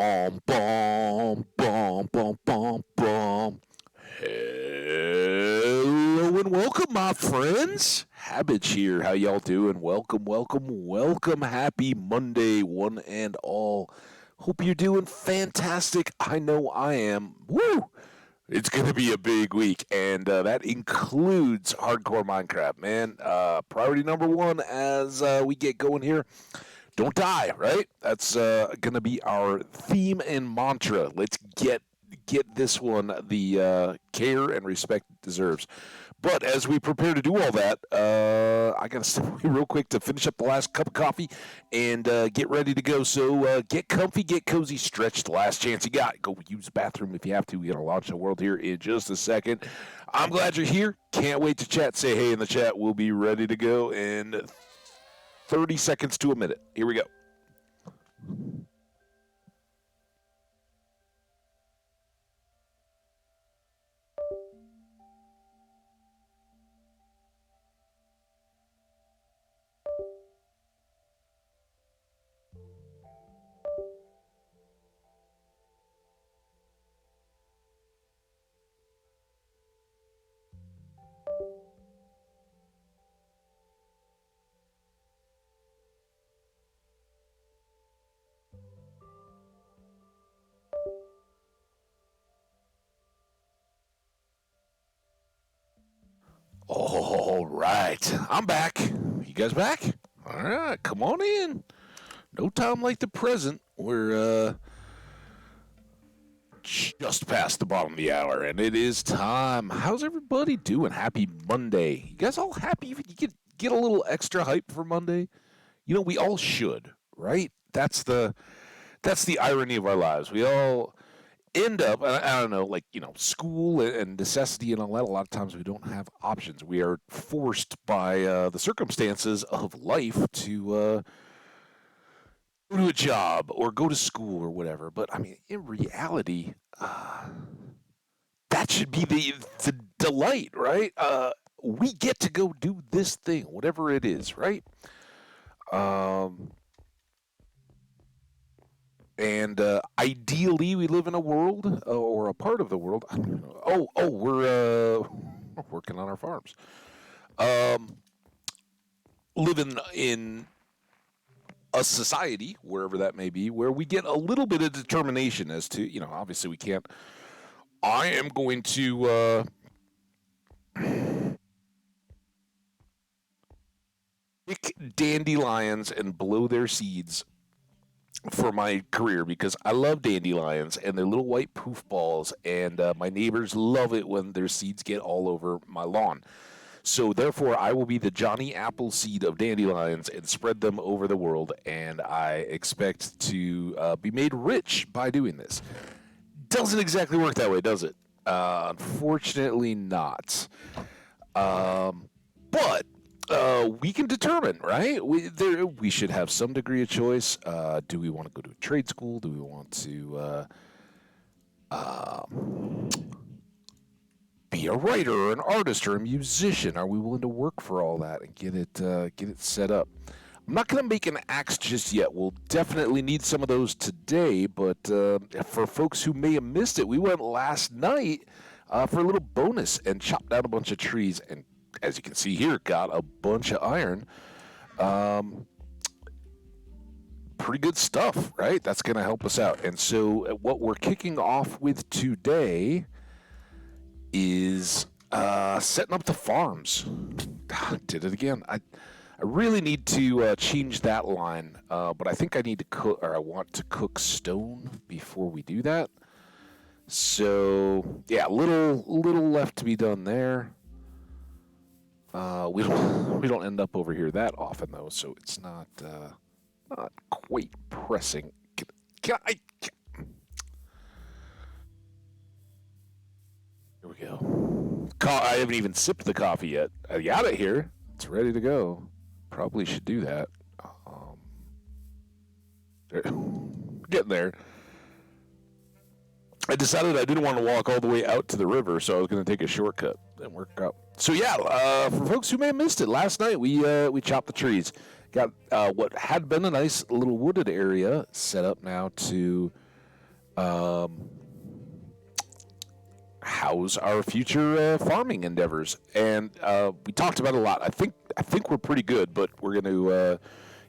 Bom, bom, bom, bom, bom, bom. Hello and welcome, my friends. Habits here. How y'all doing? Welcome, welcome, welcome. Happy Monday, one and all. Hope you're doing fantastic. I know I am. Woo! It's going to be a big week, and that includes hardcore Minecraft, man. Priority number one as we get going here. Don't die, right? That's going to be our theme and mantra. Let's get this one the care and respect it deserves. But as we prepare to do all that, I got to step away real quick to finish up the last cup of coffee and get ready to go. So get comfy, get cozy, stretch the last chance you got. Go use the bathroom if you have to. We're going to launch the world here in just a second. I'm glad you're here. Can't wait to chat. Say hey in the chat. We'll be ready to go in 30 seconds to a minute. Here we go. All right. I'm back. You guys back? All right. Come on in. No time like the present. We're just past the bottom of the hour, and it is time. How's everybody doing? Happy Monday. You guys all happy? You get a little extra hype for Monday? You know, we all should, right? That's the irony of our lives. We all end up, I don't know, like, school and necessity and all that. A lot of times we don't have options. We are forced by the circumstances of life to go to a job or go to school or whatever. But I mean, in reality, that should be the delight, right? We get to go do this thing, whatever it is, right? Um, and ideally, we live in a world or a part of the world. I don't know. We're working on our farms. Um, living in a society, wherever that may be, where we get a little bit of determination as to, obviously we can't. I am going to pick dandelions and blow their seeds for my career because I love dandelions and they're little white poof balls, and my neighbors love it when their seeds get all over my lawn. So therefore, I will be the Johnny Appleseed of dandelions and spread them over the world, and I expect to be made rich by doing this. Doesn't exactly work that way, does it? Unfortunately, not. But we can determine, right? We should have some degree of choice. Do we want to go to a trade school? Do we want to be a writer or an artist or a musician? Are we willing to work for all that and get it set up? I'm not going to make an axe just yet. We'll definitely need some of those today. But for folks who may have missed it, we went last night for a little bonus and chopped down a bunch of trees. And as you can see here, got a bunch of iron. Pretty good stuff, right? That's going to help us out. And so what we're kicking off with today is setting up the farms. Did it again. I really need to change that line, but I think I need to cook, or I want to cook stone before we do that. So yeah, little left to be done there. We don't end up over here that often though, so it's not quite pressing. Can I? Here we go. I haven't even sipped the coffee yet. I got it here. It's ready to go. Probably should do that. Getting there. I decided I didn't want to walk all the way out to the river, so I was going to take a shortcut and work out. So yeah, for folks who may have missed it, last night we chopped the trees. Got what had been a nice little wooded area set up now to um, how's our future farming endeavors? And we talked about it a lot. I think we're pretty good, but we're going to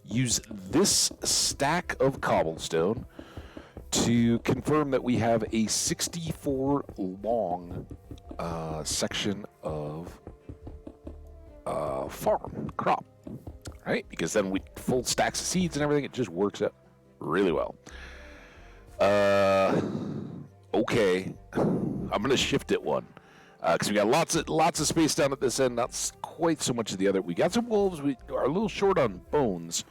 use this stack of cobblestone to confirm that we have a 64 long section of farm crop, right? Because then we full stacks of seeds and everything. It just works out really well. Okay, I'm gonna shift it one because we got lots of space down at this end. Not quite so much at the other. We got some wolves. We are a little short on bones.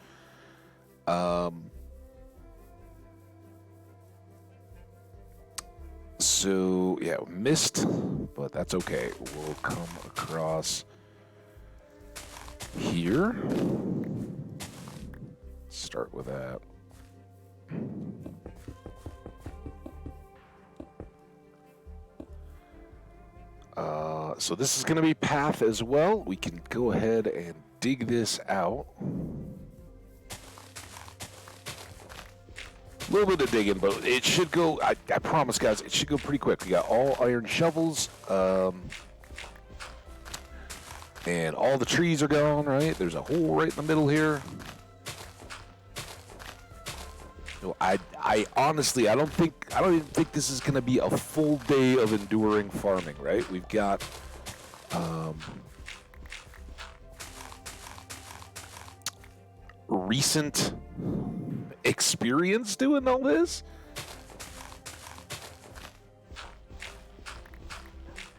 So yeah, missed, but that's okay. We'll come across here. Start with that. So this is going to be path as well. We can go ahead and dig this out. A little bit of digging, but it should go, I promise, guys, it should go pretty quick. We got all iron shovels, and all the trees are gone, right? There's a hole right in the middle here. So I honestly, I don't even think this is going to be a full day of enduring farming, right? We've got, recent experience doing all this.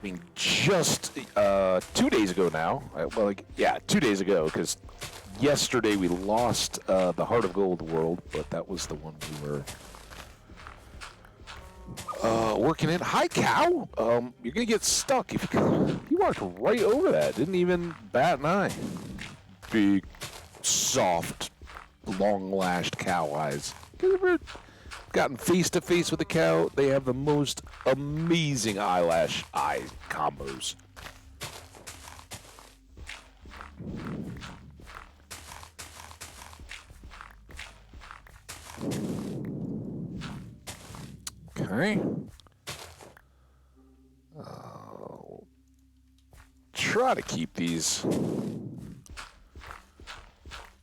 I mean, just 2 days ago now. Well, like, yeah, 2 days ago, because yesterday we lost the Heart of Gold world, but that was the one we were working in. Hi, cow. You're gonna get stuck if you walked right over that. Didn't even bat an eye. Big, soft, long-lashed cow eyes. Ever gotten face to face with a cow? They have the most amazing eye combos. Okay. Try to keep these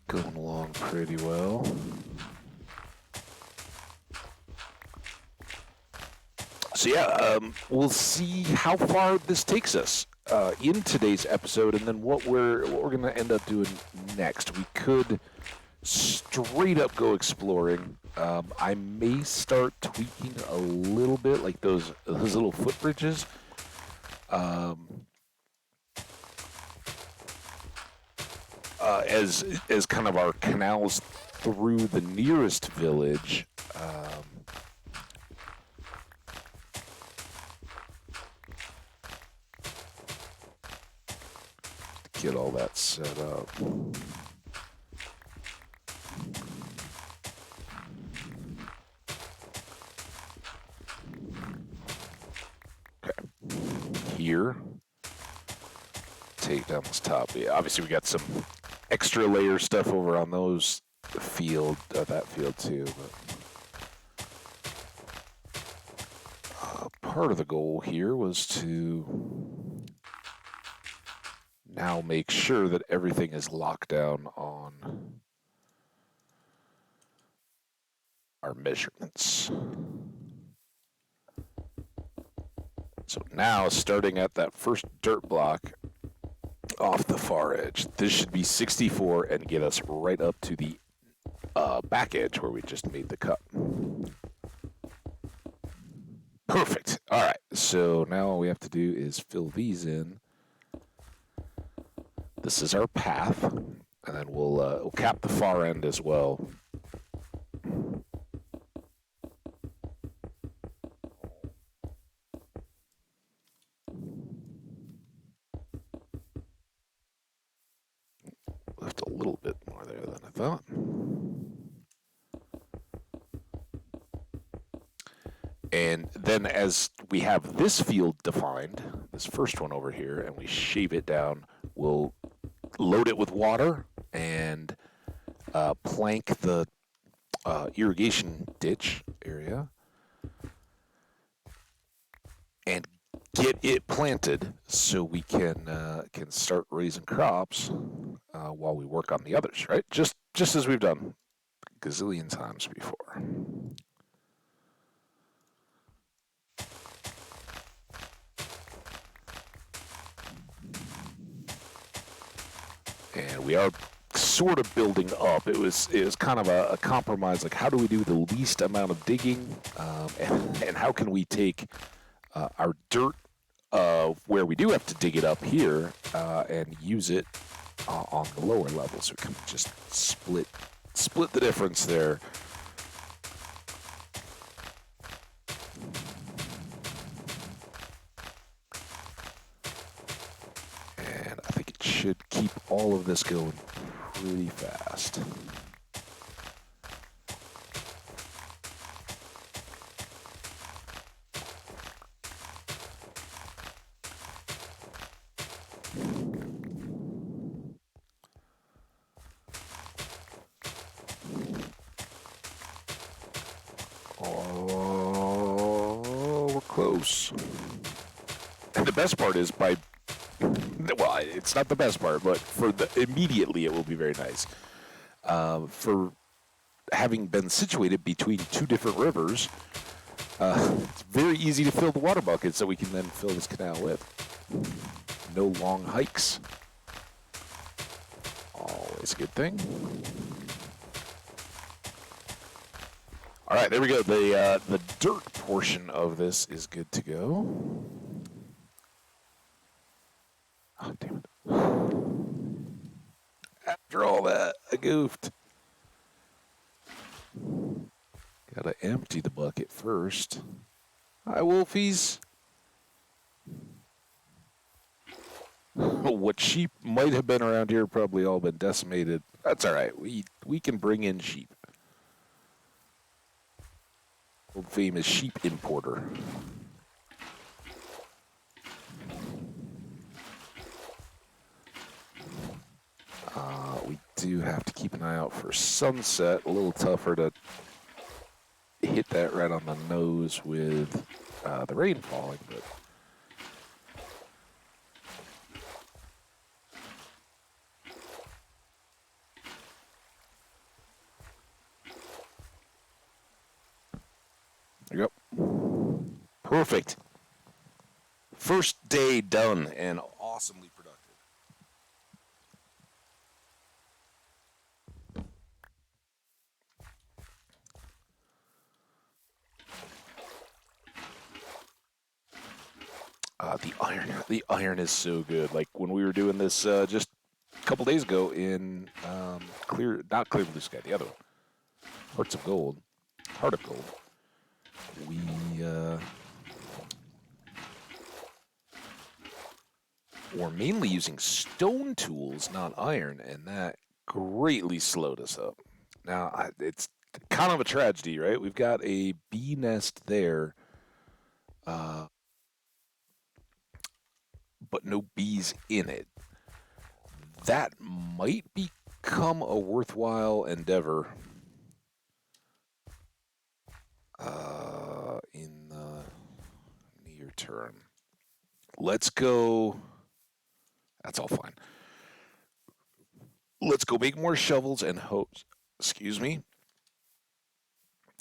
going along pretty well. So yeah, we'll see how far this takes us in today's episode, and then what we're going to end up doing next. We could straight up go exploring. I may start tweaking a little bit, like those little footbridges. As kind of our canals through the nearest village. Get all that set up. Okay. Here. Take down this top. Yeah, obviously we got some extra layer stuff over on those field, that field too. But part of the goal here was to now make sure that everything is locked down on our measurements. So now, starting at that first dirt block off the far edge, this should be 64 and get us right up to the back edge where we just made the cut. Perfect. All right. So now all we have to do is fill these in. This is our path, and then we'll cap the far end as well. Left a little bit more there than I thought. And then as we have this field defined, this first one over here, and we shave it down, we'll load it with water and plank the irrigation ditch area. and get it planted so we can start raising crops while we work on the others, right? Just as we've done gazillion times before. And we are sort of building up. It was kind of a compromise. Like, how do we do the least amount of digging, and how can we take our dirt where we do have to dig it up here and use it on the lower levels? We can just split the difference there. And I think it should keep all of this going pretty fast. Oh, we're close. And the best part is well, it's not the best part, but immediately it will be very nice. For having been situated between two different rivers, it's very easy to fill the water buckets that we can then fill this canal with. No long hikes. Always a good thing. All right, there we go. The dirt portion of this is good to go. Oh, damn it. After all that, I goofed. Gotta empty the bucket first. Hi, Wolfies. What sheep might have been around here probably all been decimated. That's all right. We can bring in sheep. Old famous sheep importer. We do have to keep an eye out for sunset. A little tougher to hit that right on the nose with the rain falling, but there you go. Perfect. First day done and awesomely productive. The iron is so good. Like when we were doing this just a couple days ago in not Clear Blue Sky, the other one, Heart of Gold. We were mainly using stone tools, not iron, and that greatly slowed us up. Now it's kind of a tragedy, right? We've got a bee nest there. Uh, but no bees in it. That might become a worthwhile endeavor in the near term. Let's go. That's all fine. Let's go make more shovels and hose. Excuse me.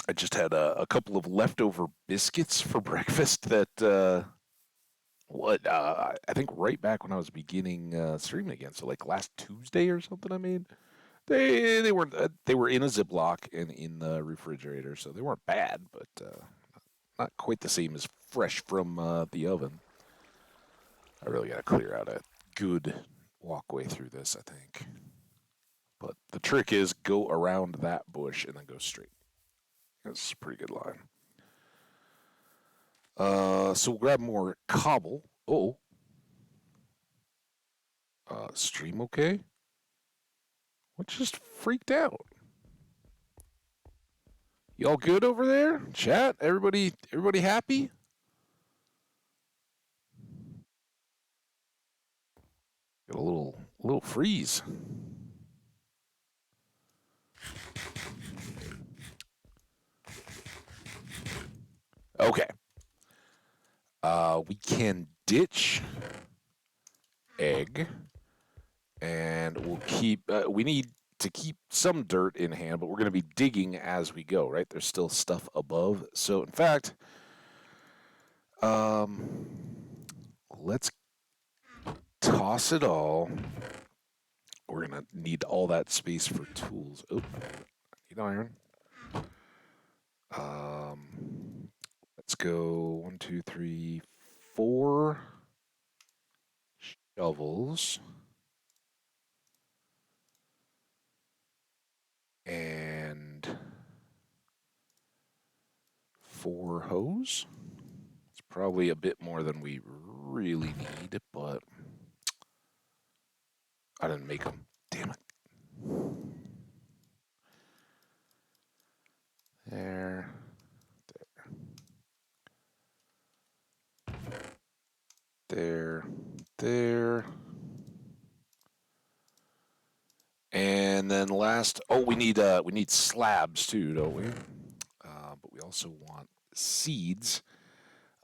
I just had a couple of leftover biscuits for breakfast that I think right back when I was beginning streaming again, so like last Tuesday or something. I made they weren't they were in a Ziploc and in the refrigerator, so they weren't bad, but not quite the same as fresh from the oven. I really got to clear out a good walkway through this, I think. But the trick is go around that bush and then go straight. That's a pretty good line. So we'll grab more cobble. Oh, stream okay? What just freaked out? Y'all good over there? Chat? Everybody happy? Got a little freeze. Okay. We can ditch egg, and we'll keep. We need to keep some dirt in hand, but we're going to be digging as we go. Right? There's still stuff above. So, in fact, um, let's toss it all. We're going to need all that space for tools. Oh, I need iron. Let's go 1, 2, 3, 4 shovels and 4 hose. It's probably a bit more than we really need, but I didn't make them. Damn it. There, there, there. And then last, oh, we need slabs too, don't we? But we also want seeds.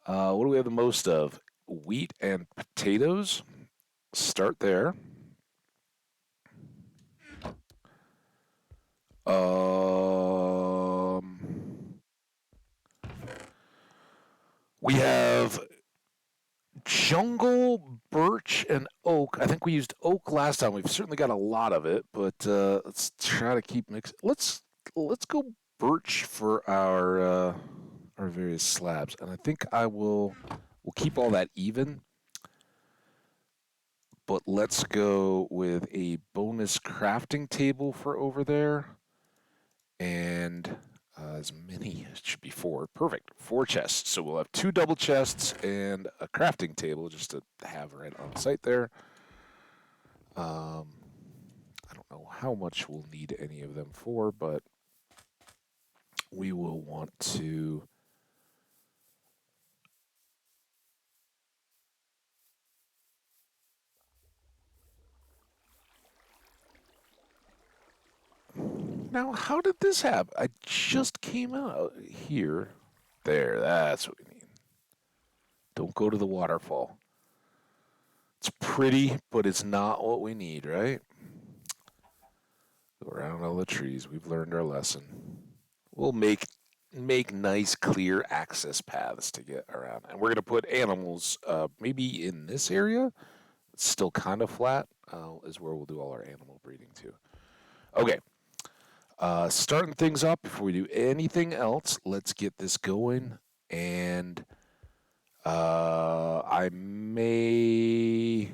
What do we have the most of? Wheat and potatoes. Start there. Um, we have jungle, birch, and oak. I think we used oak last time. We've certainly got a lot of it, but let's try to keep mixing. Let's go birch for our various slabs, and I think we'll keep all that even. But let's go with a bonus crafting table for over there, and as many, it should be 4. Perfect. 4 chests. So we'll have 2 double chests and a crafting table just to have right on site there. I don't know how much we'll need any of them for, but we will want to. Now, how did this happen? I just came out here. There, that's what we need. Don't go to the waterfall. It's pretty, but it's not what we need, right? Go around all the trees. We've learned our lesson. We'll make nice, clear access paths to get around, and we're gonna put animals, maybe in this area. It's still kind of flat. Is where we'll do all our animal breeding too. Okay. Starting things up before we do anything else. Let's get this going, and I may.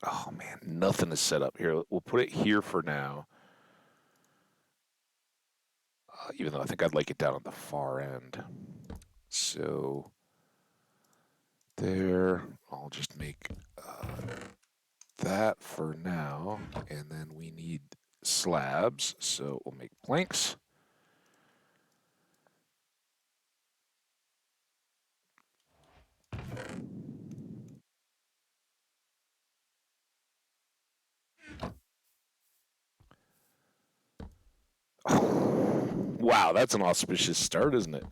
Oh man, nothing is set up here. We'll put it here for now. Even though I think I'd like it down at the far end. So there, I'll just make that for now, and then we need slabs, so we'll make planks. Wow, that's an auspicious start, isn't it?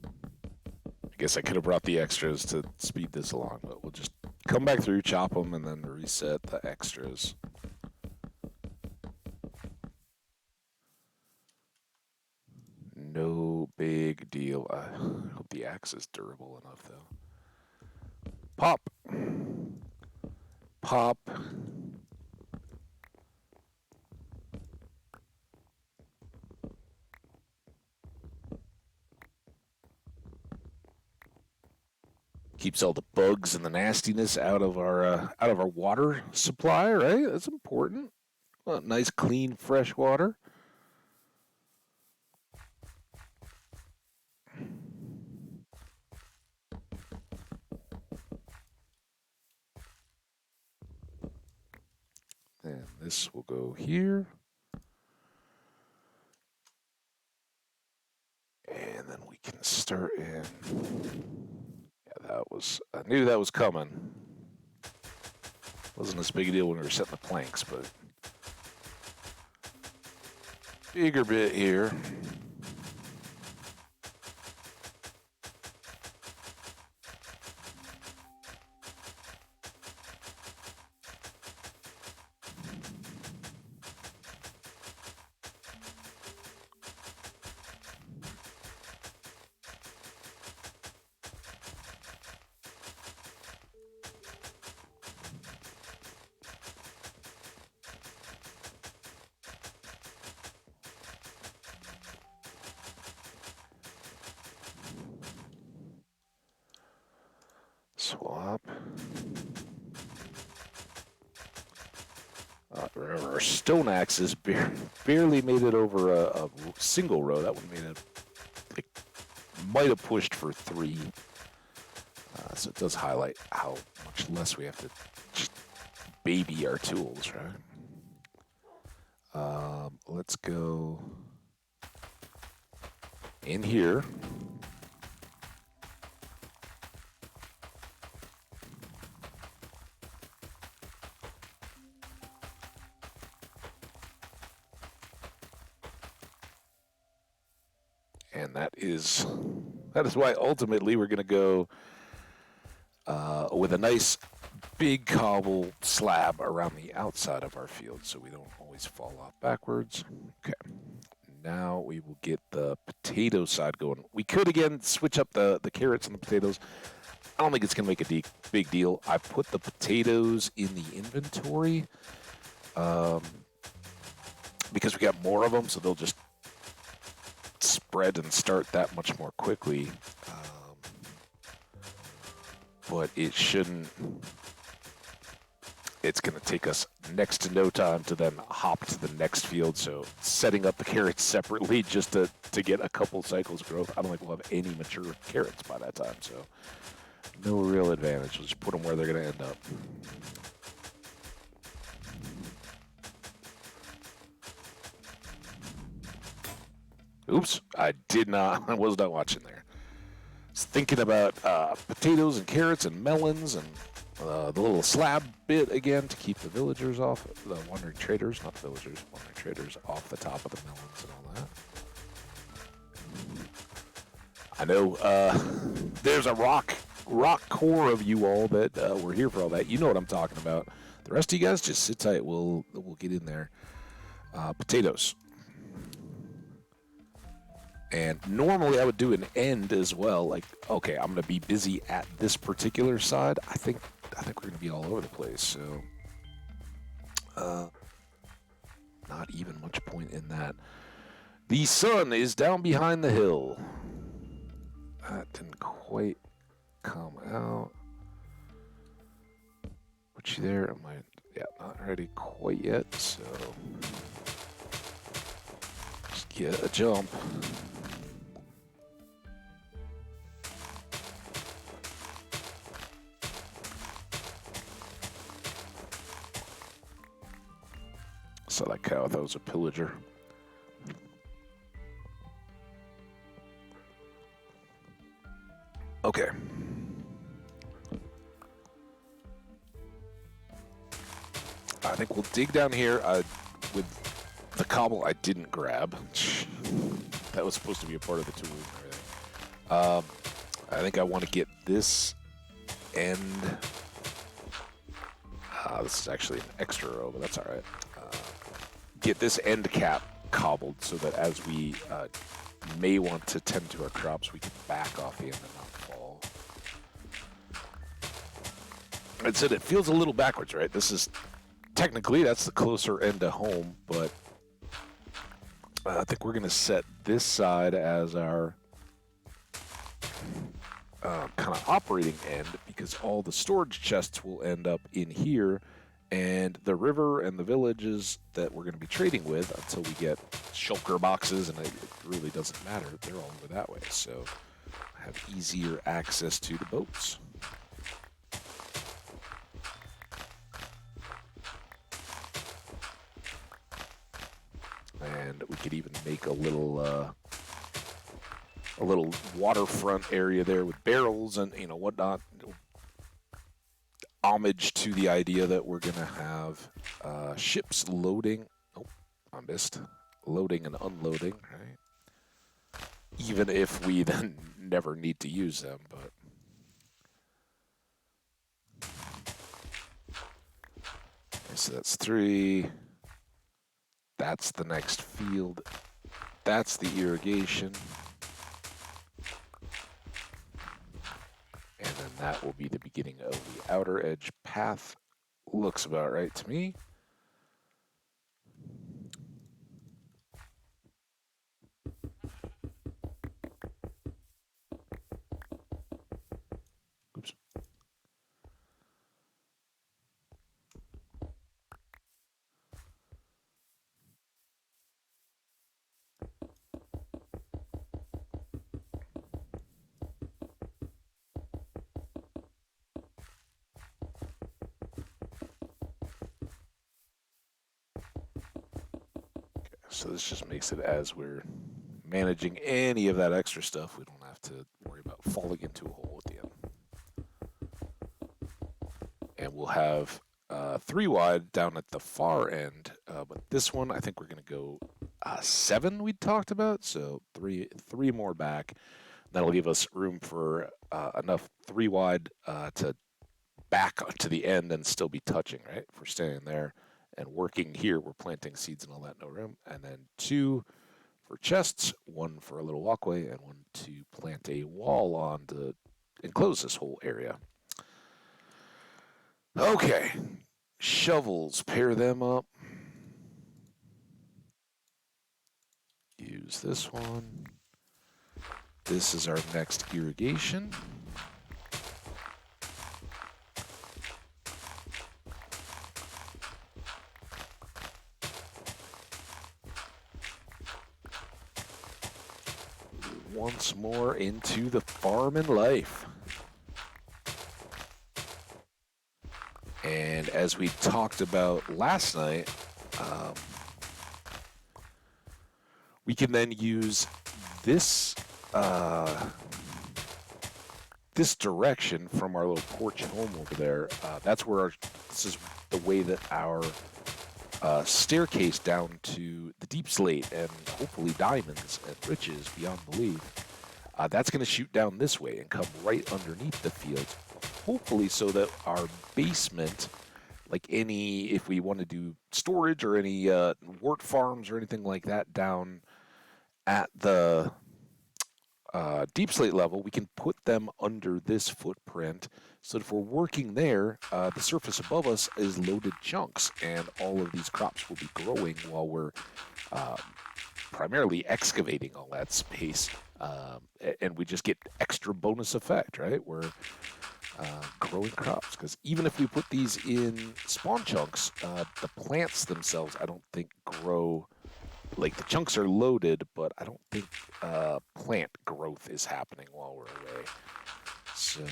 I guess I could have brought the extras to speed this along, but we'll just come back through, chop them, and then reset the extras. No big deal. I hope the axe is durable enough, though. Pop. Pop. Keeps all the bugs and the nastiness out of our water supply, right? That's important. Well, nice, clean, fresh water. And this will go here. And then we can start in. Yeah, that was. I knew that was coming. Wasn't as big a deal when we were setting the planks, but bigger bit here. Swap. Remember, our stone axes barely made it over a single row. That would have made it, might have pushed for 3. So it does highlight how much less we have to just baby our tools, right? Let's go in here. And that is why ultimately we're going to go with a nice big cobble slab around the outside of our field so we don't always fall off backwards. Okay. Now we will get the potato side going. We could, again, switch up the carrots and the potatoes. I don't think it's going to make a big deal. I put the potatoes in the inventory because we got more of them, so they'll just spread and start that much more quickly. But it shouldn't. It's going to take us next to no time to then hop to the next field. So setting up the carrots separately just to get a couple cycles of growth. I don't think we'll have any mature carrots by that time. So no real advantage. We'll just put them where they're going to end up. Oops, I was not watching there. I was thinking about potatoes and carrots and melons and the little slab bit again to keep the villagers off, the wandering traders, not the villagers, wandering traders off the top of the melons and all that. I know there's a rock core of you all that were here for all that. You know what I'm talking about. The rest of you guys just sit tight. We'll get in there. Potatoes. And normally I would do an end as well. Like, okay, I'm going to be busy at this particular side. I think we're going to be all over the place. So, not even much point in that. The sun is down behind the hill. That didn't quite come out. Put you there. Yeah, not ready quite yet. So, just get a jump. So that cow, that was a pillager. Okay. I think we'll dig down here with the cobble I didn't grab. That was supposed to be a part of the tool and everything. I think I want to get this end. This is actually an extra row, but that's all right. Get this end cap cobbled so that as we may want to tend to our crops, we can back off the end and not fall. I said it feels a little backwards, right? This is technically that's the closer end to home, but I think we're going to set this side as our kind of operating end because all the storage chests will end up in here. And the river and the villages that we're going to be trading with until we get shulker boxes, and it really doesn't matter. They're all over that way. So I have easier access to the boats. And we could even make a little waterfront area there with barrels and whatnot. Homage to the idea that we're going to have ships loading. Oh, I missed. Loading and unloading, right? Even if we then never need to use them, but. Okay, so that's 3. That's the next field. That's the irrigation. And then that will be the beginning of the outer edge path. Looks about right to me. Oops. So this just makes it, as we're managing any of that extra stuff, we don't have to worry about falling into a hole at the end. And we'll have 3 wide down at the far end, but this one I think we're going to go 7 we talked about, so three more back. That'll give us room for enough 3 wide to back to the end and still be touching, right? If we're standing there and working here, we're planting seeds and all that, no room. And then 2 for chests, 1 for a little walkway, and 1 to plant a wall on to enclose this whole area. Okay, shovels, pair them up. Use this one. This is our next irrigation. Once more into the farming life. And as we talked about last night, we can then use this this direction from our little porch home over there. That's where this is the way that our staircase down to the deep slate and hopefully diamonds and riches beyond belief. That's going to shoot down this way and come right underneath the field, hopefully so that our basement, like if we want to do storage or any wort farms or anything like that down at the deep slate level, we can put them under this footprint so that if we're working there, the surface above us is loaded chunks, and all of these crops will be growing while we're primarily excavating all that space, and we just get extra bonus effect, right? We're growing crops, because even if we put these in spawn chunks, the plants themselves, I don't think grow. Like, the chunks are loaded, but I don't think plant growth is happening while we're away. So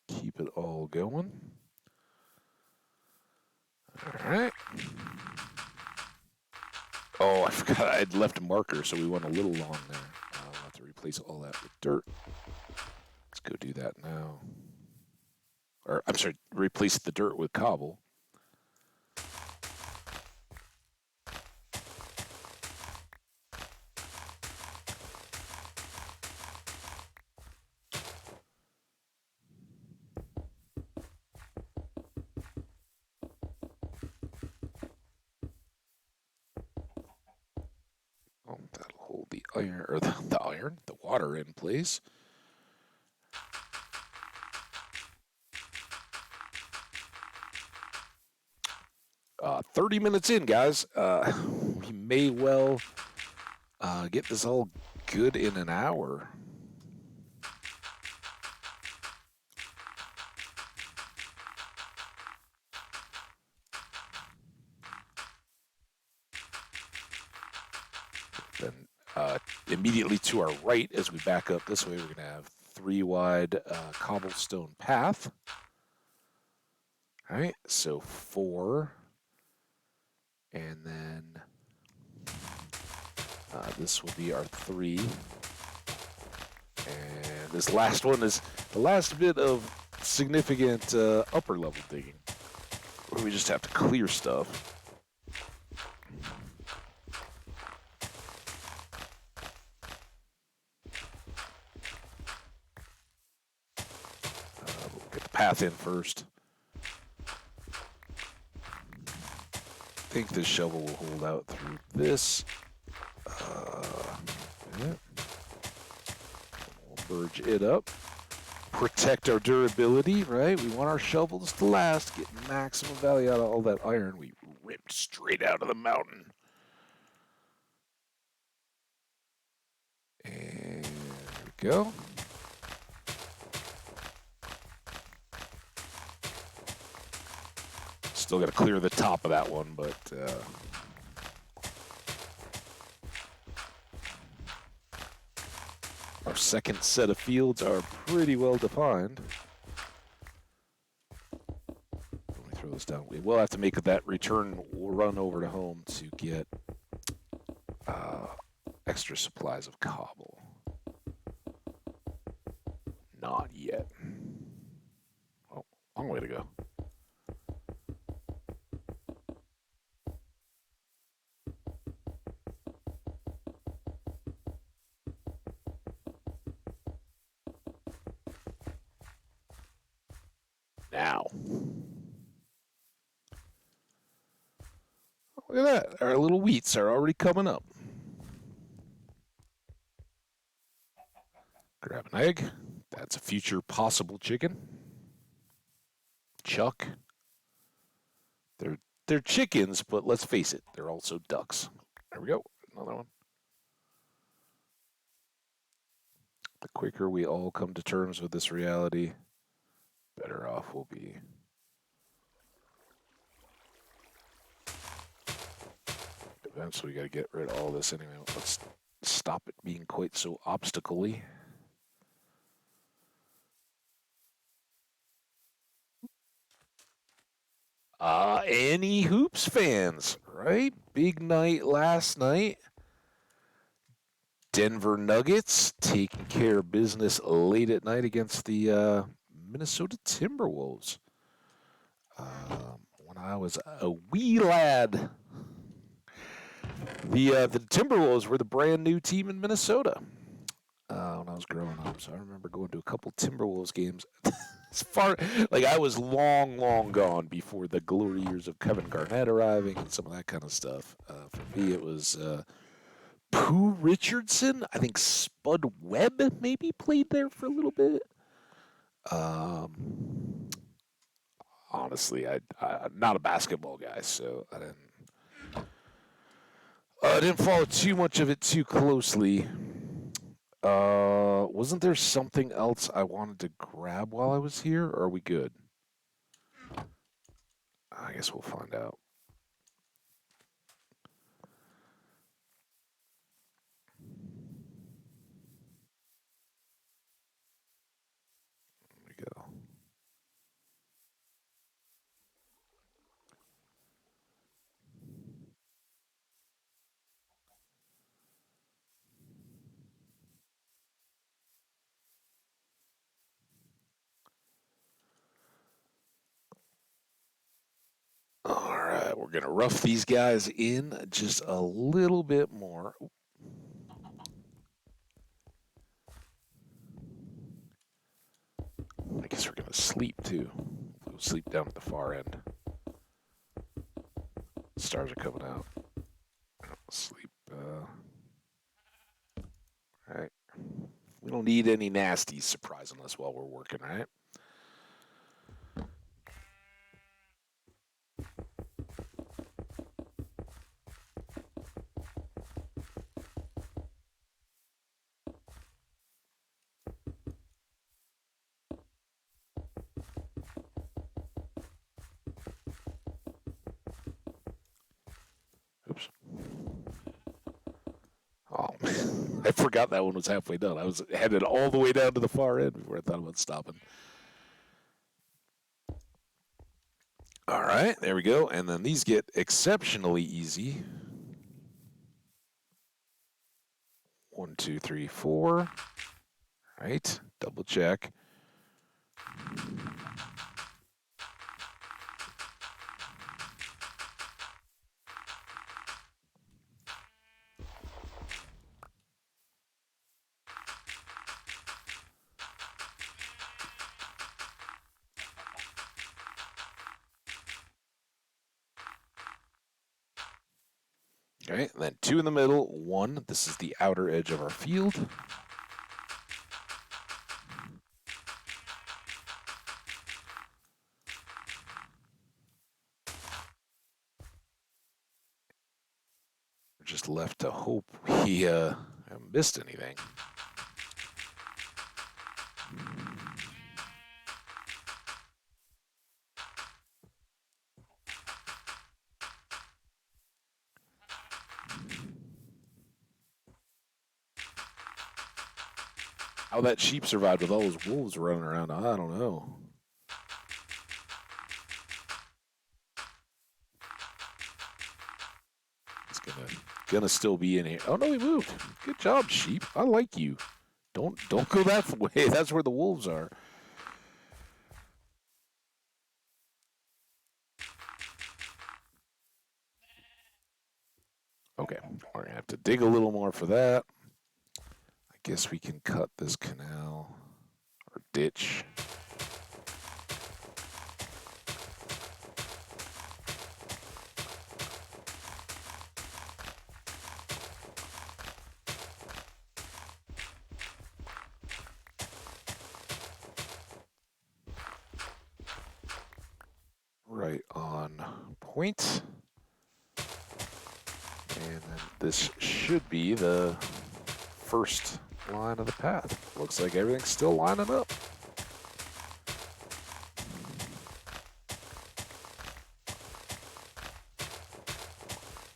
keep it all going. All right. Oh, I forgot I'd left a marker, so we went a little long there. I'll have to replace all that with dirt. Let's go do that now. Or, I'm sorry, replace the dirt with cobble. Oh, that'll hold the iron, or the water in place. 30 minutes in, guys. We may well get this all good in an hour. Then immediately to our right, as we back up this way, we're going to have 3 wide cobblestone path. All right, so 4. And then this will be our 3. And this last one is the last bit of significant upper level digging, where we just have to clear stuff. We'll get the path in first. I think this shovel will hold out through this. Yeah. We'll merge it up. Protect our durability, right? We want our shovels to last, get maximum value out of all that iron we ripped straight out of the mountain. And there we go. Still got to clear the top of that one, but our second set of fields are pretty well defined. Let me throw this down. We will have to make that return. We'll run over to home to get extra supplies of cobble. Not yet. Oh, long way to go. Now. Look at that. Our little wheats are already coming up. Grab an egg. That's a future possible chicken. Chuck. They're chickens, but let's face it, they're also ducks. There we go. Another one. The quicker we all come to terms with this reality, better off we'll be. Eventually, we got to get rid of all this anyway. Let's stop it being quite so obstacle-y. Any Hoops fans, right? Big night last night. Denver Nuggets taking care of business late at night against the Minnesota Timberwolves. When I was a wee lad, the Timberwolves were the brand new team in Minnesota when I was growing up. So I remember going to a couple Timberwolves games. As far like I was long gone before the glory years of Kevin Garnett arriving and some of that kind of stuff. For me, it was Pooh Richardson. I think Spud Webb maybe played there for a little bit. Honestly, I'm not a basketball guy, so I didn't follow too much of it too closely. Wasn't there something else I wanted to grab while I was here, or are we good? I guess we'll find out. There we go. All right, we're gonna rough these guys in just a little bit more. I guess we're gonna sleep too. We'll sleep down at the far end. Stars are coming out. Sleep. All right. We don't need any nasties surprising us while we're working, right? Oops. Oh, I forgot that one was halfway done. I was headed all the way down to the far end before I thought about stopping. All right, there we go. And then these get exceptionally easy. 1, 2, 3, 4. Right, double check. Okay, and then 2 in the middle, 1. This is the outer edge of our field. We're just left to hope we haven't missed anything. How that sheep survived with all those wolves running around, I don't know. Gonna still be in here. Oh no, he moved. Good job, sheep. I like you. Don't go that way. That's where the wolves are. Okay, we're gonna have to dig a little more for that. I guess we can cut this canal or ditch. Right on point. And then this should be the first line of the path. Looks like everything's still lining up.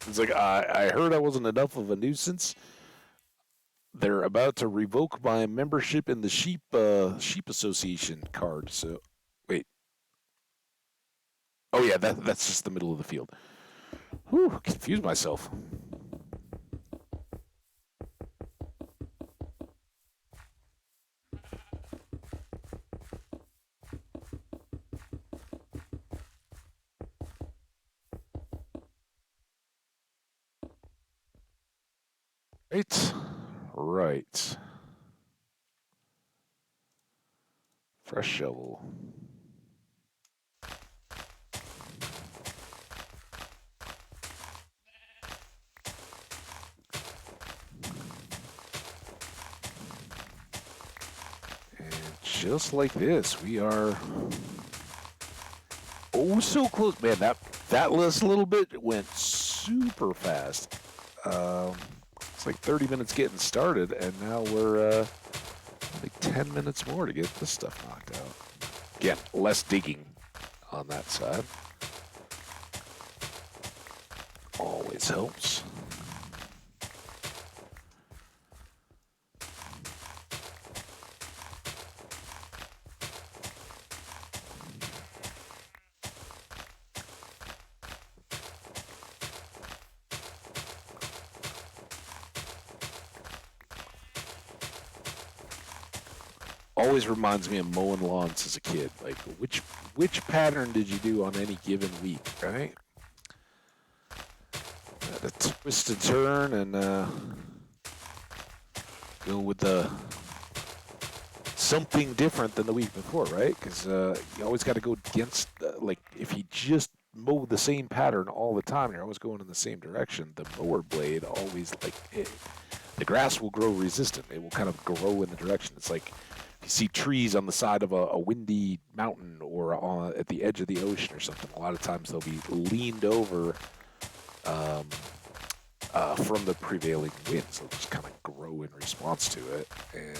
It's like I heard I wasn't enough of a nuisance. They're about to revoke my membership in the sheep association card. So wait. Oh yeah, that's just the middle of the field. Whew, confused myself. Right. Fresh shovel. And just like this, we are so close. Man, that last little bit went super fast. It's like 30 minutes getting started, and now we're like 10 minutes more to get this stuff knocked out. Again, less digging on that side. Always helps. Always reminds me of mowing lawns as a kid. Like which pattern did you do on any given week, right? A twist and turn and go with the something different than the week before, right? Because you always got to go against like if you just mow the same pattern all the time, you're always going in the same direction. The mower blade always the grass will grow resistant. It will kind of grow in the direction. It's like you see trees on the side of a windy mountain or at the edge of the ocean or something. A lot of times they'll be leaned over from the prevailing winds. They'll just kind of grow in response to it, and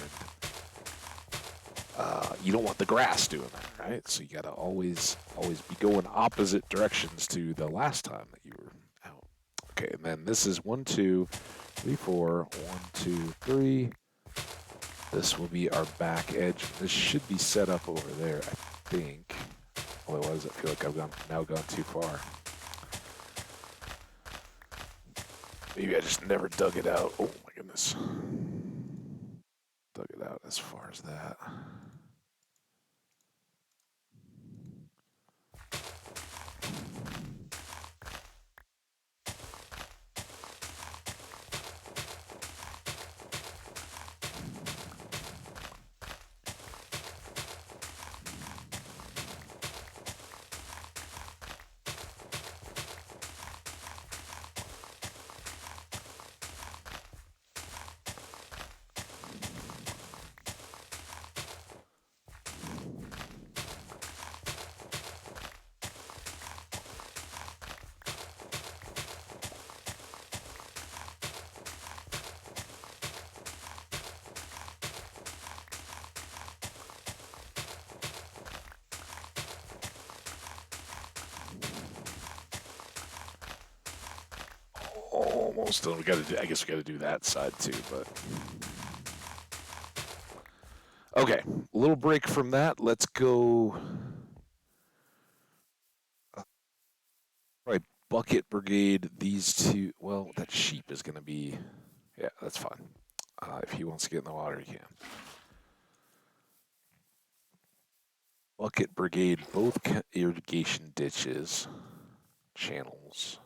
you don't want the grass doing that, right? So you got to always be going opposite directions to the last time that you were out. Okay, and then this is 1, 2, 3, 4. 1, 2, 3. This will be our back edge. This should be set up over there, I think. Otherwise, I feel like I've now gone too far. Maybe I just never dug it out. Oh my goodness. Dug it out as far as that. Almost done. I guess we got to do that side too, but okay. A little break from that. Let's go. Right Bucket Brigade, these two. Well, that sheep is going to be. Yeah, that's fine. If he wants to get in the water, he can. Bucket Brigade, both irrigation ditches, channels.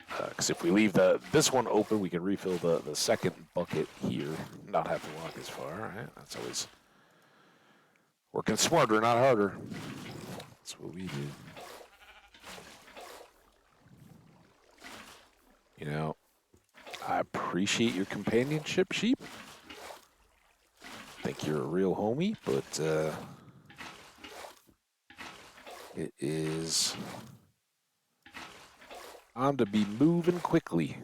Because if we leave this one open, we can refill the second bucket here, not have to walk as far. Right? That's always working smarter, not harder. That's what we do. You know, I appreciate your companionship, sheep. Think you're a real homie, but it is time to be moving quickly.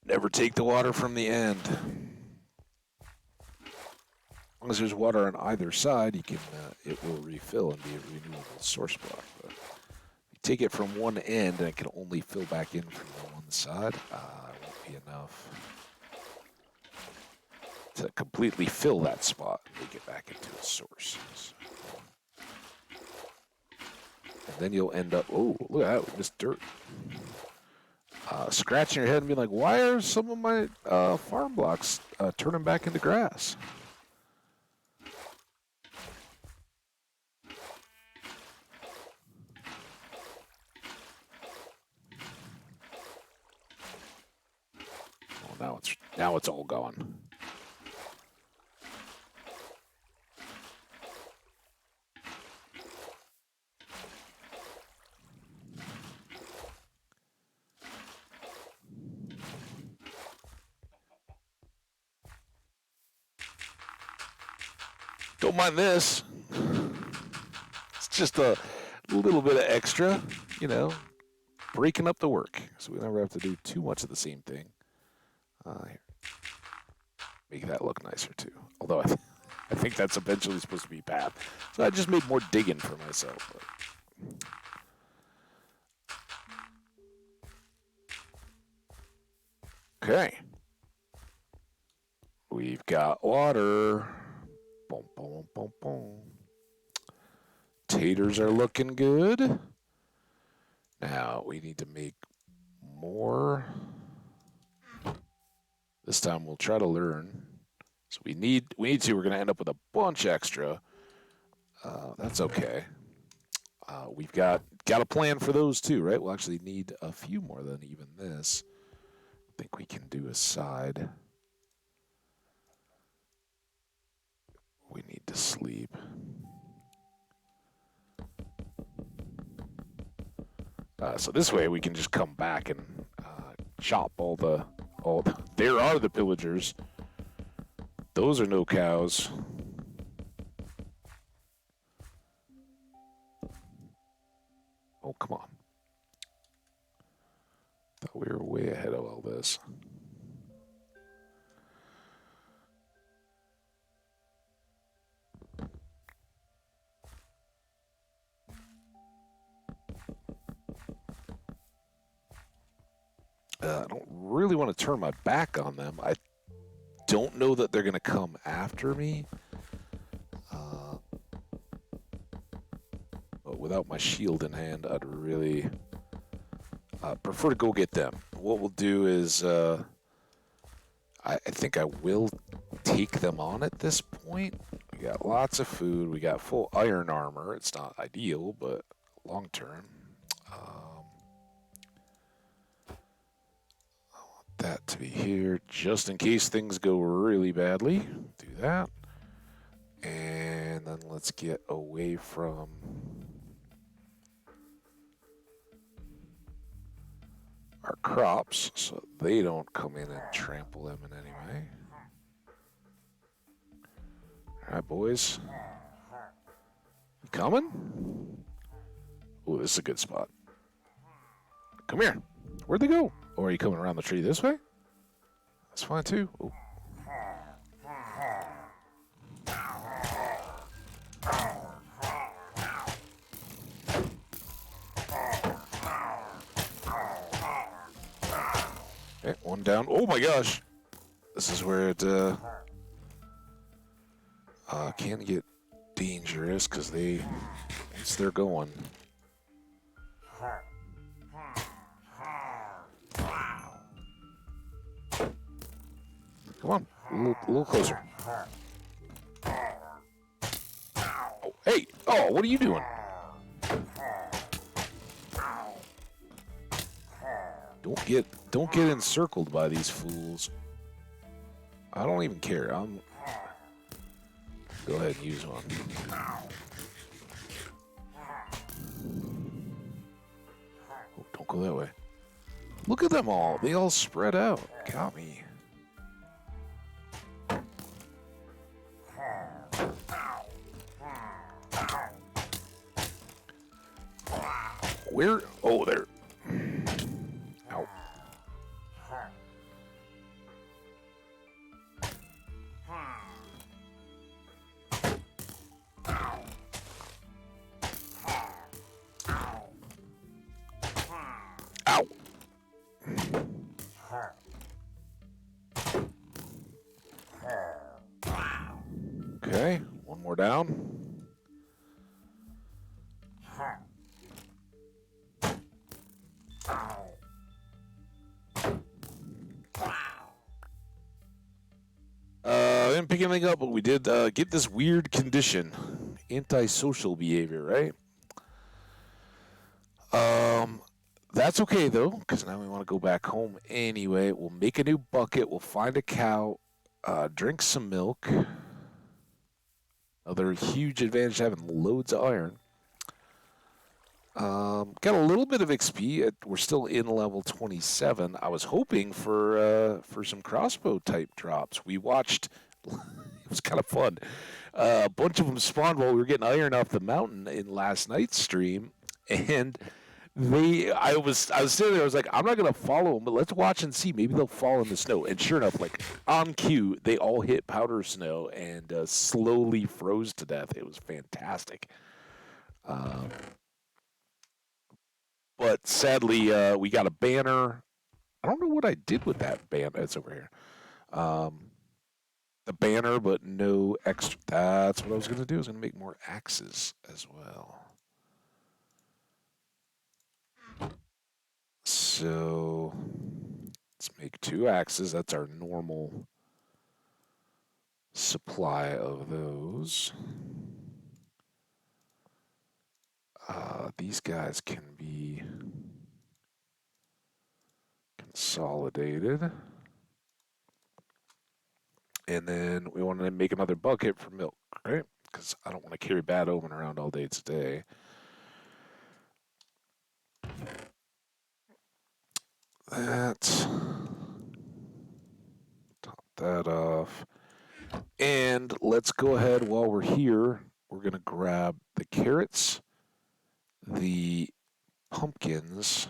Never take the water from the end. As long as there's water on either side, you can it will refill and be a renewable source block. But if you take it from one end and it can only fill back in from the one side, it won't be enough to completely fill that spot and make it back into a source. So. And then you'll end up, oh, look at that, we missed dirt. Scratching your head and being like, why are some of my farm blocks turning back into grass? Well, now it's all gone. Don't mind this. It's just a little bit of extra, you know, breaking up the work. So we never have to do too much of the same thing. Here. Make that look nicer too. Although I think that's eventually supposed to be path. So I just made more digging for myself. But. Okay. We've got water. Boom, boom, boom, boom. Taters are looking good. Now we need to make more. This time we'll try to learn. So we need to. We're going to end up with a bunch extra. That's okay. We've got a plan for those too, right? We'll actually need a few more than even this. I think we can do a side. We need to sleep. So this way we can just come back and chop all the. There are the pillagers. Those are no cows. Oh, come on. Thought we were way ahead of all this. I don't really want to turn my back on them. I don't know that they're going to come after me. But without my shield in hand, I'd really prefer to go get them. What we'll do is I think I will take them on at this point. We got lots of food. We got full iron armor. It's not ideal, but long term. That to be here just in case things go really badly. Do that. And then let's get away from our crops so they don't come in and trample them in any way. All right, boys. You coming? Oh, this is a good spot. Come here. Where'd they go? Or are you coming around the tree this way? That's fine too. Oh, down. Oh my gosh. This is where it can get dangerous because once they're going. Come on, a little closer. Oh, hey, oh, what are you doing? Don't get encircled by these fools. I don't even care. Go ahead and use one. Oh, don't go that way. Look at them all. They all spread out. Got me. Where? Oh, there. Ow. Ow. Okay, one more down. I didn't pick anything up, but we did get this weird condition. Antisocial behavior, right? That's okay, though, because now we want to go back home anyway. We'll make a new bucket. We'll find a cow, drink some milk. Another huge advantage having loads of iron. Got a little bit of XP. We're still in level 27. I was hoping for some crossbow type drops. We watched. It was kind of fun. A bunch of them spawned while we were getting iron off the mountain in last night's stream, and I was sitting there. I was like, I'm not gonna follow them, but let's watch and see. Maybe they'll fall in the snow. And sure enough, like on cue, they all hit powder snow and slowly froze to death. It was fantastic. But sadly, we got a banner. I don't know what I did with that banner. It's over here. The banner, but no extra. That's what I was going to do. I was going to make more axes as well. So let's make 2 axes. That's our normal supply of those. These guys can be consolidated. And then we want to make another bucket for milk, right? Because I don't want to carry bad omen around all day today. Top that off. And let's go ahead while we're here. We're going to grab the carrots, the pumpkins.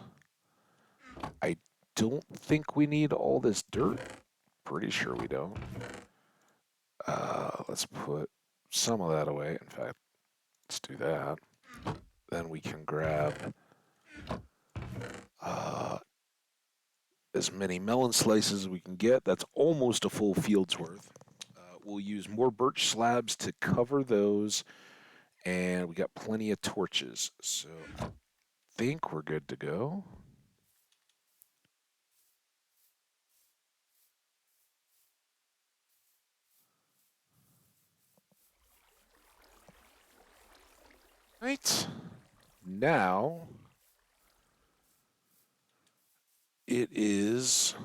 I don't think we need all this dirt. Pretty sure we don't. Let's put some of that away. In fact, let's do that. Then we can grab as many melon slices as we can get. That's almost a full field's worth. We'll use more birch slabs to cover those, and we got plenty of torches. So I think we're good to go. Right. Now it is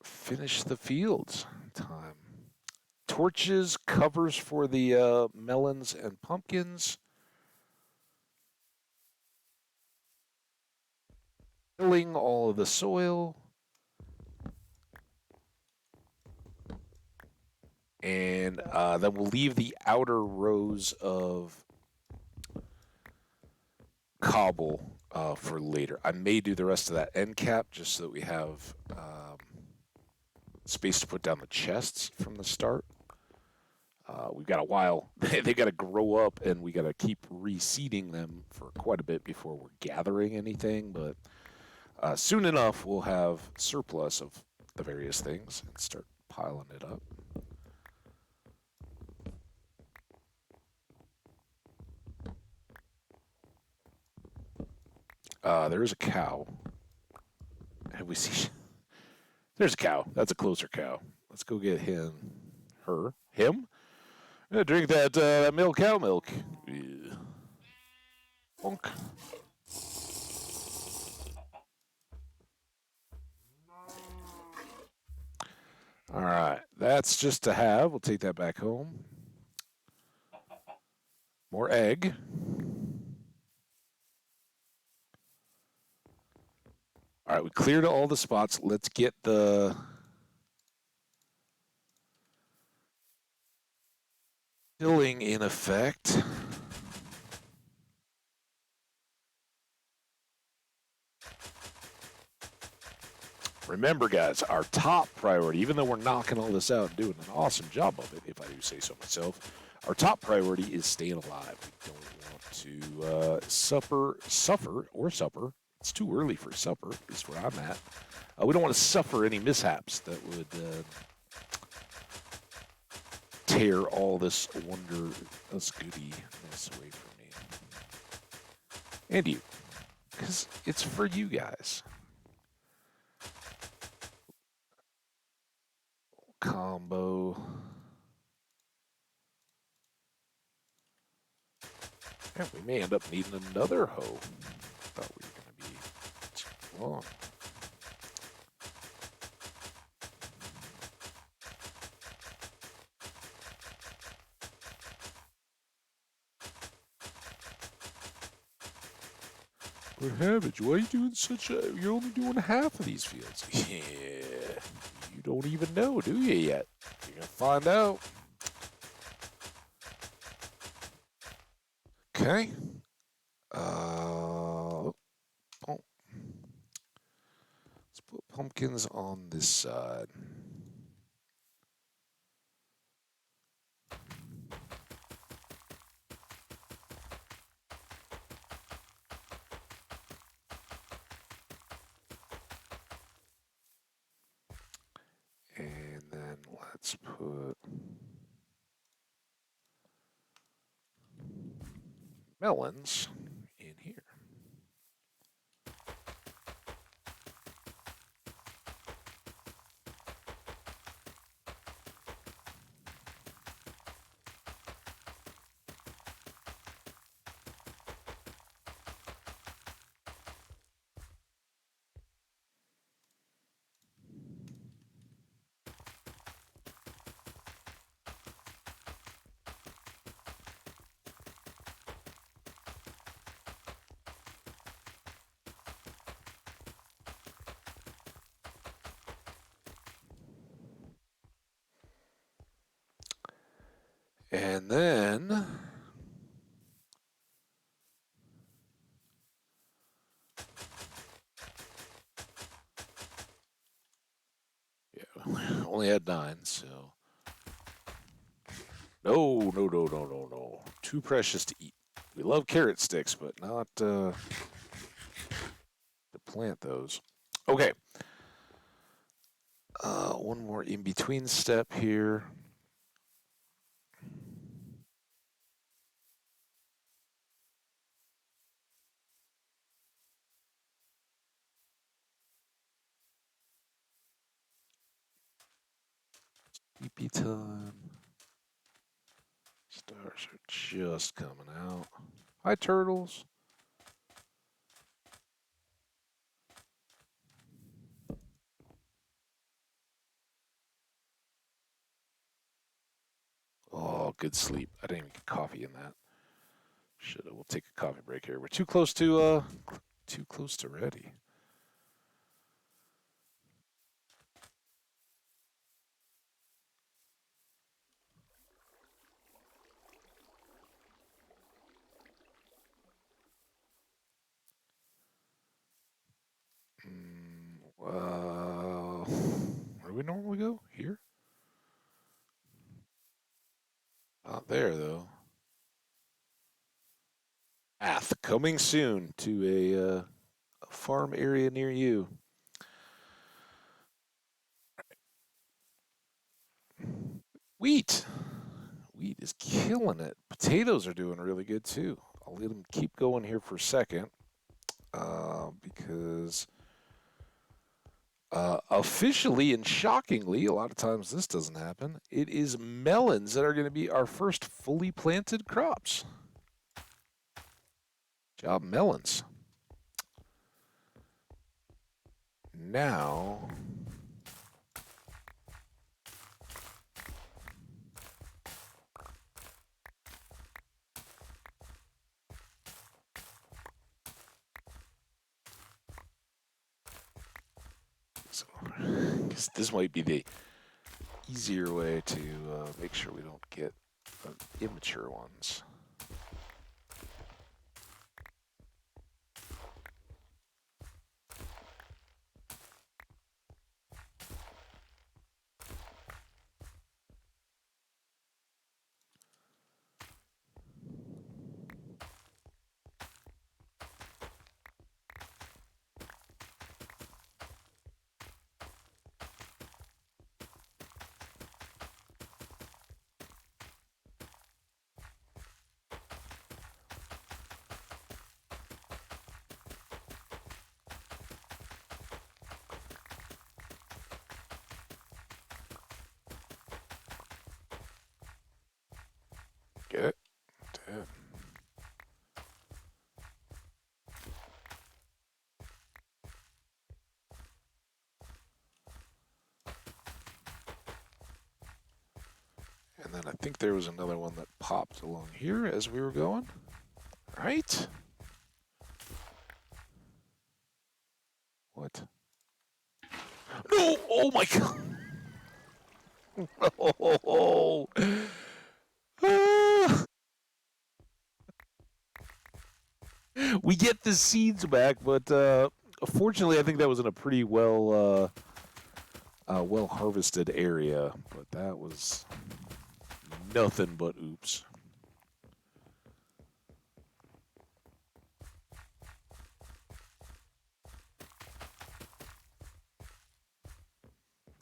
finish the fields time. Torches, covers for the melons and pumpkins. Filling all of the soil. And then we'll leave the outer rows of cobble for later. I may do the rest of that end cap just so that we have space to put down the chests from the start. We've got a while. They got to grow up, and we got to keep reseeding them for quite a bit before we're gathering anything. But Soon enough, we'll have surplus of the various things and start piling it up. There's a cow. Have we seen? There's a cow. That's a closer cow. Let's go get him. Her. Him? Drink that milk, cow milk. Yeah. Bonk. All right. That's just to have. We'll take that back home. More egg. All right. We cleared all the spots. Let's get the filling in effect. Remember, guys, our top priority, even though we're knocking all this out and doing an awesome job of it, if I do say so myself, our top priority is staying alive. We don't want to suffer. It's too early for supper, is where I'm at. We don't want to suffer any mishaps that would tear all this goodiness away from me. And you, because it's for you guys. Combo. Yeah, we may end up needing another hoe. Thought we were going to be too long. But Havage, why are you doing you're only doing half of these fields. Yeah, you don't even know, do you yet? You're going to find out. Okay. Oh. Let's put pumpkins on this side. And then let's put melons in here. And then yeah, only had 9, so no. Too precious to eat. We love carrot sticks, but not to plant those. Okay. One more in between step here. Sleepy time. Stars are just coming out. Hi, turtles. Oh, good sleep. I didn't even get coffee in that. Should We'll take a coffee break here. We're too close to ready. Where do we normally go? Here? Not there though. Coming soon to farm area near you. Wheat. Wheat is killing it. Potatoes are doing really good too. I'll let them keep going here for a second because officially and shockingly, a lot of times this doesn't happen. It is melons that are going to be our first fully planted crops. Job melons. Now, so this might be the easier way to make sure we don't get immature ones. Get it? Damn. And then I think there was another one that popped along here as we were going. Right? What? No! Oh my god! Oh! Ah. We get the seeds back, but fortunately, I think that was in a pretty well harvested area. But that was nothing but oops.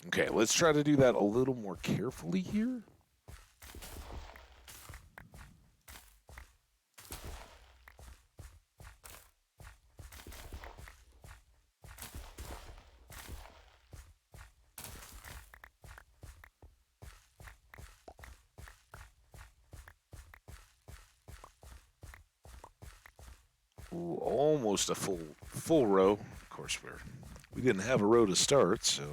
Okay, let's try to do that a little more carefully here. Ooh, almost a full row. Of course, we didn't have a row to start, so.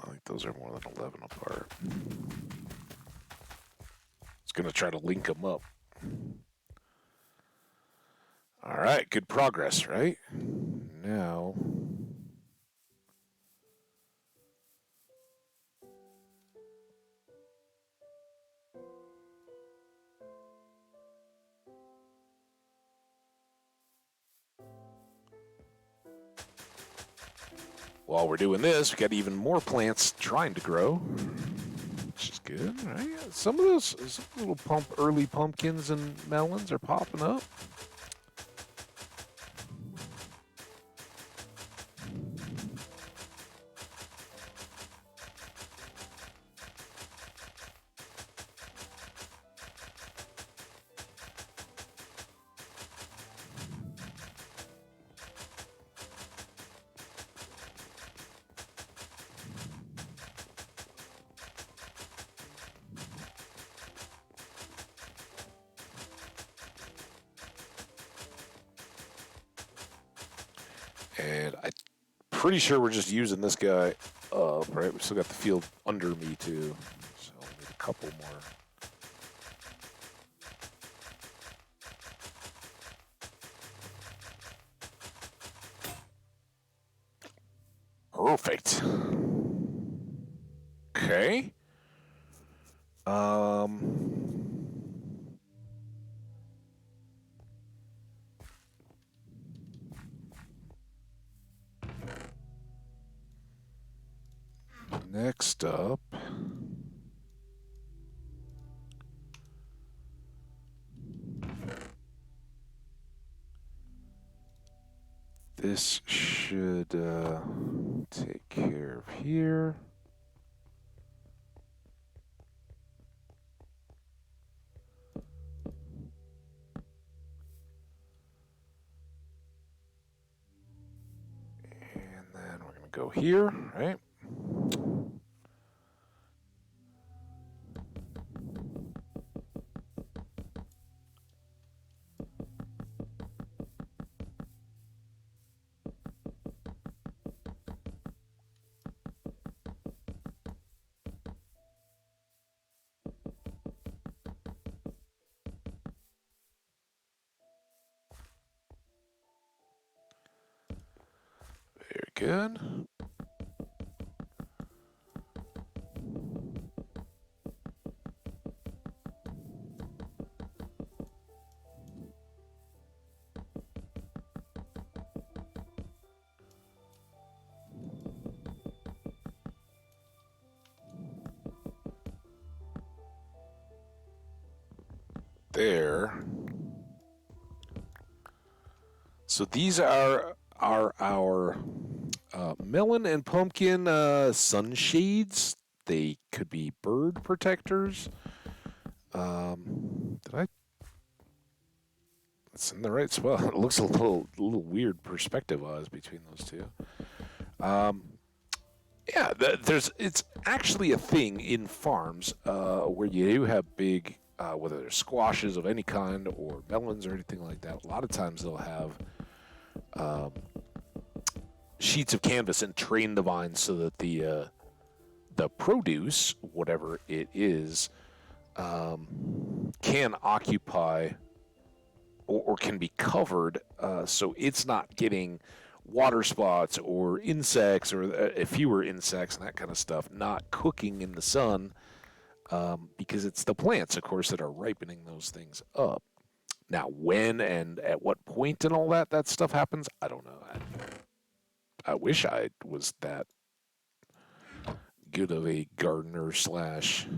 I think those are more than 11 apart. It's going to try to link them up. All right, good progress, right? Now. While we're doing this, we got even more plants trying to grow, which is good, right? Some of those little early pumpkins and melons are popping up. And I'm pretty sure we're just using this guy up, right? We still got the field under me, too. So we need a couple more. Perfect. Okay. Um. Next up, this should take care of here. And then we're going to go here, right? Very good. There. So these are our melon and pumpkin sunshades. They could be bird protectors. Did I? It's in the right spot. It looks a little weird perspective-wise between those two. Um, yeah, it's actually a thing in farms where you do have big, whether they're squashes of any kind or melons or anything like that. A lot of times they'll have um, sheets of canvas and train the vines so that the produce, whatever it is, can occupy or can be covered, so it's not getting water spots or insects or fewer insects and that kind of stuff, not cooking in the sun, because it's the plants, of course, that are ripening those things up. Now, when and at what point and all that stuff happens, I don't know. I wish I was that good of a gardener slash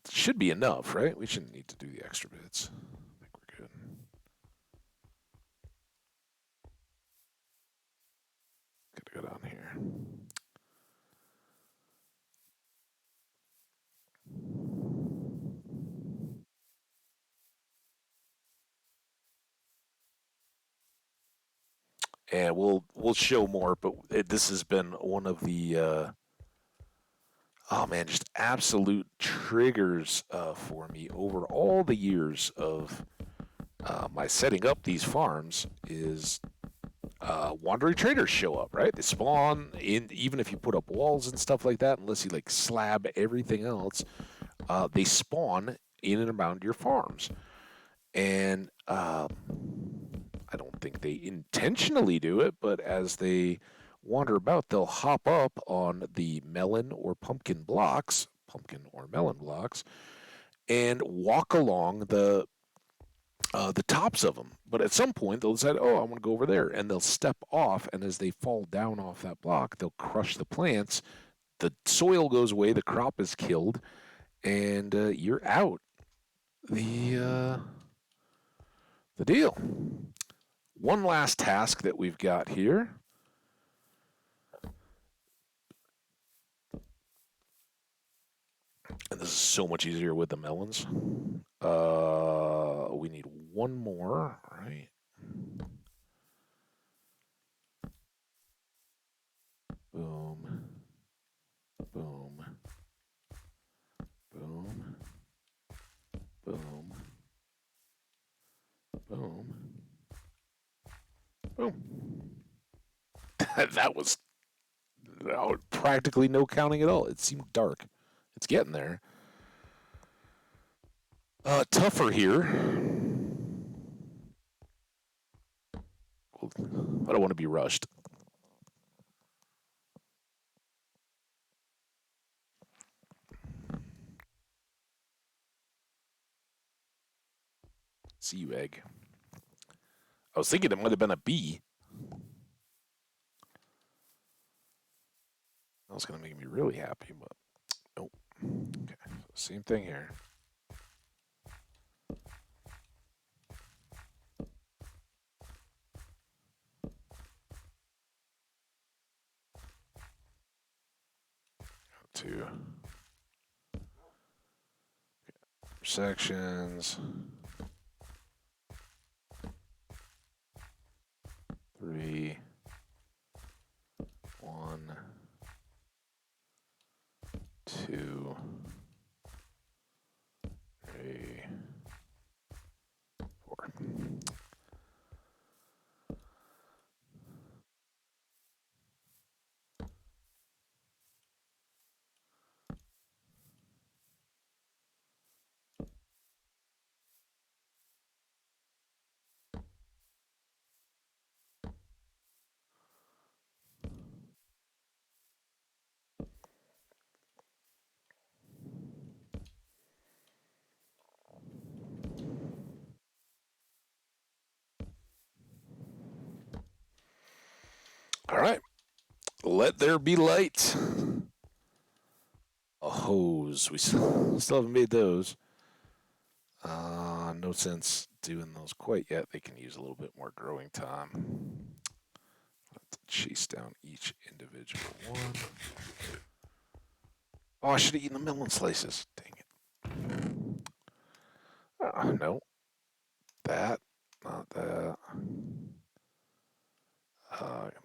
should be enough, right? We shouldn't need to do the extra bits. I think we're good. Gotta go down here. And we'll show more, but this has been one of the oh man, just absolute triggers for me over all the years of my setting up these farms is wandering traders show up, right? They spawn in, even if you put up walls and stuff like that, unless you like slab everything else, they spawn in and around your farms. And I don't think they intentionally do it, but as they wander about, they'll hop up on the melon or pumpkin or melon blocks, and walk along the tops of them. But at some point, they'll decide, "Oh, I want to go over there," and they'll step off. And as they fall down off that block, they'll crush the plants. The soil goes away, the crop is killed, and you're out. The deal. One last task that we've got here. And this is so much easier with the melons. We need one more, right? Boom, boom, boom, boom, boom, boom. That was practically no counting at all. It seemed dark. It's getting there. Tougher here. I don't want to be rushed. See you, egg. I was thinking it might have been a bee. was going to make me really happy, but nope. Okay, so same thing here. Two sections. 3, 1, 2, 3, 4. All right. Let there be light. A hose. We still haven't made those. No sense doing those quite yet. They can use a little bit more growing time. Let's chase down each individual one. Oh, I should have eaten the melon slices. Dang it. No. That. Not that.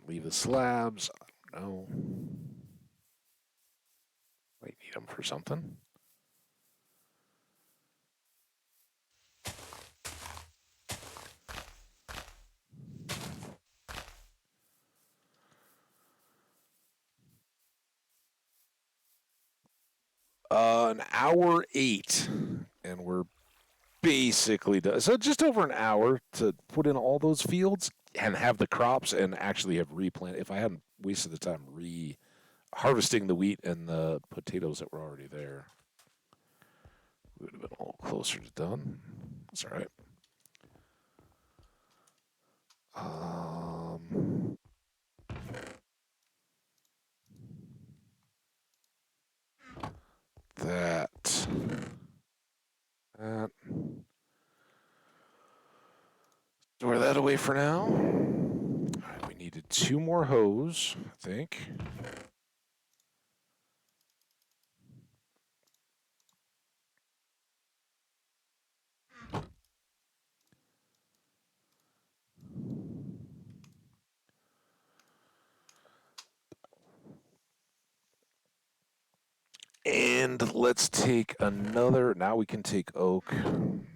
Leave the slabs. I don't know. Might need them for something. An hour 8, and we're basically done. So just over an hour to put in all those fields and have the crops and actually have replanted. If I hadn't wasted the time harvesting the wheat and the potatoes that were already there, we would have been a little closer to done. That's all right. That. Store that away for now. All right, we needed 2 more hose, I think. And let's take another. Now we can take oak. I'm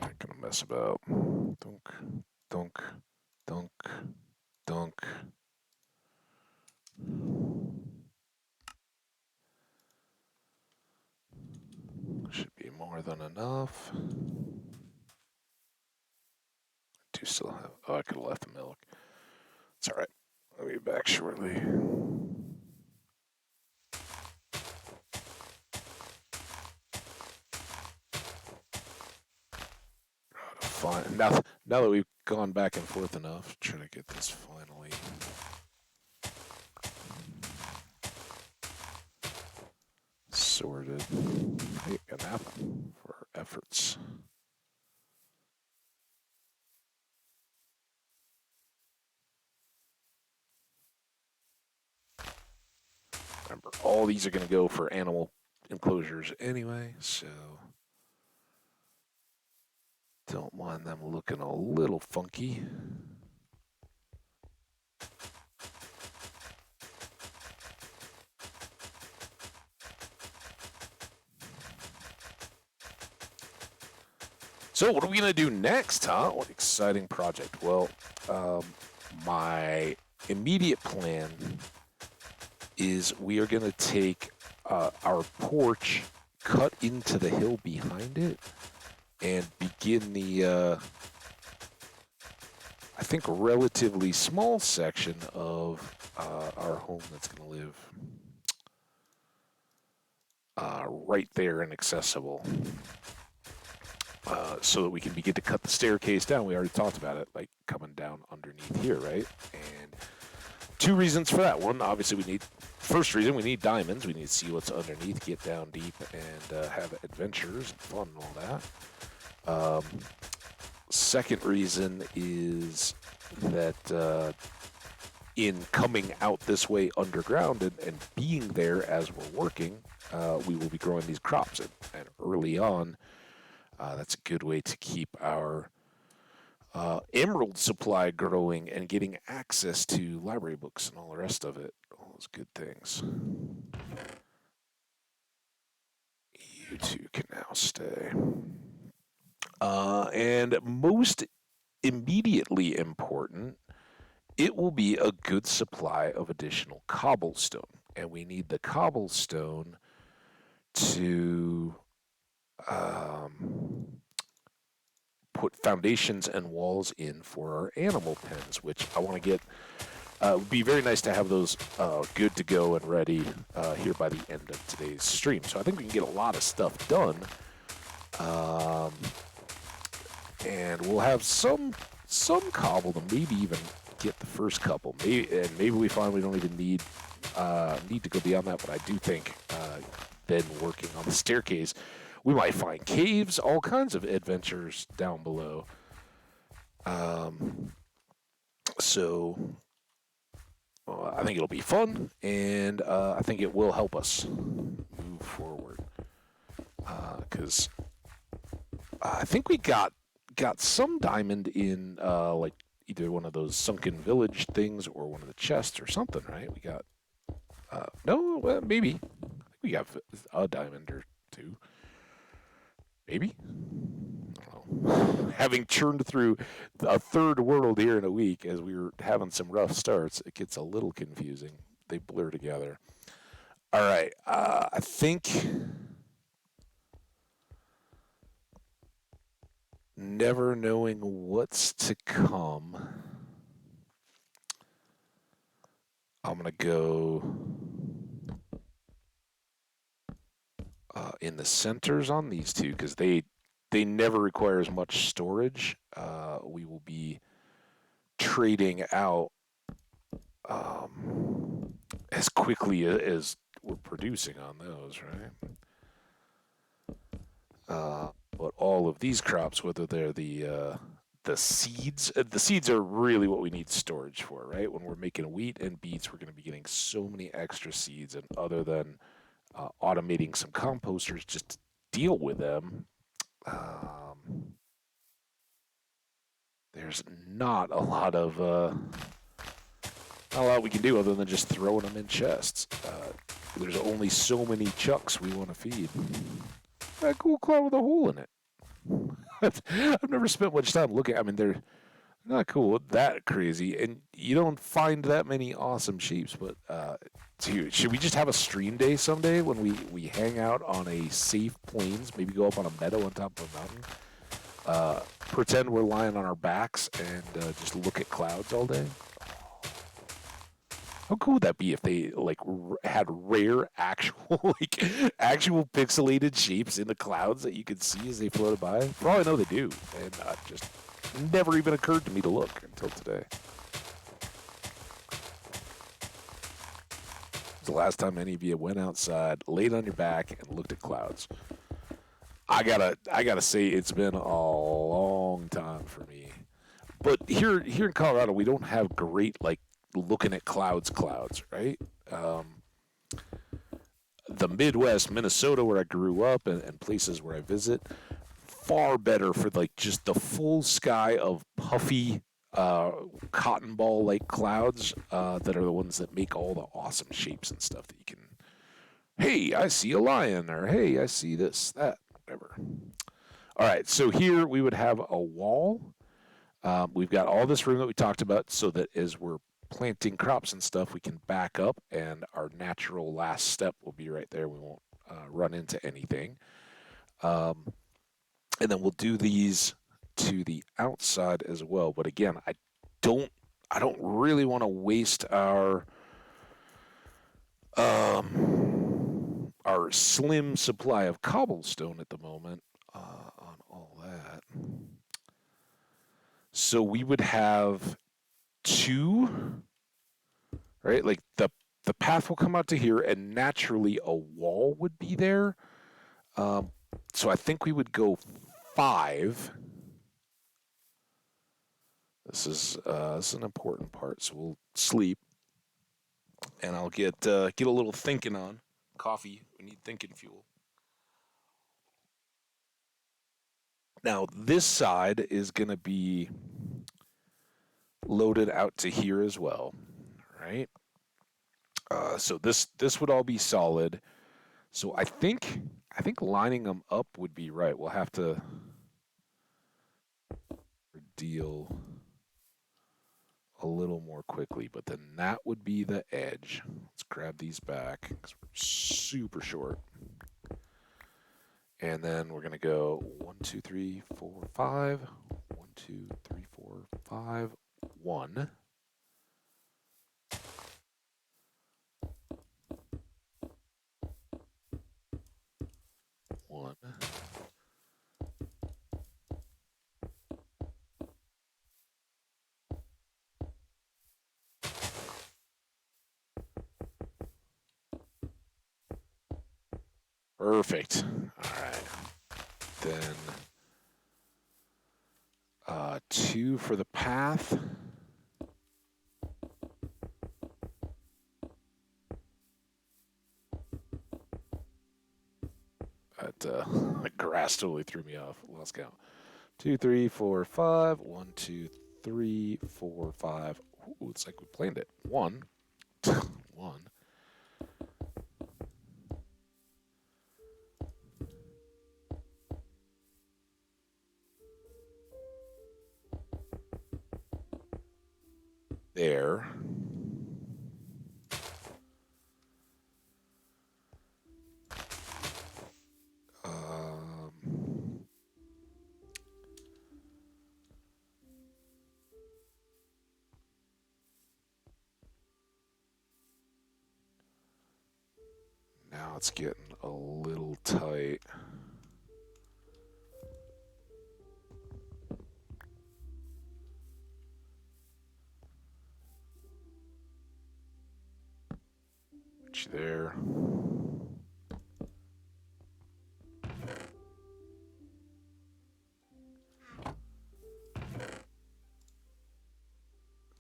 not gonna mess about. Dunk, dunk, dunk, dunk. Should be more than enough. I do still have. Oh, I could have left the milk. It's all right. I'll be back shortly. Fine. Now that we've gone back and forth enough, trying to get this finally sorted. Hey, an apple for our efforts. Remember, all these are going to go for animal enclosures anyway, so don't mind them looking a little funky. So what are we going to do next, huh? What exciting project. Well, my immediate plan is we are going to take our porch, cut into the hill behind it, and begin the, I think, relatively small section of our home that's going to live right there and accessible. so that we can begin to cut the staircase down. We already talked about it, like coming down underneath here, right? And two reasons for that. One, obviously, first reason, we need diamonds. We need to see what's underneath, get down deep, and have adventures and fun and all that. Second reason is that in coming out this way underground and being there as we're working, we will be growing these crops. And early on, that's a good way to keep our emerald supply growing and getting access to library books and all the rest of it. All those good things. You two can now stay. And most immediately important, it will be a good supply of additional cobblestone. And we need the cobblestone to put foundations and walls in for our animal pens, which I want to get. It would be very nice to have those good to go and ready here by the end of today's stream. So I think we can get a lot of stuff done. And we'll have some cobble to maybe even get the first couple. Maybe we find we don't even need to go beyond that. But I do think then working on the staircase, we might find caves, all kinds of adventures down below. So I think it'll be fun, and I think it will help us move forward. Because I think we got some diamond in like either one of those sunken village things or one of the chests or something, right? We got no, well, maybe. I think we got a diamond or two. Maybe? I don't know. Having churned through a third world here in a week as we were having some rough starts, it gets a little confusing. They blur together. All right. I think never knowing what's to come, I'm going to go in the centers on these two because they never require as much storage. We will be trading out as quickly as we're producing on those, right? But all of these crops, whether they're the seeds, the seeds are really what we need storage for, right? When we're making wheat and beets, we're going to be getting so many extra seeds, and other than automating some composters just to deal with them, there's not a lot we can do other than just throwing them in chests. There's only so many chucks we want to feed. That cool cloud with a hole in it. I've never spent much time looking. I mean, they're not cool, that crazy, and you don't find that many awesome shapes. But dude, should we just have a stream day someday when we hang out on a safe plains? Maybe go up on a meadow on top of a mountain. Pretend we're lying on our backs and just look at clouds all day. How cool would that be if they like had rare actual actual pixelated shapes in the clouds that you could see as they floated by? For all I know, they do, and just never even occurred to me to look until today. It's the last time any of you went outside, laid on your back, and looked at clouds. I gotta say it's been a long time for me. But here in Colorado, we don't have great like looking at clouds, right? The Midwest, Minnesota, where I grew up, and places where I visit, far better for like just the full sky of puffy cotton ball like clouds that are the ones that make all the awesome shapes and stuff that you can. Hey, I see a lion, or hey, I see this, that, whatever. All right, so here we would have a wall. We've got all this room that we talked about so that as we're planting crops and stuff, we can back up, and our natural last step will be right there. We won't run into anything. And then we'll do these to the outside as well. But again, I don't really want to waste our slim supply of cobblestone at the moment on all that. So we would have two, right? Like the path will come out to here, and naturally a wall would be there. Um, so I think we would go 5. This is an important part. So we'll sleep, and I'll get a little thinking on coffee. We need thinking fuel. Now this side is going to be loaded out to here as well, right? So this would all be solid. So I think lining them up would be right. We'll have to deal a little more quickly, but then that would be the edge. Let's grab these back because we're super short. And then we're gonna go 1, 2, 3, 4, 5. 1, 2, 3, 4, 5. 1. 1. Perfect. All right. Then 2 for the path. That the grass totally threw me off. Lost count. 2, 3, 4, 5. 1, 2, 3, 4, 5. Ooh, it's like we planned it. 1. 1. There. Now it's getting a little tight. Which there.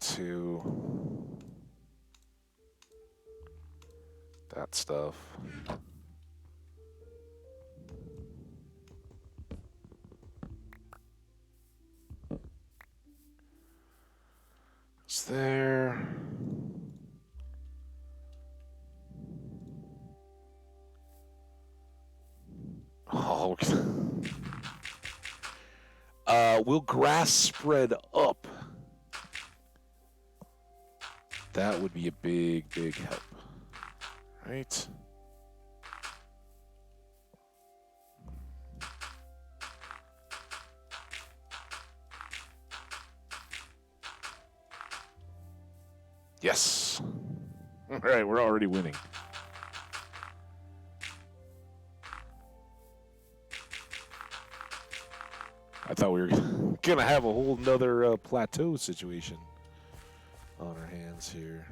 To that stuff. It's there. Oh. Will grass spread up? That would be a big, big help. Right? Yes. All right, we're already winning. I thought we were going to have a whole nother plateau situation on our hands here.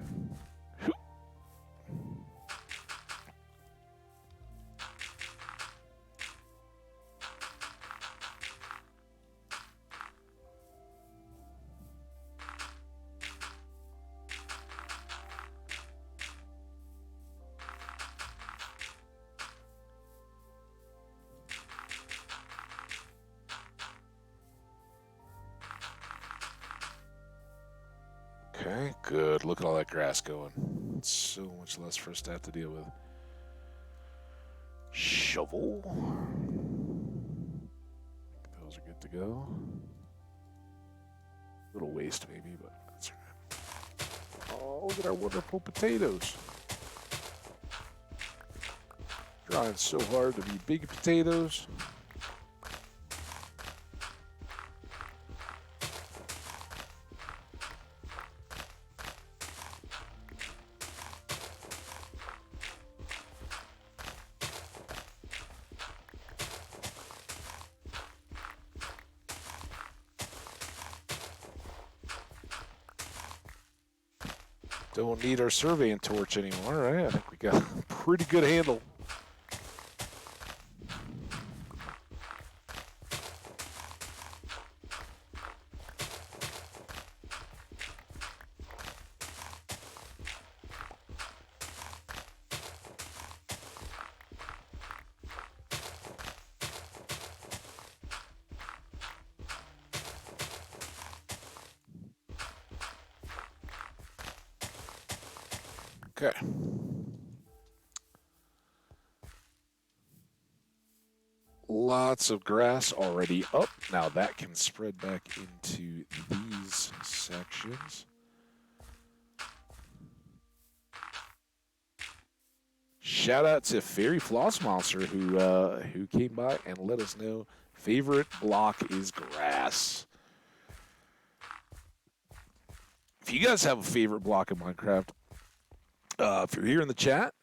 Okay, good. Look at all that grass going. It's so much less for us to have to deal with. Shovel. Those are good to go. A little waste maybe, but that's right. Oh, look at our wonderful potatoes. Trying so hard to be big potatoes. Don't need our surveying torch anymore, right? I think we got a pretty good handle. Okay. Lots of grass already up. Now that can spread back into these sections. Shout out to Fairy Floss Monster who came by and let us know favorite block is grass. If you guys have a favorite block in Minecraft, if you're here in the chat,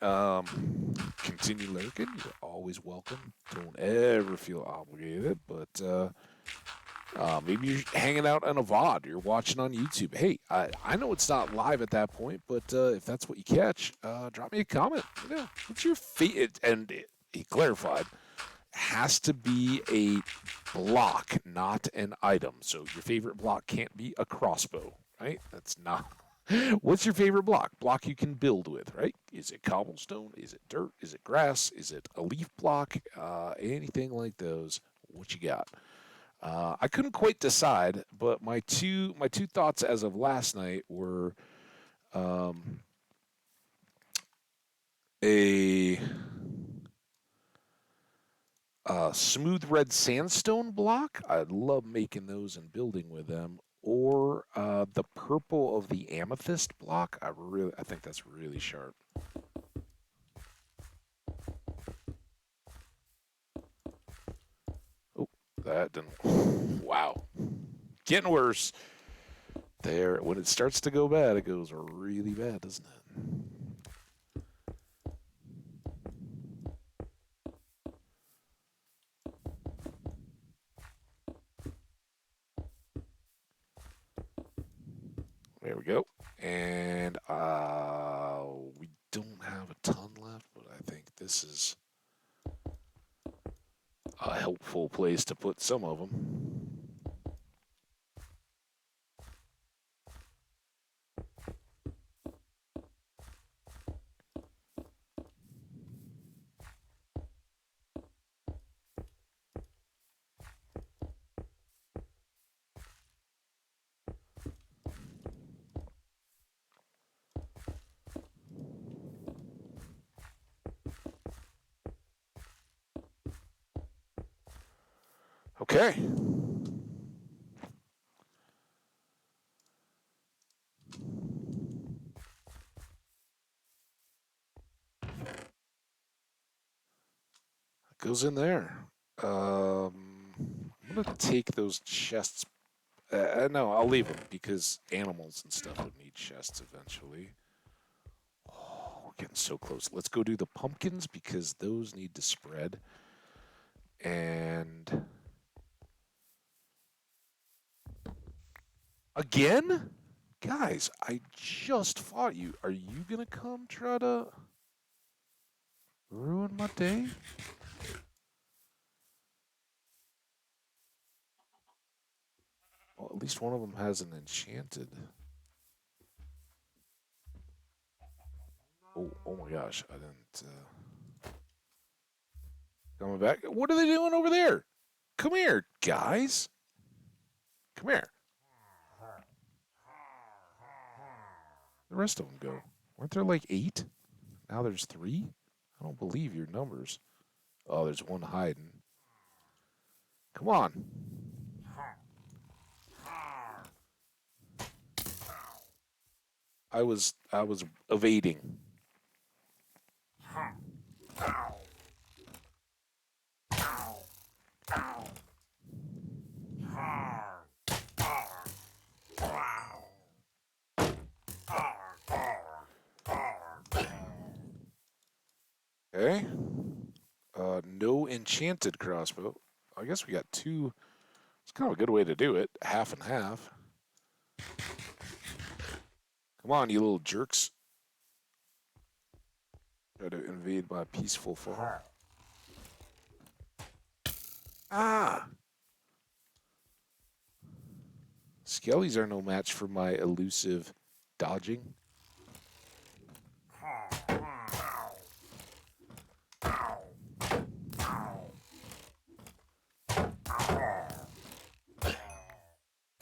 continue lurking. You're always welcome. Don't ever feel obligated, but maybe you're hanging out on a VOD. You're watching on YouTube. Hey, I know it's not live at that point, but if that's what you catch, drop me a comment. You know, what's your favorite? And he clarified, has to be a block, not an item. So your favorite block can't be a crossbow, right? That's not. What's your favorite block? Block you can build with, right? Is it cobblestone? Is it dirt? Is it grass? Is it a leaf block? Anything like those? What you got? I couldn't quite decide, but my two thoughts as of last night were a smooth red sandstone block. I love making those and building with them. Or the purple of the amethyst block. I think that's really sharp. Oh, that didn't. Wow, getting worse. There, when it starts to go bad, it goes really bad, doesn't it? There we go. And we don't have a ton left, but I think this is a helpful place to put some of them. Okay. Goes in there. I'm gonna take those chests. No, I'll leave them because animals and stuff would need chests eventually. Oh, we're getting so close. Let's go do the pumpkins because those need to spread. And again, guys, I just fought you. Are you gonna come try to ruin my day? Well, at least one of them has an enchanted. Oh my gosh, I didn't. Coming back. What are they doing over there? Come here, guys. Come here. The rest of them go. Weren't there like 8? Now there's 3? I don't believe your numbers. Oh, there's one hiding. Come on. I was evading. Okay. No enchanted crossbow. I guess we got 2. It's kind of a good way to do it. Half and half. Come on, you little jerks. Try to invade my peaceful farm. Ah! Skellies are no match for my elusive dodging.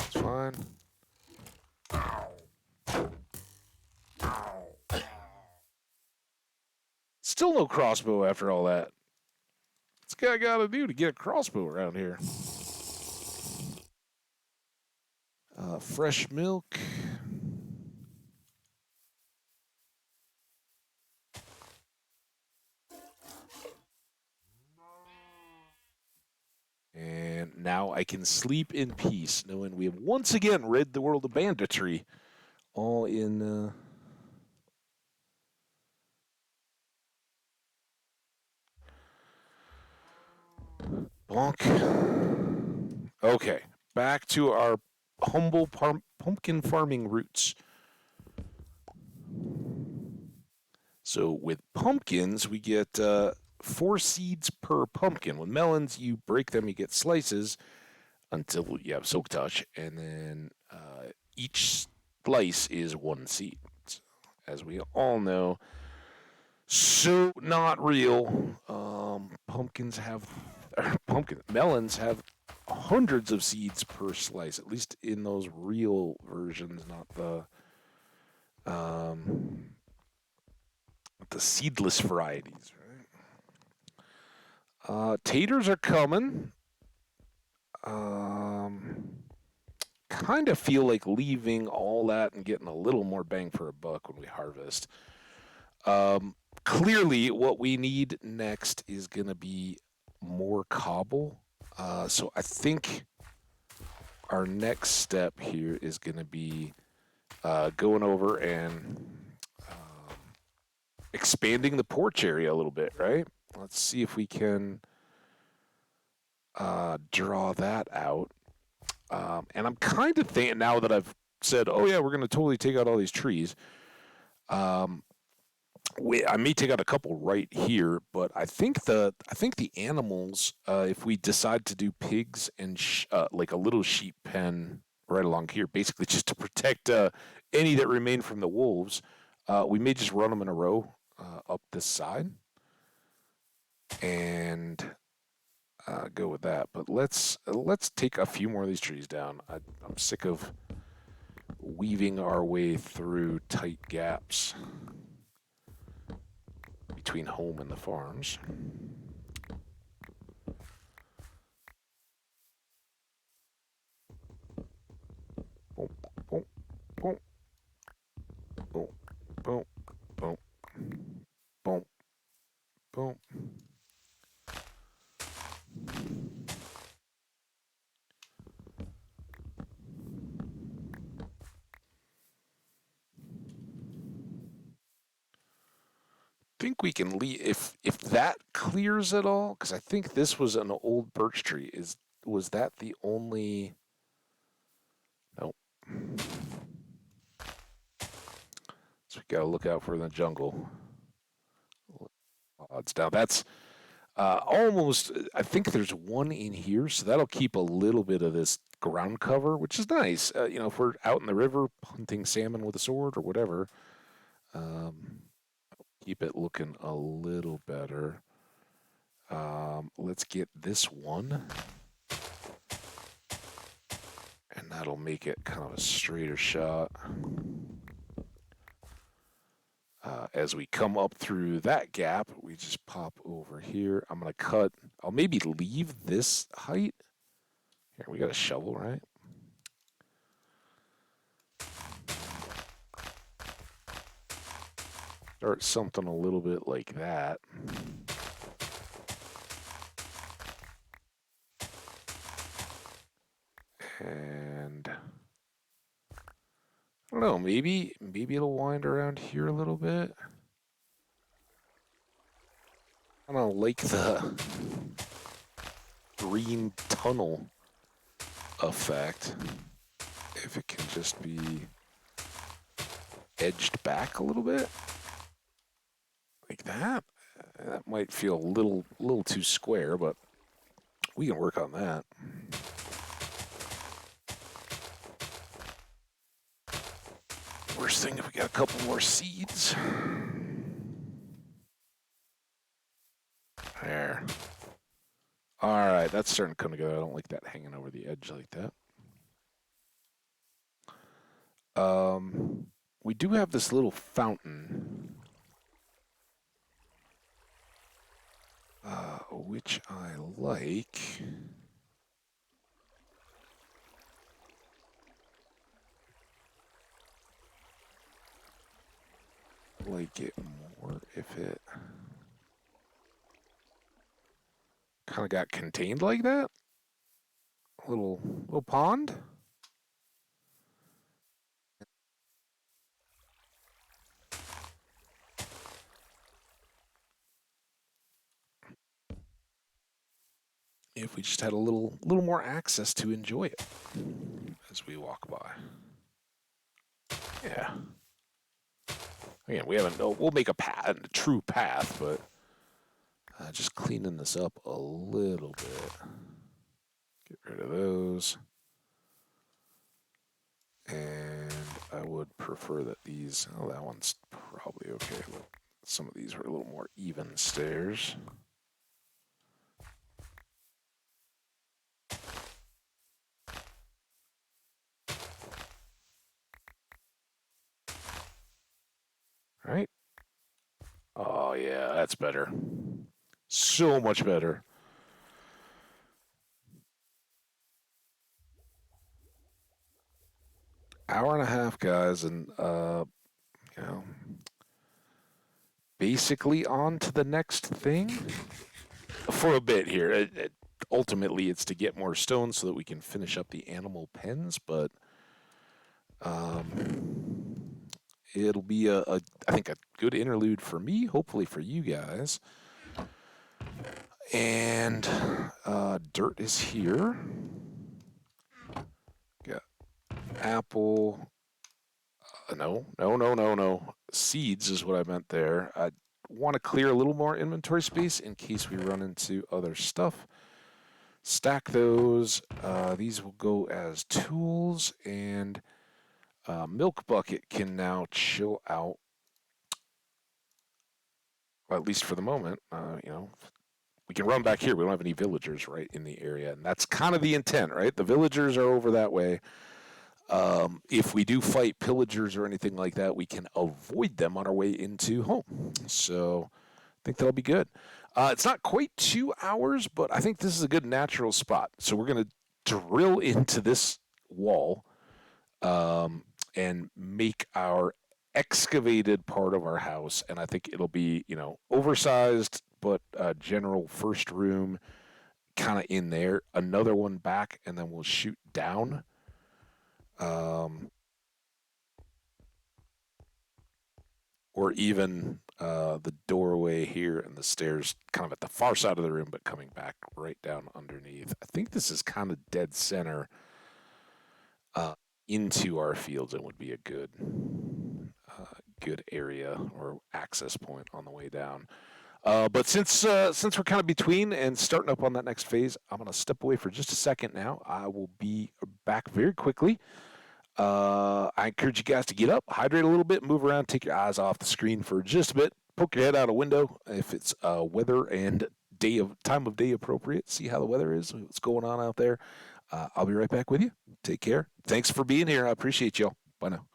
It's fine. Still no crossbow after all that. What's guy got to do to get a crossbow around here? Fresh milk. And now I can sleep in peace, knowing we have once again rid the world of banditry. All in. Bonk. Okay, back to our humble pumpkin farming roots. So with pumpkins, we get 4 seeds per pumpkin. With melons, you break them, you get slices until you have silk touch, and then each slice is 1 seed. As we all know, so not real. Melons have hundreds of seeds per slice, at least in those real versions, not the seedless varieties. Right? Taters are coming. Kind of feel like leaving all that and getting a little more bang for a buck when we harvest. Clearly, what we need next is going to be more cobble. So I think our next step here is going to be going over and expanding the porch area a little bit, right? Let's see if we can draw that out. And I'm kind of thinking now that I've said, oh yeah, we're going to totally take out all these trees. I may take out a couple right here, but I think the animals, if we decide to do pigs and like a little sheep pen right along here, basically just to protect any that remain from the wolves, we may just run them in a row up this side and go with that. But let's take a few more of these trees down. I'm sick of weaving our way through tight gaps between home and the farms. Boom, boom, boom, boom, boom, boom, boom, boom. Think we can leave if that clears it all, because I think this was an old birch tree. Was that the only? Nope. So we gotta look out for the jungle. Odds down. That's almost. I think there's one in here, so that'll keep a little bit of this ground cover, which is nice. If we're out in the river hunting salmon with a sword or whatever, keep it looking a little better. Let's get this one. And that'll make it kind of a straighter shot. As we come up through that gap, we just pop over here. I'm going to cut. I'll maybe leave this height. Here, we got a shovel, right? Start something a little bit like that. And I don't know, maybe it'll wind around here a little bit. I don't like the green tunnel effect. If it can just be edged back a little bit, like that. That might feel a little too square, but we can work on that. Worst thing if we got a couple more seeds. There. All right, that's starting to come together. I don't like that hanging over the edge like that. We do have this little fountain, which I like. Like it more if it kind of got contained like that. Little pond. If we just had a little more access to enjoy it as we walk by. Yeah. Again, we haven't. We'll make a path, a true path, but just cleaning this up a little bit. Get rid of those. And I would prefer that these. Oh, that one's probably okay, but some of these are a little more even stairs. Right? Oh yeah, that's better. So much better. Hour and a half, guys, and you know, basically on to the next thing for a bit here. Ultimately, it's to get more stones so that we can finish up the animal pens, but it'll be I think a good interlude for me, hopefully for you guys. And dirt is here. Got apple. No. Seeds is what I meant there. I want to clear a little more inventory space in case we run into other stuff. Stack those. These will go as tools, and milk bucket can now chill out. Well, at least for the moment. We can run back here. We don't have any villagers right in the area, and that's kind of the intent, right? The villagers are over that way. If we do fight pillagers or anything like that, we can avoid them on our way into home. So I think that'll be good. It's not quite 2 hours, but I think this is a good natural spot. So we're going to drill into this wall and make our excavated part of our house. And I think it'll be, oversized, but general first room kind of in there. Another one back, and then we'll shoot down. Um, or even the doorway here and the stairs kind of at the far side of the room, but coming back right down underneath. I think this is kind of dead center uh, into our fields and would be a good area or access point on the way down. But since we're kind of between and starting up on that next phase, I'm gonna step away for just a second now. I will be back very quickly. I encourage you guys to get up, hydrate a little bit, move around, take your eyes off the screen for just a bit, poke your head out a window if it's weather and time of day appropriate. See how the weather is, what's going on out there. I'll be right back with you. Take care. Thanks for being here. I appreciate y'all. Bye now.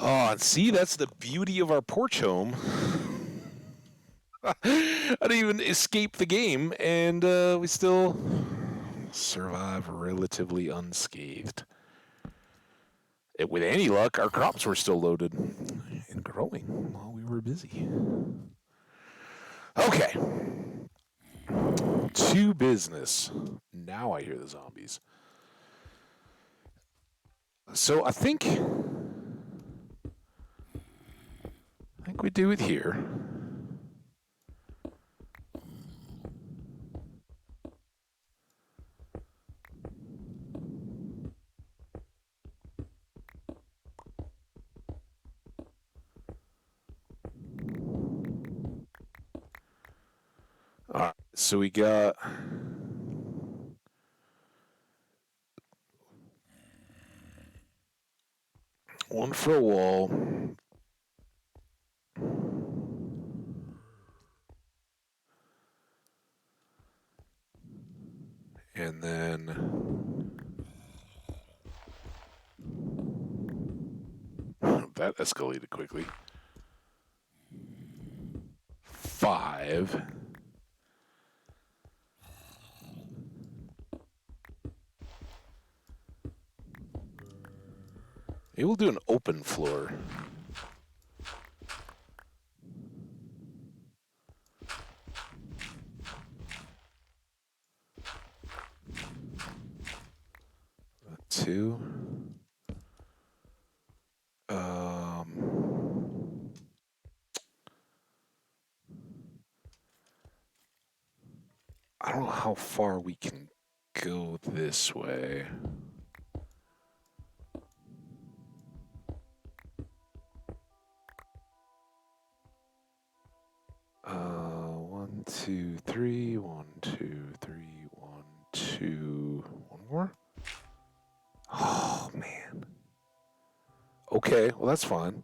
Oh, and see, that's the beauty of our porch home. I didn't even escape the game, and we still survive relatively unscathed. With any luck, our crops were still loaded and growing while we were busy. Okay. To business. Now I hear the zombies. So I think we do it here. All right, so we got one for a wall. And then that escalated quickly. 5. Maybe we'll do an open floor. Two. I don't know how far we can go this way. One, two, three. 1, 2, 3. 1, 2. One more? Oh, man. Okay, well, that's fine.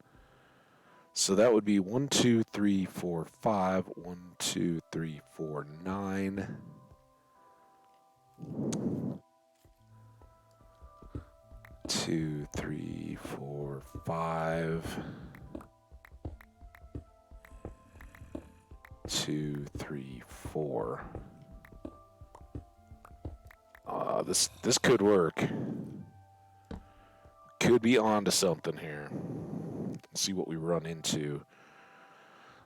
So that would be 1, 2, 3, 4, 5. 1, 2, 3, 4, 9. 2, 3, 4, 5. 2, 3, 4. This could work. Could be onto something here. Let's see what we run into.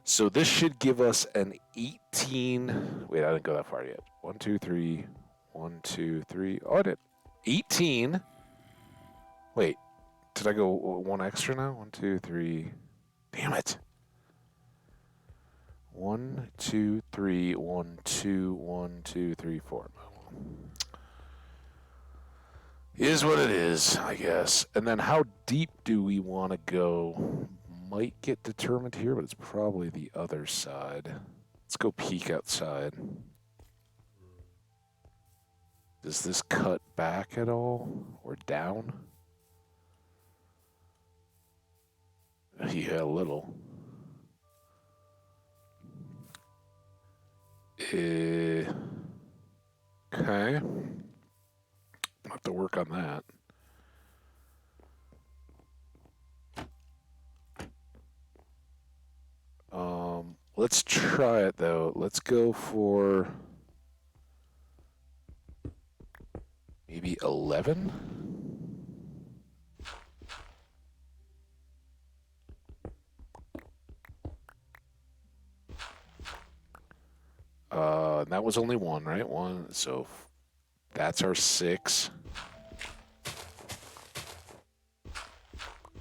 So this should give us an 18. Wait, I didn't go that far yet. 1, 2, 3. 1, 2, 3. Oh, I did. 18. Wait, did I go one extra now? 1, 2, 3. Damn it. 1, 2, 3. 1, 2, 1, 2, 3, 4. Is what it is, I guess. And then how deep do we want to go? Might get determined here, but it's probably the other side. Let's go peek outside. Does this cut back at all? Or down? Yeah, a little. Okay. I'll have to work on that. Let's try it though. Let's go for maybe 11. That was only one, right? One. So that's our 6.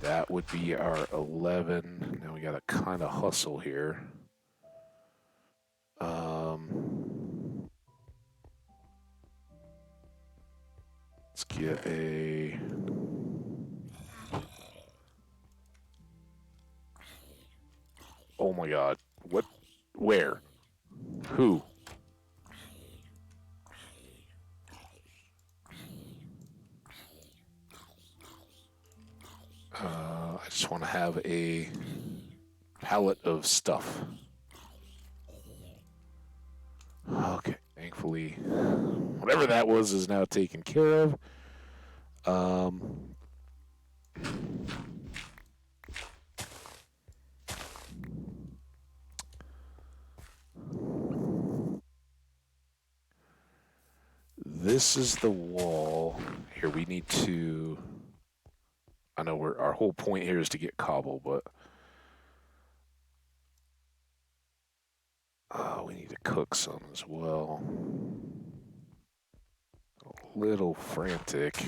That would be our 11. Now we got to kind of hustle here. Let's get a... Oh my god. What? Where? Who? I just want to have a pallet of stuff. Okay, thankfully, whatever that was is now taken care of. this is the wall. Here, we need to. I know our whole point here is to get cobble, but we need to cook some as well. A little frantic.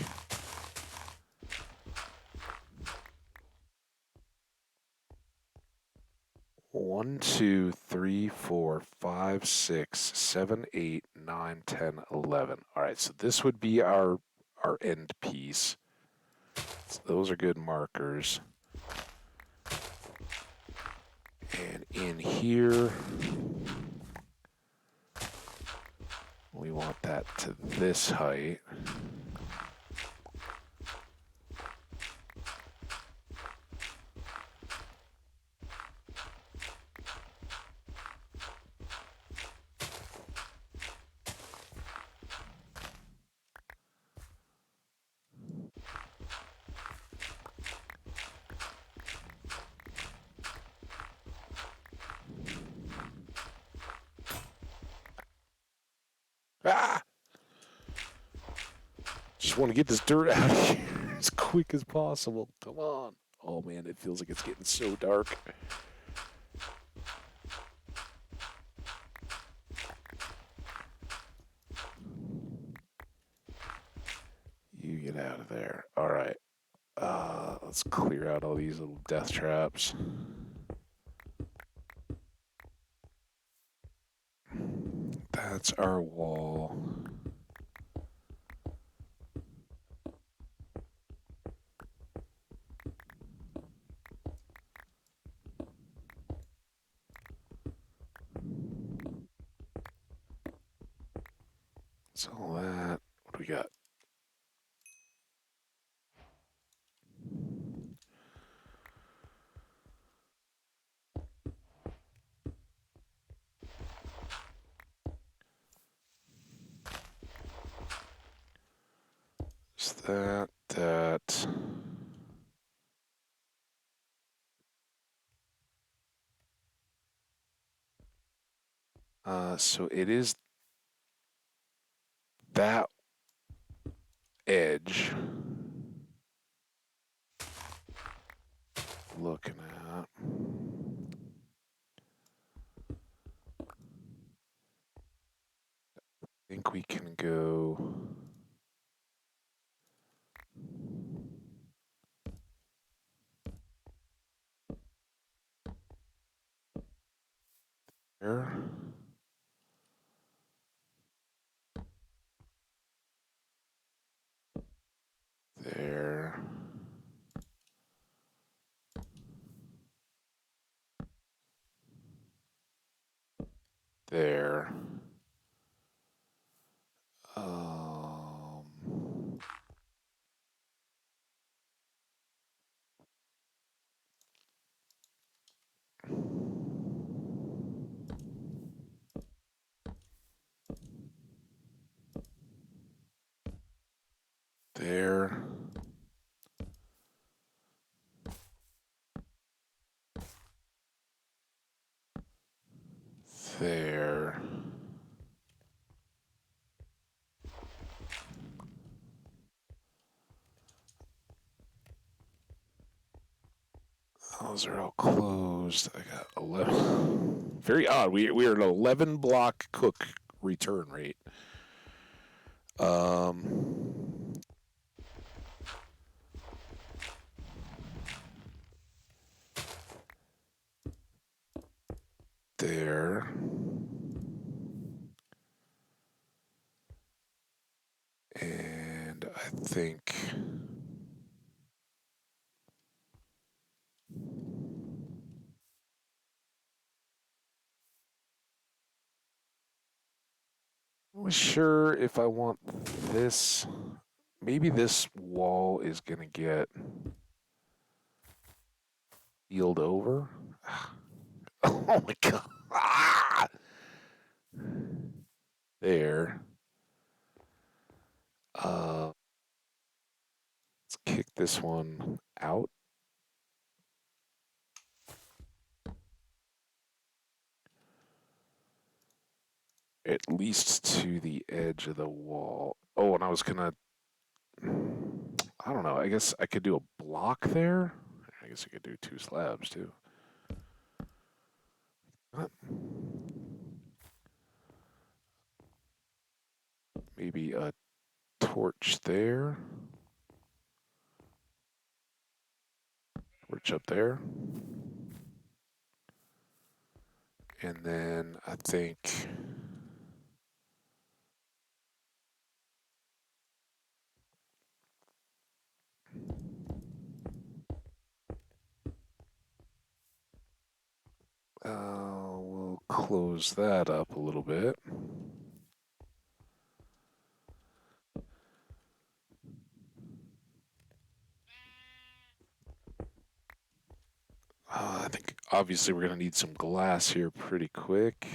One, two, three, four, five, six, 7, 8, 9, 10, 11. All right, so this would be our end piece. So those are good markers. And in here, we want that to this height. Ah! Just want to get this dirt out of here as quick as possible. Come on. Oh man, it feels like it's getting so dark. You get out of there. All right. Let's clear out all these little death traps. That's our wall. So that, what do we got? Is that. So it is that edge. Looking at. I think we can go. There. There. There. There. There. Those are all closed. I got 11. Very odd. We are at an 11 block cook return rate. There. And I think. I'm not sure if I want this. Maybe this wall is going to get healed over. Oh my god. Ah! There. Let's kick this one out. At least to the edge of the wall. Oh, and I was gonna, I don't know. I guess I could do a block there. I guess I could do two slabs too. What? Maybe a torch there. Torch up there. And then I think we'll close that up a little bit. I think obviously we're going to need some glass here pretty quick.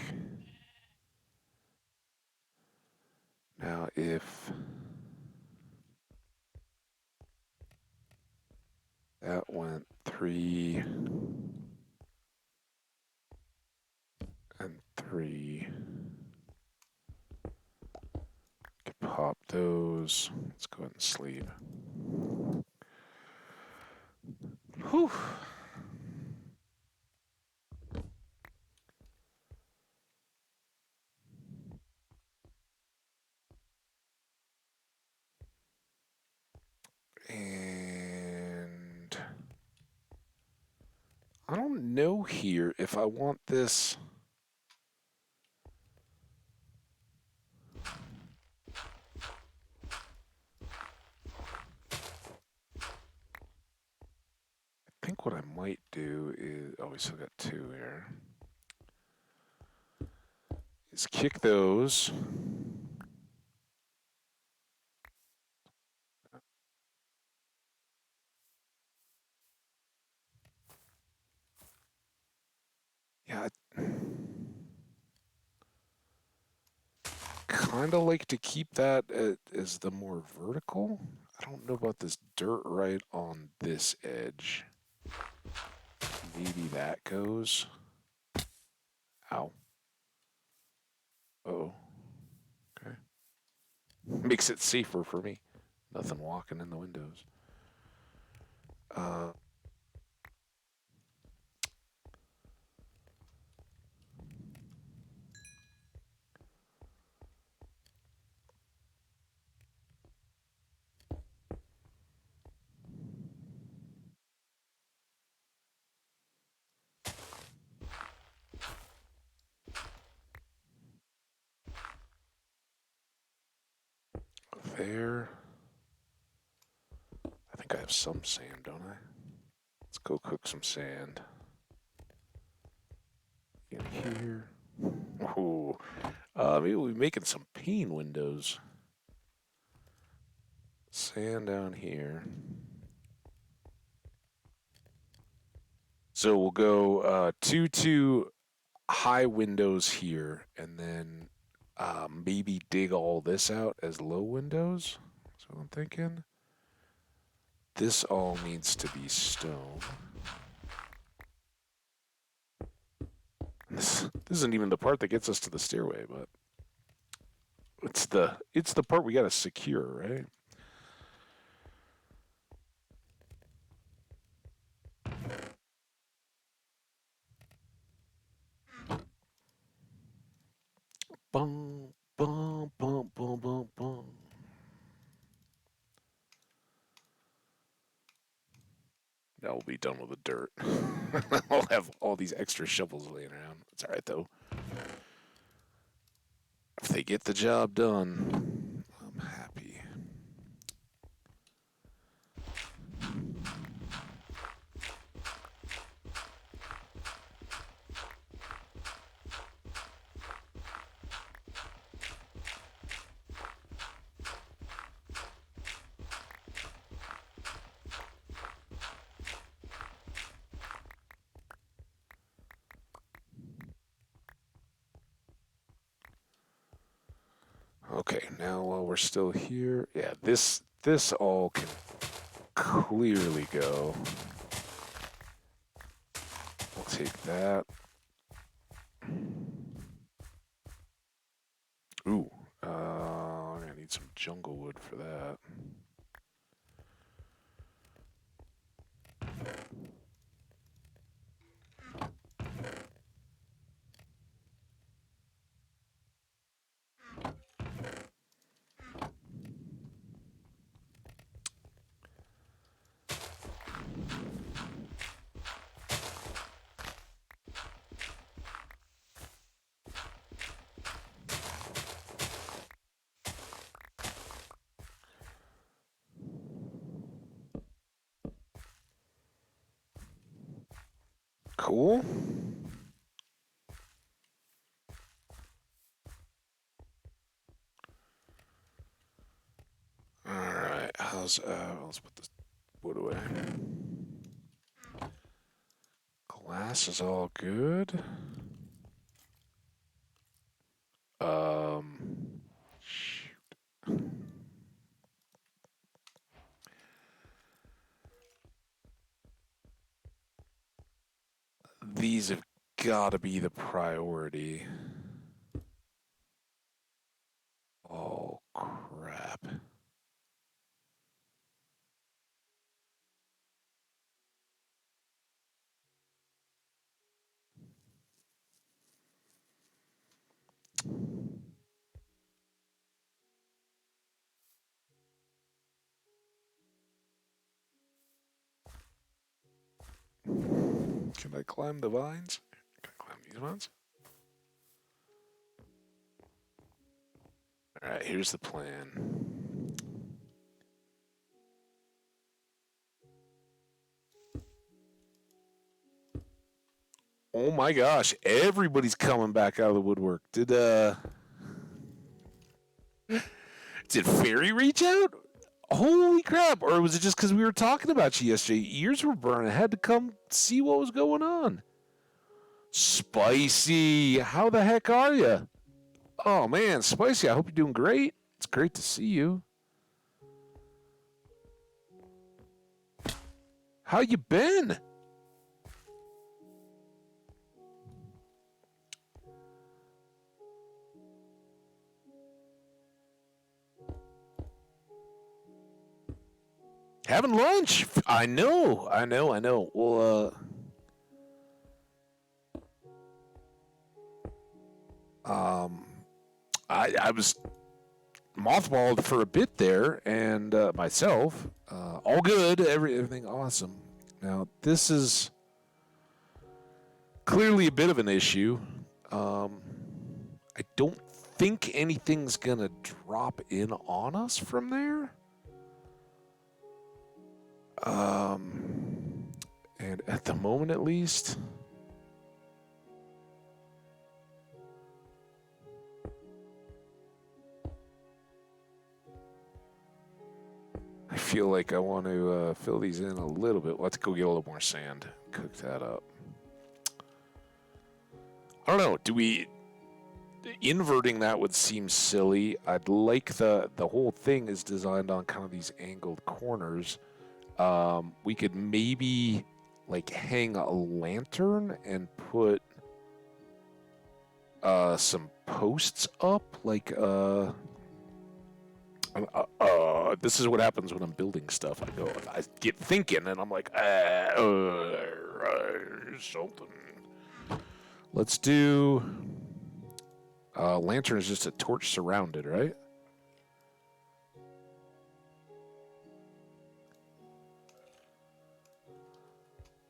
Now, if that went 3 and 3, could pop those. Let's go ahead and sleep. Whew. And I don't know here if I want this. I think what I might do is, oh, we still got 2 here, is kick those. Yeah, I kind of like to keep that as the more vertical. I don't know about this dirt right on this edge. Maybe that goes. Ow. Uh-oh. Okay. Makes it safer for me. Nothing walking in the windows. Uh, there. I think I have some sand, don't I? Let's go cook some sand. In here. Ooh. Maybe we'll be making some pane windows. Sand down here. So we'll go 2 high windows here, and then maybe dig all this out as low windows. That's what I'm thinking. This all needs to be stone. This isn't even the part that gets us to the stairway, but it's the part we gotta secure, right? Bum bum bum bum bum bum. Now we'll be done with the dirt. I'll have all these extra shovels laying around. It's all right though. If they get the job done, I'm happy. Okay, now while we're still here, yeah, this all can clearly go. We'll take that. Ooh, I'm gonna need some jungle wood for that. Cool. All right. Let's put this wood away. Glass is all good. Shoot. These have got to be the priority. Oh, crap. Can I climb the vines? Can I climb these ones? Alright, here's the plan. Oh my gosh, everybody's coming back out of the woodwork. Did Fairy reach out? Holy crap, or was it just because we were talking about you yesterday? Ears were burning. I had to come see what was going on. Spicy, how the heck are you? Oh man, Spicy, I hope you're doing great. It's great to see you. How you been? Having lunch. I know. Well, um, I was mothballed for a bit there, and myself, all good, everything awesome. Now this is clearly a bit of an issue. I don't think anything's gonna drop in on us from there. And at the moment, at least. I feel like I want to fill these in a little bit. Let's go get a little more sand. Cook that up. I don't know. Inverting that would seem silly. I'd like the whole thing is designed on kind of these angled corners. We could maybe like hang a lantern and put some posts up, like this is what happens when I'm building stuff. I get thinking, and I'm like, something. Let's do. Lantern is just a torch surrounded, right?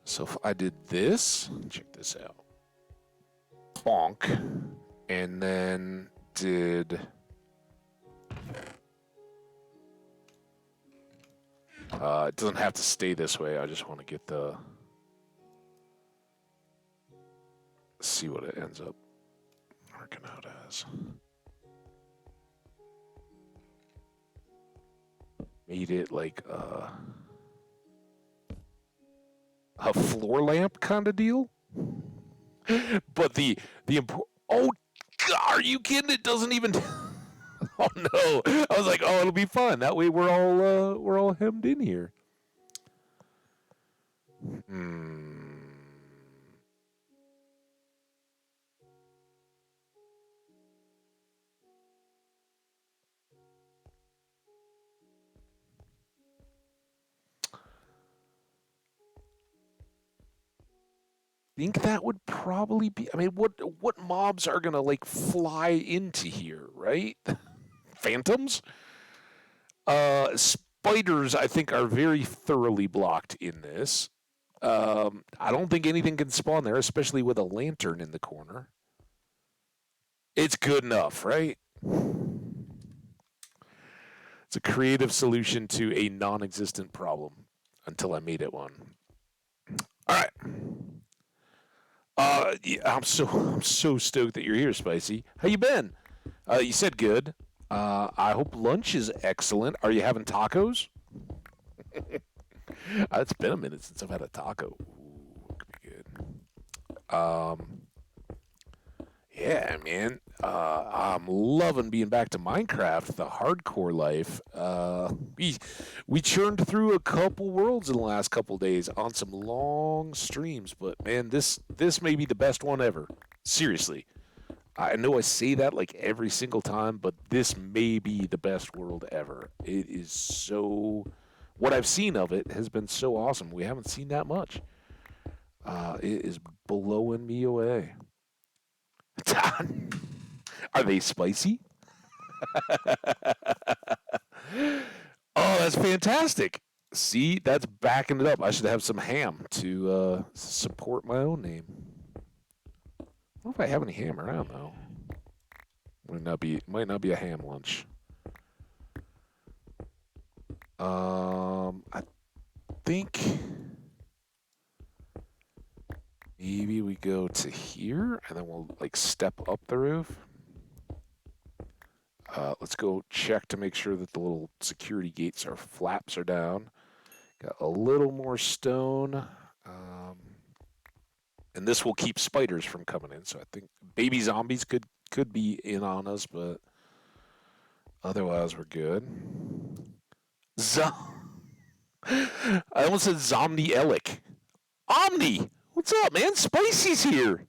So if I did this, check this out. Bonk. And then did. It doesn't have to stay this way. I just want to get the. See what it ends up working out as. Made it like a floor lamp kind of deal. But oh, God, are you kidding? It doesn't even. Oh no! I was like, oh, it'll be fun. That way, we're all hemmed in here. think that would probably be. I mean, what mobs are gonna like fly into here, right? Phantoms. Spiders, I think, are very thoroughly blocked in this. I don't think anything can spawn there, especially with a lantern in the corner. It's good enough, right? It's a creative solution to a non-existent problem until I made it one. All right. Yeah, I'm so stoked that you're here, Spicy. How you been? You said good. I hope lunch is excellent. Are you having tacos? It's been a minute since I've had a taco. Ooh, could be good. Yeah, man. I'm loving being back to Minecraft, the hardcore life. We churned through a couple worlds in the last couple days on some long streams, but man, this may be the best one ever. Seriously. I know I say that like every single time, but this may be the best world ever. It is so. What I've seen of it has been so awesome. We haven't seen that much. It is blowing me away. Are they spicy? Oh, that's fantastic. See, that's backing it up. I should have some ham to support my own name. I don't know if I have any ham around though. Might not be a ham lunch. I think maybe we go to here and then we'll like step up the roof. Let's go check to make sure that the little security gates or flaps are down. Got a little more stone. And this will keep spiders from coming in. So I think baby zombies could be in on us, but otherwise we're good. Zo- I almost said Zomni Elic. Omni! What's up, man? Spicy's here.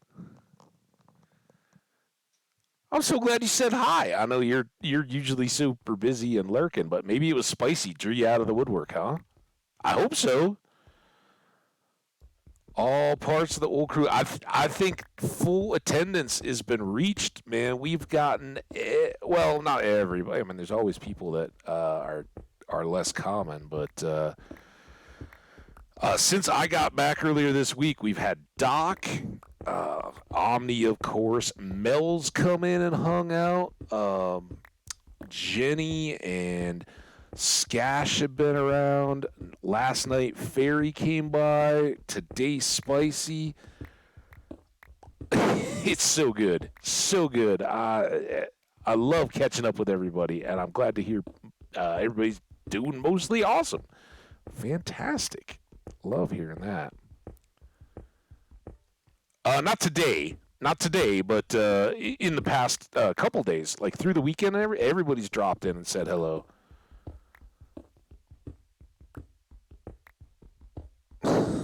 I'm so glad you said hi. I know you're usually super busy and lurking, but maybe it was Spicy drew you out of the woodwork, huh? I hope so. All parts of the old crew. I think full attendance has been reached, man. We've gotten well, not everybody. I mean, there's always people that are less common, but since I got back earlier this week, we've had Doc, Omni, of course. Mel's come in and hung out. Jenny and Skash have been around. Last night, Fairy came by. Today, Spicy. It's so good. So good. I love catching up with everybody, and I'm glad to hear everybody's doing mostly awesome. Fantastic. Love hearing that. Not today, but in the past couple days, like through the weekend, everybody's dropped in and said hello.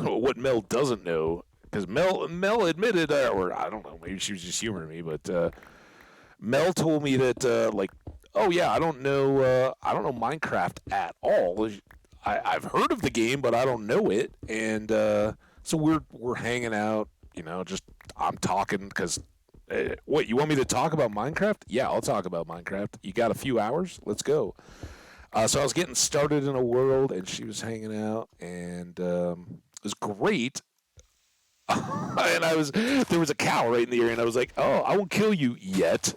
What Mel doesn't know, because Mel admitted, or I don't know, maybe she was just humoring me, but Mel told me that like, oh yeah, I don't know Minecraft at all. I've heard of the game, but I don't know it, and so we're hanging out. Just I'm talking because. What, you want me to talk about Minecraft? Yeah, I'll talk about Minecraft. You got a few hours? Let's go. So I was getting started in a world, and she was hanging out, and it was great. And there was a cow right in the area, and I was like, "Oh, I won't kill you yet.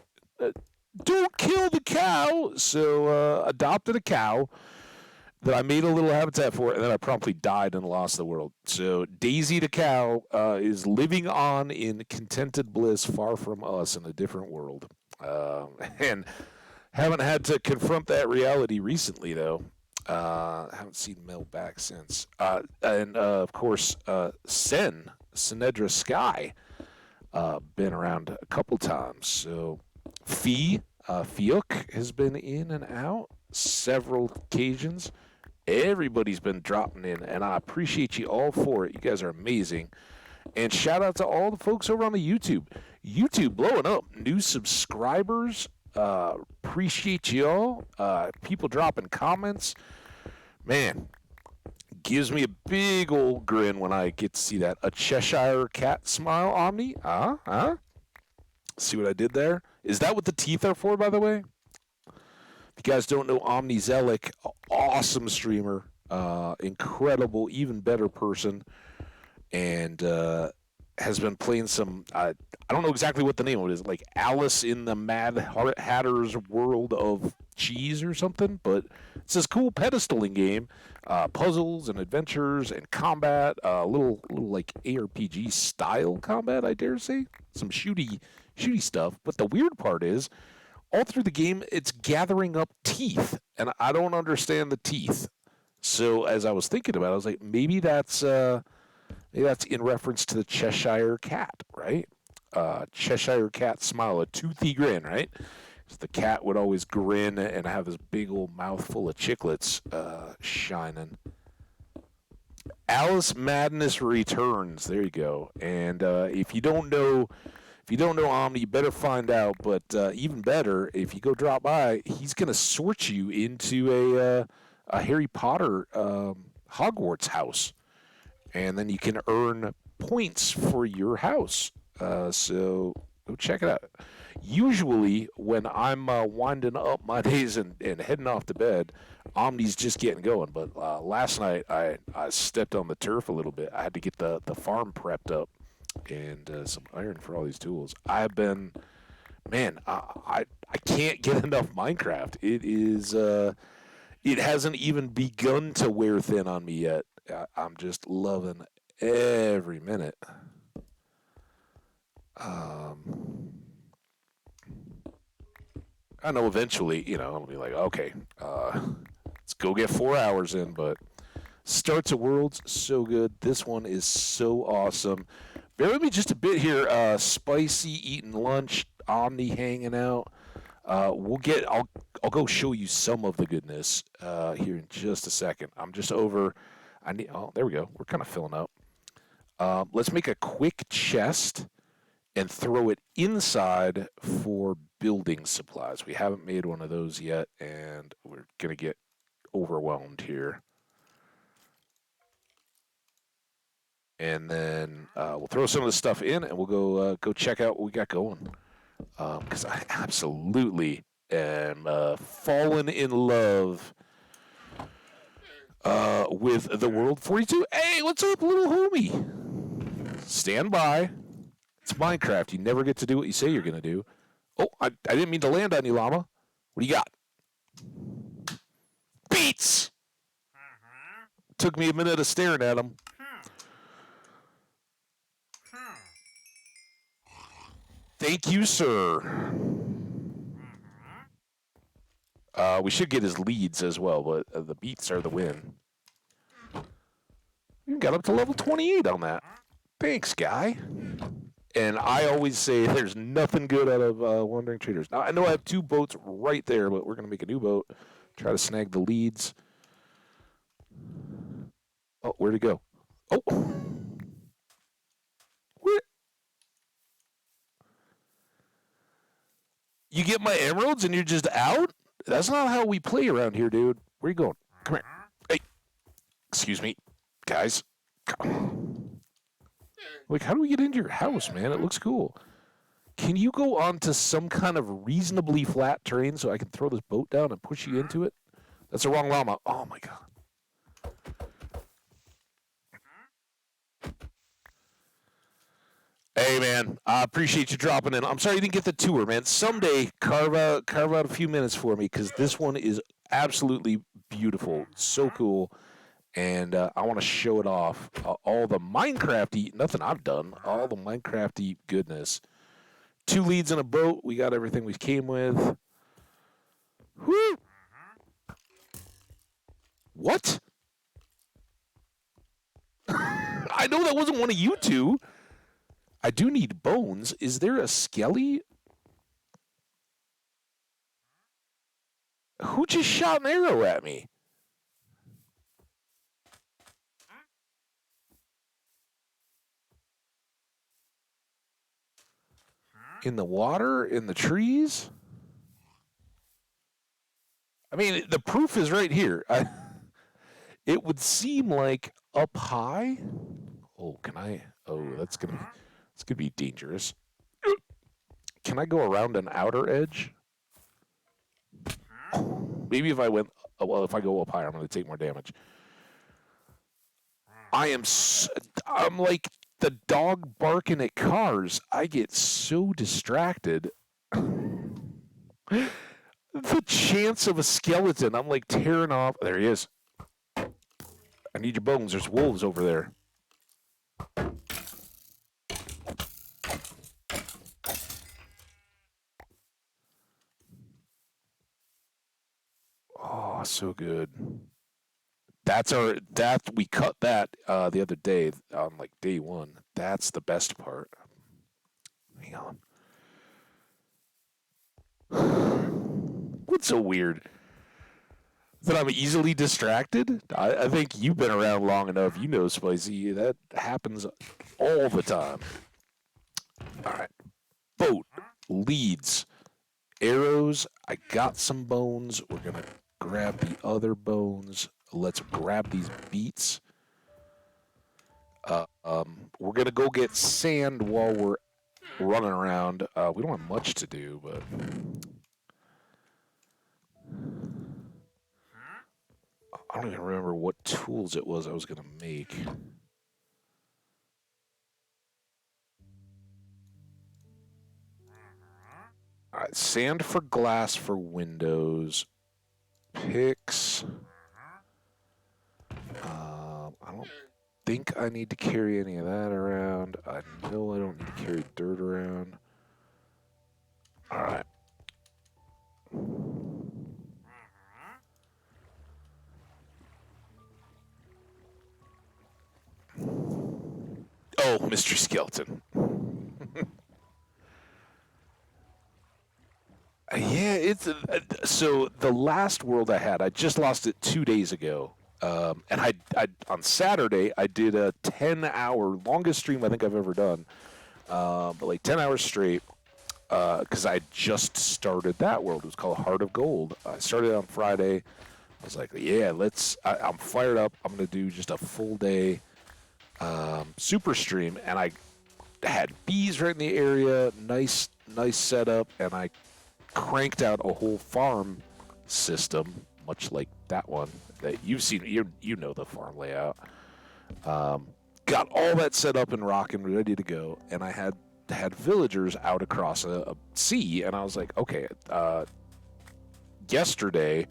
Don't kill the cow." So adopted a cow that I made a little habitat for, and then I promptly died and lost the world. So Daisy the cow is living on in contented bliss, far from us, in a different world, and haven't had to confront that reality recently, though. Haven't seen Mel back since. And of course, Sinedra Sky, been around a couple times. So Fiuk has been in and out several occasions. Everybody's been dropping in, and I appreciate you all for it. You guys are amazing. And shout out to all the folks over on the YouTube. YouTube blowing up. New subscribers. Appreciate y'all. People dropping comments. Man, Gives me a big old grin when I get to see that. A Cheshire cat smile, Omni? See what I did there? Is that what the teeth are for, by the way? If you guys don't know Omni Zelic, awesome streamer, incredible, even better person, and has been playing some. I don't know exactly what the name of it is, like Alice in the Mad Hatter's World of Cheese or something. But it's this cool pedestaling game, puzzles and adventures and combat, little like ARPG style combat, I dare say, some shooty stuff. But the weird part is, all through the game, it's gathering up teeth, and I don't understand the teeth. So as I was thinking about it, I was like, maybe that's in reference to the Cheshire cat, right? Cheshire cat smile, a toothy grin, right? So the cat would always grin and have this big old mouth full of chiclets shining. Alice Madness Returns. There you go. And if you don't know Omni, you better find out. But even better, if you go drop by, he's gonna sort you into a Harry Potter Hogwarts house, and then you can earn points for your house. So go check it out. Usually, when I'm winding up my days and heading off to bed, Omni's just getting going. But last night, I stepped on the turf a little bit. I had to get the farm prepped up and some iron for all these tools. I've been, man, I can't get enough Minecraft. It is, it hasn't even begun to wear thin on me yet. I'm just loving every minute. I know eventually, I'll be like, okay, let's go get 4 hours in, but Starts at Worlds, so good. This one is so awesome. Bear with me just a bit here. Spicy eating lunch, Omni hanging out. I'll go show you some of the goodness here in just a second. I'm just over. There we go. We're kind of filling up. Let's make a quick chest and throw it inside for building supplies. We haven't made one of those yet, and we're gonna get overwhelmed here. And then we'll throw some of the stuff in, and we'll go check out what we got going. Because I absolutely am fallen in love with the World 42. Hey, what's up, little homie? Stand by. It's Minecraft. You never get to do what you say you're going to do. Oh, I didn't mean to land on you, llama. What do you got? Beats! Took me a minute of staring at him. Thank you, sir. We should get his leads as well, but the beats are the win. You got up to level 28 on that. Thanks, guy. And I always say there's nothing good out of Wandering Traders. Now, I know I have 2 boats right there, but we're going to make a new boat. Try to snag the leads. Oh, where'd he go? Oh. Where? You get my emeralds and you're just out? That's not how we play around here, dude. Where you going? Come here. Hey. Excuse me. Guys. Like, how do we get into your house, man? It looks cool. Can you go onto some kind of reasonably flat terrain so I can throw this boat down and push you into it? That's the wrong llama. Oh, my God. Hey, man, I appreciate you dropping in. I'm sorry you didn't get the tour, man. Someday, carve out a few minutes for me, because this one is absolutely beautiful. So cool. And I want to show it off. All the Minecrafty, nothing I've done, all the Minecrafty goodness. 2 leads in a boat. We got everything we came with. Whoo! What? I know that wasn't one of you 2. I do need bones. Is there a skelly? Who just shot an arrow at me? In the water? In the trees? I mean, the proof is right here. It would seem like up high. Oh, can I? Oh, it's gonna be dangerous. Can I go around an outer edge? Maybe if I went. Well, if I go up higher, I'm gonna take more damage. I am. I'm like the dog barking at cars. I get so distracted. The chance of a skeleton. I'm like tearing off. There he is. I need your bones. There's wolves over there. Oh, so good. That we cut that the other day on like day one. That's the best part. Hang on. What's so weird? That I'm easily distracted? I think you've been around long enough. You know, Spicy. That happens all the time. All right. Boat, leads, arrows. I got some bones. We're going to grab the other bones. Let's grab these beets. We're going to go get sand while we're running around. We don't have much to do, but I don't even remember what tools it was I was going to make. All right, sand for glass for windows. Picks. I don't think I need to carry any of that around. I know I don't need to carry dirt around. All right. Oh, Mr. Skeleton. Yeah, so the last world I had, I just lost it 2 days ago. And I on Saturday I did a 10-hour longest stream I think I've ever done, but like 10 hours straight because I just started that world. It was called Heart of Gold. I started on Friday. I was like, yeah, I'm fired up. I'm gonna do just a full day super stream, and I had bees right in the area. Nice setup, and I cranked out a whole farm system, much like that one that you've seen. You know the farm layout. Got all that set up and rocking, ready to go, and I had villagers out across a sea, and I was like, okay. Yesterday,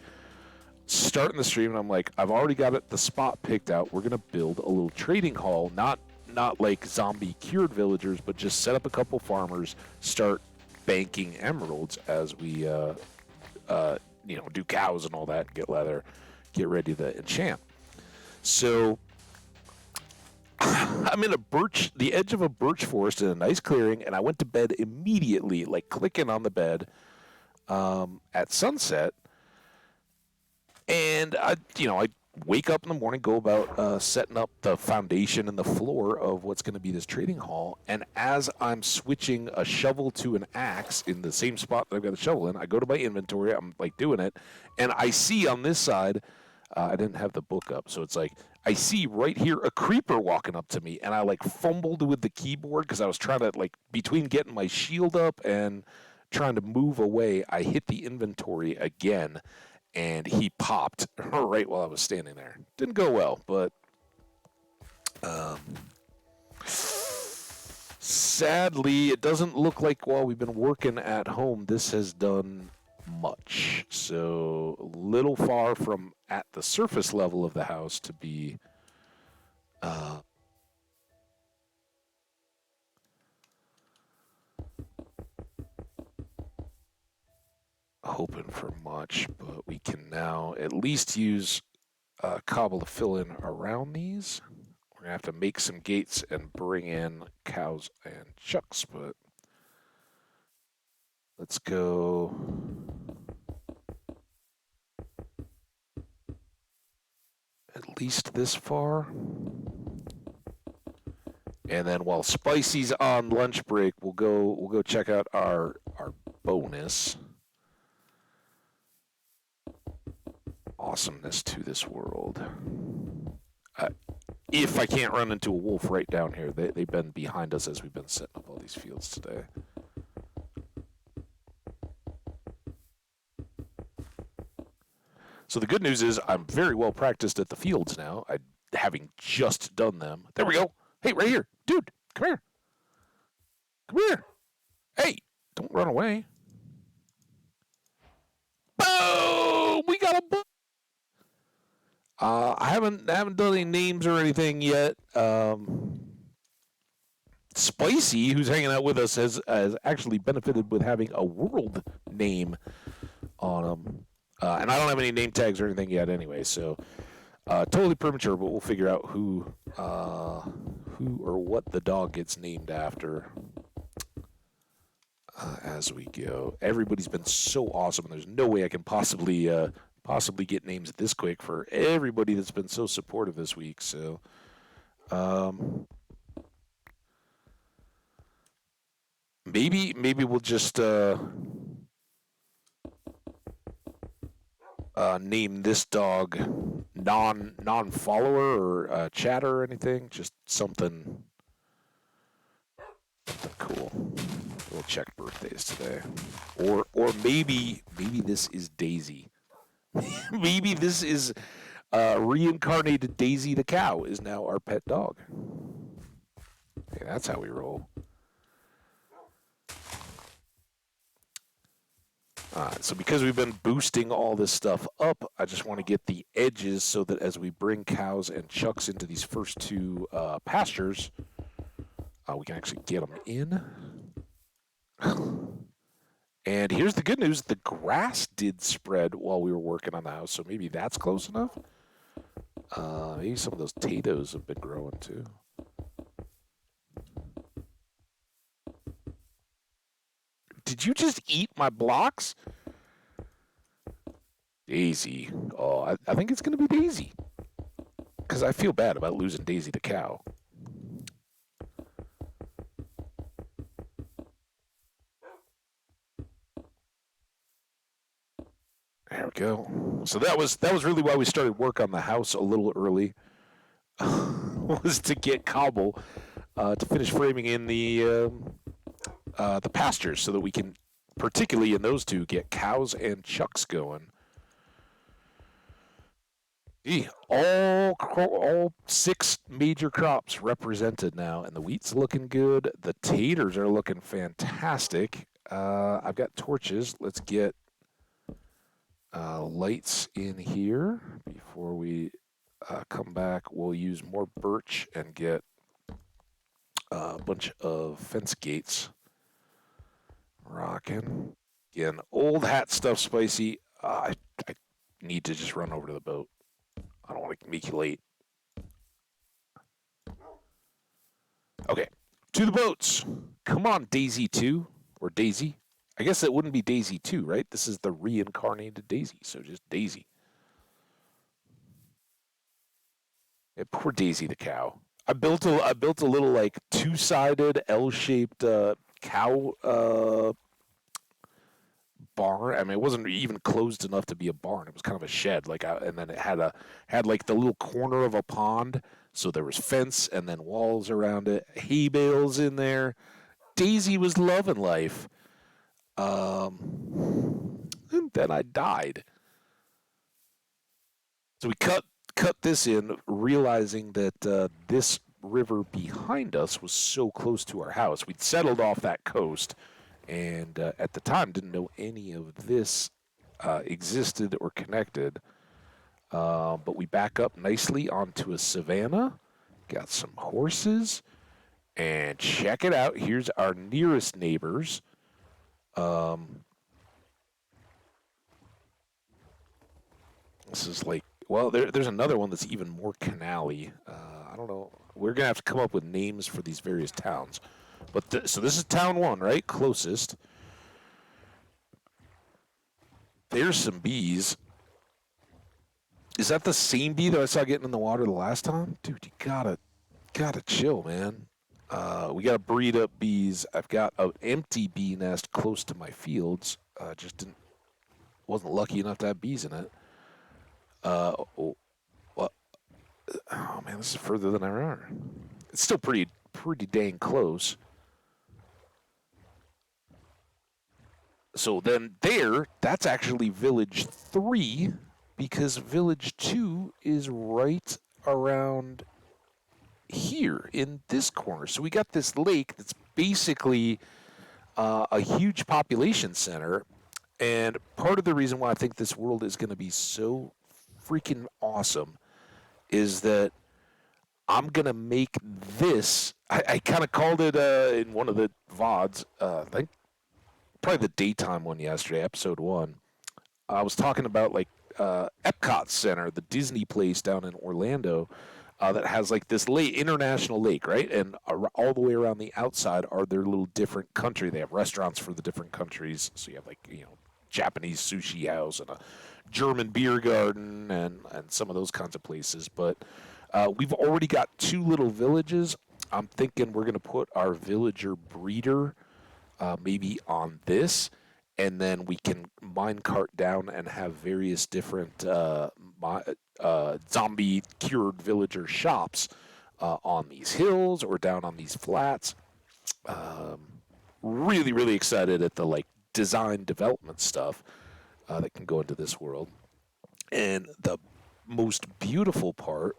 starting the stream, and I'm like, I've already got the spot picked out. We're gonna build a little trading hall, not like zombie cured villagers, but just set up a couple farmers, start banking emeralds as we do cows and all that, get leather, get ready to enchant. So I'm in the edge of a birch forest in a nice clearing, and I went to bed immediately, like clicking on the bed at sunset. And I wake up in the morning, go about setting up the foundation and the floor of what's going to be this trading hall. And as I'm switching a shovel to an axe in the same spot that I've got the shovel in, I go to my inventory. I'm like doing it, and I see on this side, I didn't have the book up, so it's like I see right here a creeper walking up to me, and I like fumbled with the keyboard because I was trying to like between getting my shield up and trying to move away. I hit the inventory again, and he popped right while I was standing there. Didn't go well, but sadly, it doesn't look like while we've been working at home, this has done much. So a little far from at the surface level of the house to be hoping for much, but we can now at least use cobble to fill in around these. We're gonna have to make some gates and bring in cows and chucks, but let's go at least this far. And then while Spicy's on lunch break, we'll go check out our bonus. Awesomeness. menace to this world. If I can't run into a wolf right down here, they've been behind us as we've been setting up all these fields today. So the good news is I'm very well practiced at the fields now, having just done them. There we go. Hey, right here. Dude, come here. Come here. Hey, don't run away. Boom! We got a boom! I haven't done any names or anything yet. Spicy, who's hanging out with us, has actually benefited with having a world name on him. And I don't have any name tags or anything yet anyway, so totally premature, but we'll figure out who or what the dog gets named after as we go. Everybody's been so awesome, and there's no way I can possibly get names this quick for everybody that's been so supportive this week. So, maybe we'll just name this dog non-follower or chatter or anything. Just something cool. We'll check birthdays today, or maybe this is Daisy. Maybe this is reincarnated Daisy the cow is now our pet dog. Okay, that's how we roll. So because we've been boosting all this stuff up, I just want to get the edges so that as we bring cows and chucks into these first two pastures, we can actually get them in. And here's the good news. The grass did spread while we were working on the house, so maybe that's close enough. Maybe some of those potatoes have been growing too. Did you just eat my blocks? Daisy. Oh, I think it's going to be Daisy. Because I feel bad about losing Daisy the cow. There we go. So that was really why we started work on the house a little early. Was to get cobble to finish framing in the pastures so that we can, particularly in those two, get cows and chucks going. All 6 major crops represented now, and the wheat's looking good. The taters are looking fantastic. I've got torches. Let's get lights in here before we come back. We'll use more birch and get a bunch of fence gates rocking. Again, old hat stuff, Spicy. I need to just run over to the boat. I don't want to make you late. Okay, to the boats. Come on, Daisy 2, or Daisy. I guess it wouldn't be Daisy 2, right? This is the reincarnated Daisy, so just Daisy. Yeah, poor Daisy the cow. I built a little like 2-sided L-shaped cow barn. I mean, it wasn't even closed enough to be a barn. It was kind of a shed, and then it had like the little corner of a pond. So there was fence and then walls around it, hay bales in there. Daisy was loving life. And then I died. So we cut this in, realizing that this river behind us was so close to our house. We'd settled off that coast. And at the time, didn't know any of this existed or connected. But we back up nicely onto a savanna. Got some horses. And check it out. Here's our nearest neighbors. This is like, well, there's another one that's even more canal-y. I don't know. We're going to have to come up with names for these various towns. But so this is town 1, right? Closest. There's some bees. Is that the same bee that I saw getting in the water the last time? Dude, you gotta chill, man. We gotta breed up bees. I've got an empty bee nest close to my fields. Wasn't lucky enough to have bees in it. Oh, what? Oh man, this is further than I remember. It's still pretty dang close. So then that's actually Village 3 because Village 2 is right around here in this corner. So we got this lake that's basically a huge population center. And part of the reason why I think this world is going to be so freaking awesome is that I'm going to make this. I kind of called it in one of the VODs, I think probably the daytime one yesterday, episode 1. I was talking about like Epcot Center, the Disney place down in Orlando, that has like this lake, international lake, right? And all the way around the outside are their little different country. They have restaurants for the different countries. So you have like Japanese sushi house and a German beer garden and some of those kinds of places. But we've already got 2 little villages. I'm thinking we're going to put our villager breeder maybe on this, and then we can minecart down and have various different zombie cured villager shops on these hills or down on these flats. Um, really, really excited at the like design development stuff that can go into this world. And the most beautiful part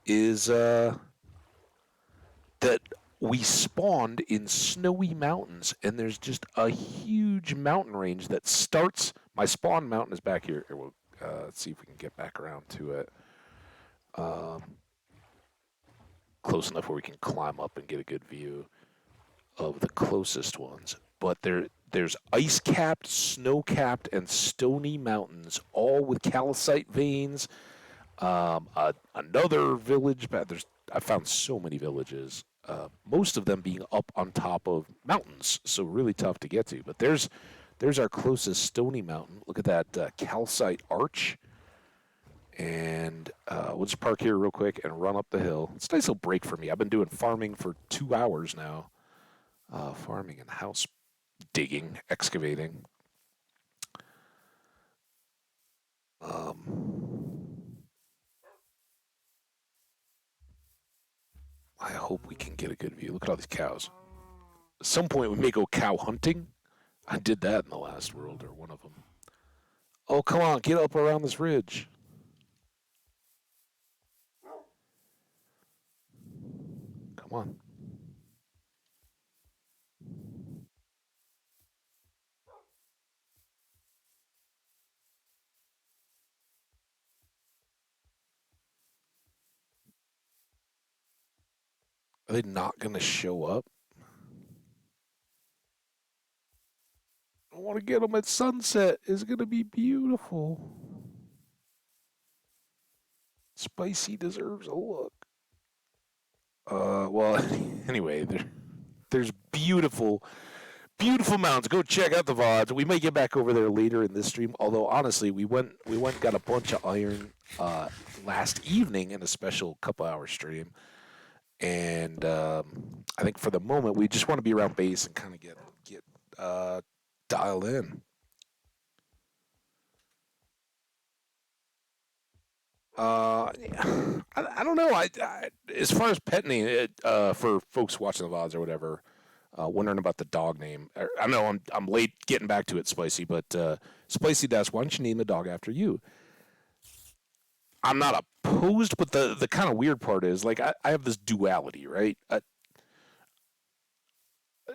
is that we spawned in snowy mountains, and there's just a huge mountain range that starts. My spawn mountain is back here. Let's see if we can get back around to it. Um, Close enough where we can climb up and get a good view of the closest ones. But there's ice-capped, snow-capped, and stony mountains, all with calcite veins. Another village. I found so many villages. Most of them being up on top of mountains, so really tough to get to. But there's our closest stony mountain. Look at that calcite arch. And we'll just park here real quick and run up the hill. It's a nice little break for me. I've been doing farming for 2 hours now. Farming and house digging, excavating. I hope we can get a good view. Look at all these cows. At some point, we may go cow hunting. I did that in the last world, or one of them. Oh, come on, get up around this ridge. Come on. Are they not going to show up? I want to get them at sunset. It's going to be beautiful. Spicy deserves a look. Well, anyway, there's beautiful, beautiful mountains. Go check out the VODs. We may get back over there later in this stream. Although honestly, we went and got a bunch of iron last evening in a special couple-hour stream, and I think for the moment we just want to be around base and kind of get dialed in. I don't know. As far as pet name, for folks watching the VODs or whatever, wondering about the dog name. I know I'm late getting back to it, Spicy, but Spicy Dash, why don't you name the dog after you? I'm not opposed, but the kind of weird part is like I have this duality, right?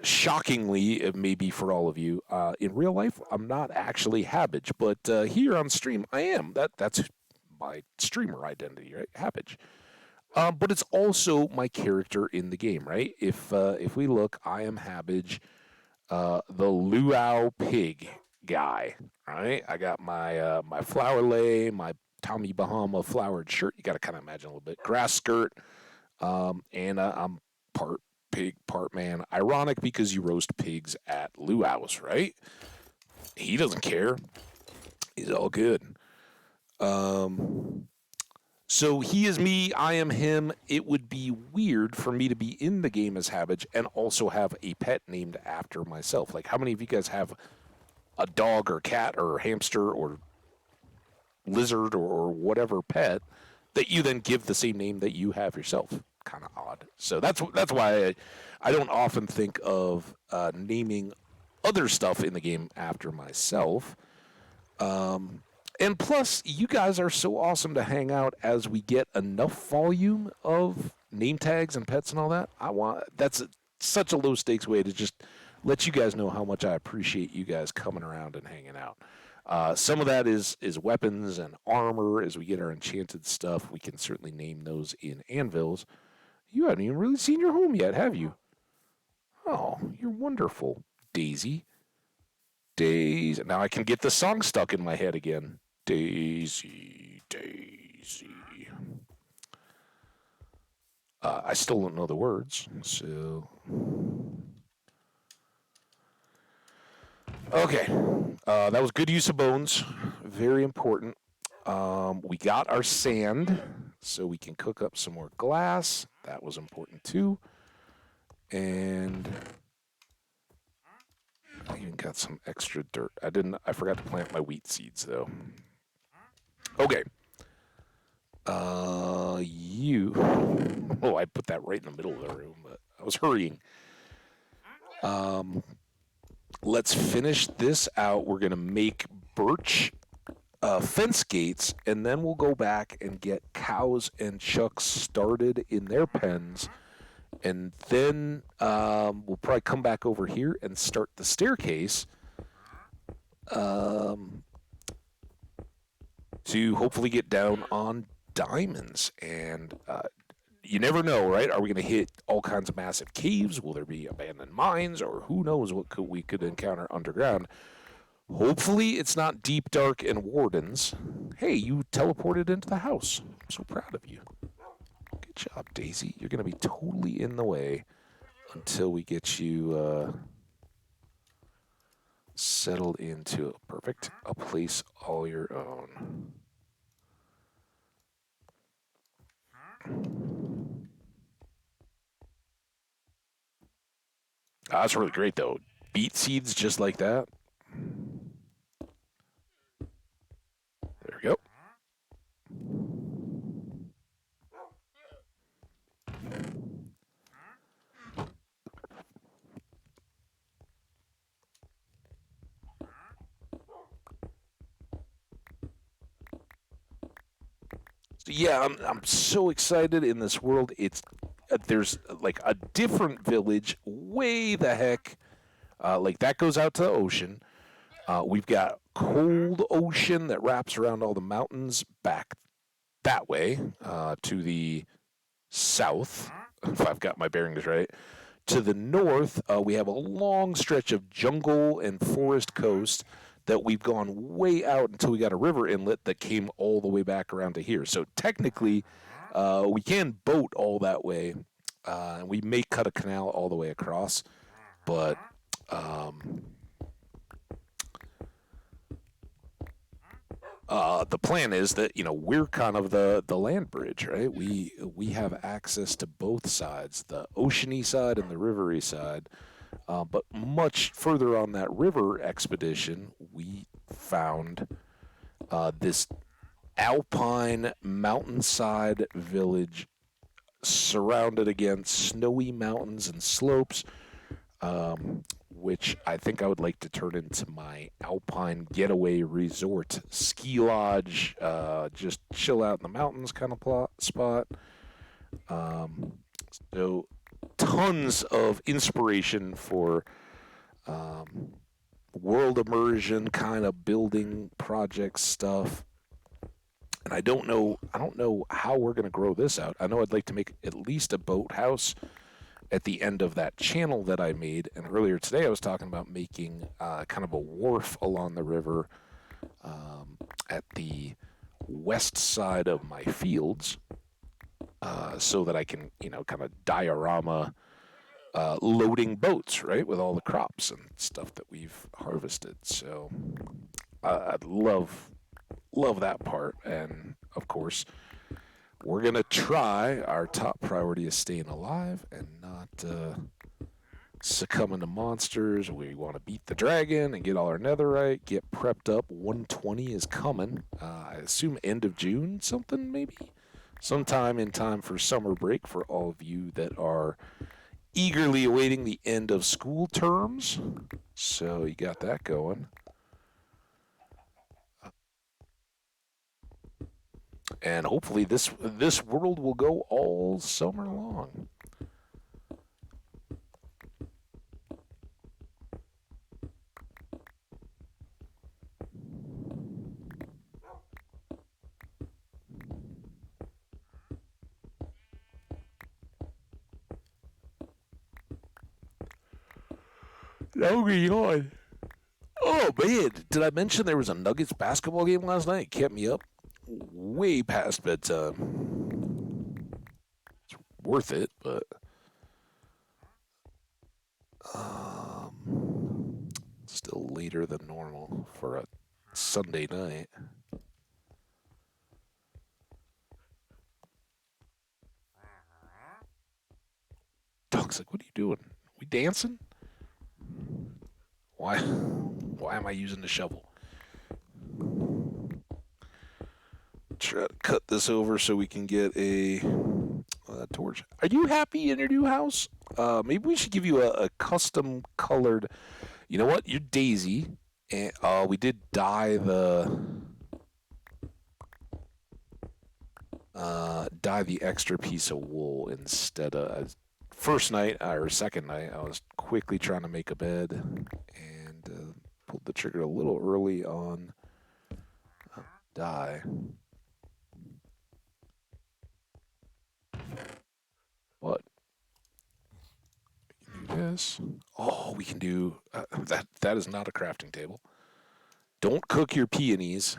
Shockingly, it may be for all of you, in real life, I'm not actually Habbage, but here on stream, I am. That's my streamer identity, right? Habbage. But it's also my character in the game, right? If we look, I am Habbage, the luau pig guy, right? I got my flower lay, my Tommy Bahama flowered shirt. You got to kind of imagine a little bit grass skirt, and I'm part pig, part man. Ironic because you roast pigs at luau's, right? He doesn't care. He's all good. Um, So he is me, I am him. It would be weird for me to be in the game as Habbage and also have a pet named after myself. Like, how many of you guys have a dog or cat or hamster or lizard or whatever pet that you then give the same name that you have yourself. Kind of odd. So that's why I don't often think of naming other stuff in the game after myself. And plus, you guys are so awesome to hang out as we get enough volume of name tags and pets and all that. Such a low stakes way to just let you guys know how much I appreciate you guys coming around and hanging out. Some of that is weapons and armor. As we get our enchanted stuff, we can certainly name those in anvils. You haven't even really seen your home yet, have you? Oh, you're wonderful, Daisy. Daisy. Now I can get the song stuck in my head again. Daisy, Daisy. I still don't know the words, so. Okay. That was good use of bones. Very important. We got our sand, so we can cook up some more glass. That was important too. And I even got some extra dirt. I forgot to plant my wheat seeds though. Okay. Oh, I put that right in the middle of the room, but I was hurrying. Let's finish this out. We're going to make birch fence gates, and then we'll go back and get cows and chucks started in their pens. And then we'll probably come back over here and start the staircase to hopefully get down on diamonds. And you never know, right? Are we going to hit all kinds of massive caves? Will there be abandoned mines? Or who knows what we could encounter underground? Hopefully it's not deep, dark, and wardens. Hey, you teleported into the house. I'm so proud of you. Good job, Daisy. You're going to be totally in the way until we get you settled into a place all your own. That's really great, though. Beet seeds just like that. There we go. So yeah, I'm so excited in this world. There's like a different village way the heck. Like that goes out to the ocean. We've got cold ocean that wraps around all the mountains back that way to the south, if I've got my bearings right. To the north, we have a long stretch of jungle and forest coast that we've gone way out until we got a river inlet that came all the way back around to here. So technically, we can boat all that way, and we may cut a canal all the way across, but the plan is that we're kind of the land bridge, right? We have access to both sides, the oceany side and the rivery side. But much further on that river expedition, we found this alpine mountainside village surrounded against snowy mountains and slopes, which I think I would like to turn into my alpine getaway resort, ski lodge, just chill out in the mountains kind of spot. So tons of inspiration for world immersion kind of building project stuff. And I don't know how we're going to grow this out. I know I'd like to make at least a boathouse at the end of that channel that I made. And earlier today I was talking about making kind of a wharf along the river at the west side of my fields so that I can, kind of diorama loading boats, right, with all the crops and stuff that we've harvested. So I'd love that part. And of course, we're going to try. Our top priority is staying alive and not succumbing to monsters. We want to beat the dragon and get all our netherite, get prepped up. 120 is coming. I assume end of June, something maybe? Sometime in time for summer break for all of you that are eagerly awaiting the end of school terms. So you got that going. And hopefully this world will go all summer long. Oh, yawn. Oh man, did I mention there was a Nuggets basketball game last night? It kept me up way past bedtime. It's worth it, but still later than normal for a Sunday night. Dog's like, "What are you doing? We dancing? Why? Why am I using the shovel?" Try to cut this over so we can get a torch. Are you happy in your new house? Maybe we should give you a custom colored. You know what? You're Daisy, and we did dye the extra piece of wool instead of first night or second night. I was quickly trying to make a bed and pulled the trigger a little early on dye. But yes. Oh, we can do that. That is not a crafting table. Don't cook your peonies.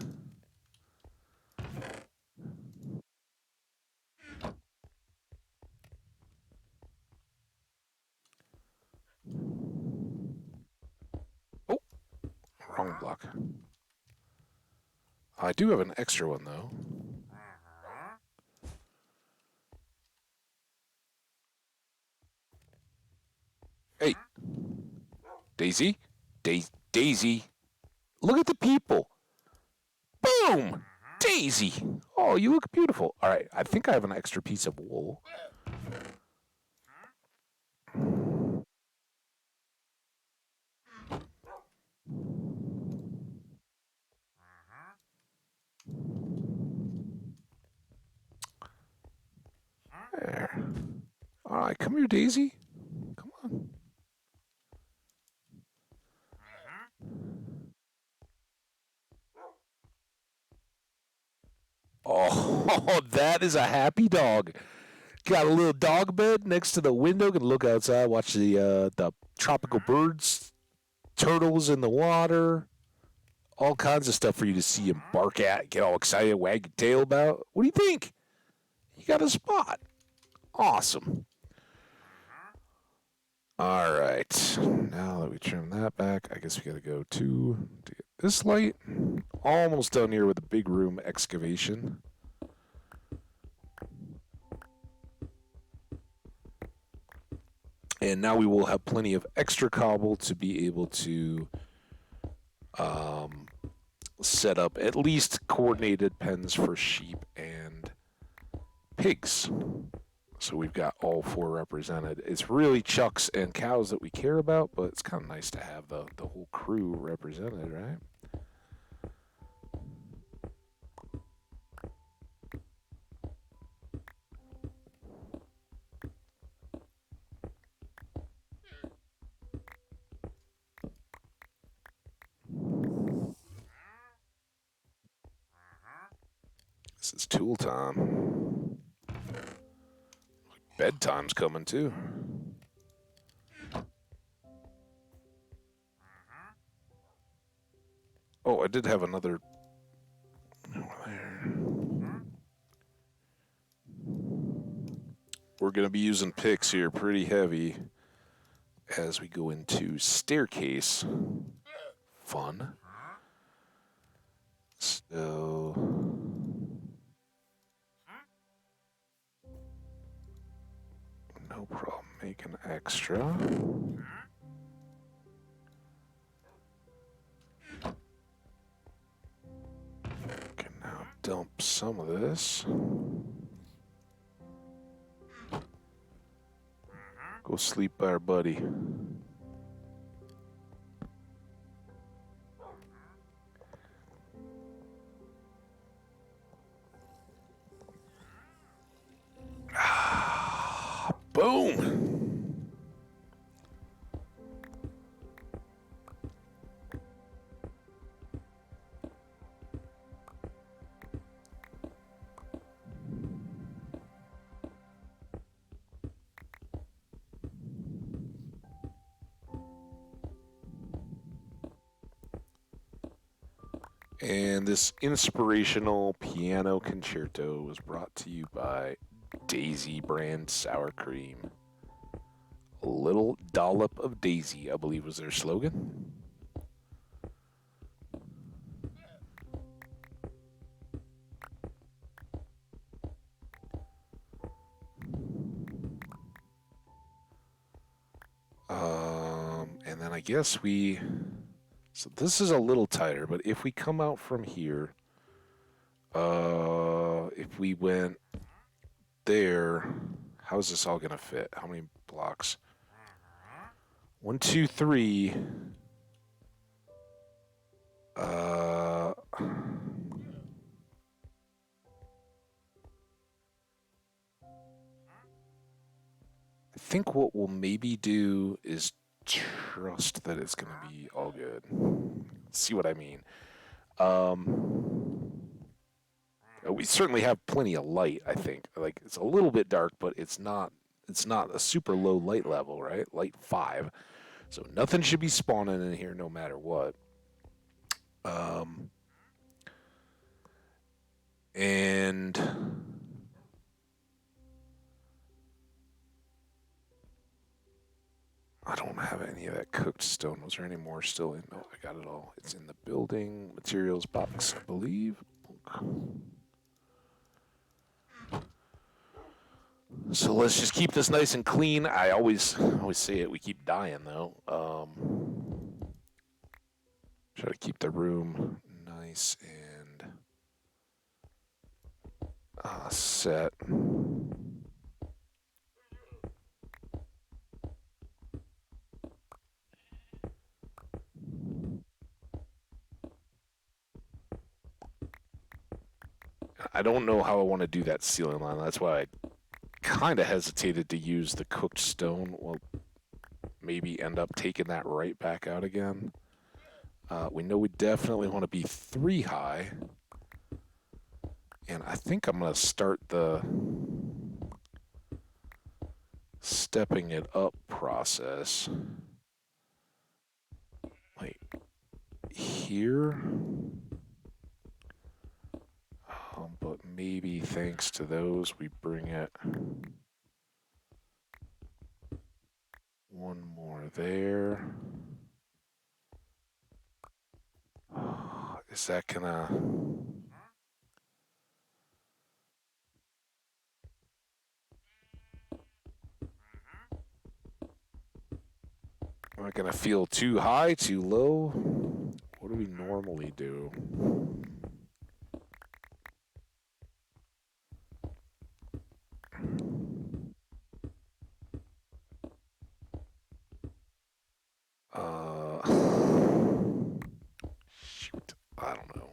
Oh, wrong block. I do have an extra one though. Hey, Daisy, Daisy, look at the people. Boom, Daisy. Oh, you look beautiful. All right, I think I have an extra piece of wool. There. All right, come here, Daisy. Come on. Oh, that is a happy dog. Got a little dog bed next to the window. Can look outside, watch the tropical birds, turtles in the water, all kinds of stuff for you to see and bark at, get all excited, wag your tail about. What do you think? You got a spot. Awesome. All right. Now that we trim that back, I guess we got to go to get this light. Almost done here with the big room excavation. And now we will have plenty of extra cobble to be able to set up at least coordinated pens for sheep and pigs. So we've got all four represented. It's really chucks and cows that we care about, but it's kind of nice to have the whole crew represented, right? This is tool time. Bedtime's coming too. Oh, I did have another. We're going to be using picks here pretty heavy as we go into staircase. Fun. So. No problem making extra. some of this. Go sleep there, buddy. Boom! And this inspirational piano concerto was brought to you by Daisy brand sour cream. A little dollop of Daisy, I believe, was their slogan. And then I guess so this is a little tighter, but if we come out from here, if we went there, how's this all gonna fit? How many blocks? 1, 2, 3. I think what we'll maybe do is trust that it's gonna be all good. See what I mean? We certainly have plenty of light, I think. Like it's a little bit dark, but it's not a super low light level, right? Light 5. So nothing should be spawning in here no matter what. And I don't have any of that cooked stone. Was there any more still in? No, I got it all. It's in the building materials box, I believe. So let's just keep this nice and clean. I always say it. We keep dying though. Try to keep the room nice and set. I don't know how I want to do that ceiling line. That's why I kind of hesitated to use the cooked stone. We'll maybe end up taking that right back out again. We know we definitely want to be 3 high. And I think I'm going to start the stepping it up process. Like here. But maybe thanks to those, we bring it 1 more there. Is that gonna... Am I gonna feel too high, too low? What do we normally do? Shoot, I don't know.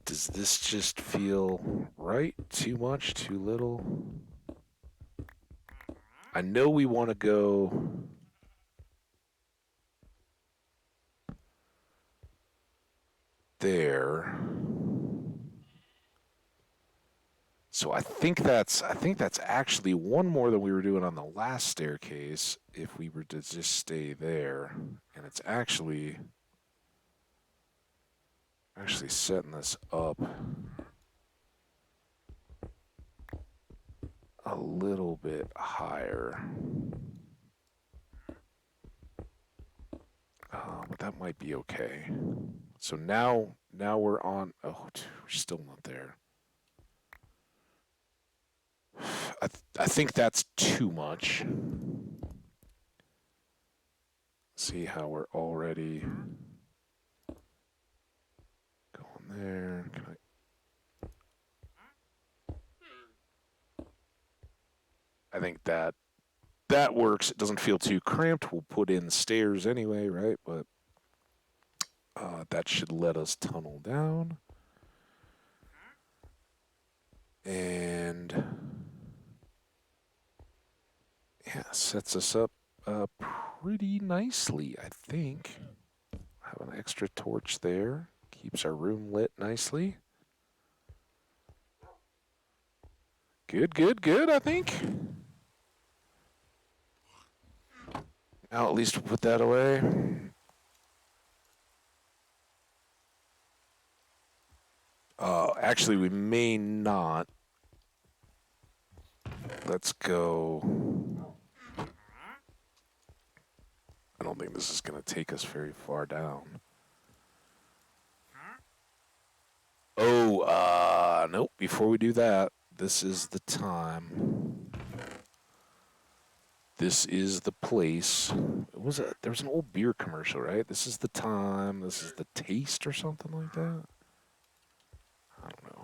Does this just feel right? Too much? Too little? I know we want to go there. So I think that's actually 1 more than we were doing on the last staircase if we were to just stay there. And it's actually setting this up a little bit higher. But that might be okay. So now we're on. Oh, we're still not there. I think that's too much. See how we're already going there. Can I think that works. It doesn't feel too cramped. We'll put in stairs anyway, right? But that should let us tunnel down. And yeah, sets us up pretty nicely, I think. Have an extra torch there. Keeps our room lit nicely. Good, good, good, I think. Now at least we'll put that away. Actually, we may not. Let's go. I don't think this is going to take us very far down. Oh, nope. Before we do that, this is the time. This is the place. There was an old beer commercial, right? This is the time. This is the taste or something like that. I don't know.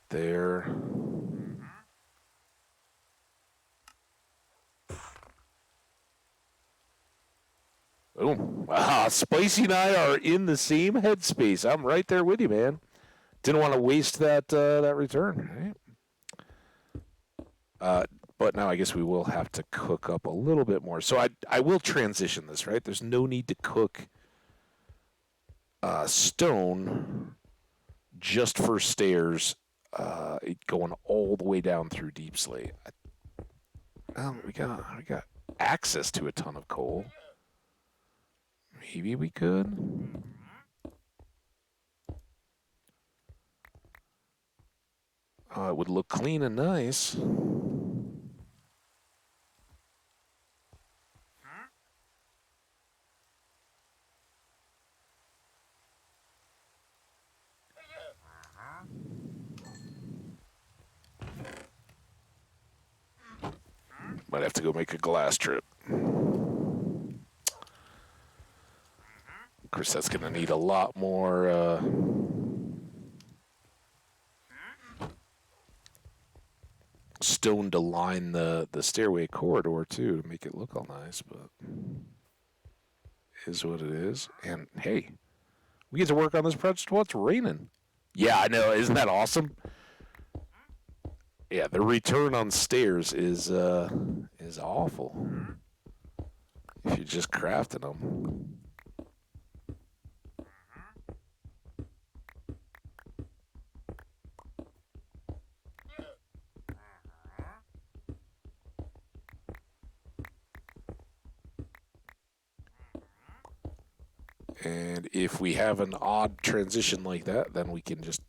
There. Boom. Ah, Spicy and I are in the same headspace. I'm right there with you, man. Didn't want to waste that return, right? But now I guess we will have to cook up a little bit more. So I will transition this, right? There's no need to cook stone just for stairs going all the way down through Deep Slate. Well, we got access to a ton of coal. Maybe we could. It would look clean and nice. Might have to go make a glass trip. Of course, that's going to need a lot more stone to line the stairway corridor, too, to make it look all nice, but it is what it is. And, hey, we get to work on this project while it's raining. Yeah, I know. Isn't that awesome? Yeah, the return on stairs is awful if you're just crafting them. And if we have an odd transition like that, then we can just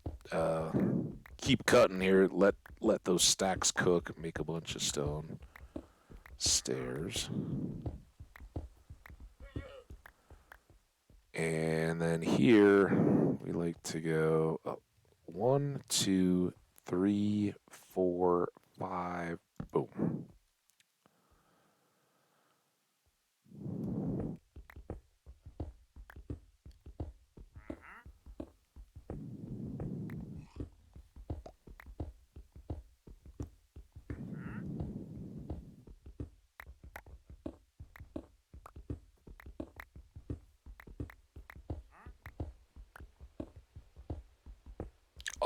keep cutting here. Let those stacks cook. Make a bunch of stone stairs. And then here we like to go 1, 2, 3, 4, 5. Boom.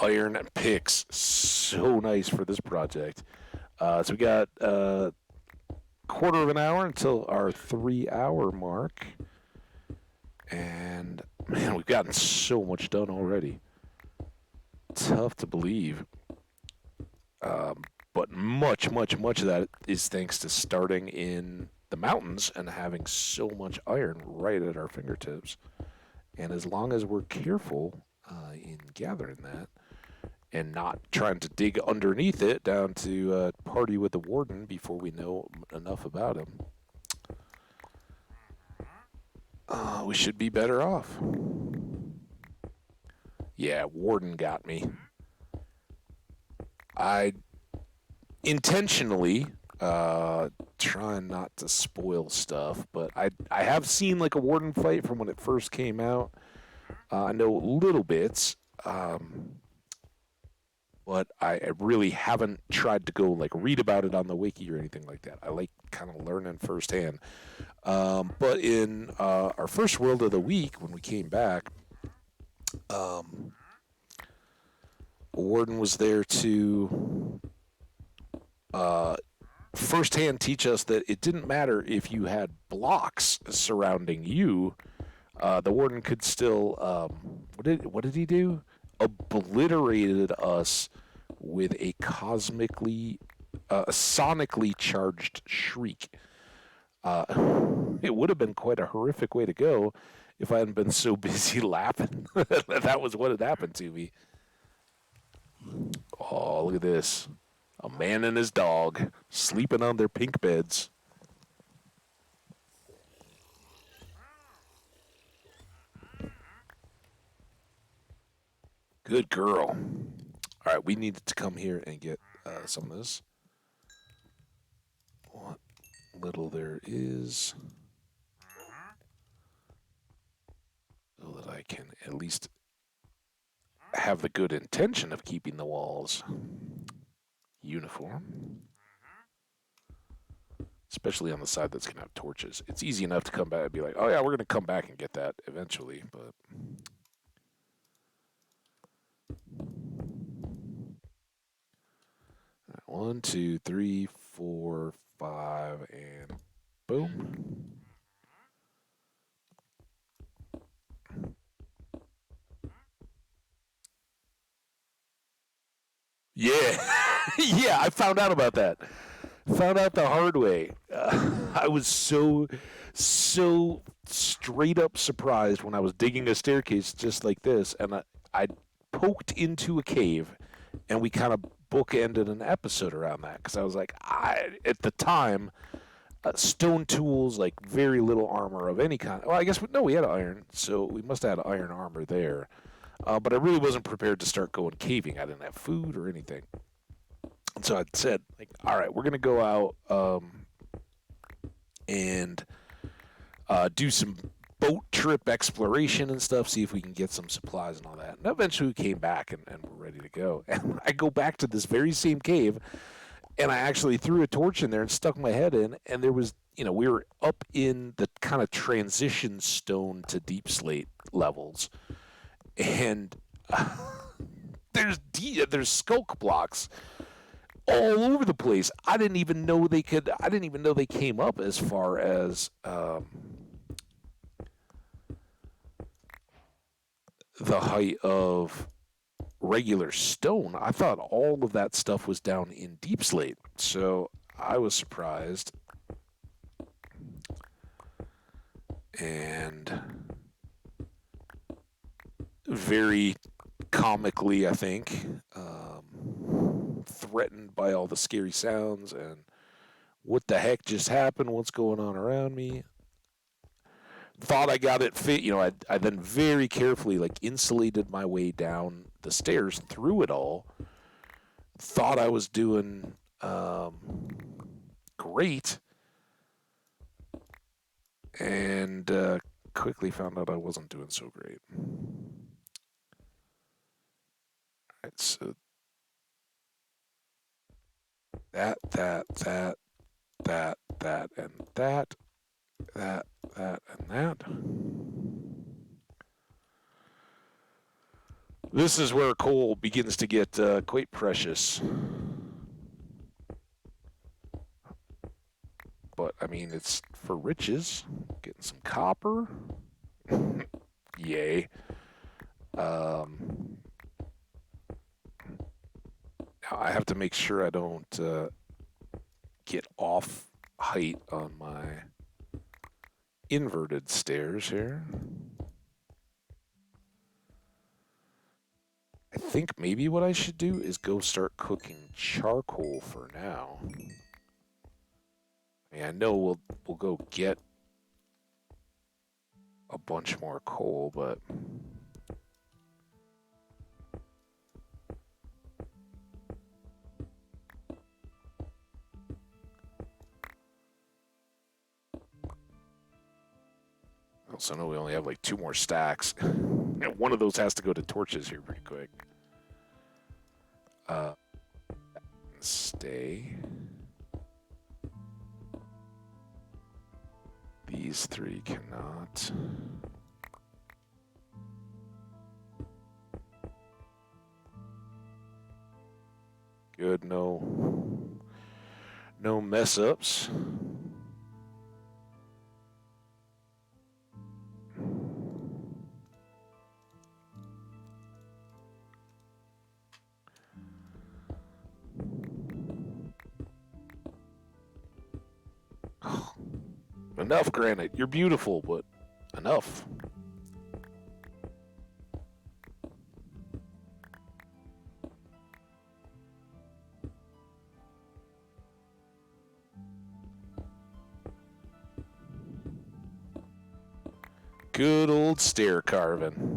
Iron picks, so nice for this project. So we got a quarter of an hour until our 3-hour mark, and man, we've gotten so much done already. Tough to believe, but much of that is thanks to starting in the mountains and having so much iron right at our fingertips. And as long as we're careful in gathering that, and not trying to dig underneath it down to party with the warden before we know enough about him, we should be better off. Yeah, warden got me. I intentionally trying not to spoil stuff, but I have seen like a warden fight from when it first came out. I know little bits, but I really haven't tried to go like read about it on the wiki or anything like that. I like kind of learning firsthand. But in our first world of the week, when we came back, um, Warden was there to firsthand teach us that it didn't matter if you had blocks surrounding you. The Warden could still what did he do? Obliterated us with a sonically charged shriek. Uh, it would have been quite a horrific way to go if I hadn't been so busy laughing. That was what had happened to me. Oh, look at this. A man and his dog sleeping on their pink beds. Good girl. All right, we needed to come here and get some of this. What little there is. So that I can at least have the good intention of keeping the walls uniform. Especially on the side that's going to have torches. It's easy enough to come back and be like, oh yeah, we're going to come back and get that eventually, but... One, two, three, 4, 5, and boom. Yeah, yeah, I found out about that. Found out the hard way. I was so straight up surprised when I was digging a staircase just like this, and I poked into a cave, and we kind of bookended an episode around that because I was like, at the time, stone tools, like very little armor of any kind. Well, I guess no, we had iron, so we must have had iron armor there. But I really wasn't prepared to start going caving. I didn't have food or anything. And so I said, like, all right, we're going to go out and do some boat trip exploration and stuff, see if we can get some supplies and all that. And eventually we came back and we're ready to go. And I go back to this very same cave, and I actually threw a torch in there and stuck my head in, and there was, we were up in the kind of transition stone to deep slate levels. And there's skulk blocks all over the place. I didn't even know they came up as far as the height of regular stone. I thought all of that stuff was down in deep slate. So I was surprised. And very comically, I think, threatened by all the scary sounds and what the heck just happened, what's going on around me. Thought I got it fit. I then very carefully insulated my way down the stairs through it all. Thought I was doing great, and quickly found out I wasn't doing so great. All right, so that, and that, and that. This is where coal begins to get quite precious. But, I mean, it's for riches. Getting some copper. Yay. Now I have to make sure I don't get off height on my inverted stairs here. I think maybe what I should do is go start cooking charcoal for now. I mean, I know we'll go get a bunch more coal, but So I know we only have like 2 more stacks. And one of those has to go to torches here pretty quick. Stay. These 3 cannot. Good, no mess ups. Enough, Granite. You're beautiful, but enough. Good old stair carving.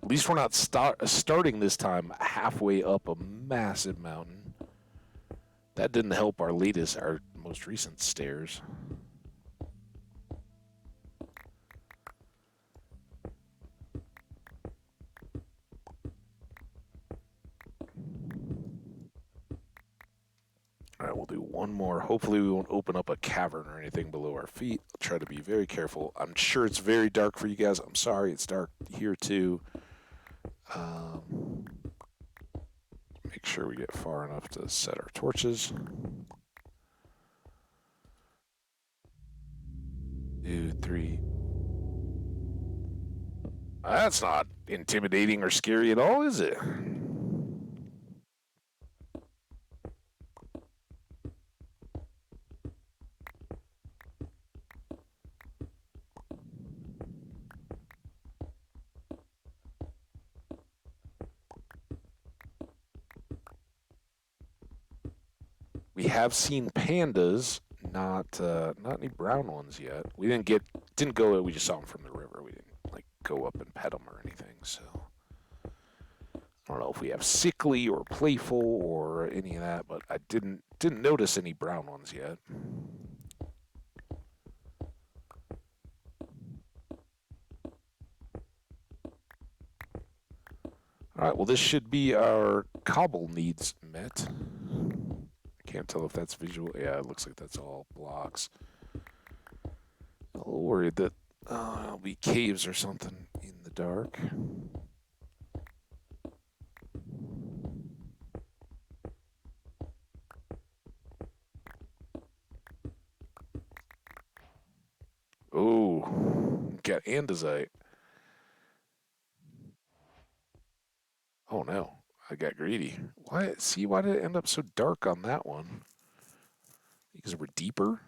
At least we're not starting this time halfway up a massive mountain. That didn't help our most recent stairs. All right, we'll do one more. Hopefully we won't open up a cavern or anything below our feet. I'll try to be very careful. I'm sure it's very dark for you guys. I'm sorry, it's dark here too. Make sure we get far enough to set our torches. 2, 3. That's not intimidating or scary at all, is it? We have seen pandas, not any brown ones yet. We didn't go. We just saw them from the river. We didn't like go up and pet them or anything. So I don't know if we have sickly or playful or any of that, but I didn't notice any brown ones yet. All right. Well, this should be our cobble needs met. Can't tell if that's visual. Yeah, it looks like that's all blocks. A little worried that it'll be caves or something in the dark. Oh, got andesite. Oh no, I got greedy. Why? See, why did it end up so dark on that one? Because we're deeper?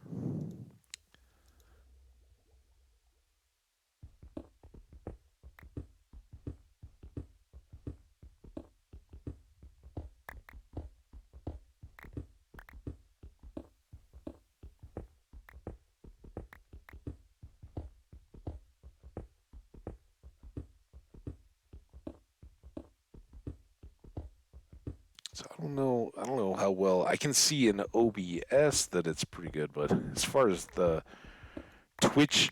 So I don't know how well I can see in OBS that it's pretty good, but as far as the Twitch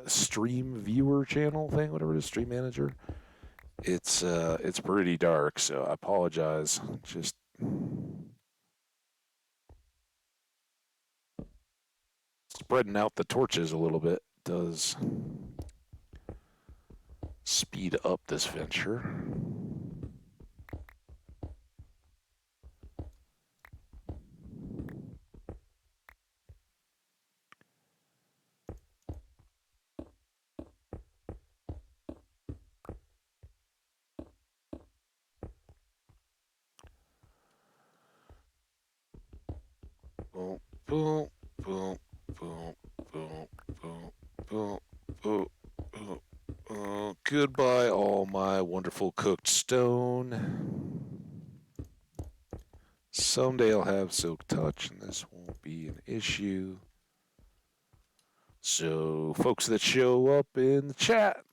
stream viewer channel thing, whatever it is, stream manager, it's pretty dark, so I apologize. Just spreading out the torches a little bit does speed up this venture. Boom, boom, boom, boom, boom, boom, boom, boom, boom. Goodbye, all my wonderful cooked stone. Someday I'll have Silk Touch, and this won't be an issue. So, folks that show up in the chat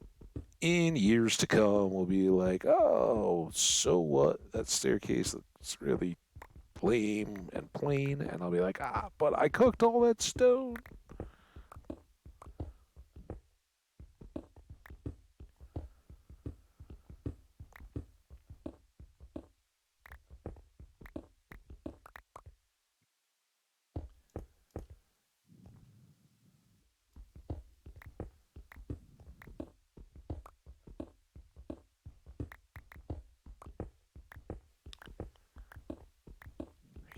in years to come will be like, oh, so what? That staircase looks really lame and plain. And I'll be like, but I cooked all that stone.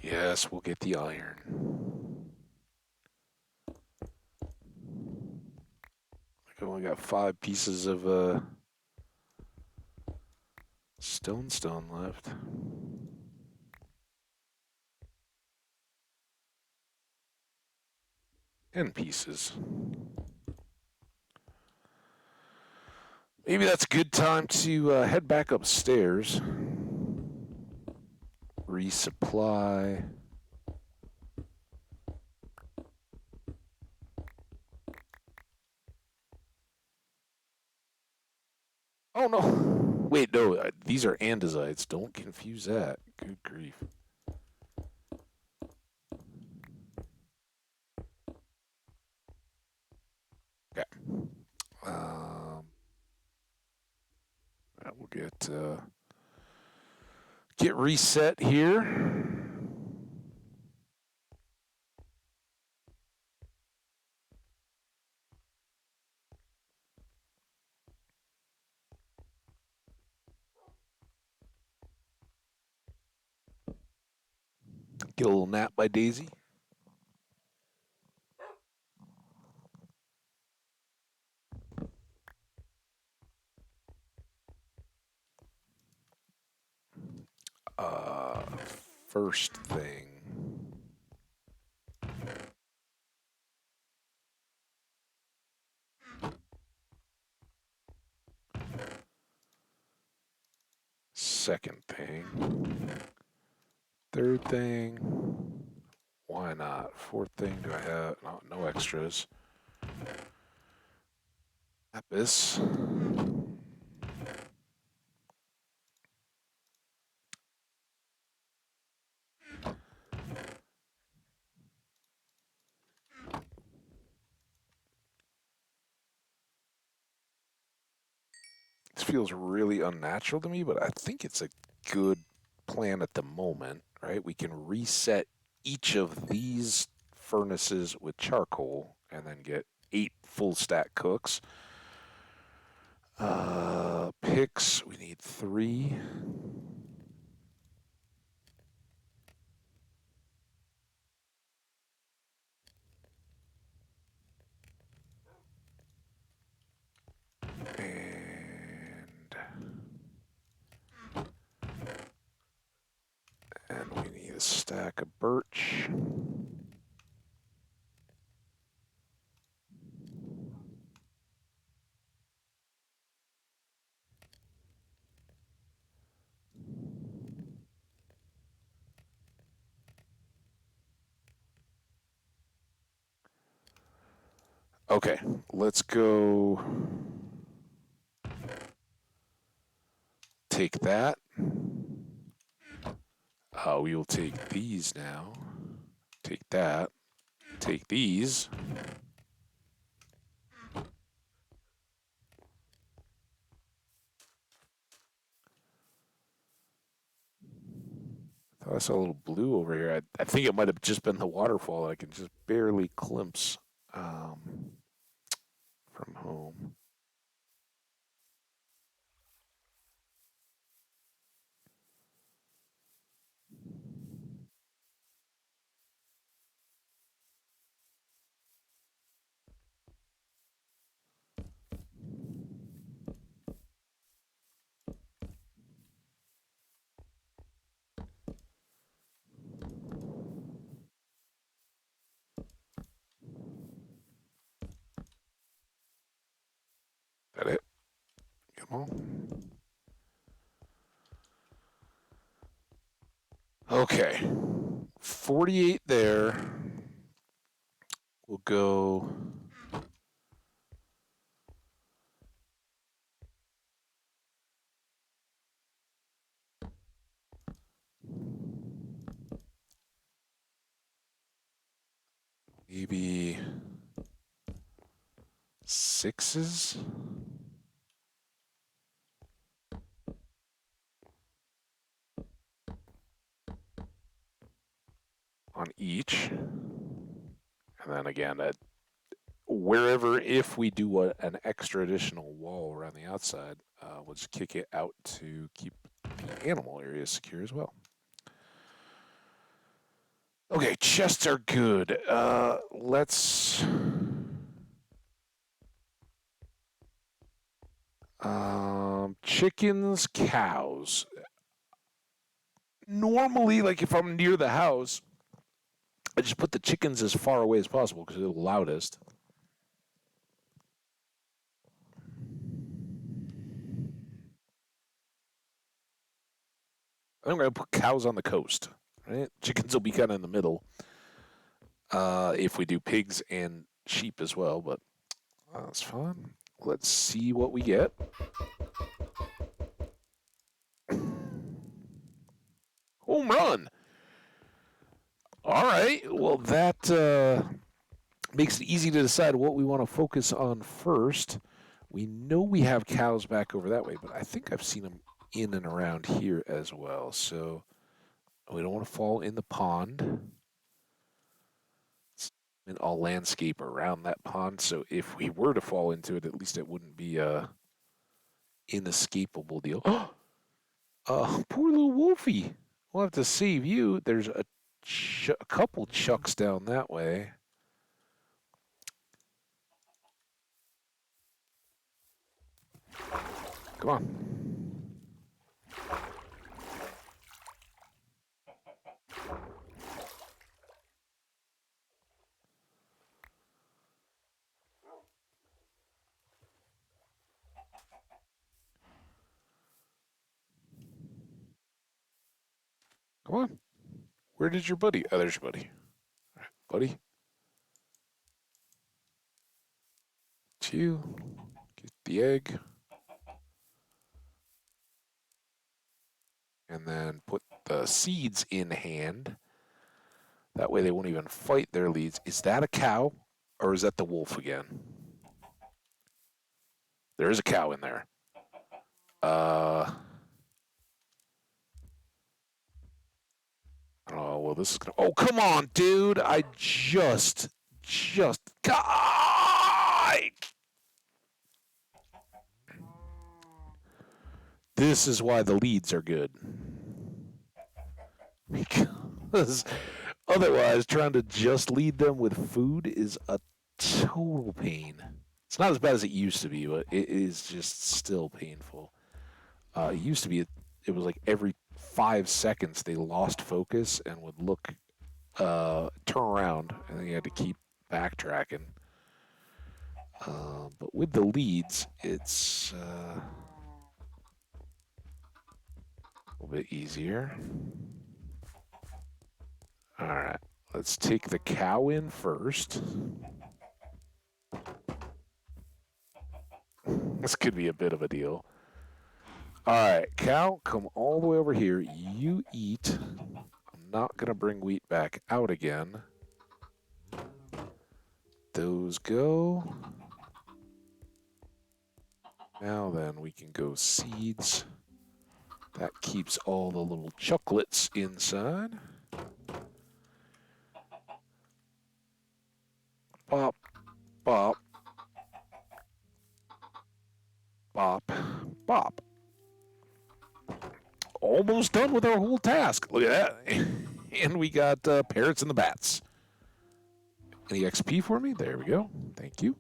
Yes, we'll get the iron. I've only got 5 pieces of stone left. 10 pieces. Maybe that's a good time to head back upstairs. Resupply. Oh no! Wait, no, these are andesites. Don't confuse that. Good grief. Okay. We'll get reset here. Get a little nap by Daisy. Uh, First thing. Second thing. Third thing. Why not? Fourth thing, do I have no extras? Lapis. This feels really unnatural to me, but I think it's a good plan at the moment, right? We can reset each of these furnaces with charcoal and then get 8 full stack cooks. Picks, we need 3. And we need a stack of birch. Okay, let's go take that. We will take these now. Take that. Take these. I thought I saw a little blue over here. I think it might have just been the waterfall. I can just barely glimpse from home. That it? Come on. Okay. 48 there. We'll go. Maybe 6s. On each. And then again, wherever, if we do an extra additional wall around the outside, we'll just kick it out to keep the animal area secure as well. Okay, chests are good. Let's... chickens, cows. Normally, like if I'm near the house, I just put the chickens as far away as possible because they're the loudest. I think I'm going to put cows on the coast, right? Chickens will be kind of in the middle. If we do pigs and sheep as well, but that's fine. Let's see what we get. Home run! All right, well, that makes it easy to decide what we want to focus on first. We know we have cows back over that way, but I think I've seen them in and around here as well, so we don't want to fall in the pond. And all landscape around that pond, so if we were to fall into it, at least it wouldn't be a inescapable deal. Poor little Wolfie. We'll have to save you. There's a couple chucks down that way. Come on. Come on. Where did your buddy? Oh, there's your buddy. All right, buddy. Two. Get the egg. And then put the seeds in hand. That way they won't even fight their leads. Is that a cow? Or is that the wolf again? There is a cow in there. Oh, well, this is gonna... Oh, come on, dude! I just... God! This is why the leads are good. Because otherwise, trying to just lead them with food is a total pain. It's not as bad as it used to be, but it is just still painful. It used to be, it was like every 5 seconds they lost focus and would look, turn around, and then you had to keep backtracking. But with the leads, it's a little bit easier. All right, let's take the cow in first. This could be a bit of a deal. All right, cow, come all the way over here. You eat. I'm not going to bring wheat back out again. Those go. Now then, we can go seeds. That keeps all the little chocolates inside. Bop, bop, bop, bop. Almost done with our whole task. Look at that. And we got parrots and the bats. Any XP for me? There we go. Thank you.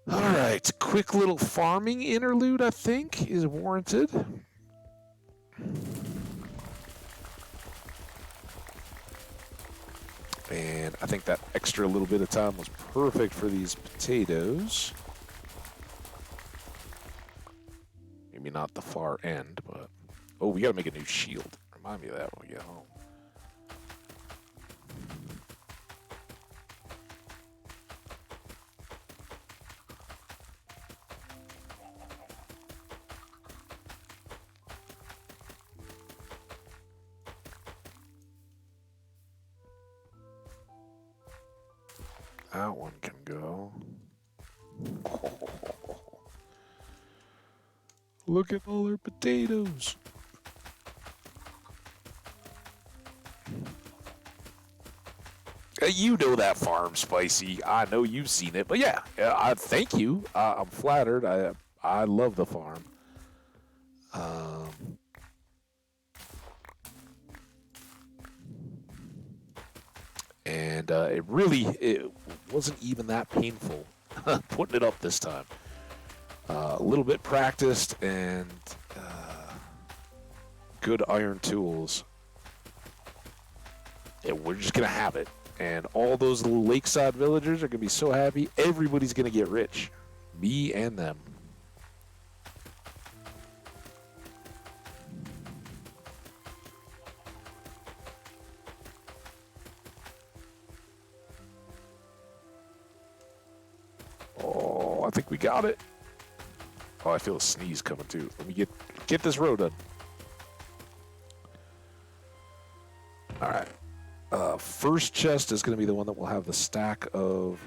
All right. Quick little farming interlude, I think, is warranted. And I think that extra little bit of time was perfect for these potatoes. Maybe not the far end, but... Oh, we got to make a new shield. Remind me of that when we get home. That one can go. Look at all our potatoes. You know that farm, Spicy. I know you've seen it, but yeah, I thank you. I'm flattered. I love the farm. And it wasn't even that painful putting it up this time. A little bit practiced and good iron tools. And we're just going to have it. And all those little lakeside villagers are going to be so happy. Everybody's going to get rich. Me and them. Oh, I think we got it. Oh, I feel a sneeze coming too. Let me get this road done. All right. First chest is going to be the one that will have the stack of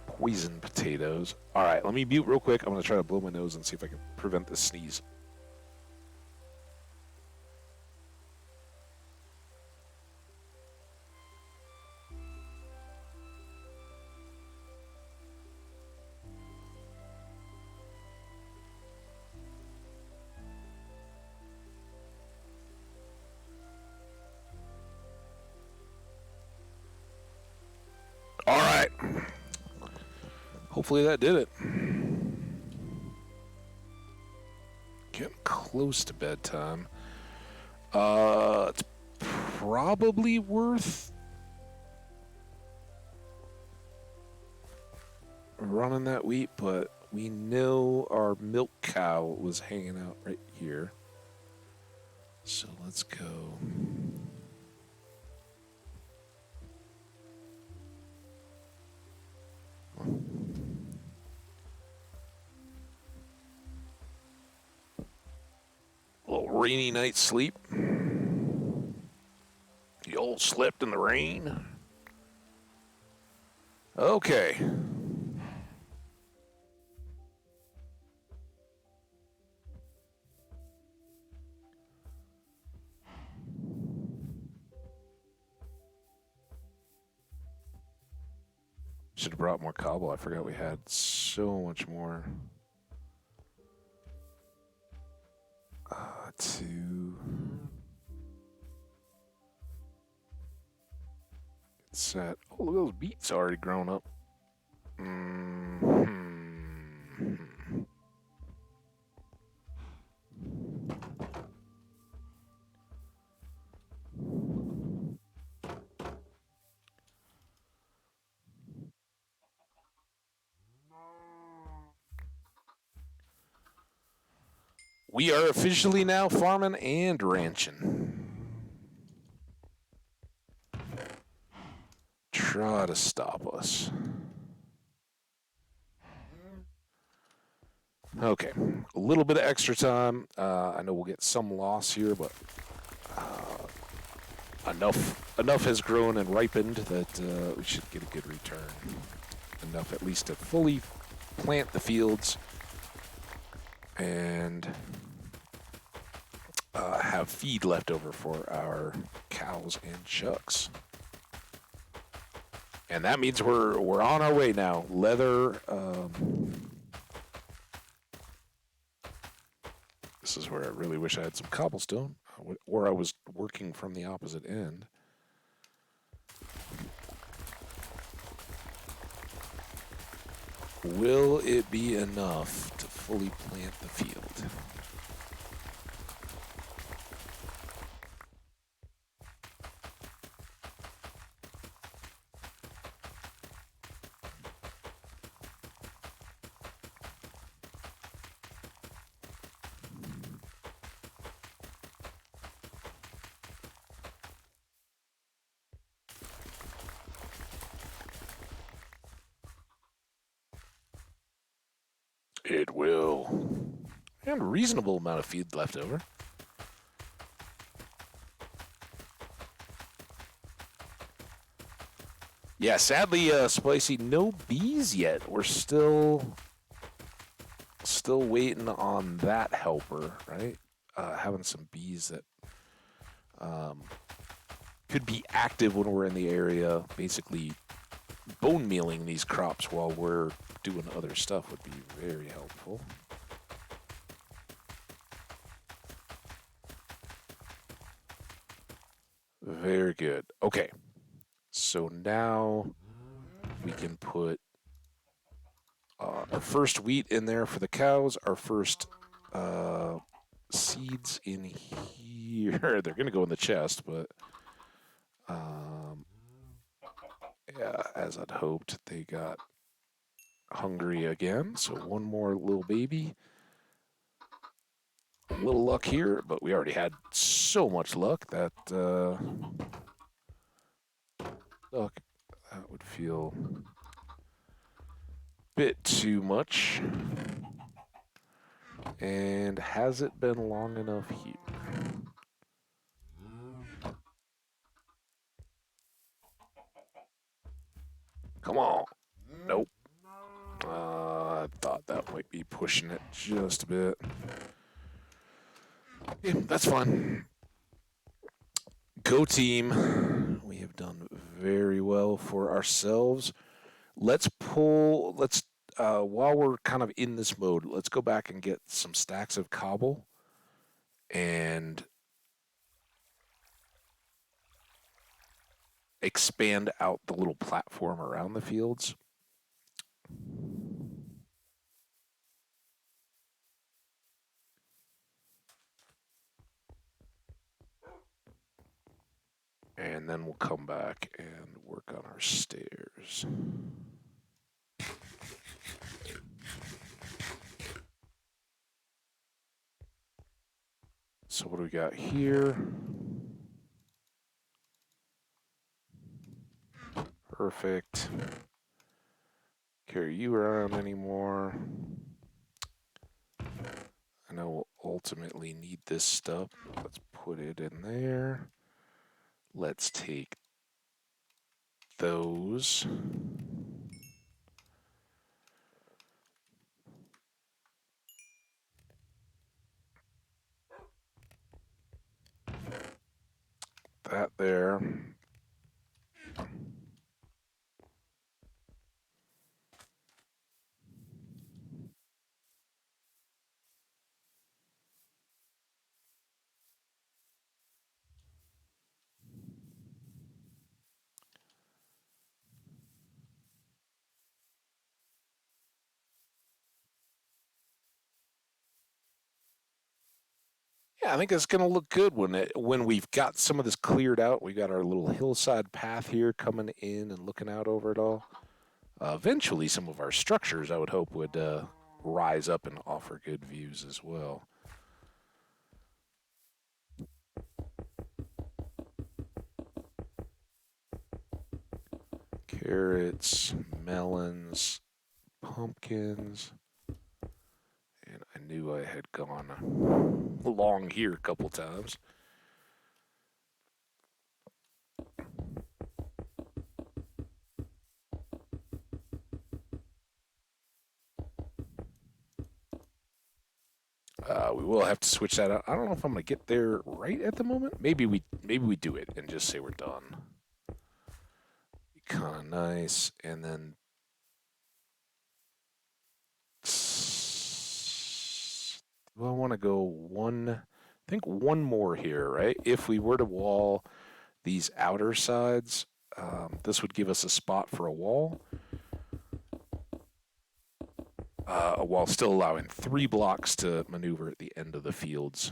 poison potatoes. All right, let me mute real quick. I'm going to try to blow my nose and see if I can prevent this sneeze. All right. Hopefully that did it. Getting close to bedtime. It's probably worth running that wheat, but we know our milk cow was hanging out right here. So let's go. A little rainy night's sleep. You all slept in the rain. Okay. Should have brought more cobble. I forgot we had so much more. To get set. Oh, look at those beets already grown up. We are officially now farming and ranching. Try to stop us. Okay, a little bit of extra time. I know we'll get some loss here, but enough has grown and ripened that we should get a good return. Enough at least to fully plant the fields and have feed left over for our cows and chucks. And that means we're on our way now. Leather. This is where I really wish I had some cobblestone, or I was working from the opposite end. Will it be enough to fully plant the field? It will. And a reasonable amount of feed left over. Yeah, sadly, Spicy, no bees yet. We're still waiting on that helper, right? Having some bees that um, could be active when we're in the area, basically bone mealing these crops while we're doing other stuff would be very helpful. Very good. Okay, so now we can put our first wheat in there for the cows, our first seeds in here. They're going to go in the chest, but um, yeah, as I'd hoped, they got hungry again. So one more little baby. A little luck here, but we already had so much luck that luck that would feel a bit too much. And has it been long enough here? Come on. Nope. I thought that might be pushing it just a bit. Yeah, that's fine. Go team. We have done very well for ourselves. Let's while we're kind of in this mode, let's go back and get some stacks of cobble and expand out the little platform around the fields. And then we'll come back and work on our stairs. So what do we got here? Perfect. Carry you around anymore. I know we'll ultimately need this stuff. Let's put it in there. Let's take those. That there. Yeah, I think it's going to look good when we've got some of this cleared out. We got our little hillside path here coming in and looking out over it all. Eventually, some of our structures, I would hope, would rise up and offer good views as well. Carrots, melons, pumpkins. And I knew I had gone along here a couple times. We will have to switch that out. I don't know if I'm going to get there right at the moment. Maybe we do it and just say we're done. Be kind of nice, and then do I want to go one? I think one more here, right? If we were to wall these outer sides, this would give us a spot for a wall. While still allowing 3 blocks to maneuver at the end of the fields.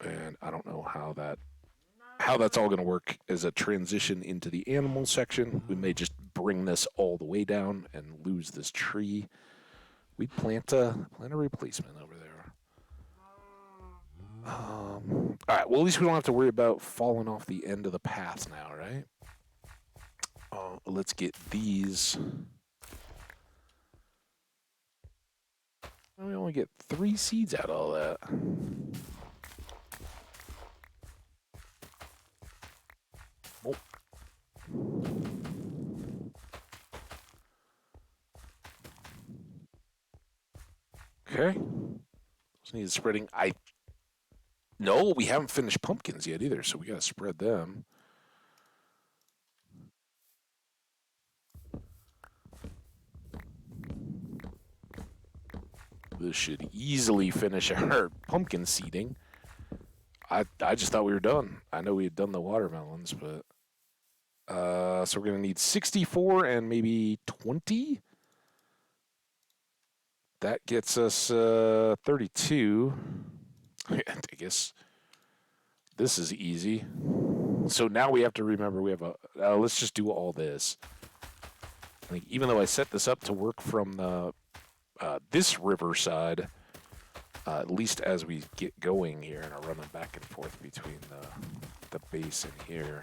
And I don't know how that's all going to work as a transition into the animal section. We may just bring this all the way down and lose this tree. We plant a replacement over there. All right. Well, at least we don't have to worry about falling off the end of the path now, right? Let's get these. We only get 3 seeds out of all that. Oh. Okay. Just need spreading. No, we haven't finished pumpkins yet either, so we gotta spread them. This should easily finish our pumpkin seeding. I just thought we were done. I know we had done the watermelons, but so we're gonna need 64 and maybe 20. That gets us 32. I guess this is easy. So now we have to remember we have a. Let's just do all this. Like, even though I set this up to work from the this riverside, at least as we get going here and are running back and forth between the base and here,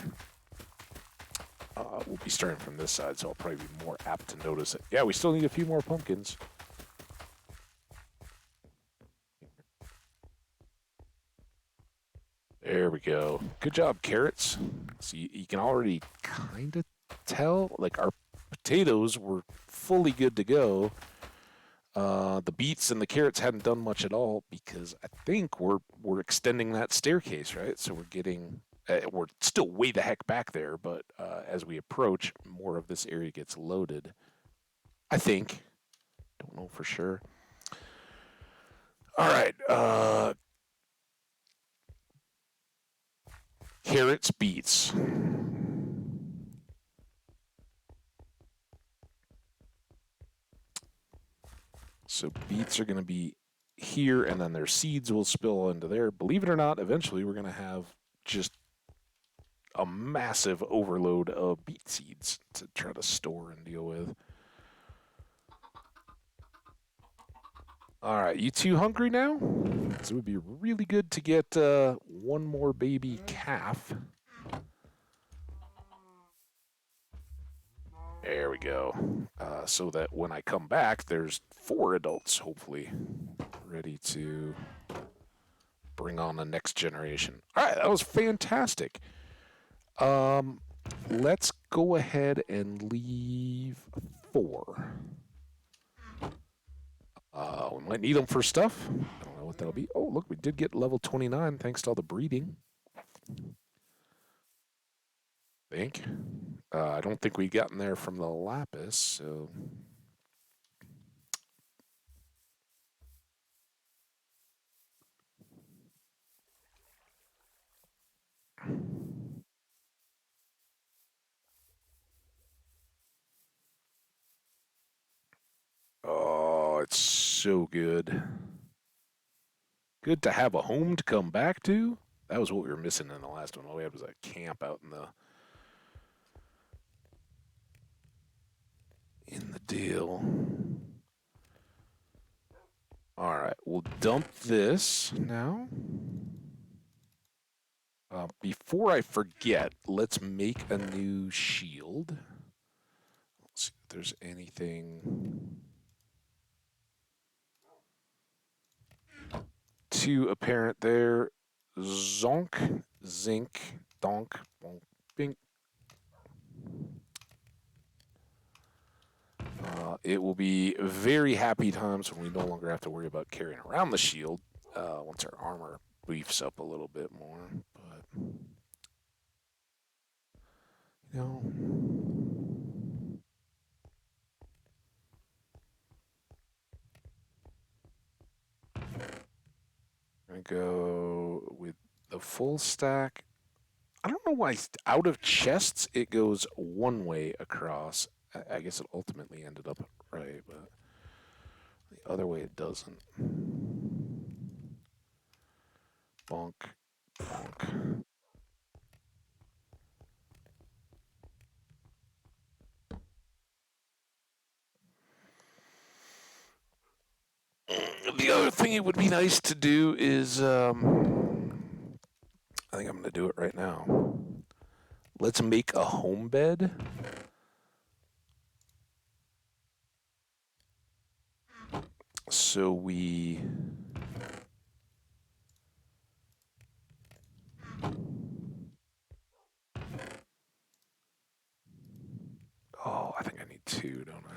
we'll be starting from this side, so I'll probably be more apt to notice it. Yeah, we still need a few more pumpkins. There we go. Good job, carrots. So you can already kind of tell, like, our potatoes were fully good to go. The beets and the carrots hadn't done much at all because I think we're extending that staircase, right? So we're still way the heck back there, but as we approach, more of this area gets loaded. I think. Don't know for sure. All right. Carrots, beets. So beets are going to be here, and then their seeds will spill into there. Believe it or not, eventually we're going to have just a massive overload of beet seeds to try to store and deal with. All right, you two hungry now? So it would be really good to get one more baby calf. There we go. So that when I come back, there's 4 adults, hopefully, ready to bring on the next generation. All right, that was fantastic. Let's go ahead and leave 4. We might need them for stuff. I don't know what that'll be. Oh, look, we did get level 29 thanks to all the breeding. I think. I don't think we've gotten there from the lapis, so. Oh, it's so good. Good to have a home to come back to. That was what we were missing in the last one. All we had was a camp out in the deal. All right, we'll dump this now. Before I forget, let's make a new shield. Let's see if there's anything too apparent there. Zonk, zinc, donk, bonk, bink. It will be very happy times when we no longer have to worry about carrying around the shield once our armor beefs up a little bit more. But, you know, I'm going to go with the full stack. I don't know why out of chests it goes one way across. I guess it ultimately ended up right, but the other way it doesn't. Bonk, bonk. The other thing it would be nice to do is, I think I'm going to do it right now. Let's make a home bed. So we too, don't I?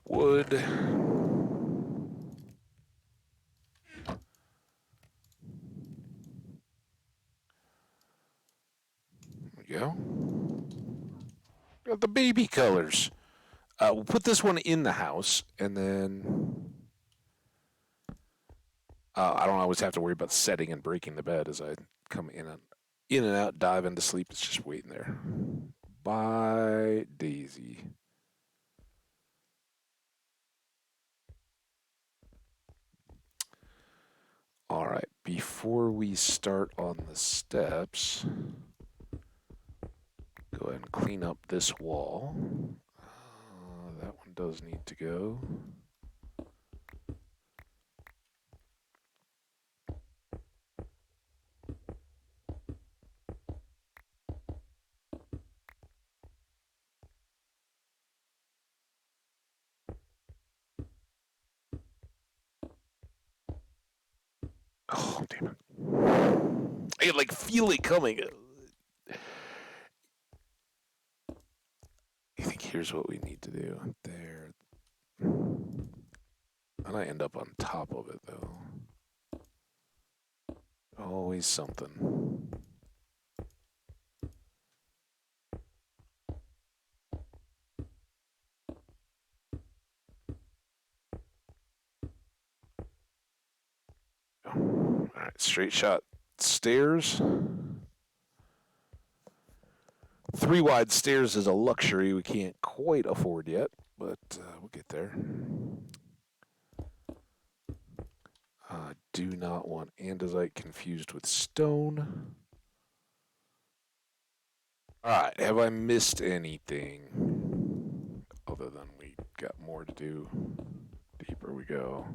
Wood. There we go. Got the baby colors. We'll put this one in the house, and then I don't always have to worry about setting and breaking the bed as I come in and out, dive into sleep. It's just waiting there. Bye, Daisy. All right, before we start on the steps, go ahead and clean up this wall. That one does need to go. Oh, damn it. I can, like, feel it coming. I think here's what we need to do. There. And I end up on top of it, though. Always something. All right, straight shot stairs. 3 wide stairs is a luxury we can't quite afford yet, but we'll get there. Do not want andesite confused with stone. Alright, have I missed anything? Other than we got more to do. Deeper we go.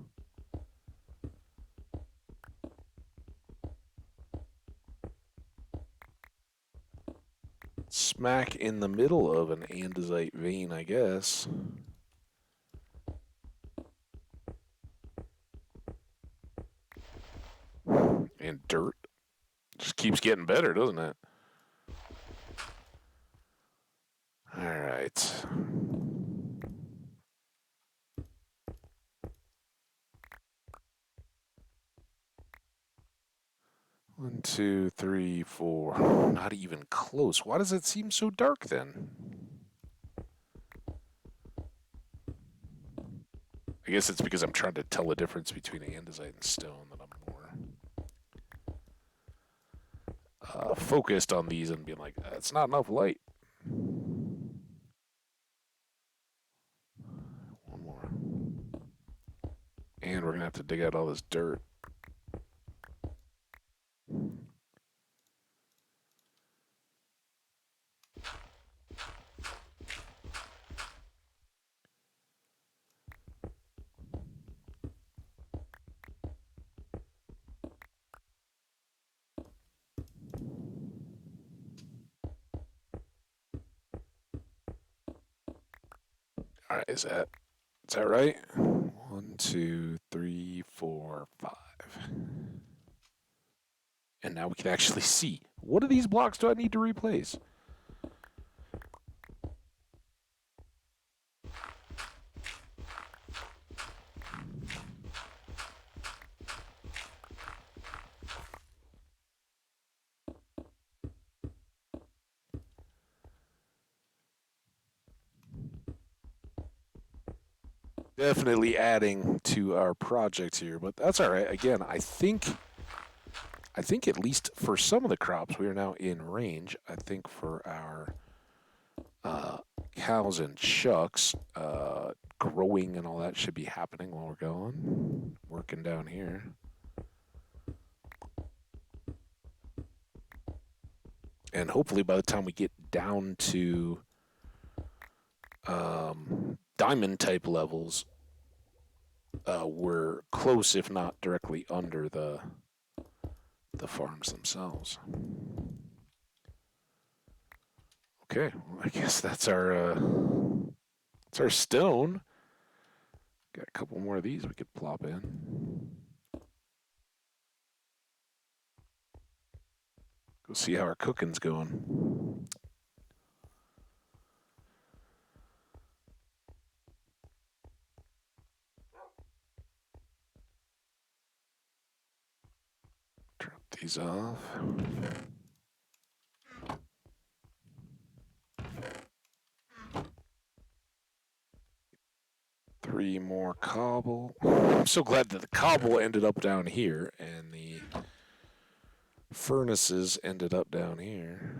Smack in the middle of an andesite vein, I guess. And dirt. Just keeps getting better, doesn't it? Alright. One, two, three, four. Not even close. Why does it seem so dark then? I guess it's because I'm trying to tell the difference between andesite and stone that I'm more focused on these and being like, it's not enough light. One more. And we're going to have to dig out all this dirt. All right, is that right? 1, 2, 3, 4, 5. And now we can actually see. What of these blocks do I need to replace? Definitely adding to our project here, but that's all right. Again, I think at least for some of the crops we are now in range. I think for our cows and shucks, growing and all that should be happening while we're going. Working down here. And hopefully by the time we get down to diamond type levels, we're close, if not directly under the farms themselves. Okay, well, I guess that's our stone. Got a couple more of these we could plop in. Go see how our cooking's going. Drop these off. Three more cobble. I'm so glad that the cobble ended up down here and the furnaces ended up down here.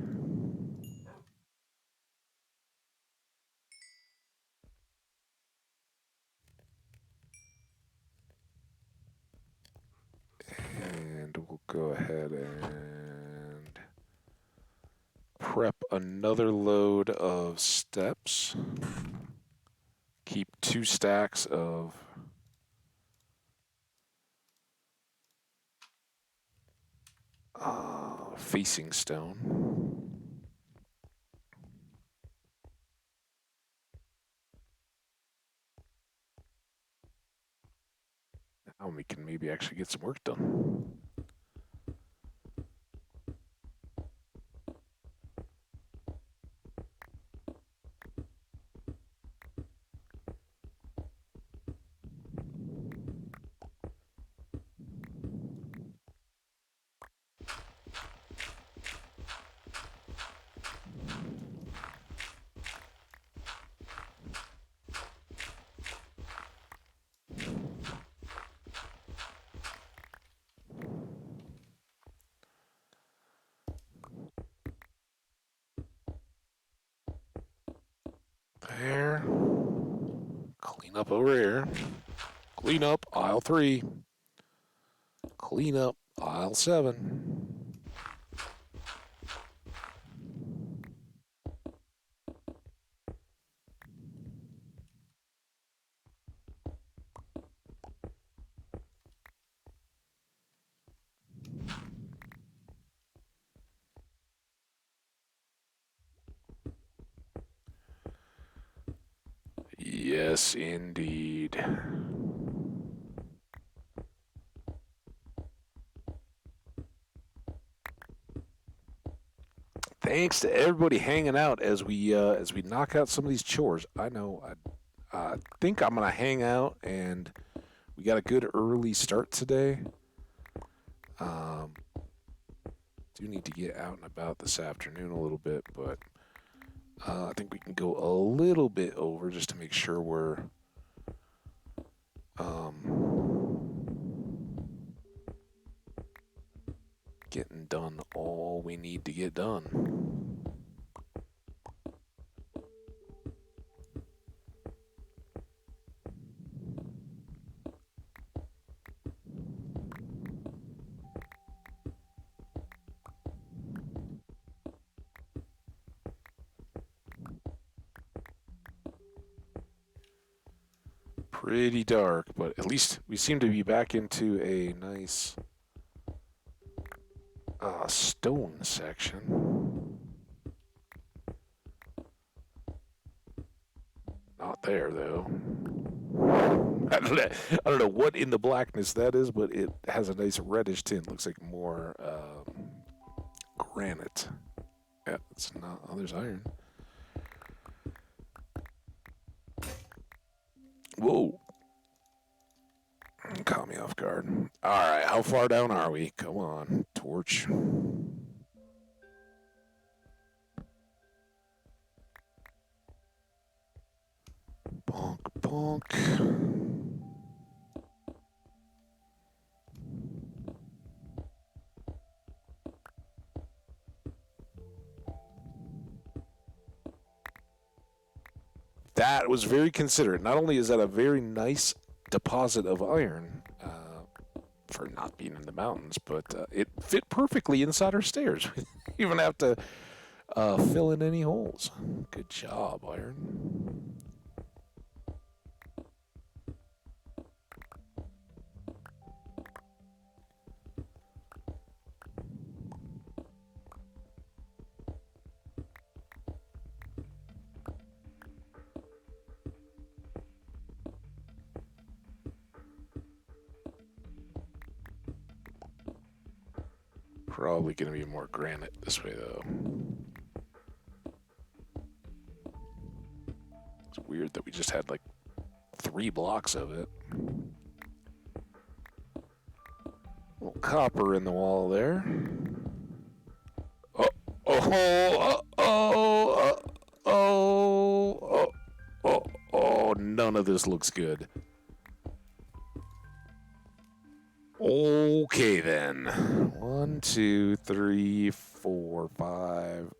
And we'll go ahead and prep another load of steps. Keep 2 stacks of facing stone. Now we can maybe actually get some work done. There. Clean up over here. Clean up aisle 3. Clean up aisle 7. Yes, indeed. Thanks to everybody hanging out as we knock out some of these chores. I know I think I'm gonna hang out, and we got a good early start today. Do need to get out and about this afternoon a little bit, but I think we can go a little bit over just to make sure we're getting done all we need to get done. Pretty dark, but at least we seem to be back into a nice stone section. Not there, though. I don't know what in the blackness that is, but it has a nice reddish tint. Looks like more granite. Yeah, it's not. Oh, there's iron. Whoa. Caught me off guard. All right, how far down are we? Come on, torch. Bonk, bonk. That was very considerate. Not only is that a very nice deposit of iron for not being in the mountains, but it fit perfectly inside our stairs. We didn't even have to fill in any holes. Good job, iron. Probably going to be more granite this way, though. It's weird that we just had like 3 blocks of it. A little copper in the wall there. Oh, none of this looks good. Okay, then. 1, 2, 3, 4, 5.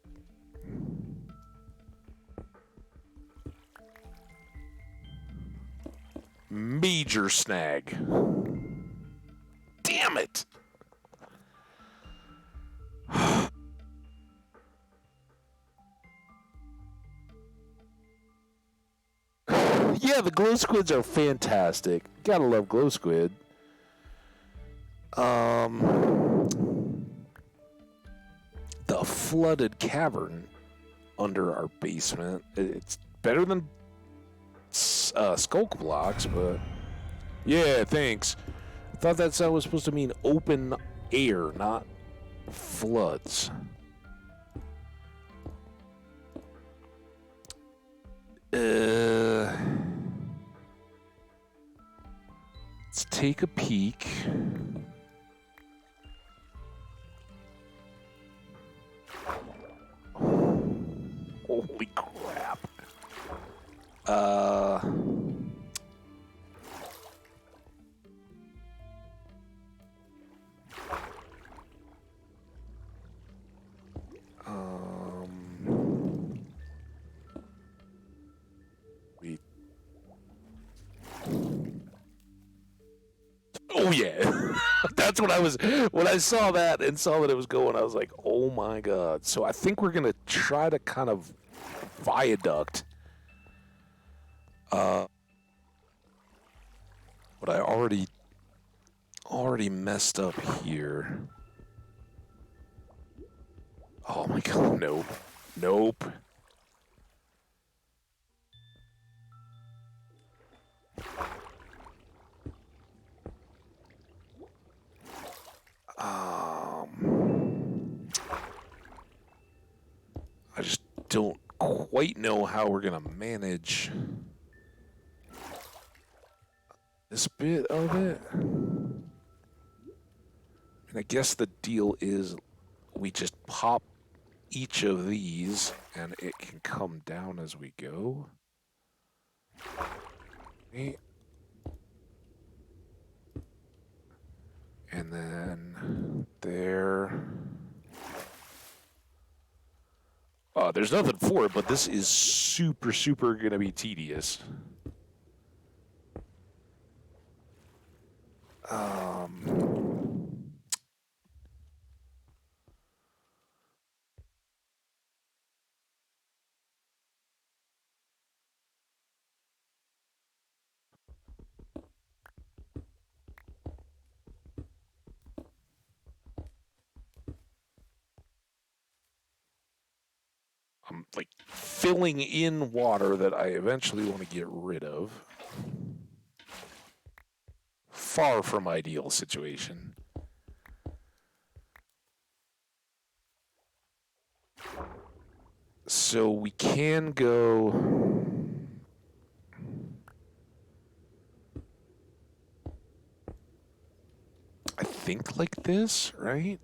Major snag. Damn it! Yeah, the glow squids are fantastic. Gotta love glow squid. The flooded cavern under our basement. It's better than skulk blocks, but yeah, thanks. I thought that was supposed to mean open air, not floods. Let's take a peek. Holy crap. Oh yeah, that's what I was. When I saw that and saw that it was going, I was like, "Oh my god!" So I think we're gonna try to kind of viaduct. But I already messed up here. Oh my god! Nope. I just don't quite know how we're gonna manage this bit of it. And I guess the deal is we just pop each of these and it can come down as we go. Okay. And then there. There's nothing for it, but this is super gonna be tedious. I'm like filling in water that I eventually want to get rid of. Far from ideal situation. So we can go. I think like this, right?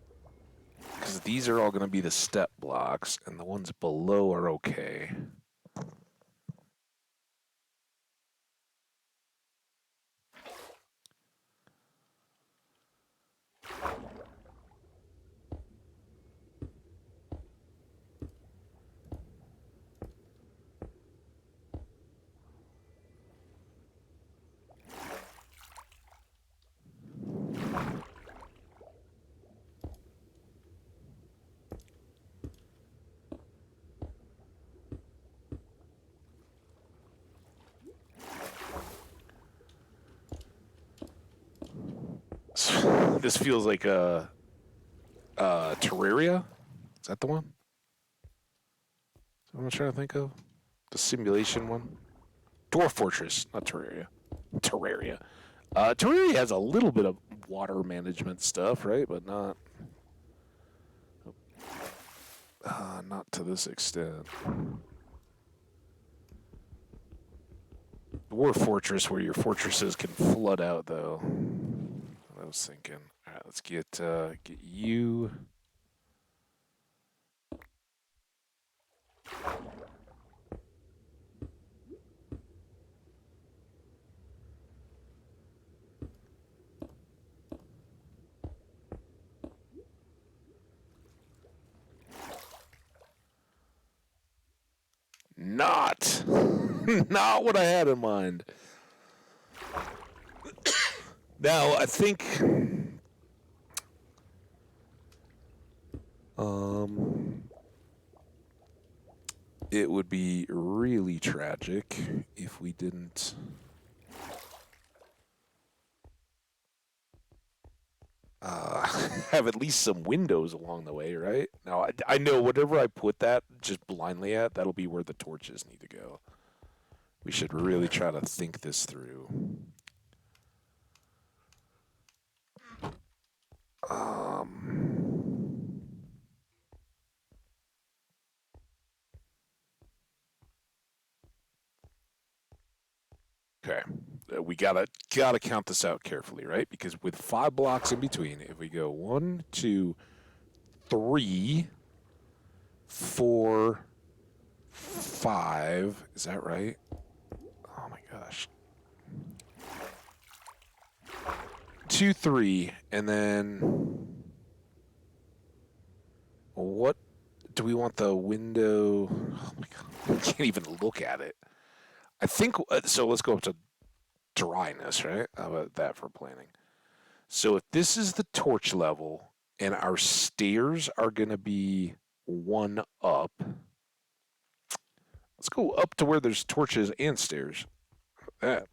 Because these are all going to be the step blocks, and the ones below are okay. This feels like a Terraria. Is that the one? Is that what I'm trying to think of? The simulation one? Dwarf Fortress, not Terraria. Terraria. Terraria has a little bit of water management stuff, right? But not. Not to this extent. War fortress where your fortresses can flood out, though. I was thinking. All right, let's get you. Not, not what I had in mind. Now I think, um, it would be really tragic if we didn't have at least some windows along the way, right? Now, I know whatever I put that just blindly at, that'll be where the torches need to go. We should really try to think this through. Um, okay, we gotta count this out carefully, right? Because with 5 blocks in between, if we go 1, 2, 3, 4, 5, is that right? Oh my gosh. 2, 3, and then what do we want the window? Oh my god, I can't even look at it. I think so. Let's go up to dryness, right? How about that for planning? So if this is the torch level and our stairs are going to be 1 up, let's go up to where there's torches and stairs. That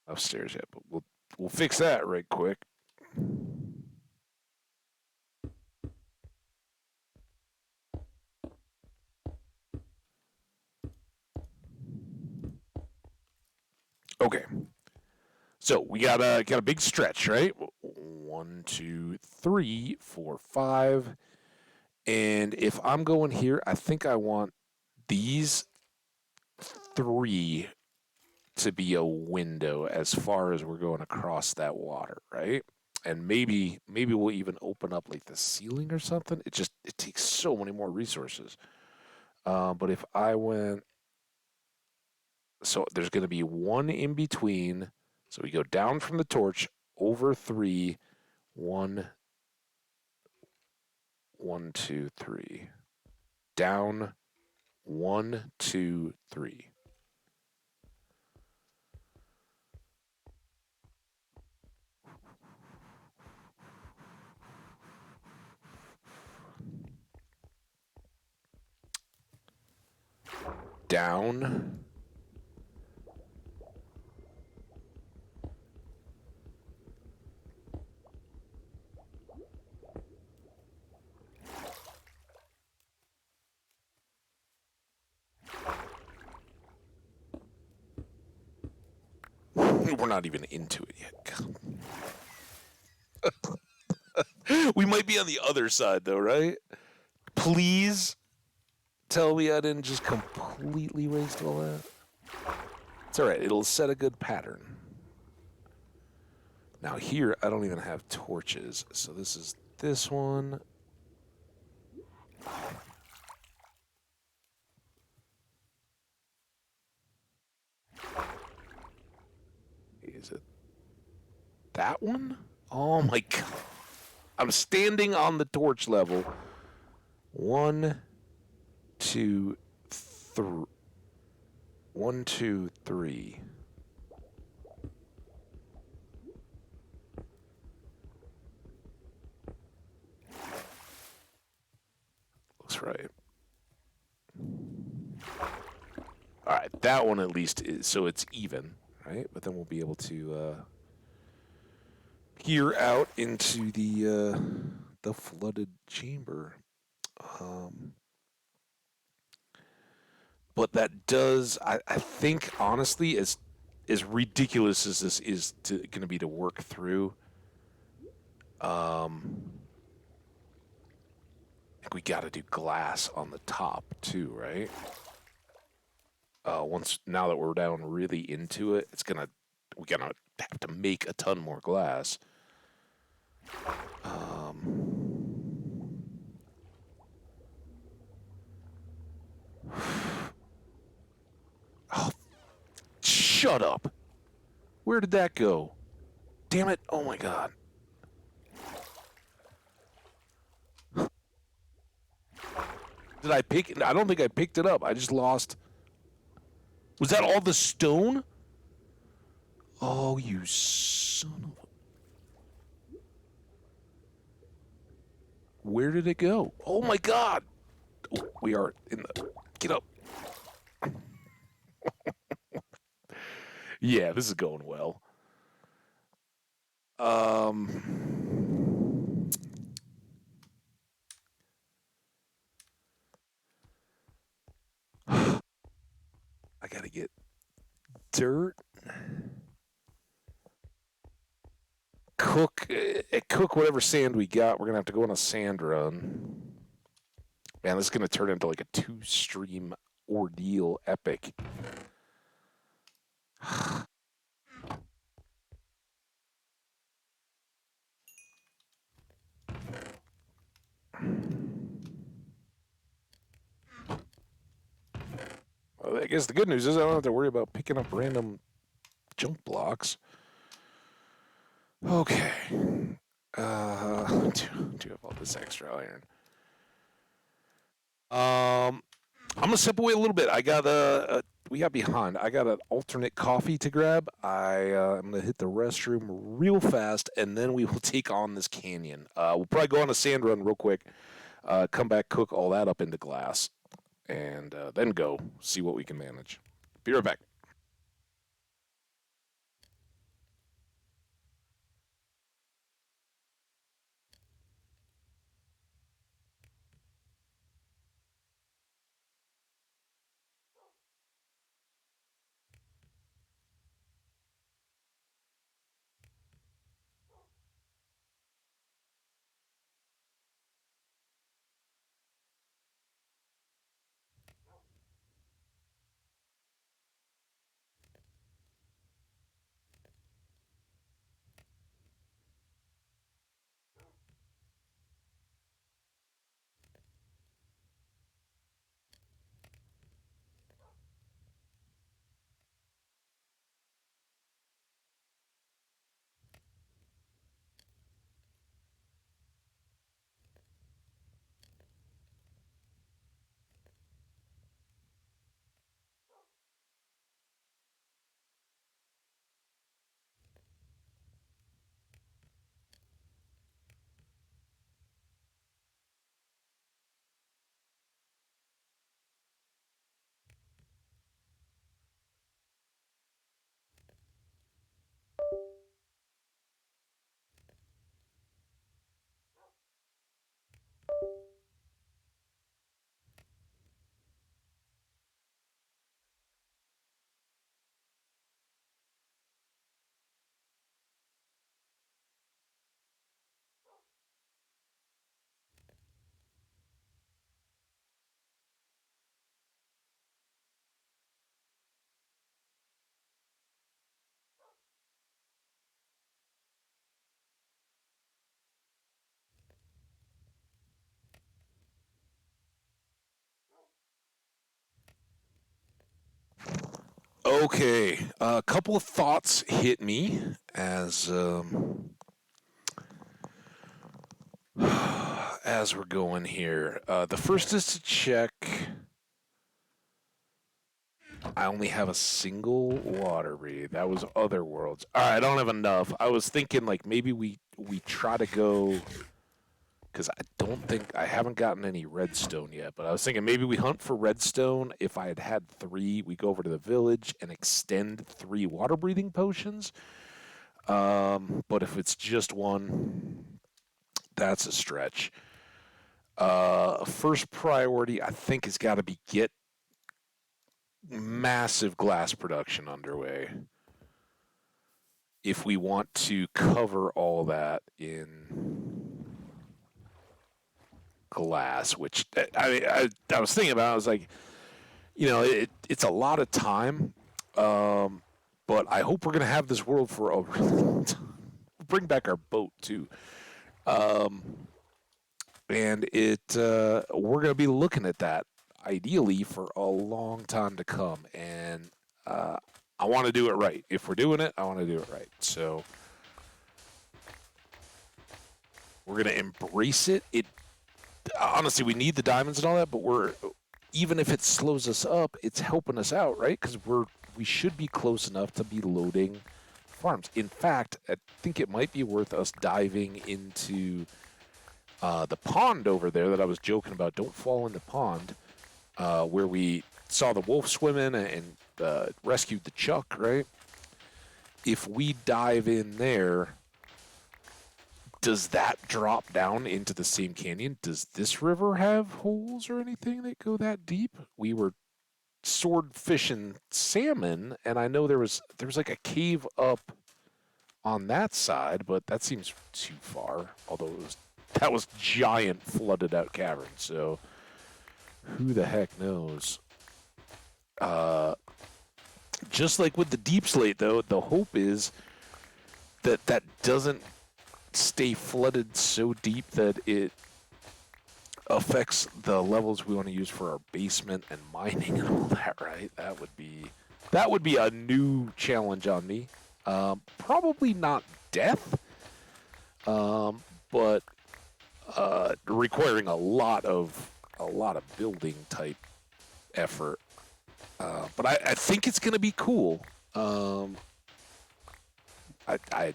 upstairs yet, but we'll fix that right quick. Okay, so we got a big stretch, right? 1, 2, 3, 4, 5, and if I'm going here, I think I want these 3 to be a window as far as we're going across that water, right? And maybe we'll even open up like the ceiling or something. It takes so many more resources. But if I went, so there's going to be 1 in between. So we go down from the torch over 3, 1, 1, 2, 3, down 1, 2, 3. Down. We're not even into it yet. We might be on the other side though, right? Please tell me I didn't just completely waste all that. It's all right. It'll set a good pattern. Now here, I don't even have torches, so this is this one. Is it that one? Oh my god. I'm standing on the torch level. 1, 2, 3. 1, 2, 3. Looks right. All right, that one at least is so it's even, right? But then we'll be able to peer out into the flooded chamber. Um, but that does, I think, honestly, as ridiculous as this is going to be to work through, um, think we got to do glass on the top too, right? Now that we're down really into it, we're gonna have to make a ton more glass. Oh, shut up! Where did that go? Damn it! Oh my god! Did I pick it? I don't think I picked it up. I just lost. Was that all the stone? Oh, you son of a... Where did it go? Oh my god! Oh, we are in the... Get up. Yeah, this is going well. I gotta get dirt. Cook whatever sand we got. We're gonna have to go on a sand run. Man, this is gonna turn into like a 2-stream ordeal epic. Well, I guess the good news is I don't have to worry about picking up random junk blocks. Okay. Do have all this extra iron. I'm gonna step away a little bit. We got behind. I got an alternate coffee to grab. I'm gonna hit the restroom real fast, and then we will take on this canyon. We'll probably go on a sand run real quick. Come back, cook all that up into glass, and then go see what we can manage. Be right back. Okay, a couple of thoughts hit me as we're going here. The first is to check. I only have a single water read. That was other worlds. All right, I don't have enough. I was thinking like maybe we try to go because I haven't gotten any redstone yet. But I was thinking maybe we hunt for redstone. If I had had 3, we go over to the village and extend 3 water breathing potions. But if it's just 1, that's a stretch. First priority, I think, has got to be get massive glass production underway if we want to cover all that in glass, which I was thinking about. I was like, it's a lot of time, but I hope we're gonna have this world for a really long time. Bring back our boat too, um, and we're gonna be looking at that ideally for a long time to come, and I want to do it right. If we're doing it, I want to do it right. So we're gonna embrace it. It honestly, we need the diamonds and all that, but even if it slows us up, it's helping us out, right? Because we should be close enough to be loading farms. In fact, I think it might be worth us diving into the pond over there that I was joking about. Don't fall in the pond, where we saw the wolf swimming and rescued the chuck, right? If we dive in there, does that drop down into the same canyon? Does this river have holes or anything that go that deep? We were sword fishing salmon, and I know there was like a cave up on that side, but that seems too far. Although that was giant flooded out cavern, so who the heck knows? Just like with the deep slate, though, the hope is that that doesn't stay flooded so deep that it affects the levels we want to use for our basement and mining and all that, right? That would be a new challenge on me. Probably not death, but requiring a lot of building type effort. But I think it's going to be cool. I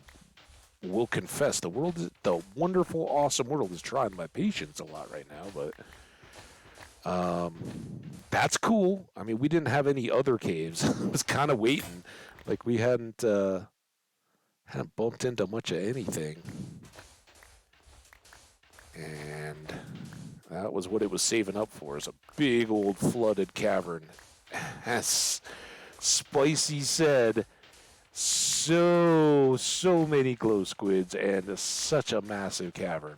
will confess, the wonderful, awesome world is trying my patience a lot right now, but that's cool. I mean, we didn't have any other caves. I was kind of waiting, like we hadn't bumped into much of anything, and that was what it was saving up for, is a big old flooded cavern. As Spicy said, so many glow squids and such a massive cavern.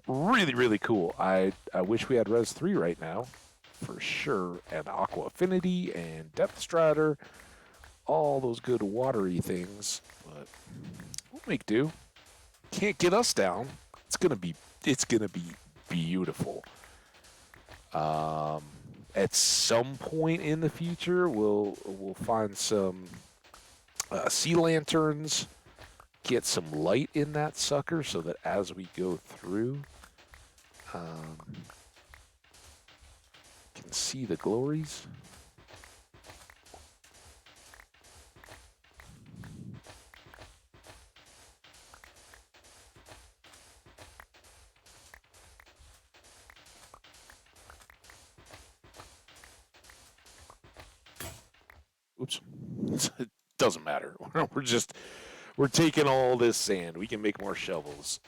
Really, really cool. I wish we had Res 3 right now, for sure, and Aqua Affinity and Depth Strider, all those good watery things, but we'll make do. Can't get us down. It's gonna be beautiful. At some point in the future, we'll find some sea lanterns, get some light in that sucker so that as we go through, can see the glories. Oops. It doesn't matter. We're taking all this sand. We can make more shovels.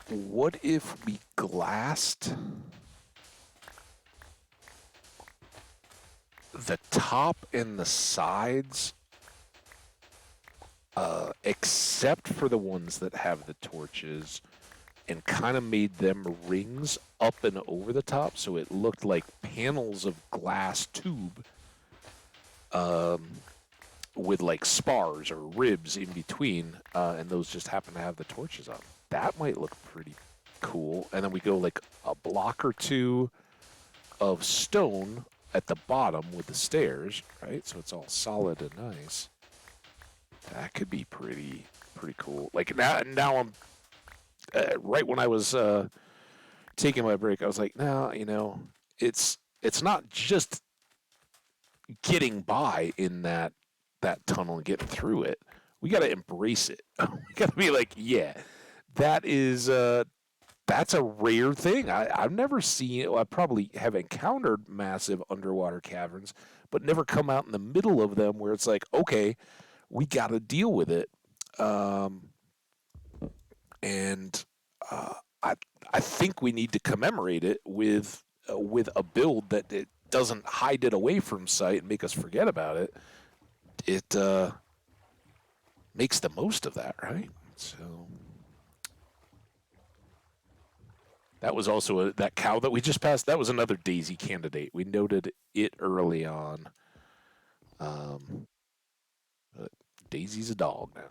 What if we glassed the top and the sides, except for the ones that have the torches, and kind of made them rings up and over the top, so it looked like panels of glass tube, with like spars or ribs in between, and those just happen to have the torches on. That might look pretty cool. And then we go like a block or two of stone at the bottom with the stairs, right? So it's all solid and nice. That could be pretty cool. Like now I'm right when I was taking my break, I was like, no, it's not just getting by in that tunnel and getting through it. We got to embrace it. We got to be like, yeah, that's a rare thing. I've never seen it. Well, I probably have encountered massive underwater caverns, but never come out in the middle of them where it's like, okay, we got to deal with it. And I think we need to commemorate it with a build that it doesn't hide it away from sight and make us forget about it. it makes the most of that, right? So that was also that cow that we just passed. That was another Daisy candidate. We noted it early on. But Daisy's a dog now.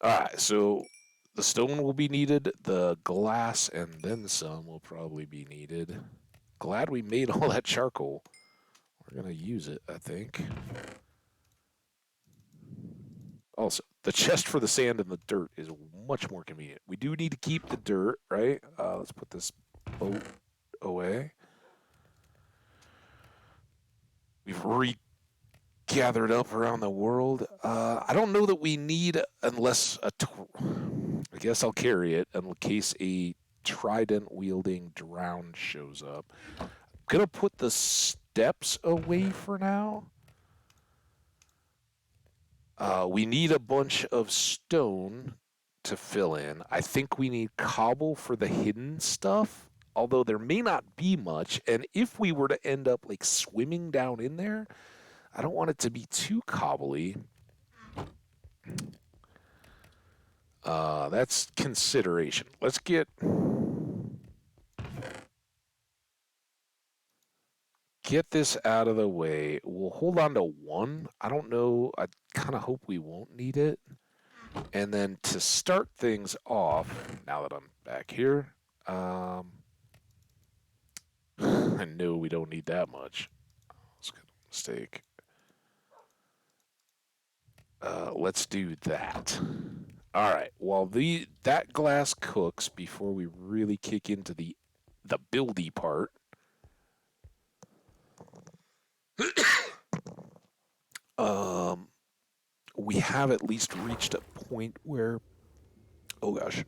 All right, so the stone will be needed. The glass and then some will probably be needed. Glad we made all that charcoal. We're gonna use it, I think. Also, the chest for the sand and the dirt is much more convenient. We do need to keep the dirt, right? Let's put this boat away. We've regathered up around the world. I don't know that we need, unless I guess I'll carry it in case a trident-wielding drown shows up. I'm gonna put the steps away for now. We need a bunch of stone to fill in. I think we need cobble for the hidden stuff, although there may not be much. And if we were to end up like swimming down in there, I don't want it to be too cobbly. That's consideration. Let's get this out of the way. We'll hold on to one. I don't know. I kind of hope we won't need it. And then to start things off, now that I'm back here, I know we don't need that much. That's a good mistake. Let's do that. All right. While that glass cooks, before we really kick into the buildy part, we have at least reached a point where, oh gosh,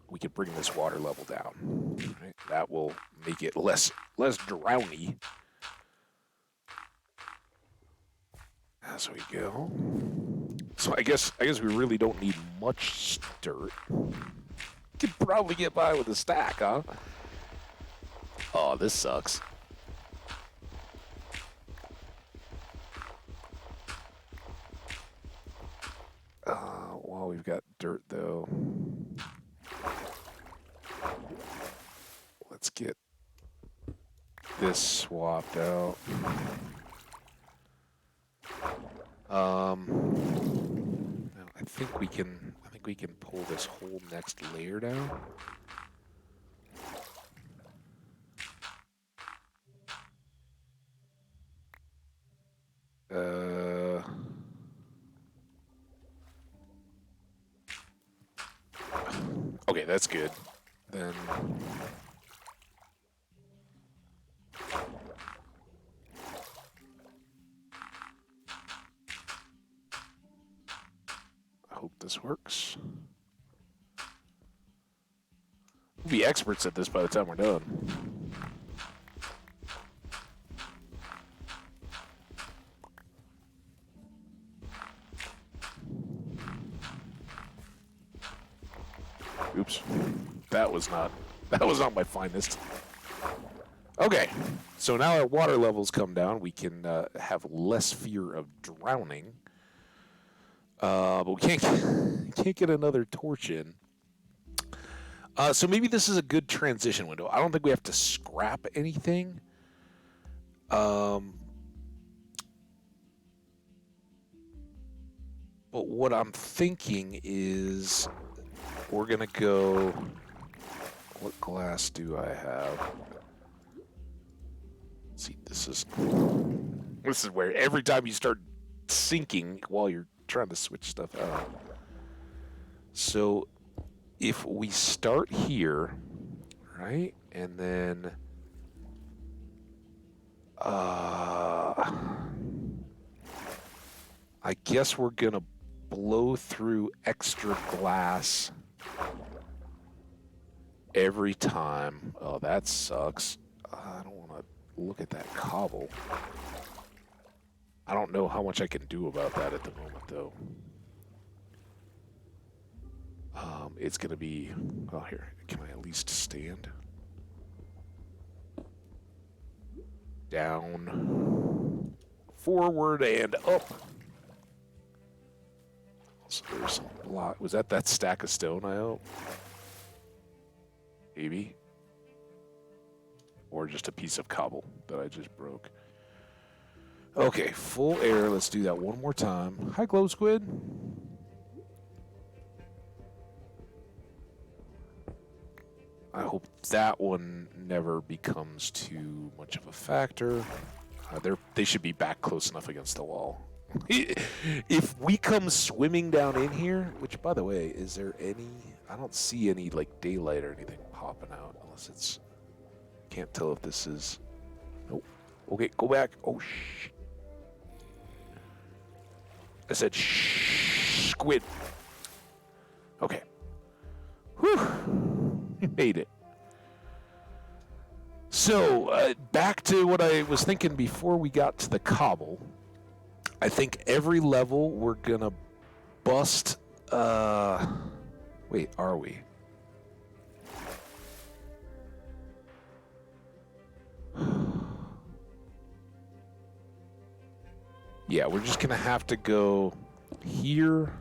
we could bring this water level down. Right? That will make it less drowny. As we go. So I guess we really don't need much dirt. Could probably get by with a stack, huh? Oh, this sucks. Well, we've got dirt though. Let's get this swapped out. I think we can pull this whole next layer down. Okay, that's good. Then I hope this works. We'll be experts at this by the time we're done. Oops. That was not my finest. Okay. So now our water levels come down, we can have less fear of drowning. But we can't get another torch in. So maybe this is a good transition window. I don't think we have to scrap anything. But what I'm thinking is we're going to go... What glass do I have? Let's see, this is where every time you start sinking while you're trying to switch stuff out. So if we start here, right, and then I guess we're gonna blow through extra glass every time. Oh, that sucks. I don't want to look at that cobble. I don't know how much I can do about that at the moment, though. It's gonna be... Oh, here. Can I at least stand? down, forward, and up. So there's some block. Was that stack of stone, I hope? Maybe. Or just a piece of cobble that I just broke. Okay, full air. Let's do that one more time. Hi, Glow Squid. I hope that one never becomes too much of a factor. They should be back close enough against the wall. If we come swimming down in here, which, by the way, is there any... I don't see any, like, daylight or anything popping out, unless it's... Can't tell if this is... Nope. Okay, go back. Oh, shh. I said shh, squid. Okay. Whew. We made it. So, back to what I was thinking before we got to the cobble. I think every level we're gonna bust... Wait, are we? Yeah, we're just gonna have to go here.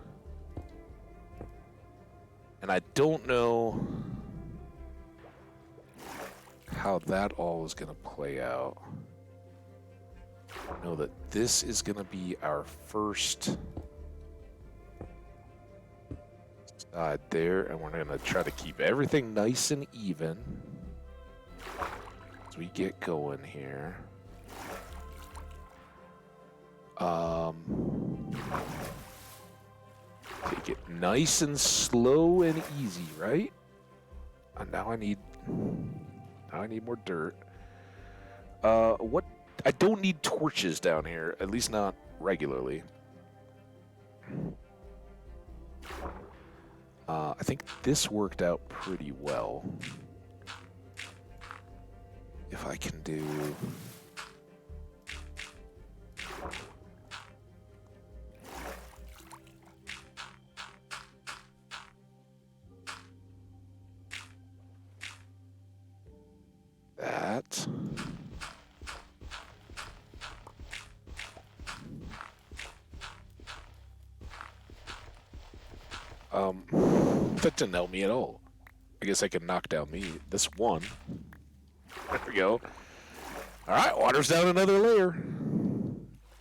And I don't know how that all is gonna play out. I know that this is gonna be our first side there, and we're gonna try to keep everything nice and even as we get going here. Take it nice and slow and easy, right? And now I need more dirt. What? I don't need torches down here, at least not regularly. I think this worked out pretty well. If I can do... that. That didn't help me at all. I guess I can knock down this one. There we go. All right, water's down another layer.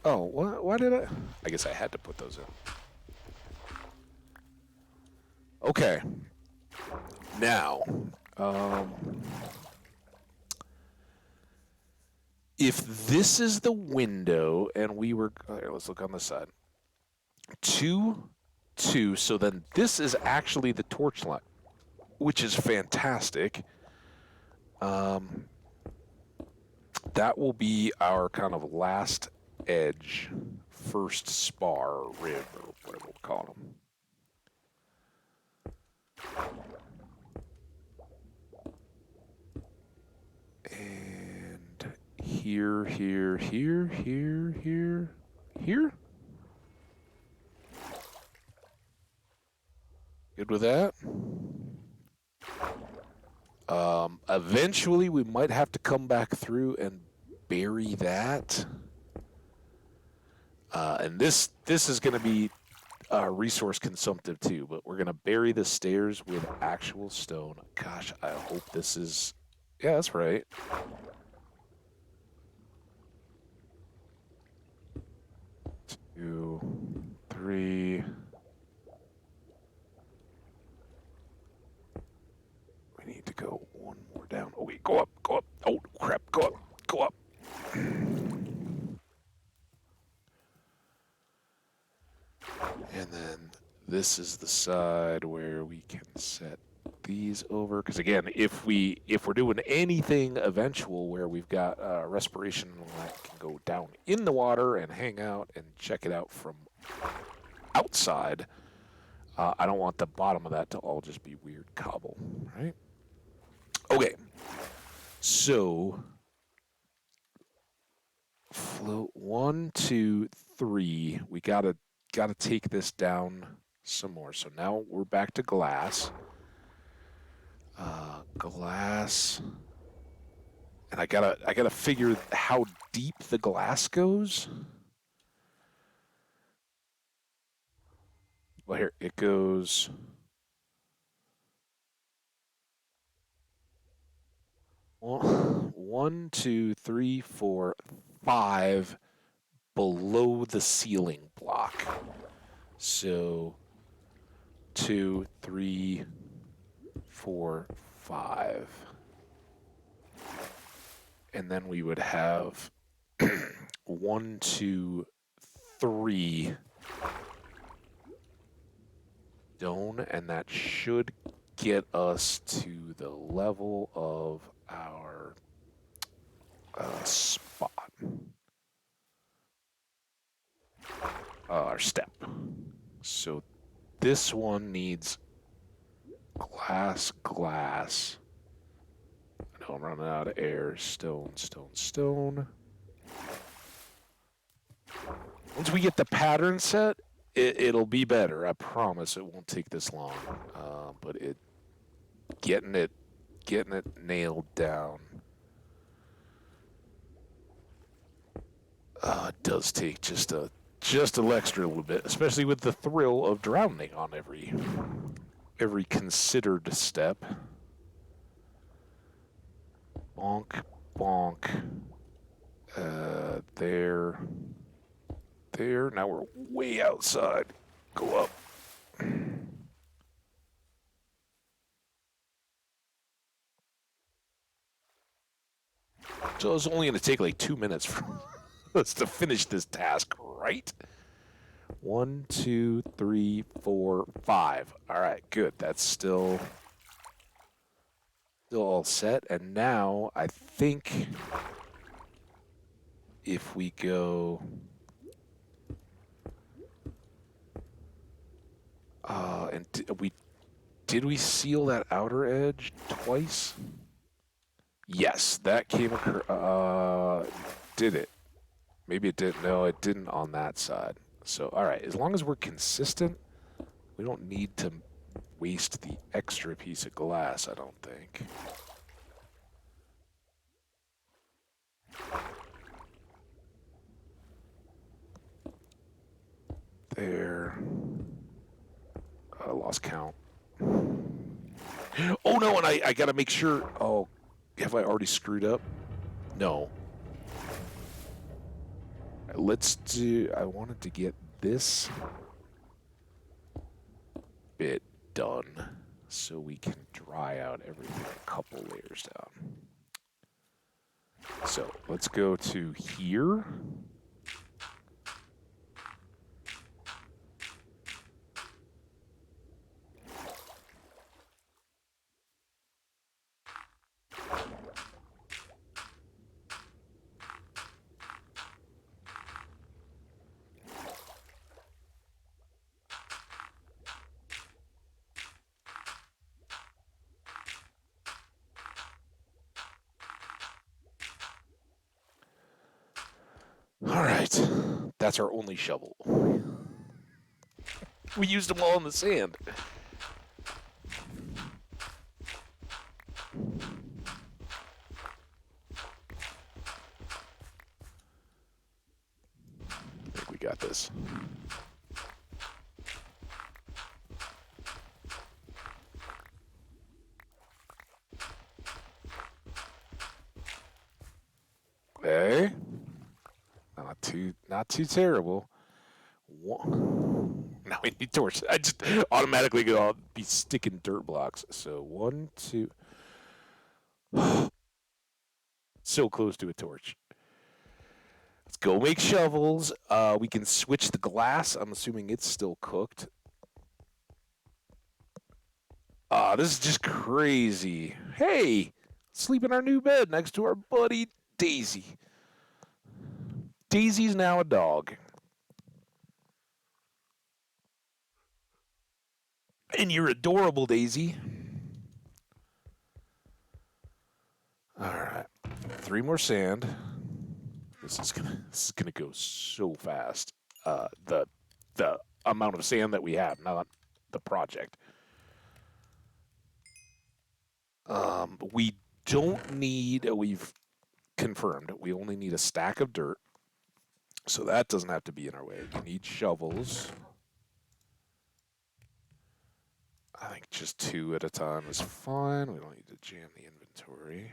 Oh, why did I? I guess I had to put those in. Okay. Now, if this is the window and we were, here, let's look on the side. 2, 2, so then this is actually the torch line, which is fantastic. That will be our kind of last edge, first spar, or rib, or whatever we'll call them. And here, here, here, here, here, here. Good with that? Eventually, we might have to come back through and bury that. And this is going to be resource consumptive too, but we're going to bury the stairs with actual stone. Gosh, I hope this is... Yeah, that's right. Two, three... We need to go one more down. Oh, wait, go up, go up. Oh, crap, go up, go up. And then this is the side where we can set these over. Because again, if we're doing anything eventual where we've got respiration that can go down in the water and hang out and check it out from outside, I don't want the bottom of that to all just be weird cobble, right? Okay, so float 1, 2, 3. We gotta take this down some more. So now we're back to glass. Glass, And I gotta figure how deep the glass goes. Well, here it goes. One, two, three, four, five below the ceiling block. So two, three, four, five. And then we would have one, two, three stone, and that should get us to the level of our spot, our step. So this one needs glass, glass. No, I'm running out of air. Stone, stone, stone. Once we get the pattern set, it'll be better. I promise it won't take this long. But getting it nailed down does take just a extra little bit, especially with the thrill of drowning on every considered step. Bonk, bonk. There. Now we're way outside. Go up. So it's only going to take like 2 minutes for us to finish this task, right? 1, 2, 3, 4, 5. All right, good. That's still all set. And now I think if we go, and did we seal that outer edge twice? Yes, that came across. Did it? Maybe it didn't. No, it didn't on that side. So, all right, as long as we're consistent, we don't need to waste the extra piece of glass, I don't think. There. I lost count. Oh, no, and I got to make sure. Oh, have I already screwed up? No. Let's do. I wanted to get this bit done so we can dry out everything a couple layers down. So let's go to here. All right, that's our only shovel. We used them all in the sand. I think we got this. Okay. Not too terrible. Now we need torch. I just automatically go. I'll be sticking dirt blocks. So 1, 2. So close to a torch. Let's go make shovels. We can switch the glass. I'm assuming it's still cooked. This is just crazy. Hey, sleep in our new bed next to our buddy Daisy. Daisy's now a dog. And you're adorable, Daisy. All right. 3 more sand. This is gonna go so fast. The amount of sand that we have, not the project. We don't need. We've confirmed. We only need a stack of dirt. So that doesn't have to be in our way. We need shovels. I think just 2 at a time is fine. We don't need to jam the inventory.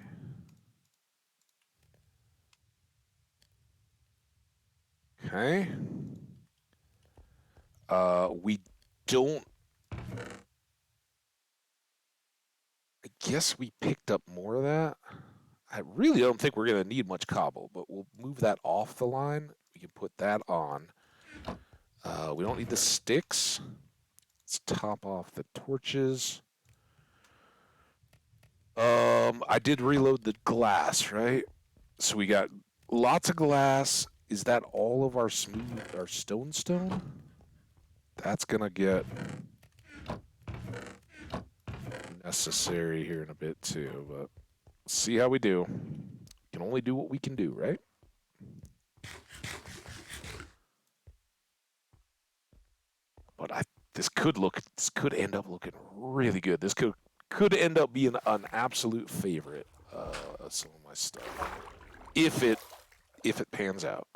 Okay. We don't... I guess we picked up more of that. I really don't think we're going to need much cobble, but we'll move that off the line. We can put that on. We don't need the sticks. Let's top off the torches. I did reload the glass, right? So we got lots of glass. Is that all of our stone? That's gonna get necessary here in a bit too, but see how we do. We can only do what we can do, right? But this could end up looking really good. This could end up being an absolute favorite of some of my stuff. If it pans out.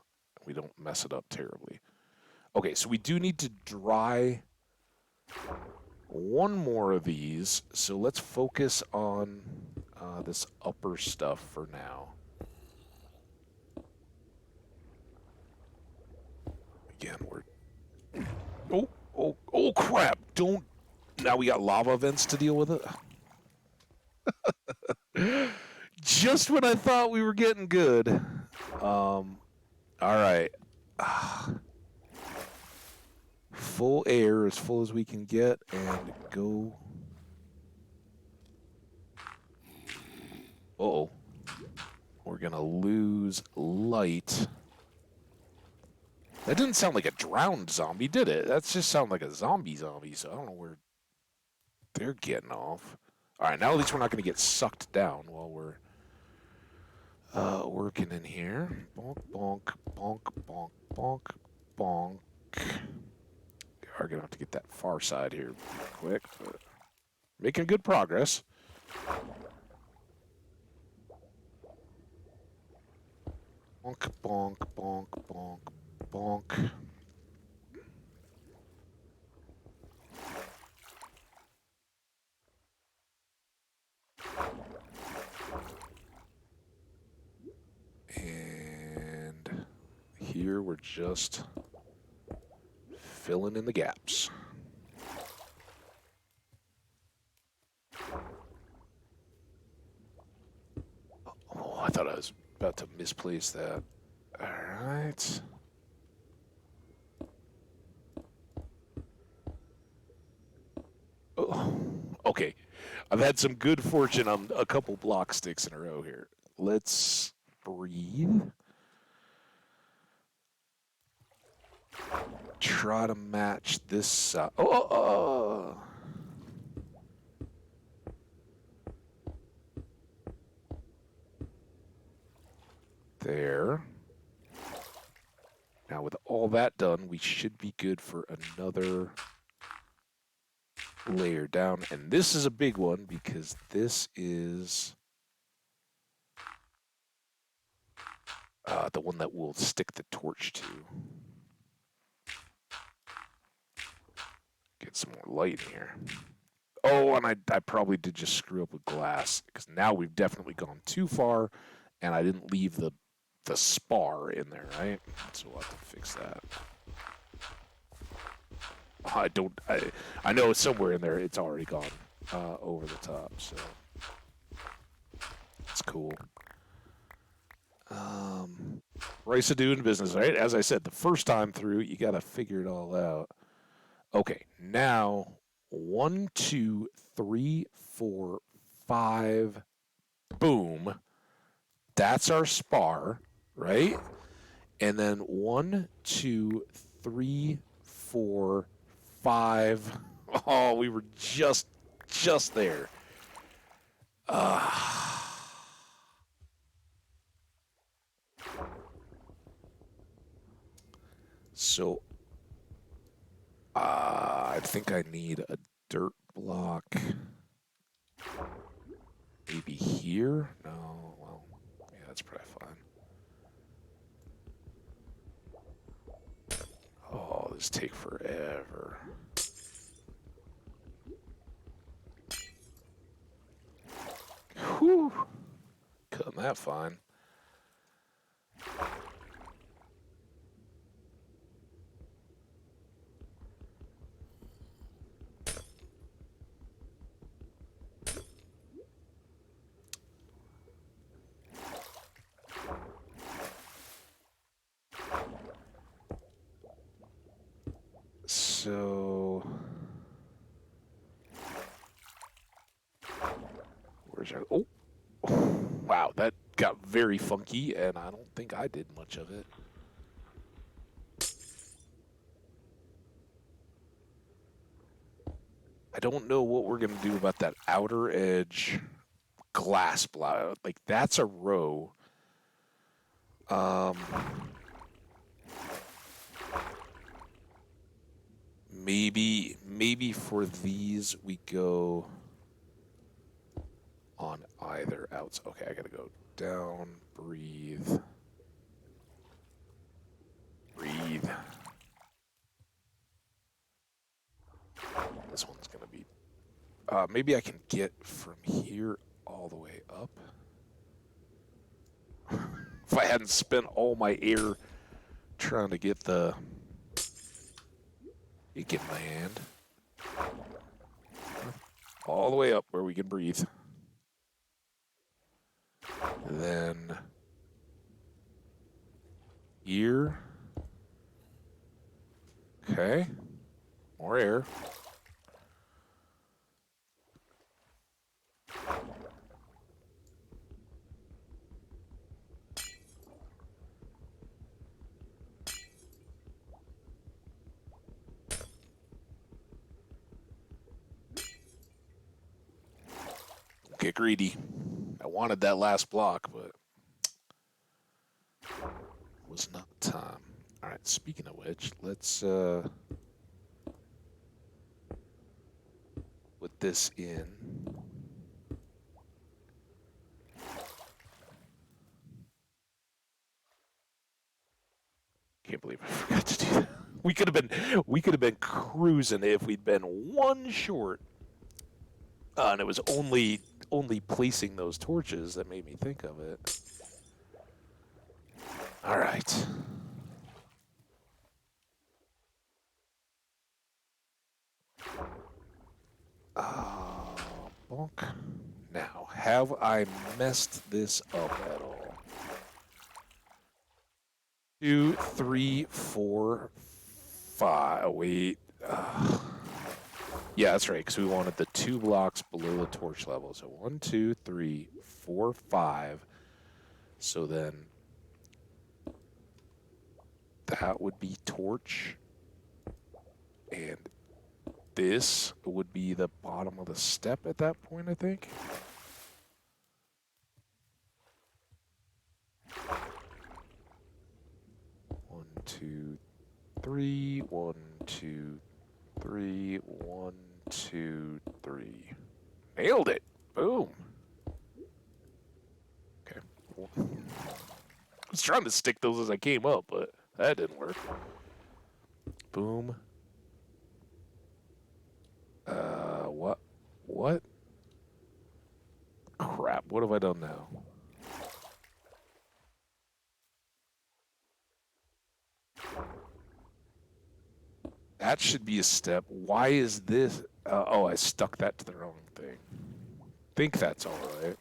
We don't mess it up terribly. Okay, so we do need to dry one more of these. So let's focus on this upper stuff for now. Again, oh crap! Don't. Now we got lava vents to deal with it. Just when I thought we were getting good. All right. Full air, as full as we can get, and go. Uh-oh. We're gonna lose light. That didn't sound like a drowned zombie, did it? That just sounded like a zombie, so I don't know where they're getting off. All right, now at least we're not gonna get sucked down while we're working in here. Bonk, bonk, bonk, bonk, bonk, bonk. We are gonna have to get that far side here quick, but making good progress. Bonk, bonk, bonk, bonk, bonk. And here we're just filling in the gaps. Oh, I thought I was about to misplace that. All right. Oh, okay. I've had some good fortune on a couple block sticks in a row here. Let's breathe. Try to match this side. There. Now with all that done, we should be good for another layer down. And this is a big one because this is the one that we'll stick the torch to. Get some more light in here. Oh, and I probably did just screw up with glass because now we've definitely gone too far and I didn't leave the spar in there, right? So we'll have to fix that. I know somewhere in there it's already gone over the top, so it's cool. Rice of doing business, right? As I said, the first time through, you got to figure it all out. Okay, now 1, 2, 3, 4, 5. Boom. That's our spar, right? And then 1, 2, 3, 4, 5. Oh, we were just there. So, I think I need a dirt block. Maybe here? No, well, yeah, that's probably fine. Oh, this take forever. Whew. Cutting that fine. So, where's our... Oh, wow, that got very funky, and I don't think I did much of it. I don't know what we're going to do about that outer edge glass block. Like, that's a row. Maybe for these we go on either outs. Okay, I gotta go down, breathe. Breathe. This one's gonna be... maybe I can get from here all the way up. If I hadn't spent all my air trying to get the... You can land. All the way up where we can breathe. Then... Here. Okay. More air. Get greedy. I wanted that last block, but it was not time. All right, speaking of which, let's put this in. Can't believe I forgot to do that. We could have been cruising if we'd been one short. And it was only placing those torches that made me think of it. All right. Bonk. Now, have I messed this up at all? 2, 3, 4, 5. Wait. Yeah, that's right, because we wanted the 2 blocks below the torch level. So 1, 2, 3, 4, 5. So then that would be torch. And this would be the bottom of the step at that point, I think. One, two, three. 1, 2, 3. 1, 2, 3. Nailed it. Boom. Okay. I was trying to stick those as I came up, but that didn't work. Boom. What? Crap, what have I done now? That should be a step. Why is this? Oh, I stuck that to the wrong thing. Think that's all right.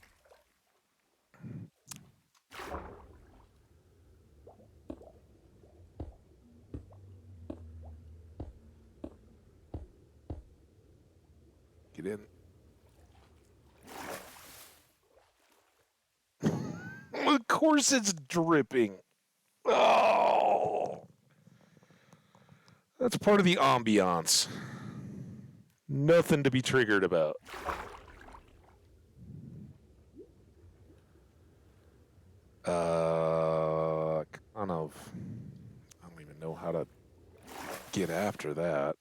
Get in. Of course it's dripping. Oh. That's part of the ambiance. Nothing to be triggered about. Kind of. I don't even know how to get after that.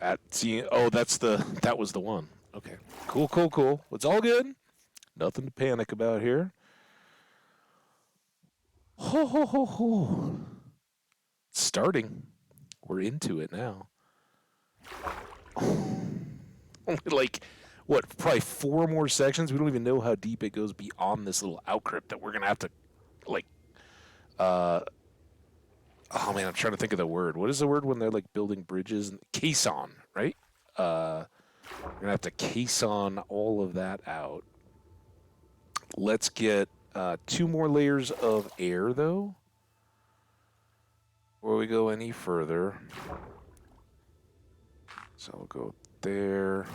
That was the one. Okay. Cool, cool, cool. It's all good. Nothing to panic about here. Ho ho ho ho. It's starting. We're into it now. Only like what, probably 4 more sections. We don't even know how deep it goes beyond this little outcrypt that we're gonna have to like uh oh man, I'm trying to think of the word. What is the word when they're like building bridges? Caisson, right? We're gonna have to caisson all of that out. Let's get 2 more layers of air though. Before we go any further. So we'll go there.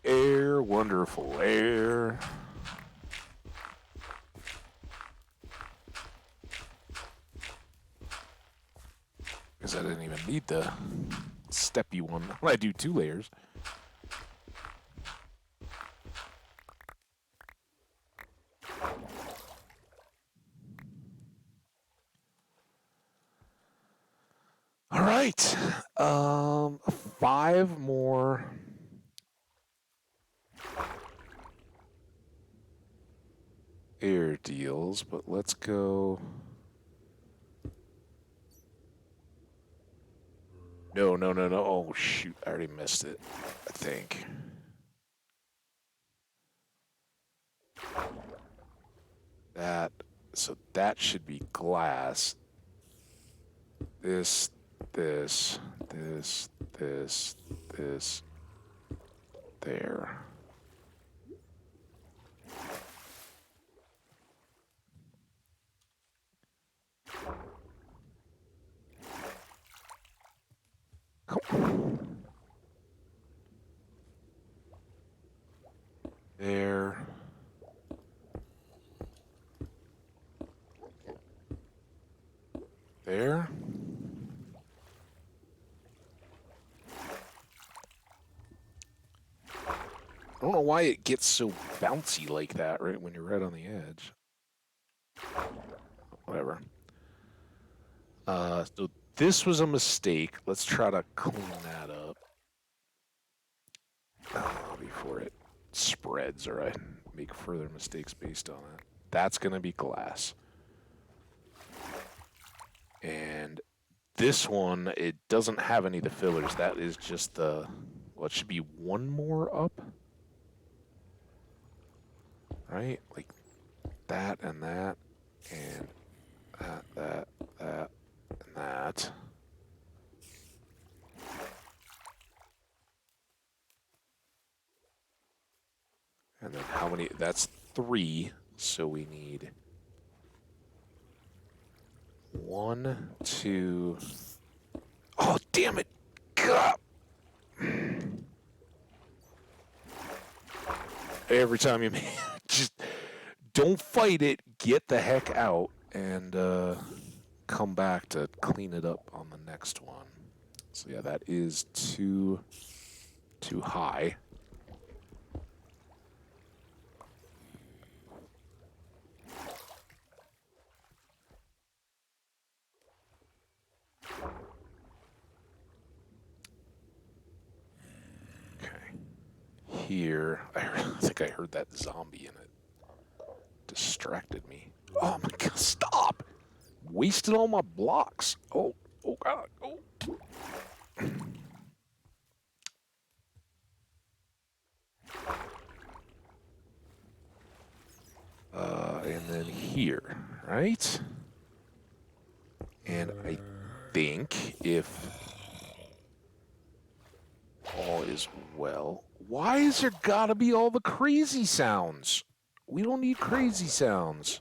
Air, wonderful air. Because I didn't even need the steppy one. Well, I do 2 layers. All right. 5 more air deals, but let's go. No, no, no, no. Oh, shoot. I already missed it, I think. So that should be glass. This, this, this, this, this, there. There. There. I don't know why it gets so bouncy like that, right, when you're right on the edge. Whatever. So this was a mistake. Let's try to clean that up before it spreads or I make further mistakes based on it. That's going to be glass. And this one, it doesn't have any of the fillers. That is just the, well, it should be 1 more up. Right? Like that and that and that, and that. And then how many? That's 3, so we need 1, 2. Oh, damn it! God. Every time you just don't fight it, get the heck out, and come back to clean it up on the next one. So yeah, that is too high. Here, I think I heard that zombie in it. Distracted me. Oh my god, stop! Wasted all my blocks. Oh god, oh. And then here, right? And I think if all is well, why is there gotta be all the crazy sounds? We don't need crazy sounds.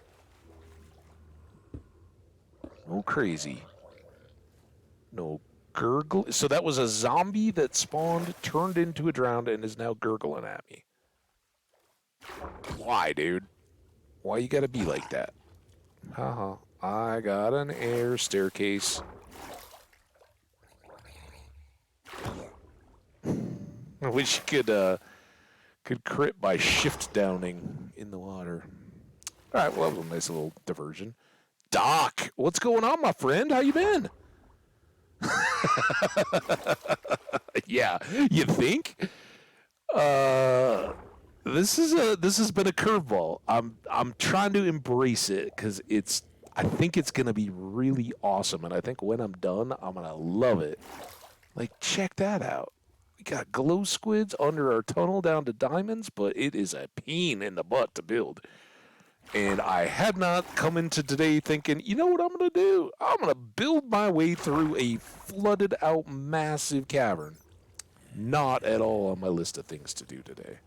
No crazy. No gurgle. So that was a zombie that spawned, turned into a drowned, and is now gurgling at me. Why, dude? Why you gotta be like that? Haha. I got an air staircase. I wish you could crit by shift downing in the water. All right, well, that was a nice little diversion. Doc, what's going on, my friend? How you been? Yeah, you think? This has been a curveball. I'm trying to embrace it because I think it's gonna be really awesome, and I think when I'm done, I'm gonna love it. Like, check that out. We got glow squids under our tunnel down to diamonds, but it is a pain in the butt to build. And I had not come into today thinking, you know what I'm going to do? I'm going to build my way through a flooded out massive cavern. Not at all on my list of things to do today.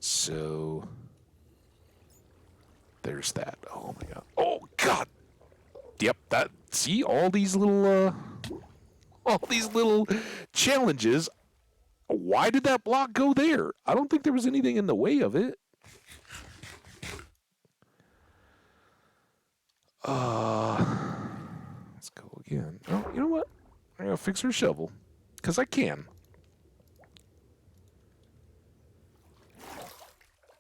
So, there's that. Oh my god. Oh god. Yep, see all these little challenges. Why did that block go there? I don't think there was anything in the way of it. Let's go again. Oh, you know what? I'm gonna fix her shovel. Because I can.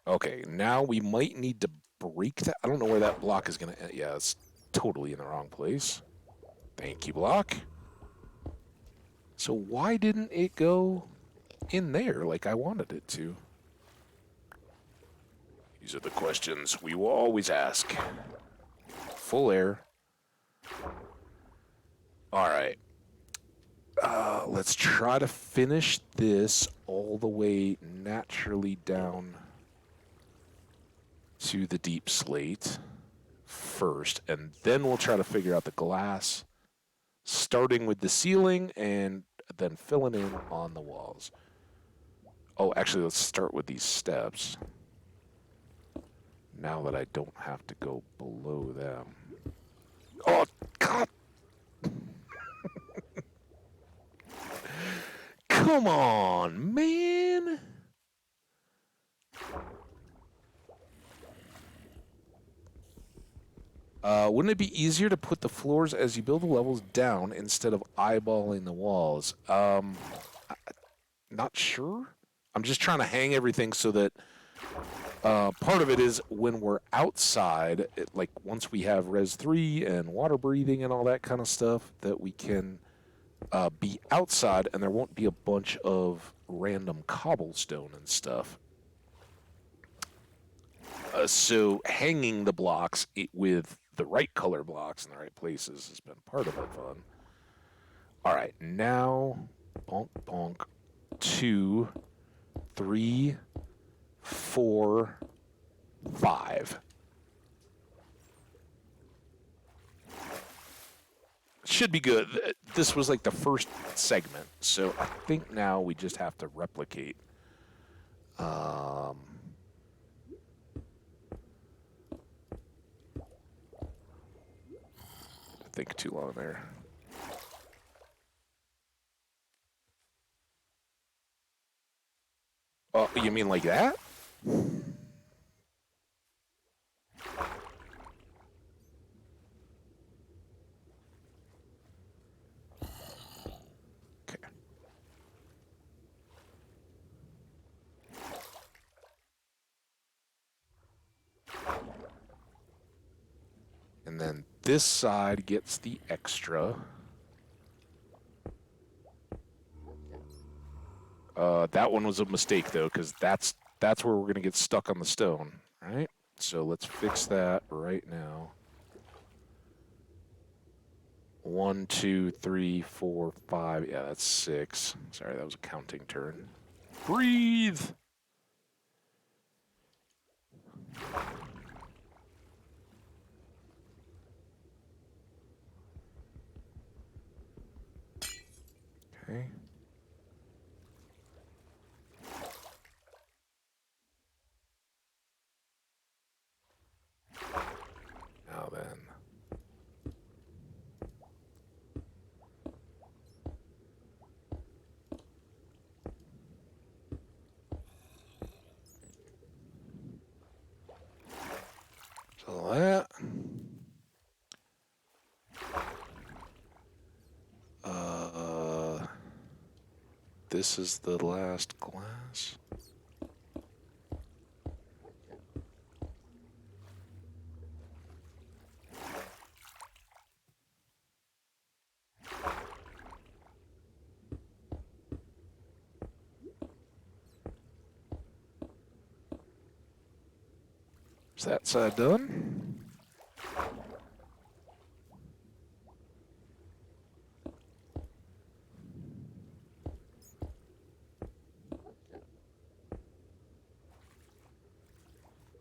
Okay, now we might need to break that. I don't know where that block is gonna end. Yeah, it's totally in the wrong place. Thank you, block. So why didn't it go in there like I wanted it to? These are the questions we will always ask. Full air. Alright. Let's try to finish this all the way naturally down to the deep slate first, and then we'll try to figure out the glass, starting with the ceiling and then filling in on the walls. Oh, actually, let's start with these steps. Now that I don't have to go below them. Oh, God! Come on, man! Wouldn't it be easier to put the floors as you build the levels down instead of eyeballing the walls? Not sure. I'm just trying to hang everything so that part of it is when we're outside, like once we have Res 3 and water breathing and all that kind of stuff, that we can be outside and there won't be a bunch of random cobblestone and stuff. So hanging the blocks with the right color blocks in the right places has been part of the fun. All right, now bonk, bonk, 2, 3, 4, 5. Should be good. This was like the first segment, so I think now we just have to replicate. Think too long there. Oh, you mean like that? Okay. And then this side gets the extra. That one was a mistake, though, because that's where we're going to get stuck on the stone, right? So let's fix that right now. 1, 2, 3, 4, 5. Yeah, that's 6. Sorry, that was a counting turn. Breathe! Okay. this is the last glass. Is that side done?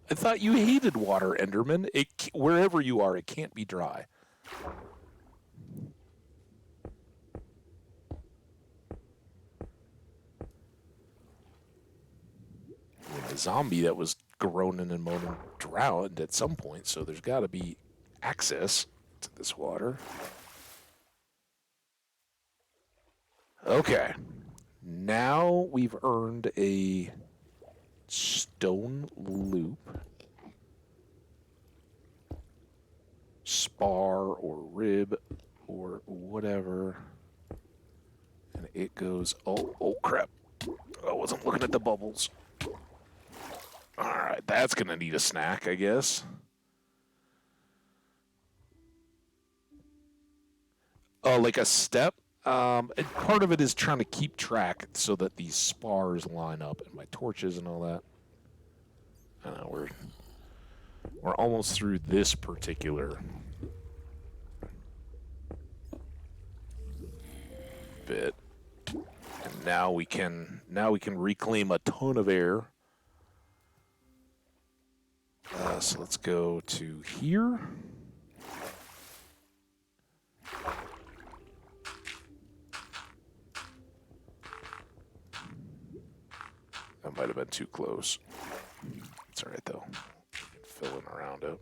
I thought you hated water, Enderman. Wherever you are, it can't be dry. I mean, the zombie that was groaning and moaning drowned at some point, so there's got to be access to this water. Okay. Now we've earned a stone loop, spar or rib or whatever, and it goes, oh crap, I wasn't looking at the bubbles. Alright, that's gonna need a snack, I guess. Oh, like a step? And part of it is trying to keep track so that these spars line up and my torches and all that. I know we're almost through this particular bit, and now we can reclaim a ton of air. So let's go to here. That might have been too close. It's all right, though. Filling around it.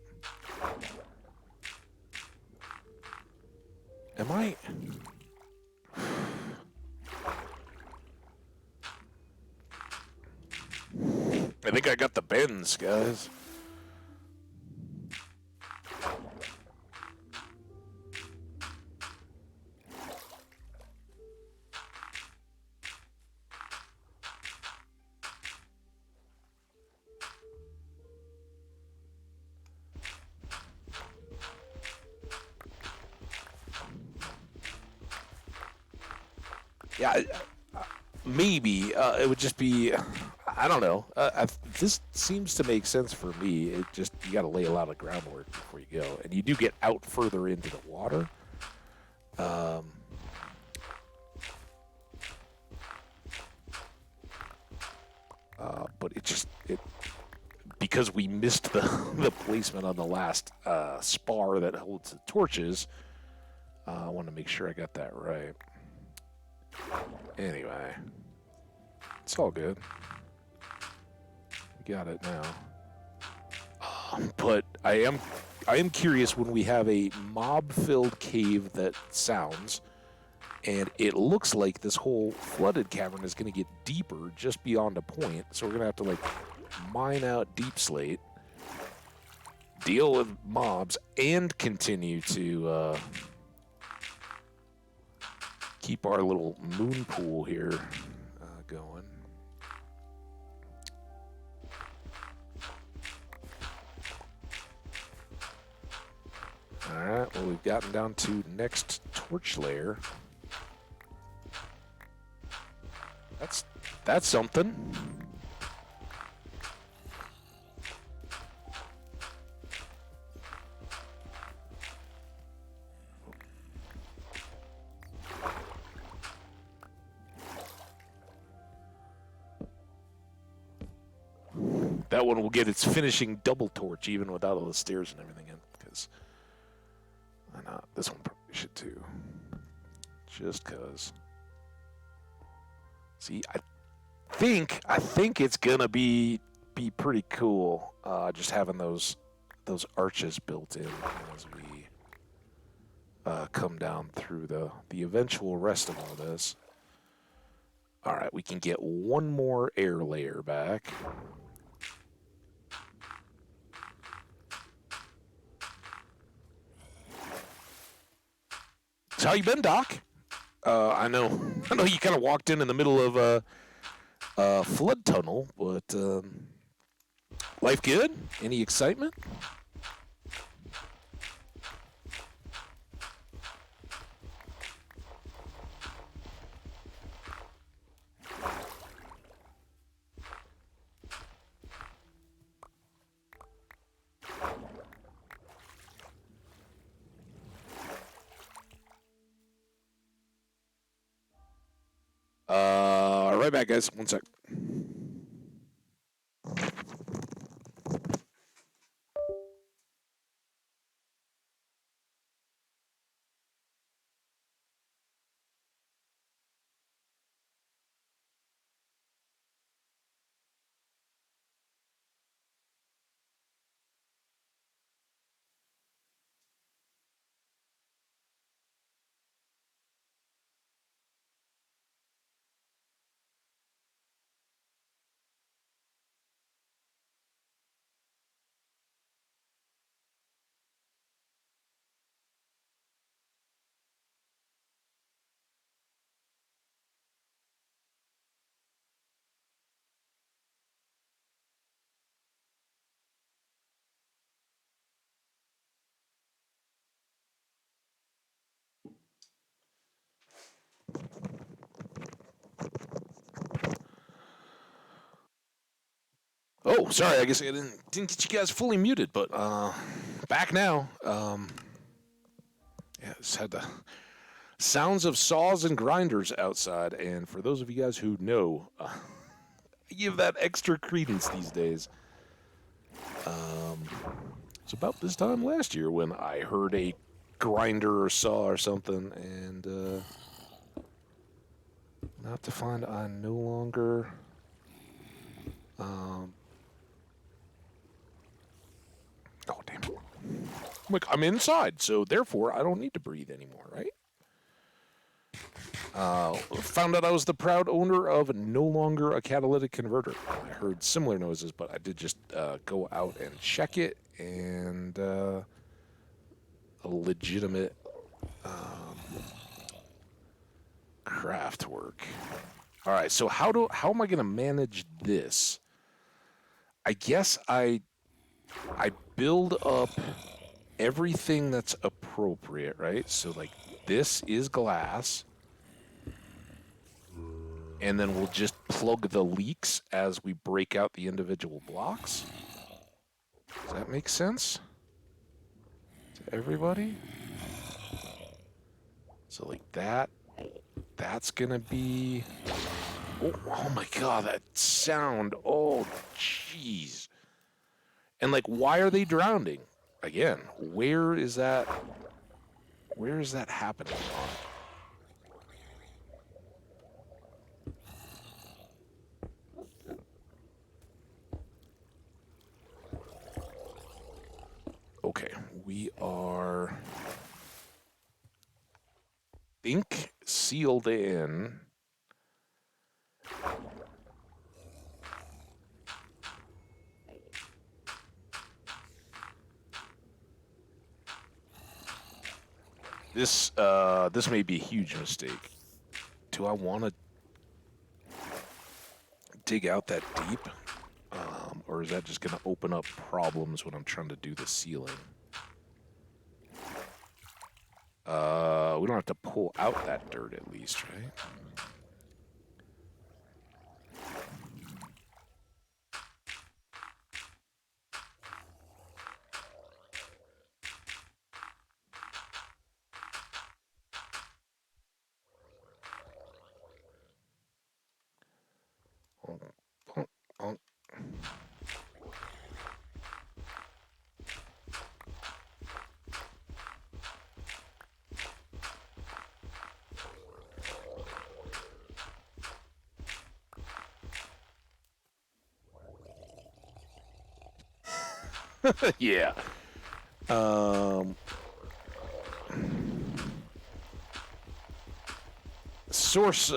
Am I... I think I got the bends, guys. Yeah, maybe it would just be, I don't know. This seems to make sense for me. It just, you got to lay a lot of groundwork before you go, and you do get out further into the water. But because we missed the placement on the last spar that holds the torches, I want to make sure I got that right. Anyway, it's all good. We got it now. But I am curious when we have a mob-filled cave that sounds, and it looks like this whole flooded cavern is going to get deeper just beyond a point. So we're going to have to like mine out deep slate, deal with mobs, and continue to keep our little moon pool here going. Alright, well, we've gotten down to next torch layer. That's something. That one will get its finishing double torch even without all the stairs and everything in, because why not? This one probably should too. Just cause. See, I think it's gonna be pretty cool, just having those arches built in as we come down through the eventual rest of all this. All right, we can get one more air layer back. So how you been, Doc? I know. I know you kind of walked in the middle of a flood tunnel, but life good? Any excitement? Right back, guys. One sec. Oh, sorry. I guess I didn't get you guys fully muted, but back now. Yeah, just had the sounds of saws and grinders outside, and for those of you guys who know, I give that extra credence these days. It's about this time last year when I heard a grinder or saw or something, and not to find I no longer. Oh damn! Like I'm inside, so therefore I don't need to breathe anymore, right? Found out I was the proud owner of no longer a catalytic converter. I heard similar noises, but I did just go out and check it, and a legitimate craft work. All right, so how am I going to manage this? I guess I build up everything that's appropriate, right? So like this is glass, and then we'll just plug the leaks as we break out the individual blocks. Does that make sense to everybody? So like that's gonna be. Oh my god, that sound! Oh jeez. And like, why are they drowning? Again, where is that? Where is that happening on? Okay, we are think sealed in. This may be a huge mistake. Do I want to dig out that deep? Or is that just going to open up problems when I'm trying to do the sealing? We don't have to pull out that dirt at least, right? Honk, honk, honk. Yeah. Source,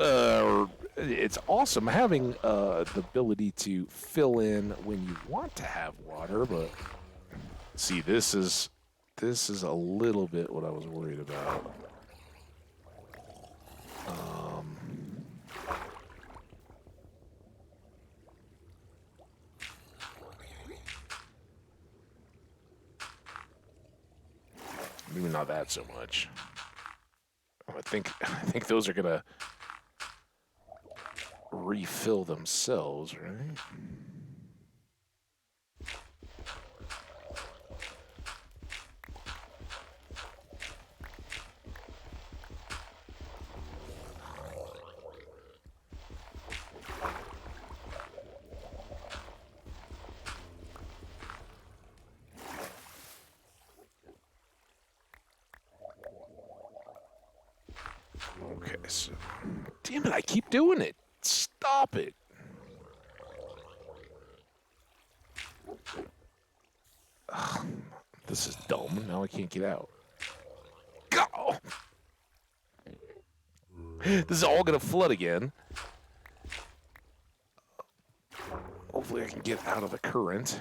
it's awesome having the ability to fill in when you want to have water, but see, this is a little bit what I was worried about. Um, maybe not that so much. I think those are gonna refill themselves, right? Okay, so damn it, I keep doing it. Stop it. Ugh, this is dumb. Now I can't get out. Go! This is all gonna flood again. Hopefully I can get out of the current.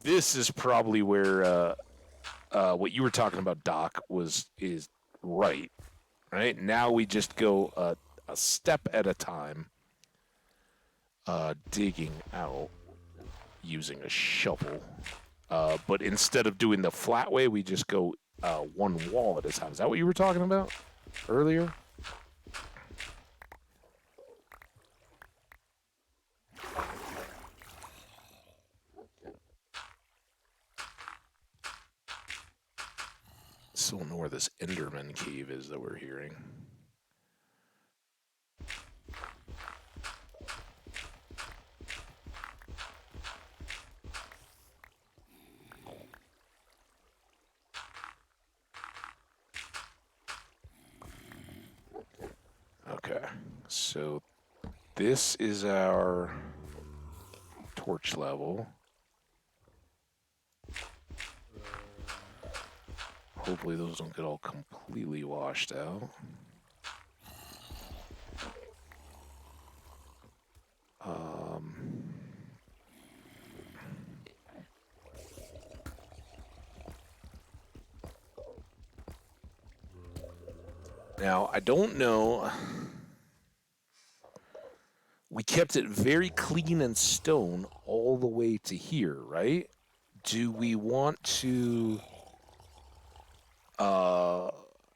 This is probably where what you were talking about, Doc, is right. Right now we just go a step at a time, digging out using a shovel. But instead of doing the flat way, we just go one wall at a time. Is that what you were talking about earlier? Still don't know where this Enderman cave is that we're hearing. Okay, so this is our torch level. Hopefully those don't get all completely washed out. Now, I don't know. We kept it very clean and stone all the way to here, right? Do we want to...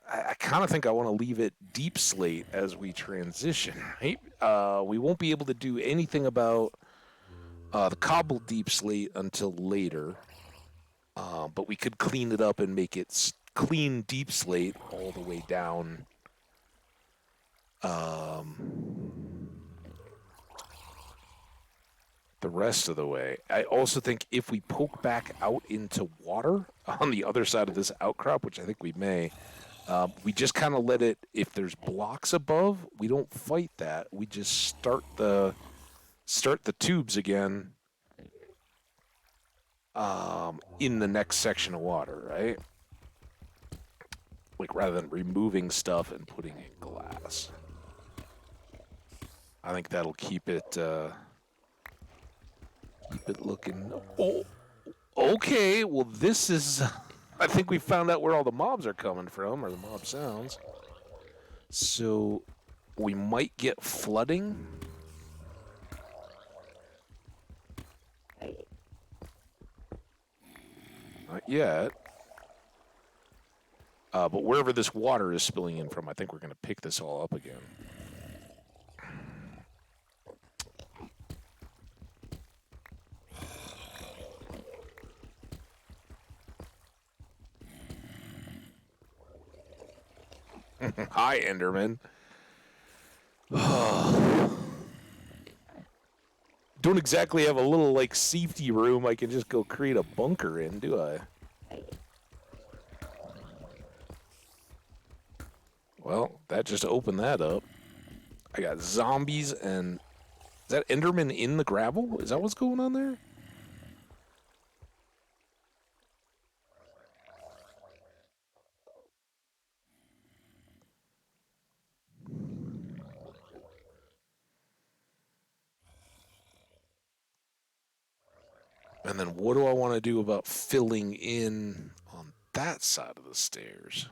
I kind of think I want to leave it deep slate as we transition, right? We won't be able to do anything about the cobbled deep slate until later. But we could clean it up and make it clean deep slate all the way down. The rest of the way. I also think if we poke back out into water on the other side of this outcrop, which I think we may, we just kind of let it, if there's blocks above, we don't fight that. We just start the tubes again in the next section of water, right? Like rather than removing stuff and putting in glass. I think that'll keep it looking. Oh, okay. Well, this is. I think we found out where all the mobs are coming from, or the mob sounds. So we might get flooding. Not yet. But wherever this water is spilling in from, I think we're going to pick this all up again. Hi, Enderman. Don't exactly have a little, like, safety room I can just go create a bunker in, do I? Well, that just opened that up. I got zombies and... Is that Enderman in the gravel? Is that what's going on there? And then what do I want to do about filling in on that side of the stairs?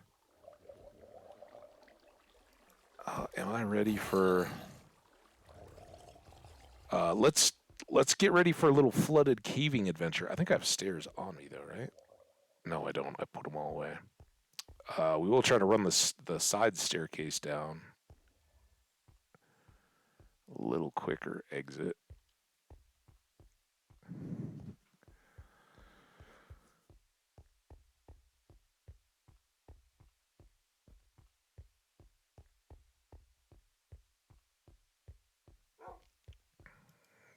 Am I ready for... let's get ready for a little flooded caving adventure. I think I have stairs on me, though, right? No, I don't. I put them all away. We will try to run the side staircase down. A little quicker exit.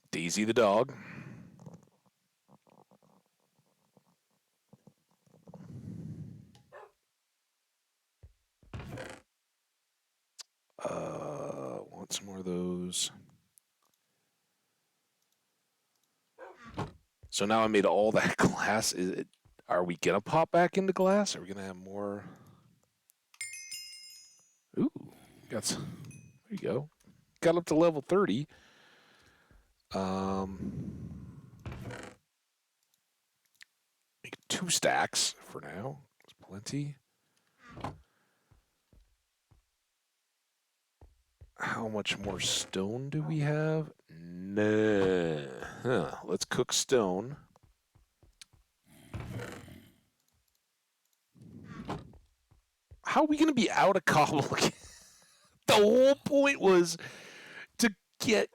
Daisy the dog. Want some more of those. So now I made all that glass. Are we gonna pop back into glass? Are we gonna have more? Ooh, there you go. Got up to level 30. Make 2 stacks for now. It's plenty. How much more stone do we have? Nah. Huh. Let's cook stone. How are we going to be out of cobble again? The whole point was to get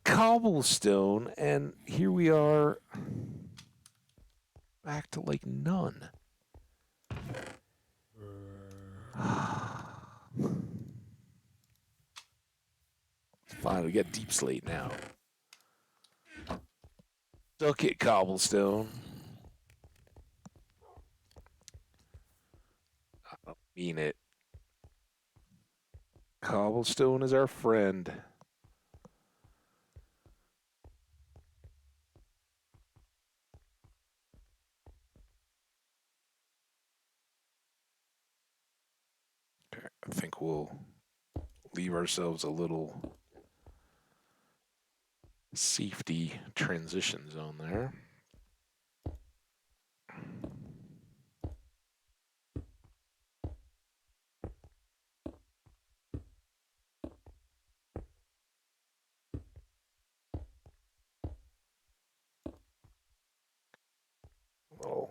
cobblestone, and here we are back to like none. Fine, we got deep slate now. Duck it, cobblestone. I don't mean it. Cobblestone is our friend. Okay, I think we'll leave ourselves a little safety transition zone there. Oh.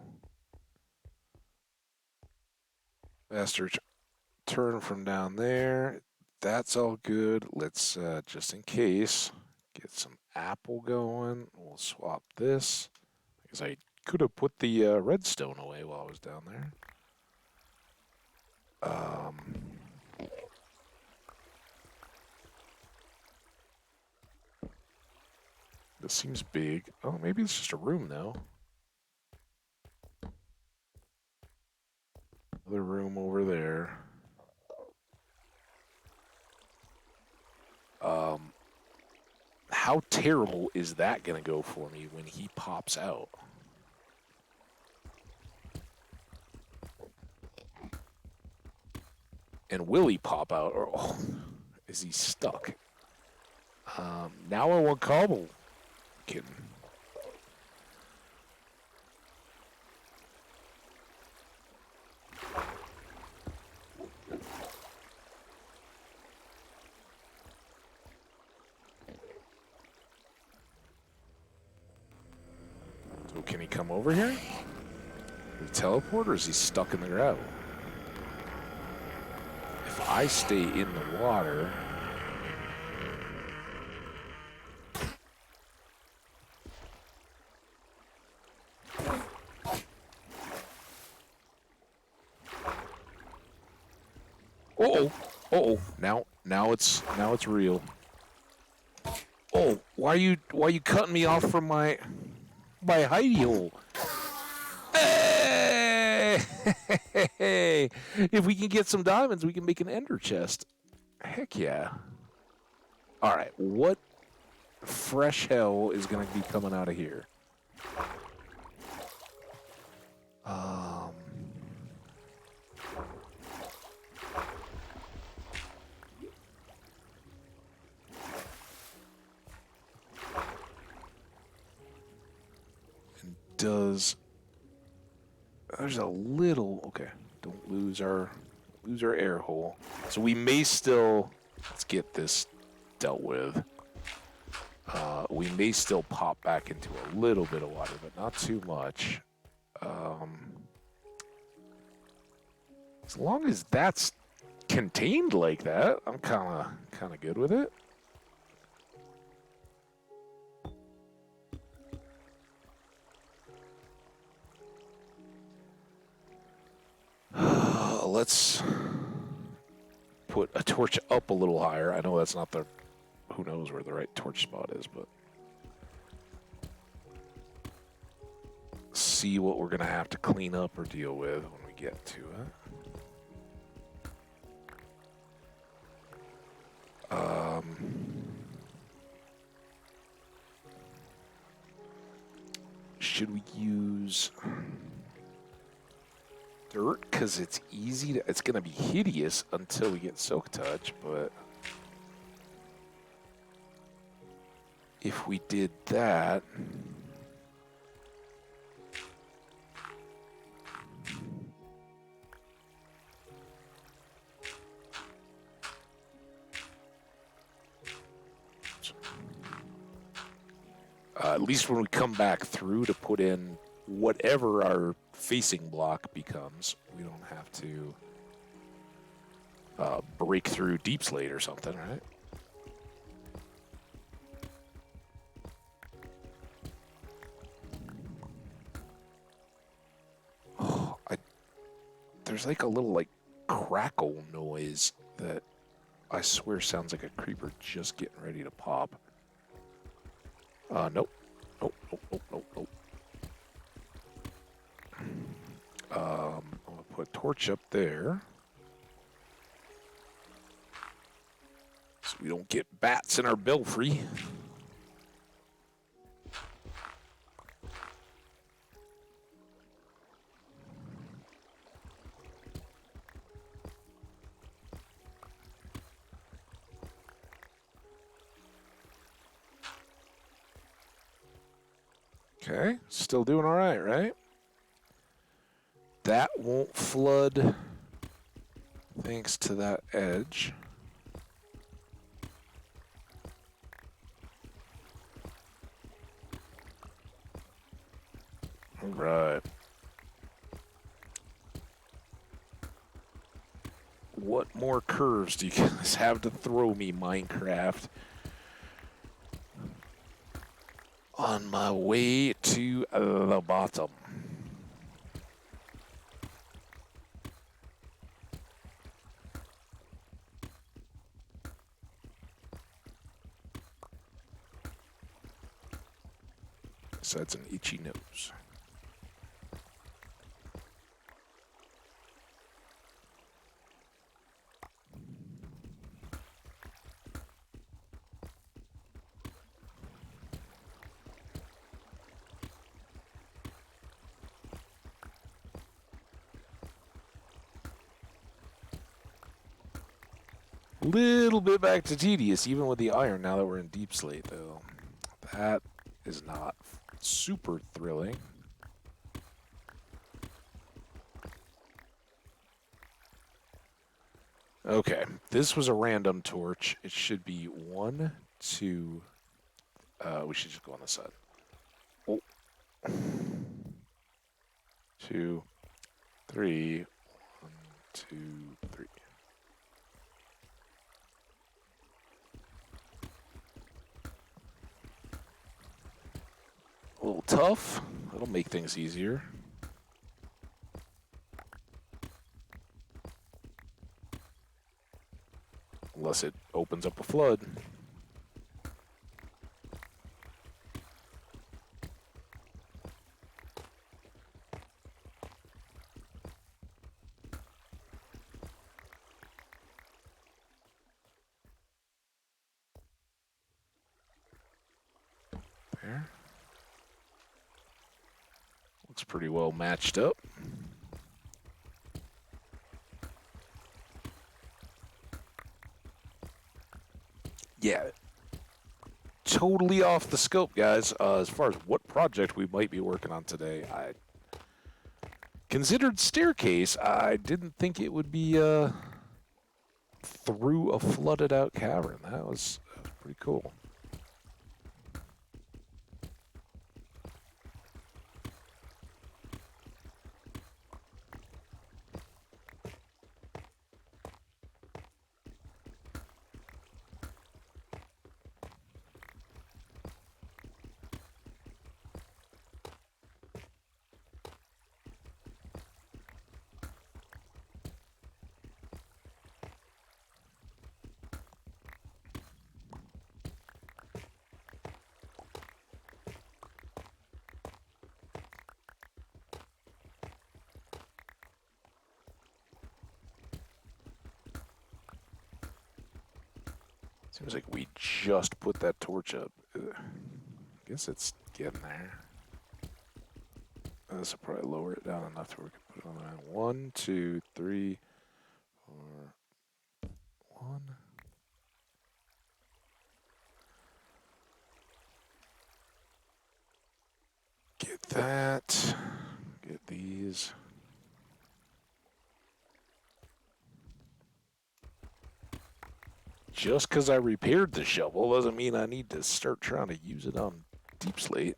Faster turn from down there. That's all good. Let's, just in case, get some apple going. We'll swap this. Because I could have put the redstone away while I was down there. This seems big. Oh, maybe it's just a room, though. Another room over there. How terrible is that going to go for me when he pops out? And will he pop out, or is he stuck? Now I want cobble. Kidding. So can he come over here? Can he teleport, or is he stuck in the gravel? If I stay in the water... Uh-oh. Now it's real. Oh, why are you cutting me off from my hidey hole? Hey! If we can get some diamonds, we can make an ender chest. Heck yeah. All right, what fresh hell is going to be coming out of here? does... There's a little... Okay, don't lose our air hole. So we may still... Let's get this dealt with. We may still pop back into a little bit of water, but not too much. As long as that's contained like that, I'm kind of good with it. Let's put a torch up a little higher. I know that's not the... Who knows where the right torch spot is, but... See what we're going to have to clean up or deal with when we get to it. Should we use dirt? Because it's easy to... It's going to be hideous until we get Silk Touch, but... If we did that... At least when we come back through to put in whatever our facing block becomes, we don't have to break through Deep Slate or something, right? Oh, there's like a little like crackle noise that I swear sounds like a creeper just getting ready to pop. Nope. Nope. I'm gonna put a torch up there. So we don't get bats in our belfry. Okay, still doing all right, right? That won't flood thanks to that edge. All right. What more curves do you guys have to throw me, Minecraft? On my way to the bottom. So that's an itchy nose. Little bit back to tedious, even with the iron, now that we're in Deep Slate, though. That is not super thrilling. Okay, this was a random torch. It should be 1, 2... we should just go on the side. Oh. 2, 3. 1, 2, 3. A little tough. That'll make things easier. Unless it opens up a flood. There. Looks pretty well matched up. Yeah. totally off the scope, guys. As far as what project we might be working on today, I considered staircase. I didn't think it would be through a flooded out cavern. That was pretty cool. Seems like we just put that torch up. Guess it's getting there. This will probably lower it down enough to where we can put it on the ground. 1, 2, 3, 4, 1. Get that. Get these. Just because I repaired the shovel doesn't mean I need to start trying to use it on deep slate.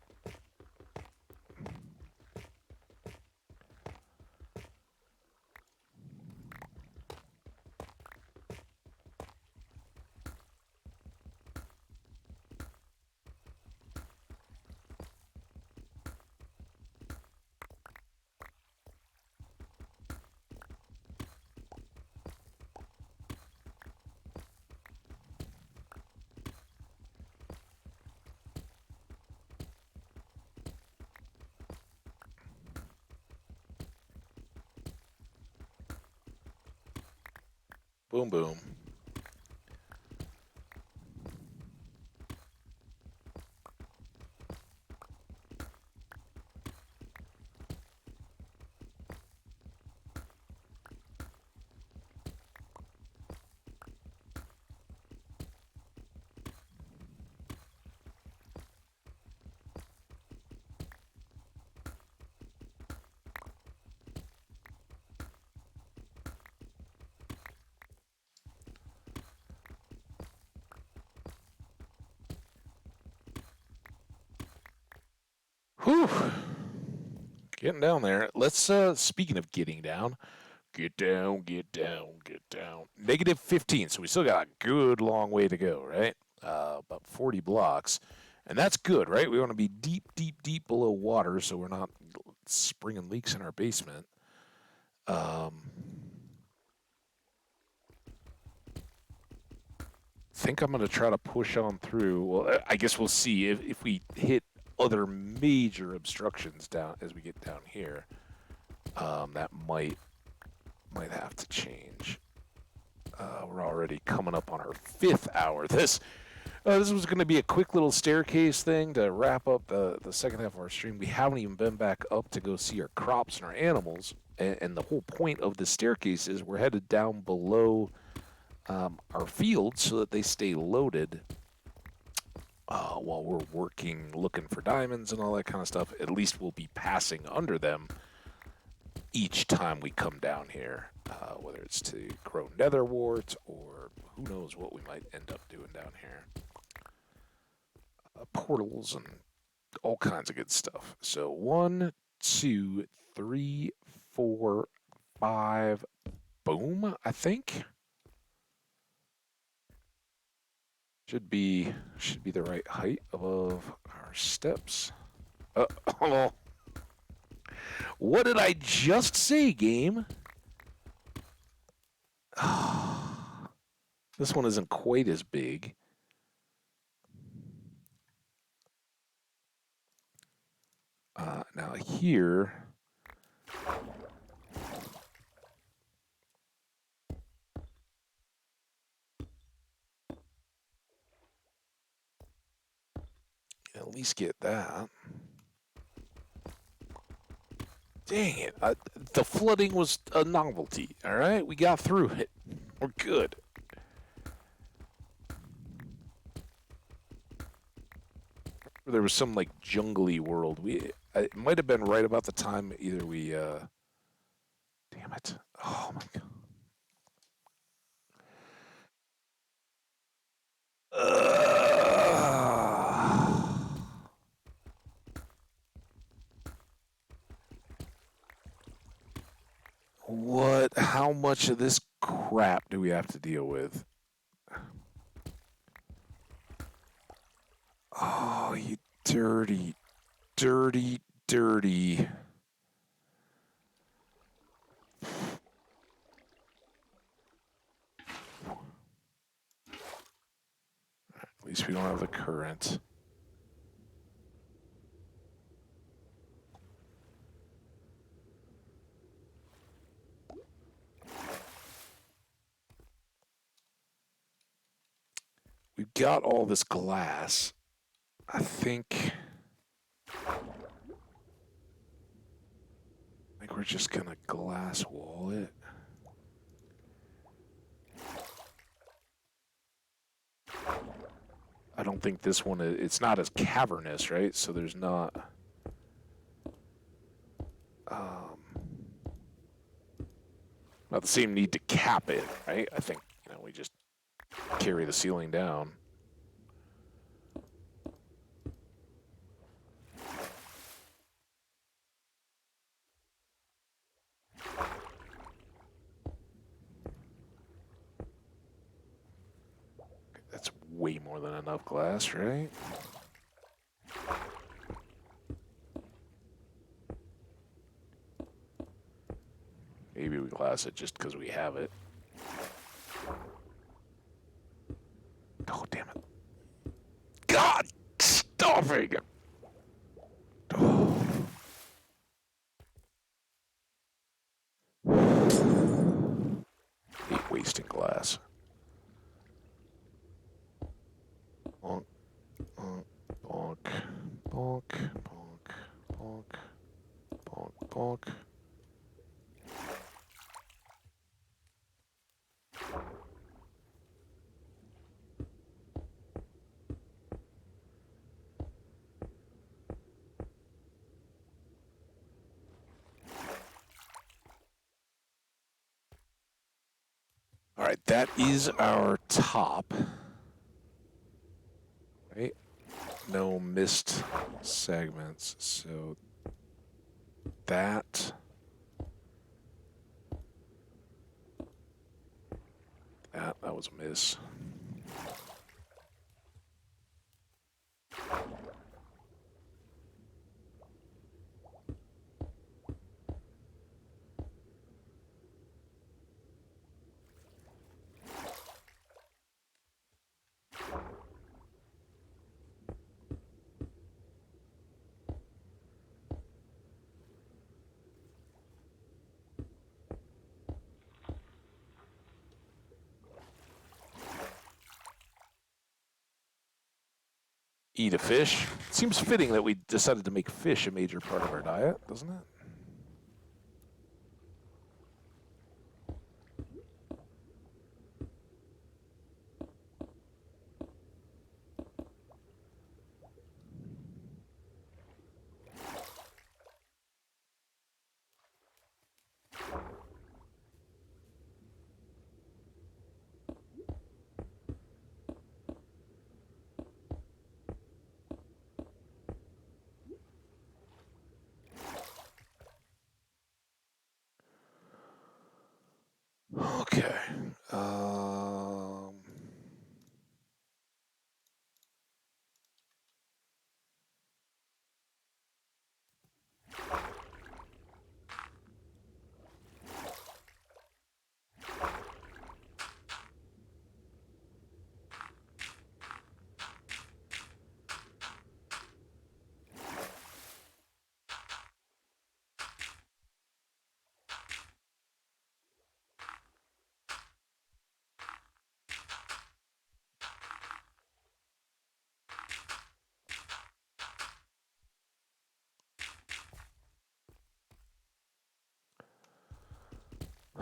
Boom, boom. Whew. Getting down there. Let's, speaking of getting down, get down, get down, get down. -15, so we still got a good long way to go, right? About 40 blocks. And that's good, right? We want to be deep, deep, deep below water so we're not springing leaks in our basement. Think I'm going to try to push on through. Well, I guess we'll see if we hit other major obstructions down as we get down here. That might have to change. We're already coming up on our 5th hour. This was going to be a quick little staircase thing to wrap up the second half of our stream. We haven't even been back up to go see our crops and our animals. And the whole point of the staircase is we're headed down below our fields so that they stay loaded while we're working, looking for diamonds and all that kind of stuff. At least we'll be passing under them each time we come down here, whether it's to grow nether warts or who knows what we might end up doing down here. Portals and all kinds of good stuff. So 1, 2, 3, 4, 5, boom, I think. Should be the right height above our steps. Hold on. What did I just say, game? This one isn't quite as big. Now here, at least get that. Dang it. The flooding was a novelty, all right? We got through it. We're good. Or there was some like jungly world. It might have been right about the time either we. Damn it! Oh my god. What? How much of this crap do we have to deal with? Oh, you dirty, dirty, dirty. At least we don't have the current. We've got all this glass. I think we're just gonna glass wall it. I don't think this one it's not as cavernous, right? So there's not not the same need to cap it, right? I think, we just carry the ceiling down. That's way more than enough glass, right? Maybe we glass it just because we have it. Oh, damn it. God, stop it! Oh. Hate wasting glass. Bonk, bonk, bonk, bonk, bonk, bonk, bonk, bonk. All right, that is our top. Right? No missed segments. So that was a miss. Eat a fish. Seems fitting that we decided to make fish a major part of our diet, doesn't it? Okay.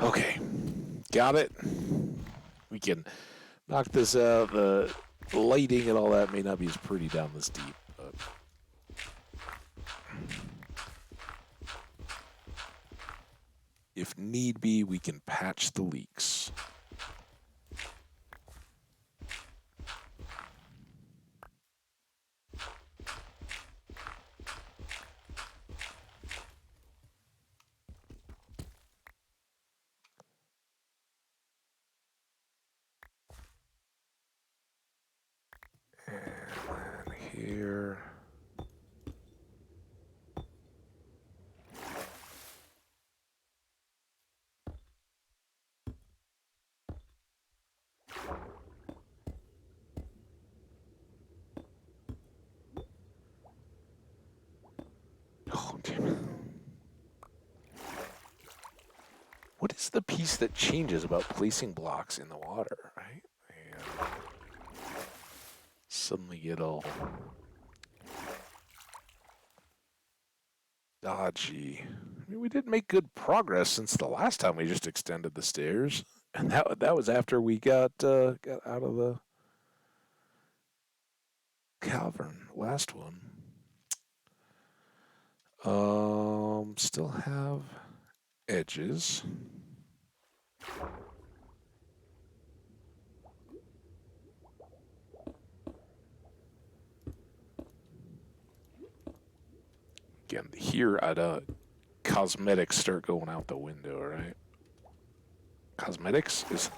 Okay. Got it. We can knock this out. The lighting and all that may not be as pretty down this deep, but If need be, we can patch the leaks. And then here. Oh, damn it. What is the piece that changes about placing blocks in the water, right? And suddenly get all dodgy. I mean, we did make good progress since the last time we just extended the stairs, and that was after we got out of the cavern. Last one. Still have edges. Again, here I'd cosmetics start going out the window, right? Cosmetics is.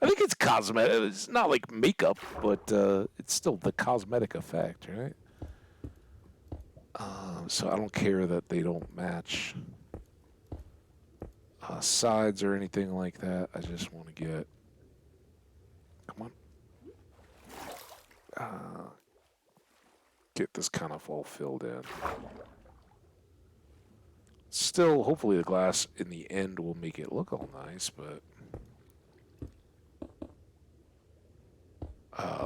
I think it's cosmetic. It's not like makeup, but it's still the cosmetic effect, right? So I don't care that they don't match sides or anything like that. I just want to get. Come on. Get this kind of all filled in. Still, hopefully the glass in the end will make it look all nice, but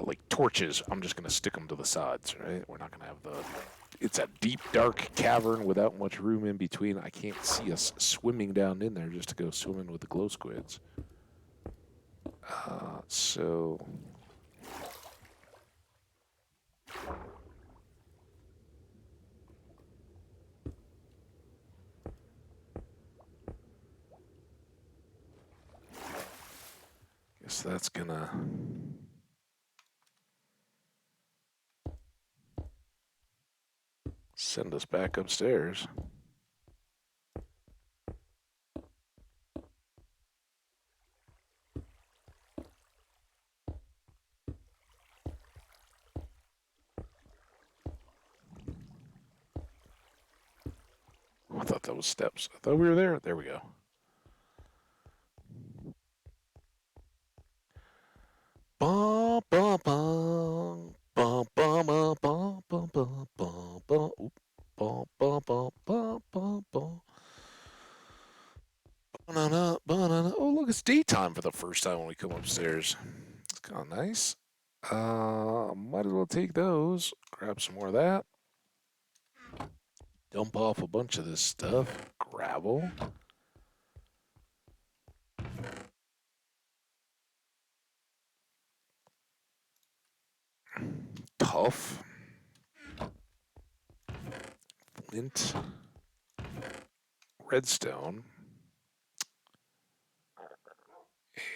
like torches, I'm just gonna stick them to the sides, right? We're not gonna have the. It's a deep, dark cavern without much room in between. I can't see us swimming down in there just to go swimming with the glow squids. So. Guess that's gonna. Send us back upstairs. I thought that was steps. I thought we were there. There we go. Bum, bum, bum. Bum, bum, bum, bum, bum, bum, bum, bum. Oop. Bum, bum, bum, bum, bum, bum. Banana, banana. Oh, look, it's daytime for the first time when we come upstairs. It's kind of nice. Might as well take those. Grab some more of that. Dump off a bunch of this stuff. Gravel. Tough. Flint. Redstone.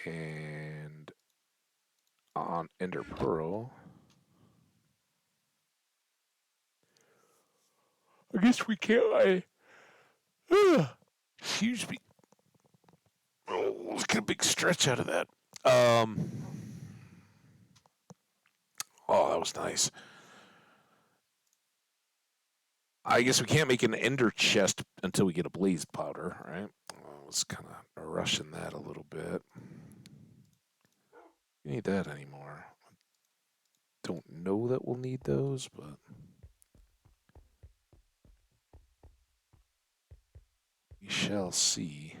And on Ender Pearl. I guess we can't. Excuse me. Oh, let's get a big stretch out of that. Um. Oh, that was nice. I guess we can't make an ender chest until we get a blaze powder, right? I was kind of rushing that a little bit. We need that anymore. Don't know that we'll need those, but we shall see.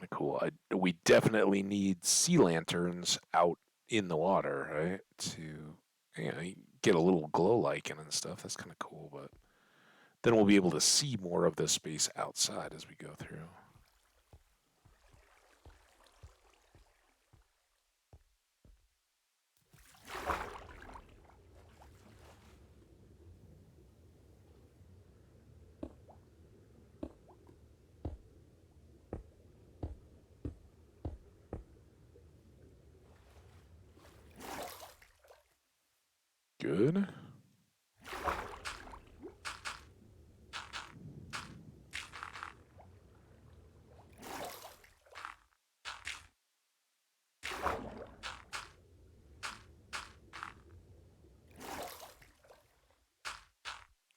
Cool. We definitely need sea lanterns out in the water, right? To get a little glow lichen and stuff. That's kind of cool, but then we'll be able to see more of this space outside as we go through. Good.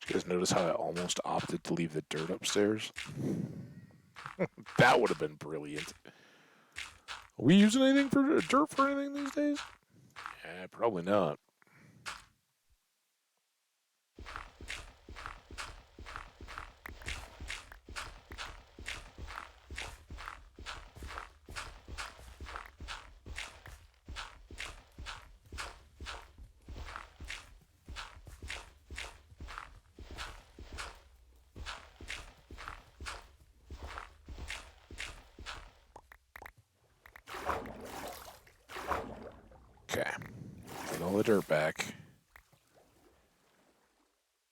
You guys notice how I almost opted to leave the dirt upstairs? That would have been brilliant. Are we using anything for dirt for anything these days? Yeah, probably not. Okay. Get all the dirt back.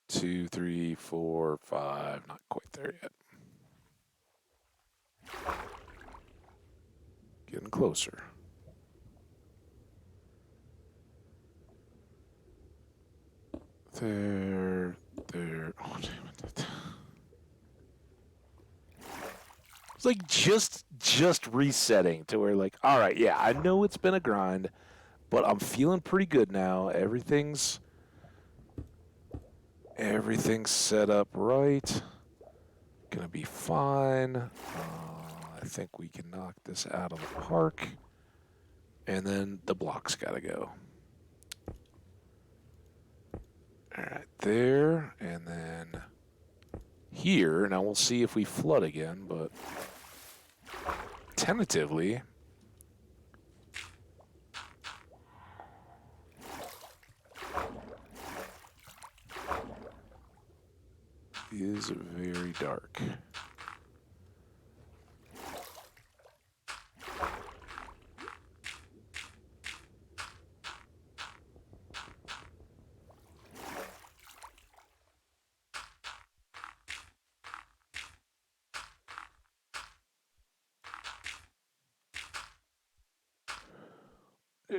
2, 3, 4, 5. Not quite there yet. Getting closer. There. Oh, damn it. It's like just resetting to where like, all right, yeah, I know it's been a grind, but I'm feeling pretty good now. Everything's set up right. Gonna be fine. I think we can knock this out of the park. And then the block's gotta go. Alright, there, and then here. Now we'll see if we flood again, but tentatively is very dark.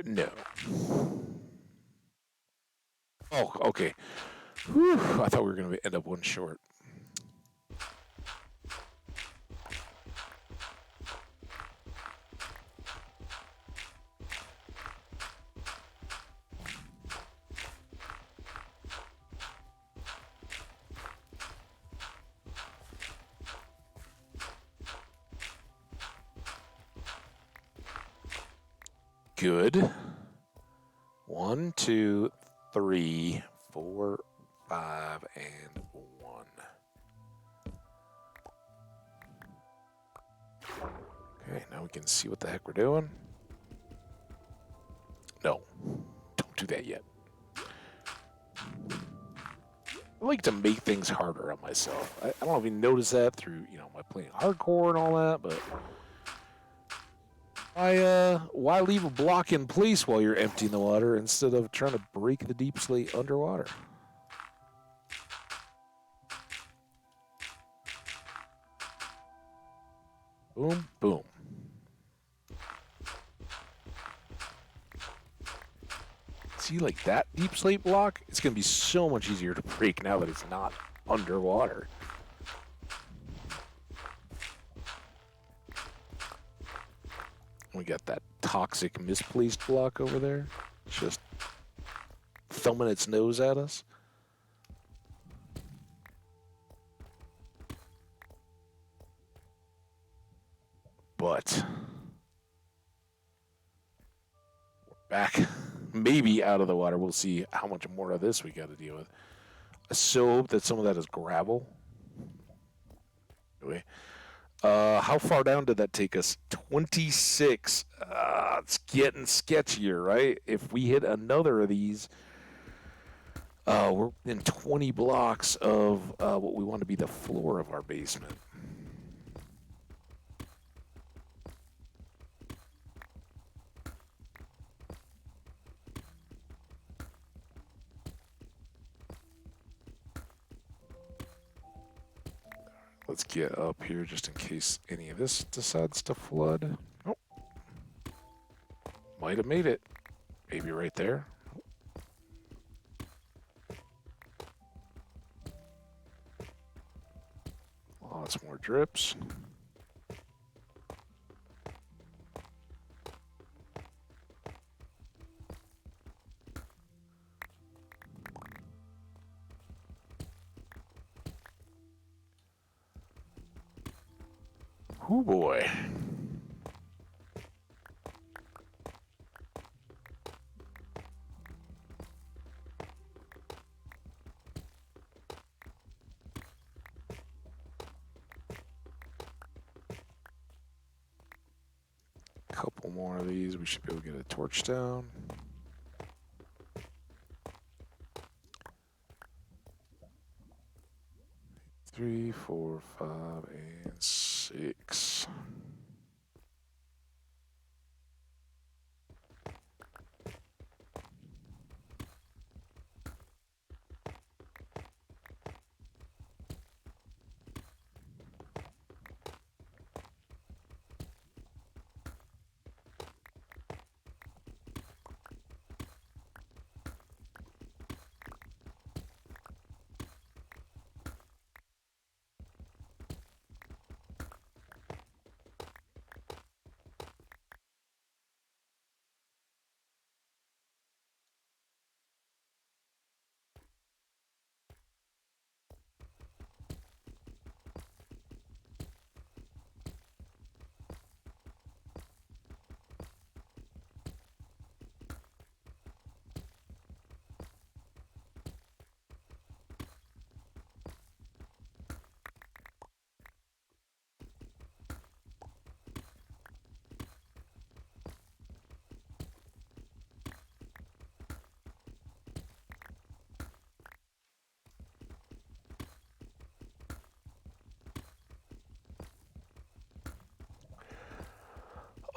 No. Oh, okay. Whew, I thought we were going to end up one short. Good. 1, 2, 3, 4, 5, and 1. Okay, now we can see what the heck we're doing. No, don't do that yet. I like to make things harder on myself. I don't know if you notice that through, my playing hardcore and all that, but why leave a block in place while you're emptying the water instead of trying to break the deep slate underwater? Boom, boom. See, like that deep slate block, it's going to be so much easier to break now that it's not underwater. We got that toxic misplaced block over there, just thumbing its nose at us. But we're back, maybe out of the water. We'll see how much more of this we got to deal with. I so hope that some of that is gravel. Anyway, how far down did that take us? 26. It's getting sketchier, right? If we hit another of these, we're in 20 blocks of what we want to be the floor of our basement. Let's get up here just in case any of this decides to flood. Oh. Might have made it. Maybe right there. Lots more drips. Oh boy. Couple more of these, we should be able to get a torch down. Three, four, 5, and 6.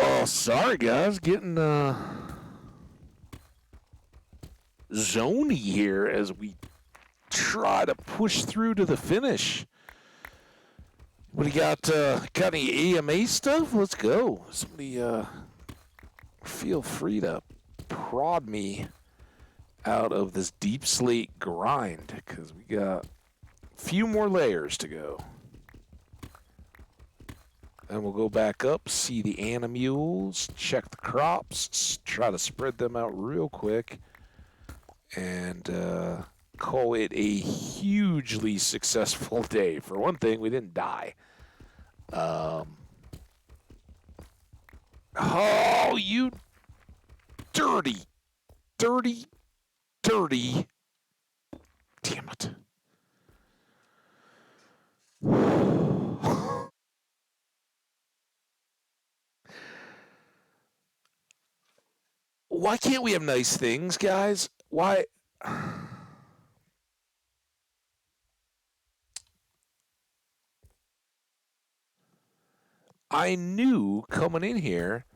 Oh, sorry guys, getting zony here as we try to push through to the finish. What do you got? Got any AMA stuff? Let's go. Somebody feel free to prod me out of this deep slate grind, because we got a few more layers to go. And we'll go back up, see the animules, check the crops, try to spread them out real quick, and call it a hugely successful day. For one thing, we didn't die. Oh, you dirty, dirty, dirty. Damn it. Why can't we have nice things, guys? Why? I knew coming in here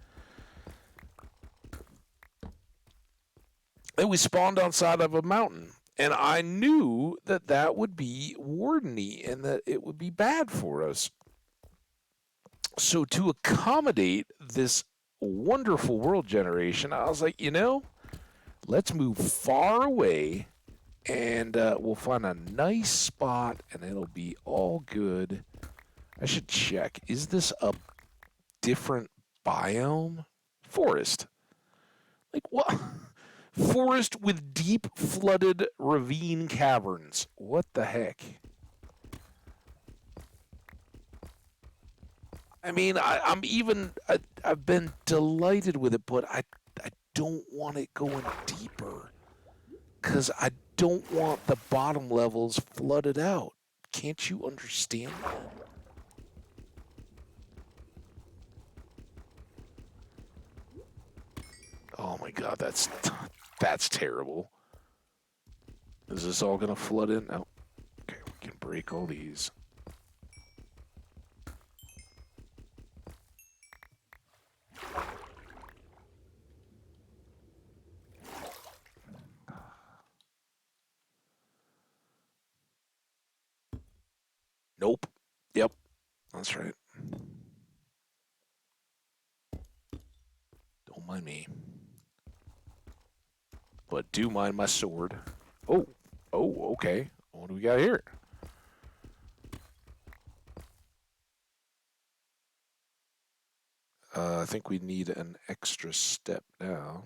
that we spawned outside of a mountain. And I knew that that would be wardeny and that it would be bad for us. So to accommodate this wonderful world generation, I was like, let's move far away and we'll find a nice spot and it'll be all good. I should check. Is this a different biome? Forest. Like what? Forest with deep flooded ravine caverns. What the heck? I mean, I've been delighted with it, but I don't want it going deeper because I don't want the bottom levels flooded out. Can't you understand that? Oh my God, that's terrible. Is this all gonna flood in? No. Okay, we can break all these. Nope. Yep. That's right. Don't mind me. But do mind my sword. Oh. Oh, okay. What do we got here? I think we need an extra step down.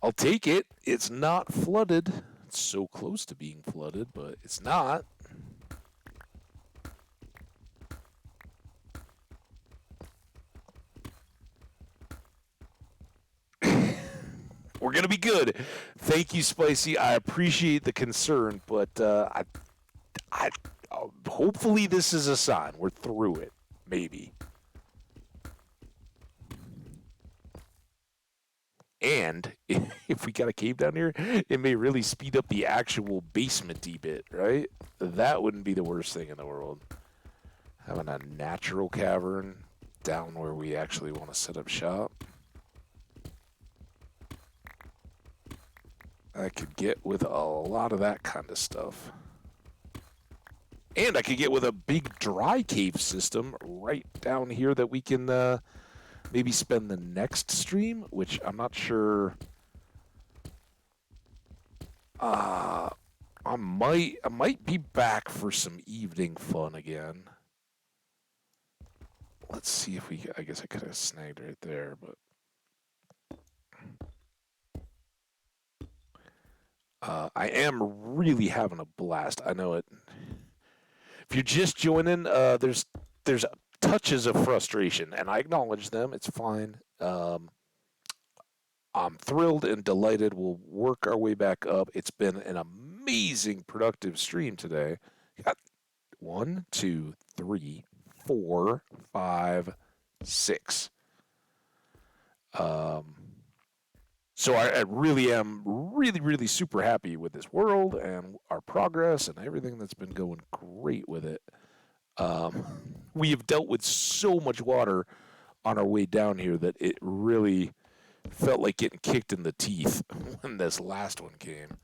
I'll take it. It's not flooded. It's so close to being flooded, but it's not. We're gonna be good. Thank you, Spicy. I appreciate the concern, but hopefully this is a sign. We're through it. Maybe. And if we got a cave down here, it may really speed up the actual basement-y bit, right? That wouldn't be the worst thing in the world. Having a natural cavern down where we actually want to set up shop. I could get with a lot of that kind of stuff. And I could get with a big dry cave system right down here that we can maybe spend the next stream, which I'm not sure. I might be back for some evening fun again. Let's see if I guess I could have snagged right there, but I am really having a blast. I know it. If you're just joining, there's touches of frustration, and I acknowledge them. It's fine. I'm thrilled and delighted. We'll work our way back up. It's been an amazing, productive stream today. Got 1, 2, 3, 4, 5, 6. So I really am really super happy with this world and our progress and everything that's been going great with it. We have dealt with so much water on our way down here that it really felt like getting kicked in the teeth when this last one came.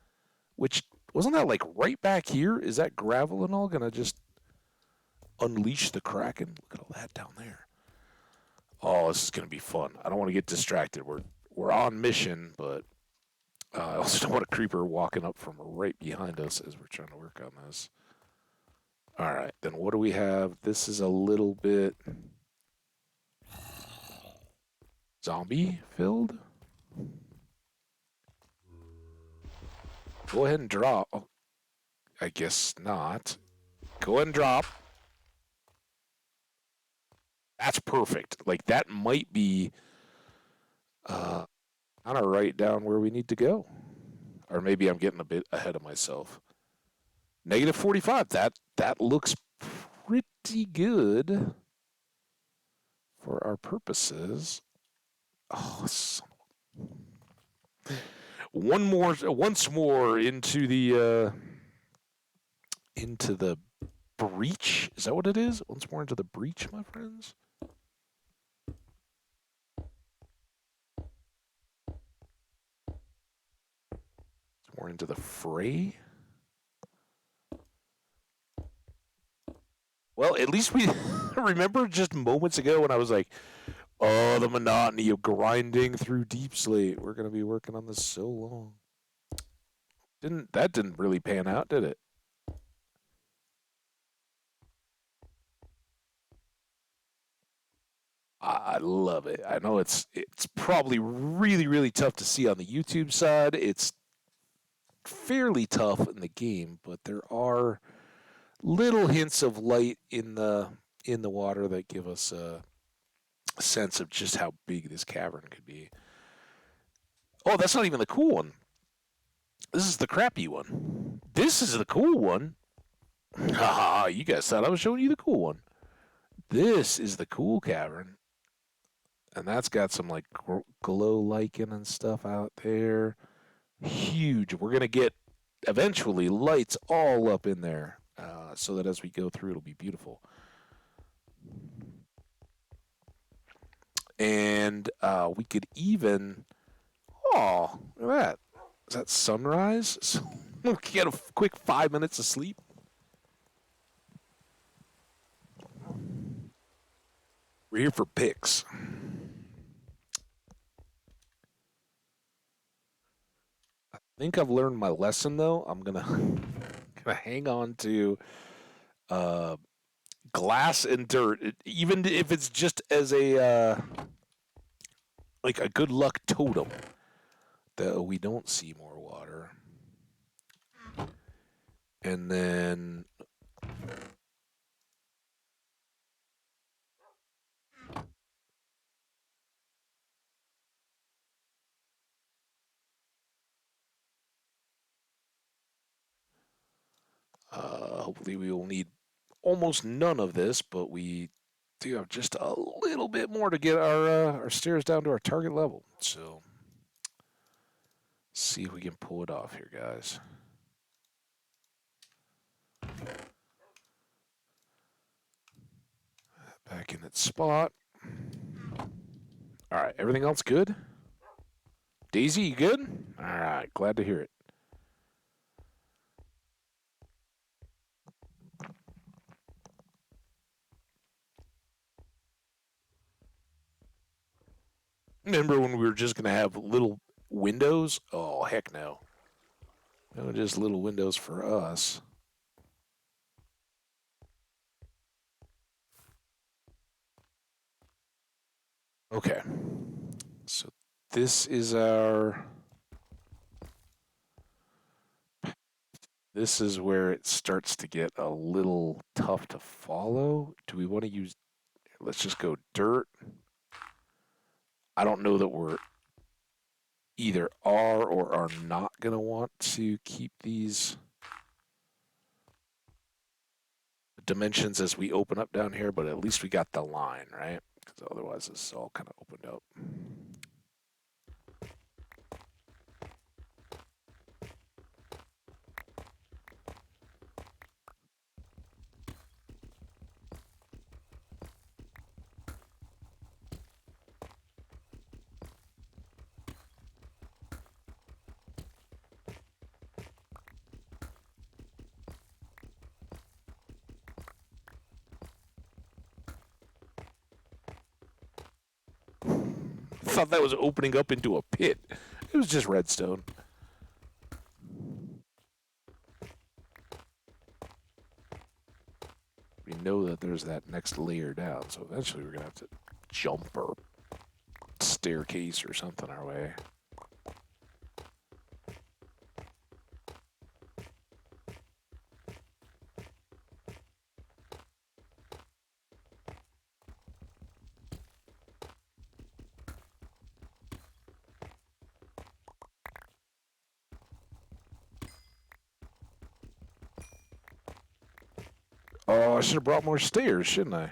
Which, wasn't that like right back here? Is that gravel and all gonna just unleash the Kraken? Look at all that down there. Oh, this is gonna be fun. I don't want to get distracted. We're on mission, but I also don't want a creeper walking up from right behind us as we're trying to work on this. All right, then what do we have? This is a little bit zombie filled. Go ahead and drop. Oh, I guess not. Go ahead and drop. That's perfect. Like, that might be kind of right down where we need to go. Or maybe I'm getting a bit ahead of myself. Negative 45. That looks pretty good for our purposes. Oh, once more into the breach. Is that what it is? Once more into the breach, my friends. More into the fray. Well, at least we remember just moments ago when I was like, oh, the monotony of grinding through Deep Slate. We're going to be working on this so long. That didn't really pan out, did it? I love it. I know it's probably really tough to see on the YouTube side. It's fairly tough in the game, but there are little hints of light in the water that give us a sense of just how big this cavern could be. Oh, that's not even the cool one. This is the crappy one. This is the cool one. Haha, you guys thought I was showing you the cool one. This is the cool cavern. And that's got some like glow lichen and stuff out there. Huge. We're going to get eventually lights all up in there so that as we go through, it'll be beautiful. And we could even, oh, look at that. Is that sunrise? So we can get a quick 5 minutes of sleep. We're here for picks. think I've learned my lesson though. I'm gonna gonna hang on to uh, glass and dirt, even if it's just as a like a good luck totem. That we don't see more water, and then hopefully we will need almost none of this, but we do have just a little bit more to get our stairs down to our target level. So see if we can pull it off here, guys. Back in its spot. All right, everything else good? Daisy, you good? All right, glad to hear it. Remember when we were just going to have little windows? Oh, heck no. No, just little windows for us. Okay. So this is our. This is where it starts to get a little tough to follow. Do we want to use. Let's just go dirt. I don't know that we're either are or are not going to want to keep these dimensions as we open up down here, but at least we got the line, right? Because otherwise this is all kind of opened up. I thought that was opening up into a pit. It was just redstone. We know that there's that next layer down, so eventually we're going to have to jump or staircase or something our way. Oh, I should have brought more stairs, shouldn't I?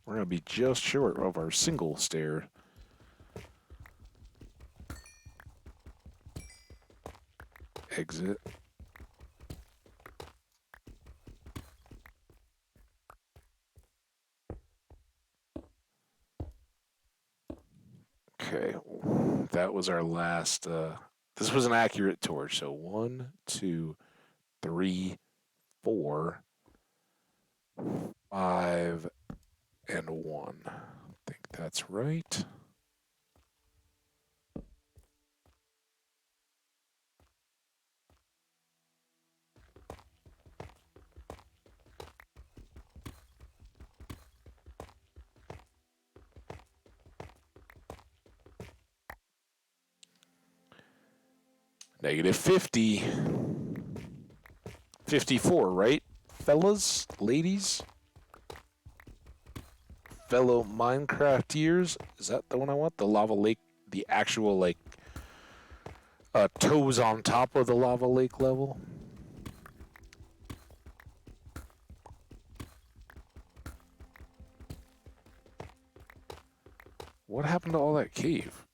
We're going to be just short of our single stair. Exit. Okay, that was our last. This was an accurate torch. So 1, 2, 3, 4, 5, and 1. I think that's right. Negative 50. 54, right? Fellas, ladies, fellow Minecrafteers. Is that the one I want? The lava lake, the actual, like, toes on top of the lava lake level. What happened to all that cave?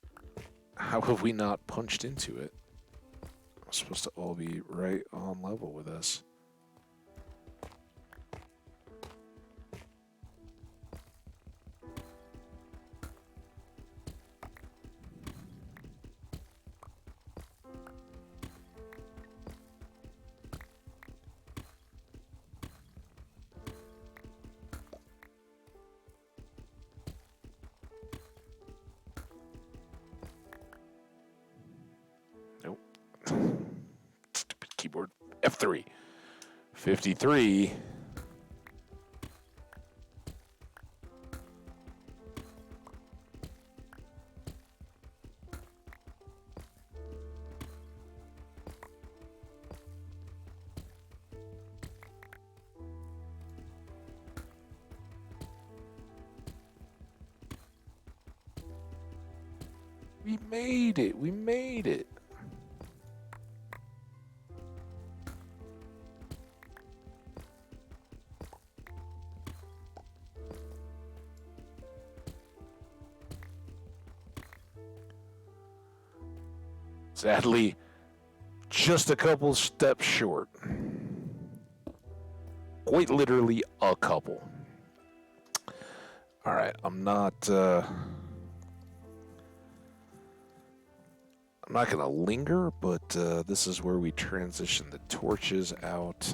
How have we not punched into it? It's supposed to all be right on level with us. Nope. keyboard F3. 53. We made it. We made it. Sadly, just a couple steps short. Quite literally a couple. All right, I'm not gonna linger, but this is where we transition the torches out.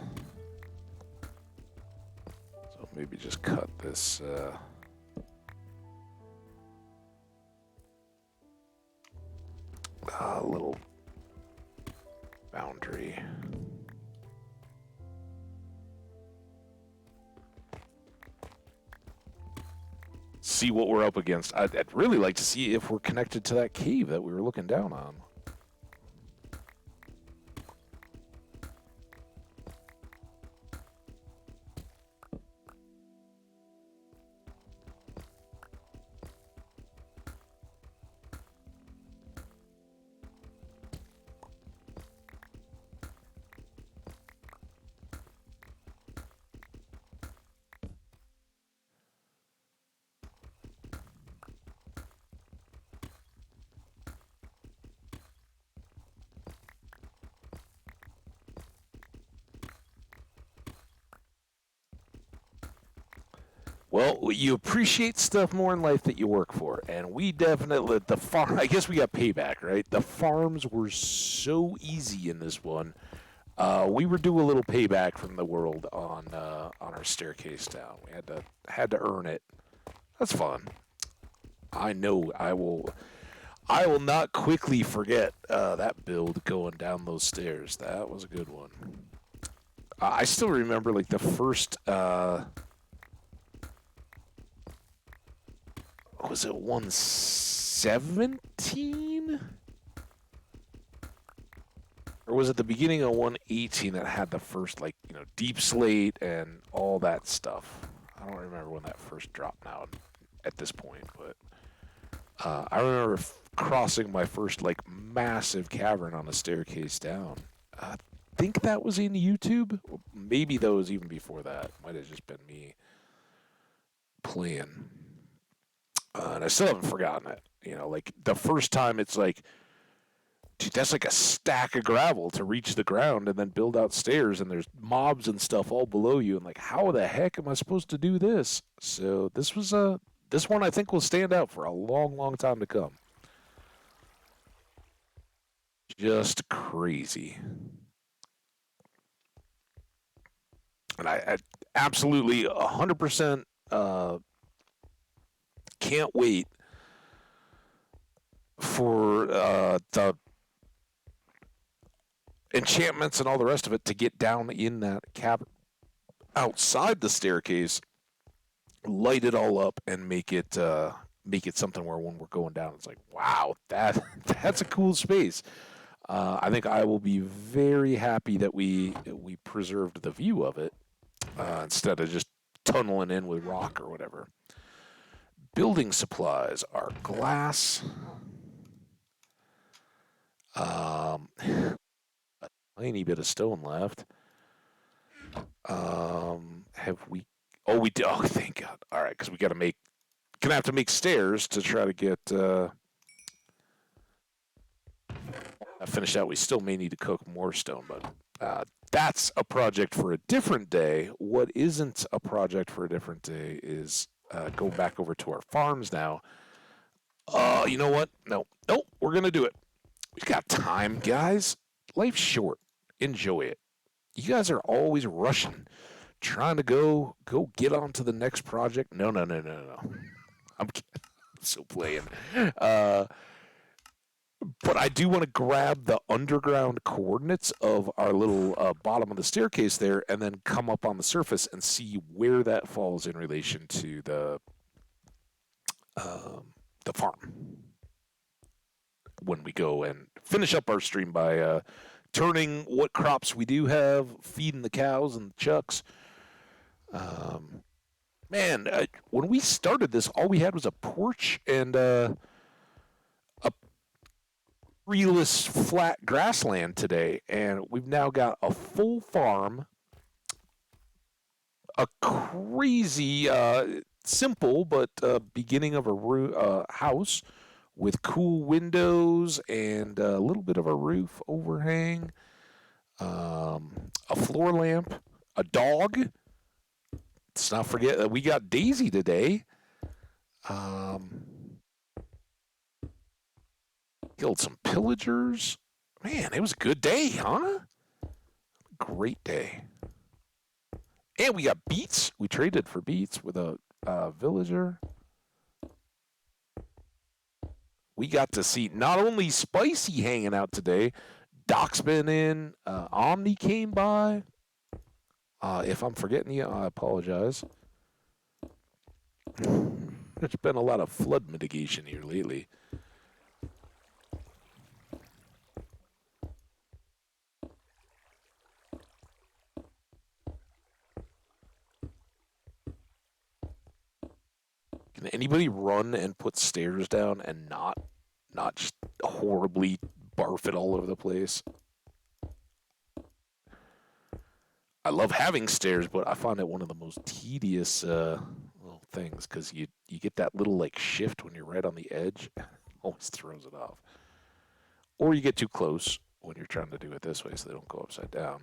So maybe just cut this. Little boundary. See what we're up against. I'd really like to see if we're connected to that cave that we were looking down on. Well, you appreciate stuff more in life that you work for, and we definitely the farm. I guess we got payback, right? The farms were so easy in this one. We were due a little payback from the world on our staircase down. We had to earn it. That's fun. I know I will. I will not quickly forget that build going down those stairs. That was a good one. I still remember like the first. Was it 117? Or was it the beginning of 118 that had the first, like, deep slate and all that stuff? I don't remember when that first dropped now at this point, but I remember crossing my first, like, massive cavern on a staircase down. I think that was in YouTube. Maybe that was even before that. Might have just been me playing. And I still haven't forgotten it. Like the first time it's like, dude, that's like a stack of gravel to reach the ground and then build out stairs and there's mobs and stuff all below you. And like, how the heck am I supposed to do this? So this one I think will stand out for a long, long time to come. Just crazy. And I absolutely 100% can't wait for the enchantments and all the rest of it to get down in that cavern outside the staircase, light it all up, and make it something where when we're going down, it's like, wow, that's a cool space. I think I will be very happy that we preserved the view of it instead of just tunneling in with rock or whatever. Building supplies are glass. A tiny bit of stone left. Have we? Oh, we did. Oh, thank God. All right, because we got to make. Gonna have to make stairs to try to get finished out. We still may need to cook more stone, but that's a project for a different day. What isn't a project for a different day is go back over to our farms now. You know what? No, we're gonna do it. We've got time, guys. Life's short. Enjoy it. You guys are always rushing, trying to go get on to the next project. No. I'm so playing. But I do want to grab the underground coordinates of our little bottom of the staircase there, and then come up on the surface and see where that falls in relation to um, the farm when we go and finish up our stream by turning what crops we do have, feeding the cows and the chucks. Um, man, when we started this, all we had was a porch and a treeless flat grassland today, and we've now got a full farm, a crazy, simple but beginning of a house with cool windows and a little bit of a roof overhang, a floor lamp, a dog. Let's not forget that we got Daisy today. Um, Killed some pillagers. Man, it was a good day, huh? Great day. And we got beets. We traded for beets with a villager. We got to see not only Spicy hanging out today, Doc's been in, Omni came by. If I'm forgetting you, I apologize. There's been a lot of flood mitigation here lately. Can anybody run and put stairs down and not just horribly barf it all over the place? I love having stairs, but I find it one of the most tedious little things because you get that little like shift when you're right on the edge. Always throws it off. Or you get too close when you're trying to do it this way so they don't go upside down.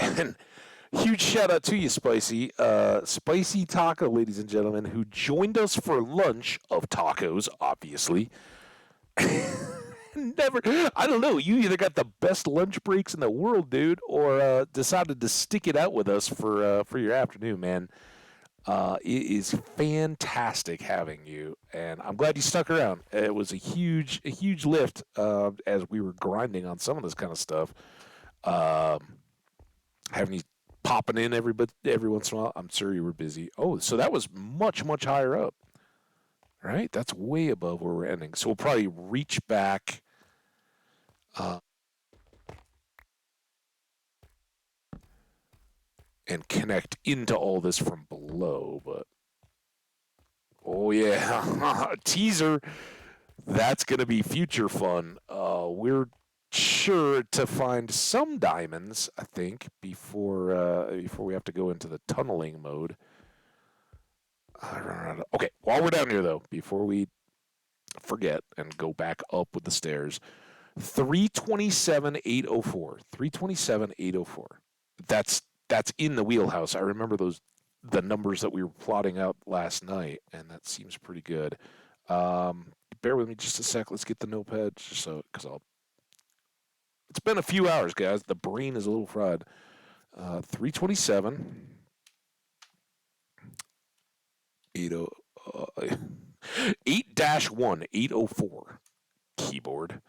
And huge shout out to you, Spicy. Spicy Taco, ladies and gentlemen, who joined us for lunch of tacos, obviously. Never, I don't know. You either got the best lunch breaks in the world, dude, or decided to stick it out with us for your afternoon, man. It is fantastic having you, and I'm glad you stuck around. It was a huge lift as we were grinding on some of this kind of stuff. Um, Having you popping in every once in a while. I'm sure you were busy. Oh, so that was much higher up, right? That's way above where we're ending. So we'll probably reach back. Uh, and connect into all this from below, but oh yeah, teaser. That's gonna be future fun. We're sure to find some diamonds, I think, before we have to go into the tunneling mode. Okay, while we're down here though, before we forget and go back up with the stairs, 327,804. 327,804. That's in the wheelhouse. I remember the numbers that we were plotting out last night, and that seems pretty good. Bear with me just a sec. Let's get the notepad, just so because I'll. It's been a few hours, guys. The brain is a little fried. 327, 80, 8-1, 804 keyboard.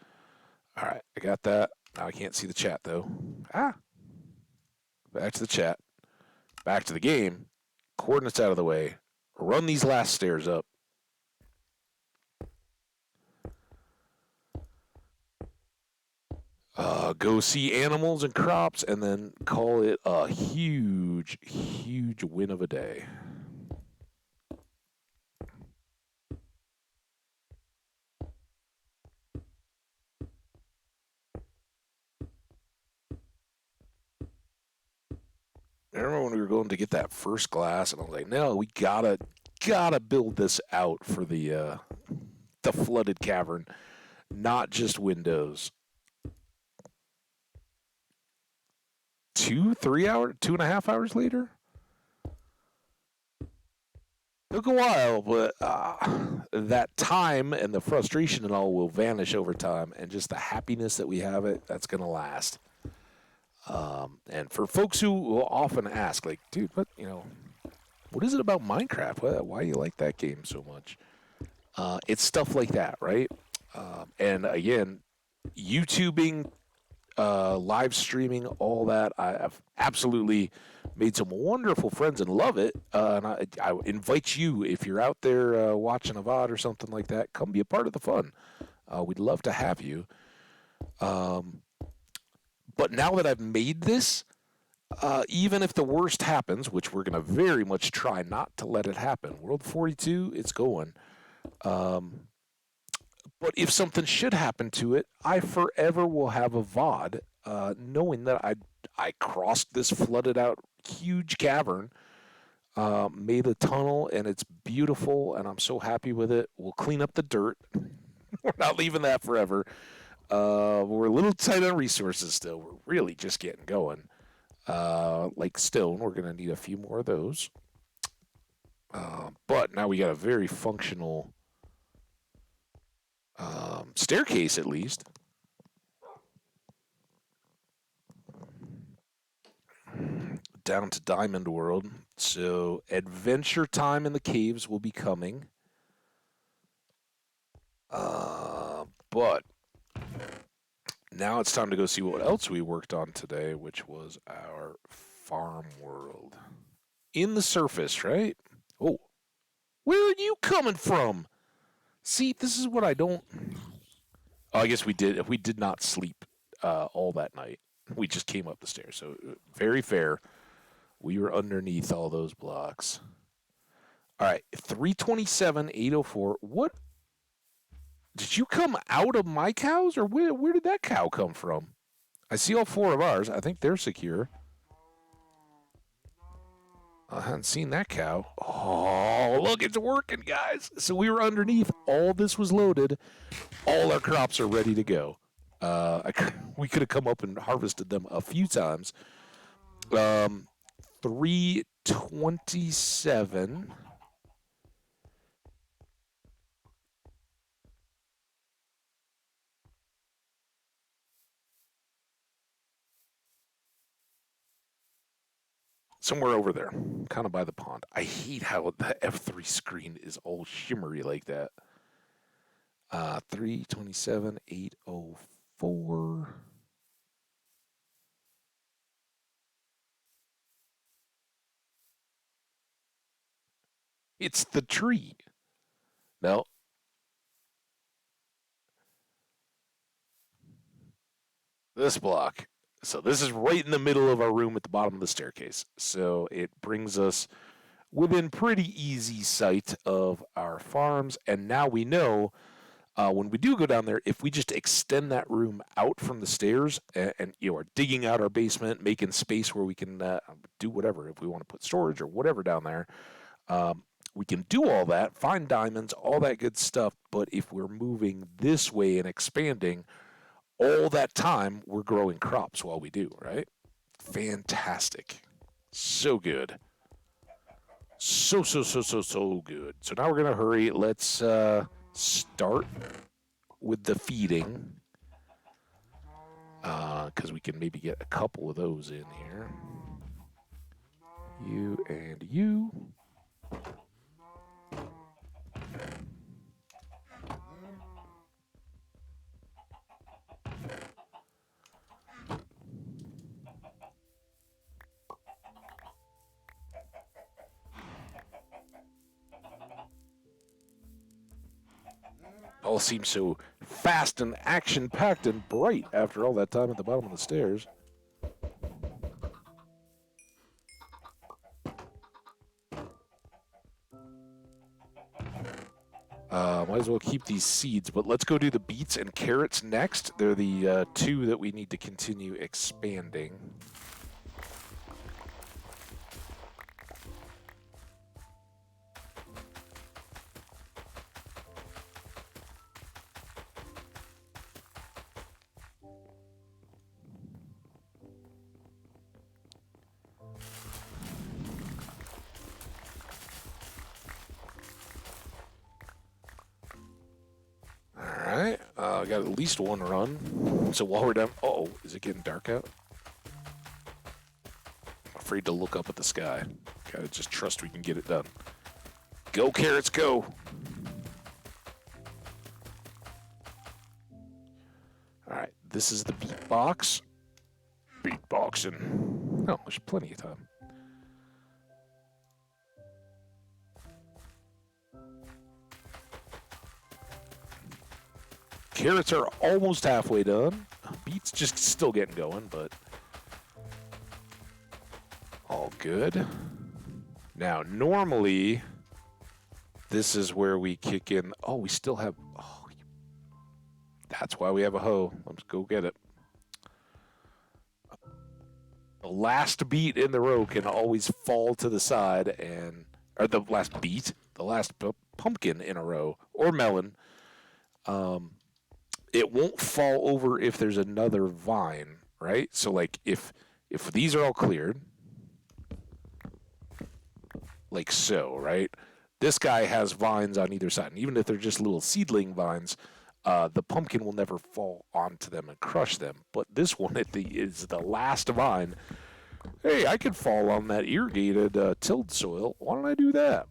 All right, I got that. Now I can't see the chat though. Back to the chat. Back to the game. Coordinates out of the way. Run these last stairs up. Go see animals and crops, and then call it a huge win of a day. I remember when we were going to get that first glass, and I was like, "No, we gotta build this out for the flooded cavern, not just windows." 3 hours, 2.5 hours later. Took a while, but that time and the frustration and all will vanish over time, and just the happiness that we have that's going to last. And for folks who will often ask, like, dude, what is it about Minecraft? Why do you like that game so much? It's stuff like that, right? And again, YouTubing, live streaming, all that. I've absolutely made some wonderful friends and love it. And I invite you, if you're out there watching a VOD or something like that, come be a part of the fun. We'd love to have you. But now that I've made this, even if the worst happens, which we're going to very much try not to let it happen, World 42, it's going. But if something should happen to it, I forever will have a VOD, knowing that I crossed this flooded out huge cavern, made a tunnel, and it's beautiful, and I'm so happy with it. We'll clean up the dirt. We're not leaving that forever. We're a little tight on resources still. We're really just getting going. Like stone, we're going to need a few more of those. But now we got a very functional staircase, at least. Down to Diamond World. So adventure time in the caves will be coming. But now it's time to go see what else we worked on today, which was our farm world. In the surface, right? Oh, where are you coming from? See, this is what I don't. Oh, I guess we did. We did not sleep all that night. We just came up the stairs. So very fair. We were underneath all those blocks. All right, 327, 804. What? Did you come out of my cows, or where did that cow come from? I see all four of ours. I think they're secure. I hadn't seen that cow. Oh, look, it's working, guys. So we were underneath. All this was loaded. All our crops are ready to go. We could have come up and harvested them a few times. 327. Somewhere over there, kind of by the pond. I hate how the F3 screen is all shimmery like that. 327, 804. It's the tree. No. This block. So this is right in the middle of our room at the bottom of the staircase. So it brings us within pretty easy sight of our farms. And now we know when we do go down there, if we just extend that room out from the stairs and are digging out our basement, making space where we can do whatever, if we want to put storage or whatever down there, we can do all that, find diamonds, all that good stuff. But if we're moving this way and expanding, all that time we're growing crops while we do, right? Fantastic. So good. So good. So now we're going to hurry. Let's start with the feeding. Because we can maybe get a couple of those in here. You and you. All seems so fast and action-packed and bright after all that time at the bottom of the stairs. Might as well keep these seeds, but let's go do the beets and carrots next. They're the two that we need to continue expanding. got at least one run. So while we're done, uh-oh, is it getting dark out? Afraid to look up at the sky. Gotta just trust we can get it done. Go, carrots, go! Alright, this is the beatbox. Beatboxing. Oh, there's plenty of time. Carrots are almost halfway done. Beets just still getting going, but all good. Now, normally, this is where we kick in. Oh, we still have... Oh, that's why we have a hoe. Let's go get it. The last beet in the row can always fall to the side and... Or the last beet? The last pumpkin in a row. Or melon. It won't fall over if there's another vine, right? So, like, if these are all cleared, like so, right? This guy has vines on either side. And even if they're just little seedling vines, the pumpkin will never fall onto them and crush them. But this one is the last vine. Hey, I could fall on that irrigated tilled soil. Why don't I do that?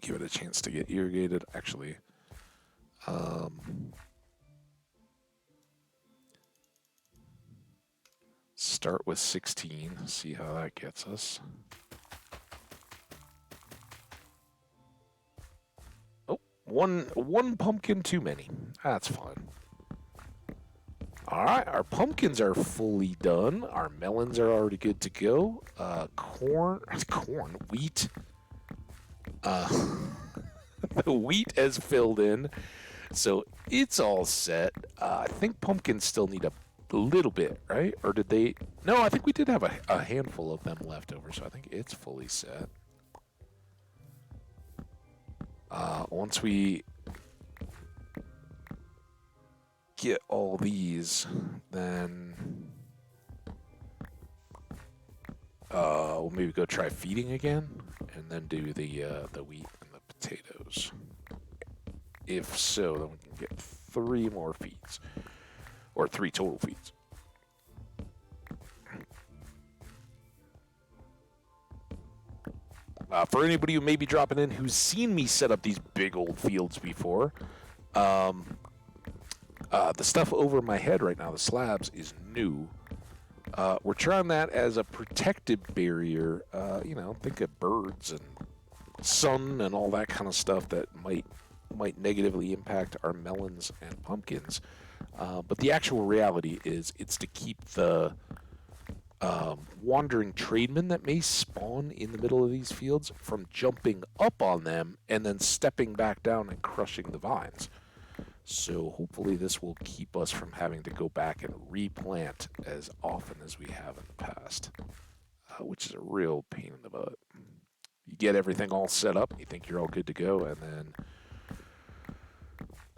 Give it a chance to get irrigated. Actually, start with 16. See how that gets us. Oh, one pumpkin too many. That's fine. All right, our pumpkins are fully done. Our melons are already good to go. Corn, wheat. The wheat has filled in, so it's all set. I think pumpkins still need a little bit, right? Or did they? No, I think we did have a handful of them left over, so I think it's fully set. Once we get all these, then we'll maybe go try feeding again, and then do the wheat and the potatoes. If so, then we can get 3 more feeds, or 3 total feeds. For anybody who may be dropping in who's seen me set up these big old fields before, the stuff over my head right now, the slabs, is new. We're trying that as a protective barrier. Think of birds and sun and all that kind of stuff that might negatively impact our melons and pumpkins. But the actual reality is it's to keep the wandering trademen that may spawn in the middle of these fields from jumping up on them and then stepping back down and crushing the vines. So hopefully this will keep us from having to go back and replant as often as we have in the past, which is a real pain in the butt. You get everything all set up, you think you're all good to go, and then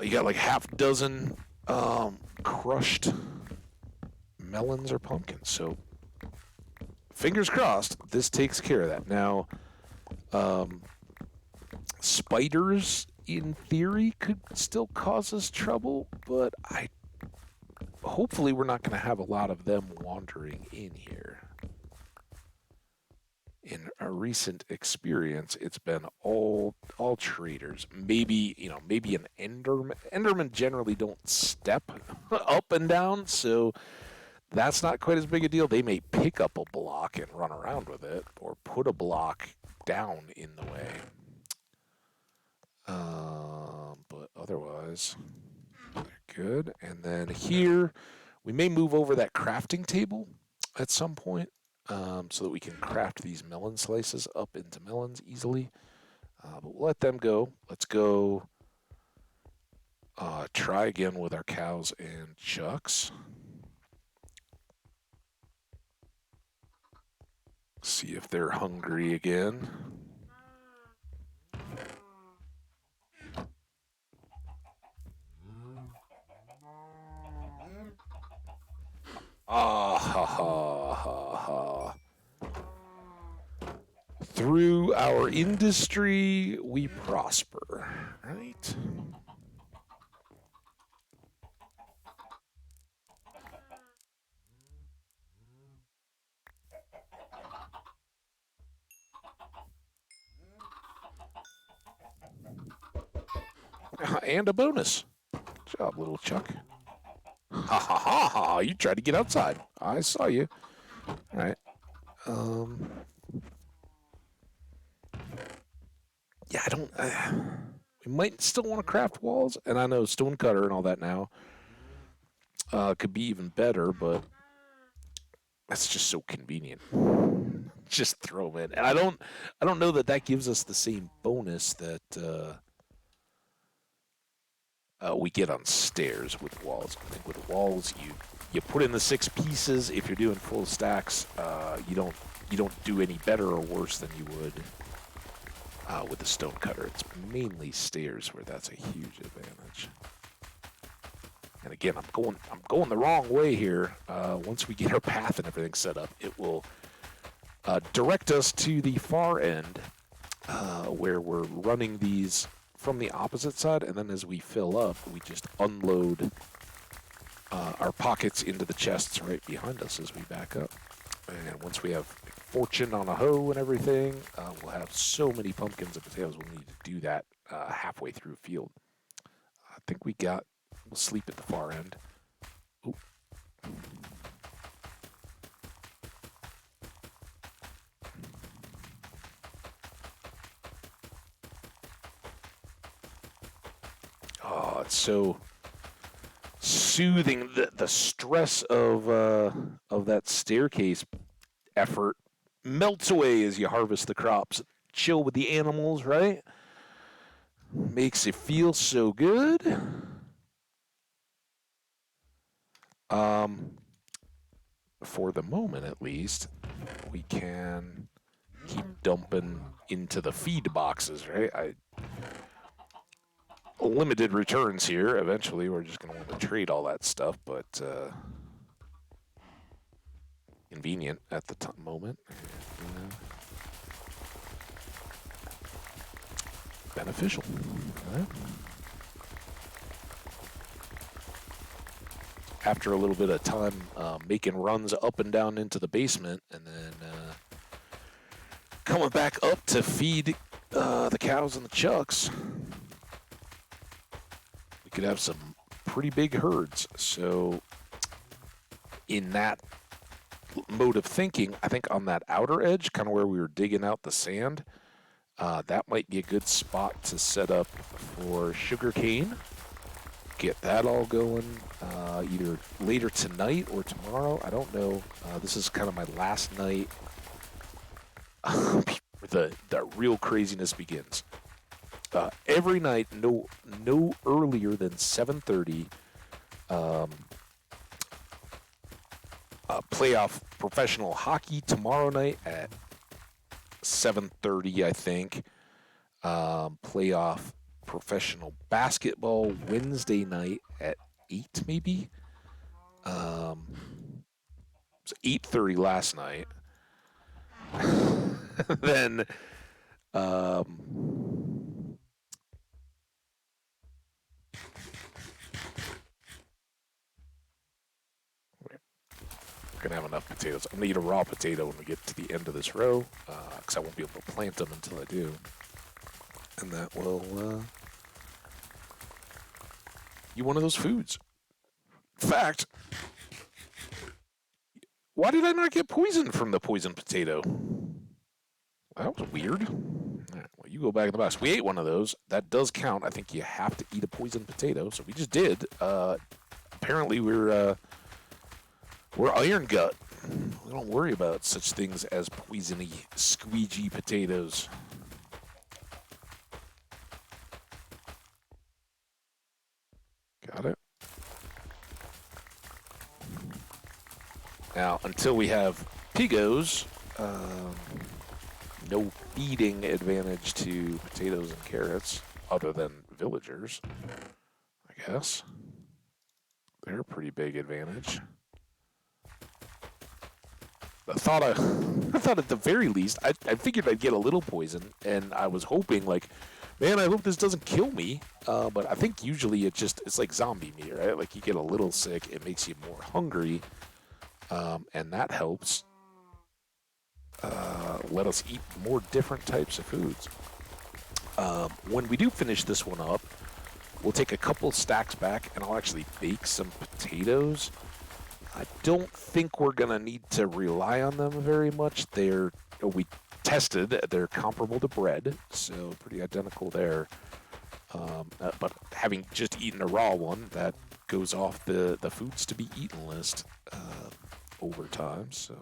you got like half dozen crushed melons or pumpkins. So fingers crossed, this takes care of that. Now, spiders, in theory, could still cause us trouble, but hopefully we're not going to have a lot of them wandering in here. In a recent experience, it's been all traders. Maybe an enderman. Endermen generally don't step up and down, so that's not quite as big a deal. They may pick up a block and run around with it, or put a block down in the way. But otherwise, they're good. And then here, we may move over that crafting table at some point, so that we can craft these melon slices up into melons easily. But we'll let them go. Let's go try again with our cows and chucks. See if they're hungry again. Ah ha ha ha ha. Through our industry, we prosper, right? And a bonus. Good job, little Chuck. Ha ha ha ha! You tried to get outside. I saw you. All right. Yeah, I don't. We might still want to craft walls, and I know stone cutter and all that now could be even better, but that's just so convenient. Just throw them in, and I don't know that that gives us the same bonus that we get on stairs with walls. I think with walls, you put in the 6 pieces. If you're doing full stacks, you don't do any better or worse than you would with the stone cutter. It's mainly stairs where that's a huge advantage. And again, I'm going the wrong way here. Once we get our path and everything set up, it will direct us to the far end where we're running these from the opposite side, and then as we fill up, we just unload our pockets into the chests right behind us as we back up. And once we have fortune on a hoe and everything, we'll have so many pumpkins and potatoes we'll need to do that halfway through field. I think we'll sleep at the far end. Ooh. Oh, it's so soothing. The stress of that staircase effort melts away as you harvest the crops. Chill with the animals, right? Makes you feel so good. For the moment, at least, we can keep dumping into the feed boxes, right? Limited returns here. Eventually, we're just going to want to trade all that stuff, but convenient at the moment. And, beneficial. Right? After a little bit of time making runs up and down into the basement, and then coming back up to feed the cows and the chucks, we could have some pretty big herds. So in that mode of thinking, I think on that outer edge, kind of where we were digging out the sand, that might be a good spot to set up for sugarcane. Get that all going either later tonight or tomorrow. I don't know. This is kind of my last night before the real craziness begins. Every night, no earlier than 7:30. Playoff professional hockey tomorrow night at 7:30, I think. Playoff professional basketball Wednesday night at 8, maybe. It was 8:30 last night. Then we're gonna have enough potatoes. I'm gonna eat a raw potato when we get to the end of this row, because I won't be able to plant them until I do, and that will be one of those foods. In fact, why did I not get poisoned from the poisoned potato? That was weird. Right, well, you go back in the box. We ate one of those. That does count. I think you have to eat a poisoned potato, so we just did. Apparently, we're iron gut. We don't worry about such things as poisony, squeegee potatoes. Got it. Now, until we have pigos, no feeding advantage to potatoes and carrots, other than villagers, I guess. They're a pretty big advantage. I thought at the very least, I figured I'd get a little poison, and I was hoping, like, man, I hope this doesn't kill me. But I think usually it's like zombie meat, right? Like, you get a little sick, it makes you more hungry, and that helps let us eat more different types of foods. When we do finish this one up, We'll take a couple stacks back, and I'll actually bake some potatoes. I don't think we're going to need to rely on them very much. We tested, they're comparable to bread, so pretty identical there. But having just eaten a raw one, that goes off the foods to be eaten list over time, so.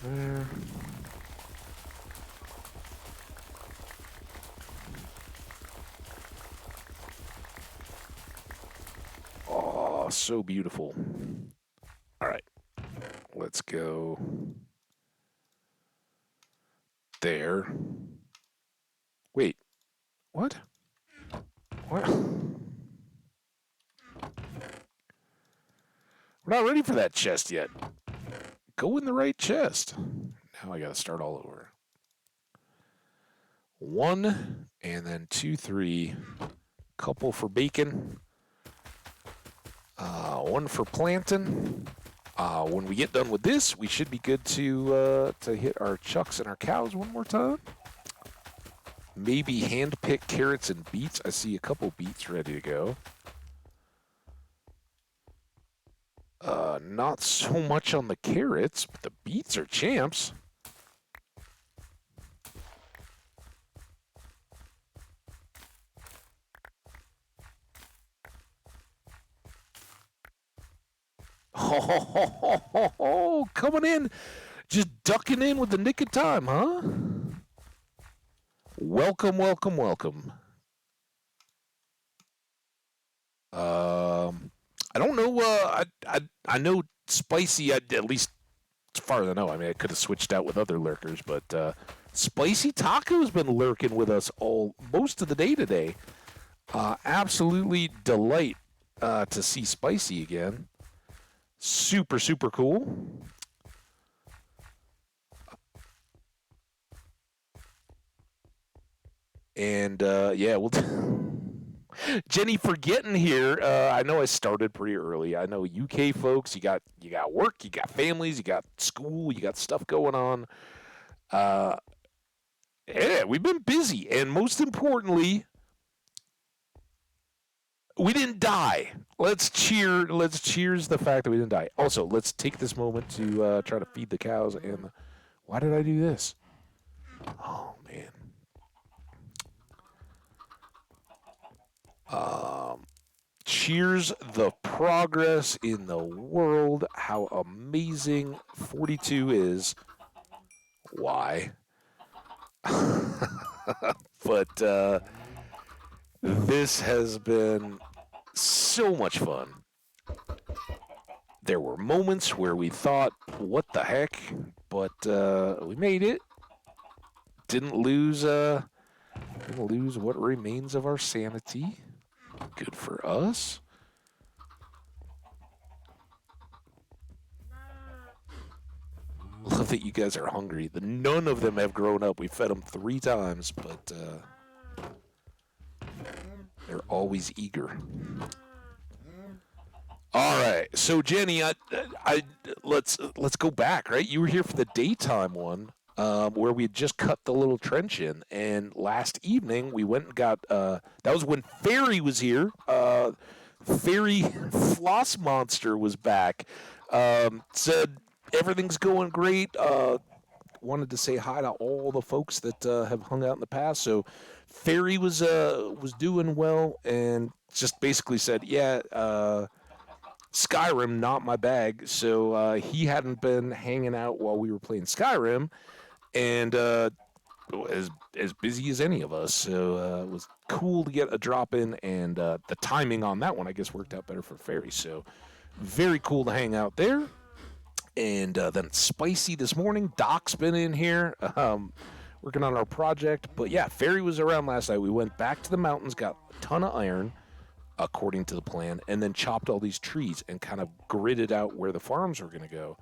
There. Oh, so beautiful. All right, let's go there. Wait, what? What? We're not ready for that chest yet. Go in the right chest. Now I gotta start all over. 1, and then 2, 3. Couple for bacon. 1 for planting. When we get done with this, we should be good to hit our chucks and our cows one more time. Maybe hand-pick carrots and beets. I see a couple beets ready to go. Not so much on the carrots, but the beets are champs. Oh, coming in, just ducking in with the nick of time, huh? Welcome, welcome, welcome. I don't know. I know Spicy. At least as far as I know. I mean, I could have switched out with other lurkers, but Spicy Taco's been lurking with us most of the day today. Absolutely delight to see Spicy again. Super, super cool. And yeah, we'll. Jenny, for getting here, I know I started pretty early. I know UK folks, you got work, you got families, you got school, you got stuff going on. Yeah, we've been busy, and most importantly, we didn't die. Let's cheers the fact that we didn't die. Also, let's take this moment to try to feed the cows. And why did I do this? Oh man. Cheers the progress in the world. How amazing 42 is. Why? But this has been so much fun. There were moments where we thought, what the heck? But we made it. Didn't lose what remains of our sanity. Good for us. Love that you guys are hungry. None of them have grown up. We fed them 3 times, but they're always eager. All right, so Jenny, let's go back. Right, you were here for the daytime one, where we had just cut the little trench in, and last evening we went and got. That was when Fairy was here. Fairy Floss Monster was back. Said everything's going great. Wanted to say hi to all the folks that have hung out in the past. So Fairy was doing well, and just basically said, yeah. Skyrim, not my bag. So he hadn't been hanging out while we were playing Skyrim, and as busy as any of us. So it was cool to get a drop in, and the timing on that one, I guess, worked out better for Fairy. So very cool to hang out there. And then Spicy this morning. Doc's been in here working on our project. But yeah, Fairy was around last night. We went back to the mountains, got a ton of iron, according to the plan, and then chopped all these trees and kind of gridded out where the farms were going to go.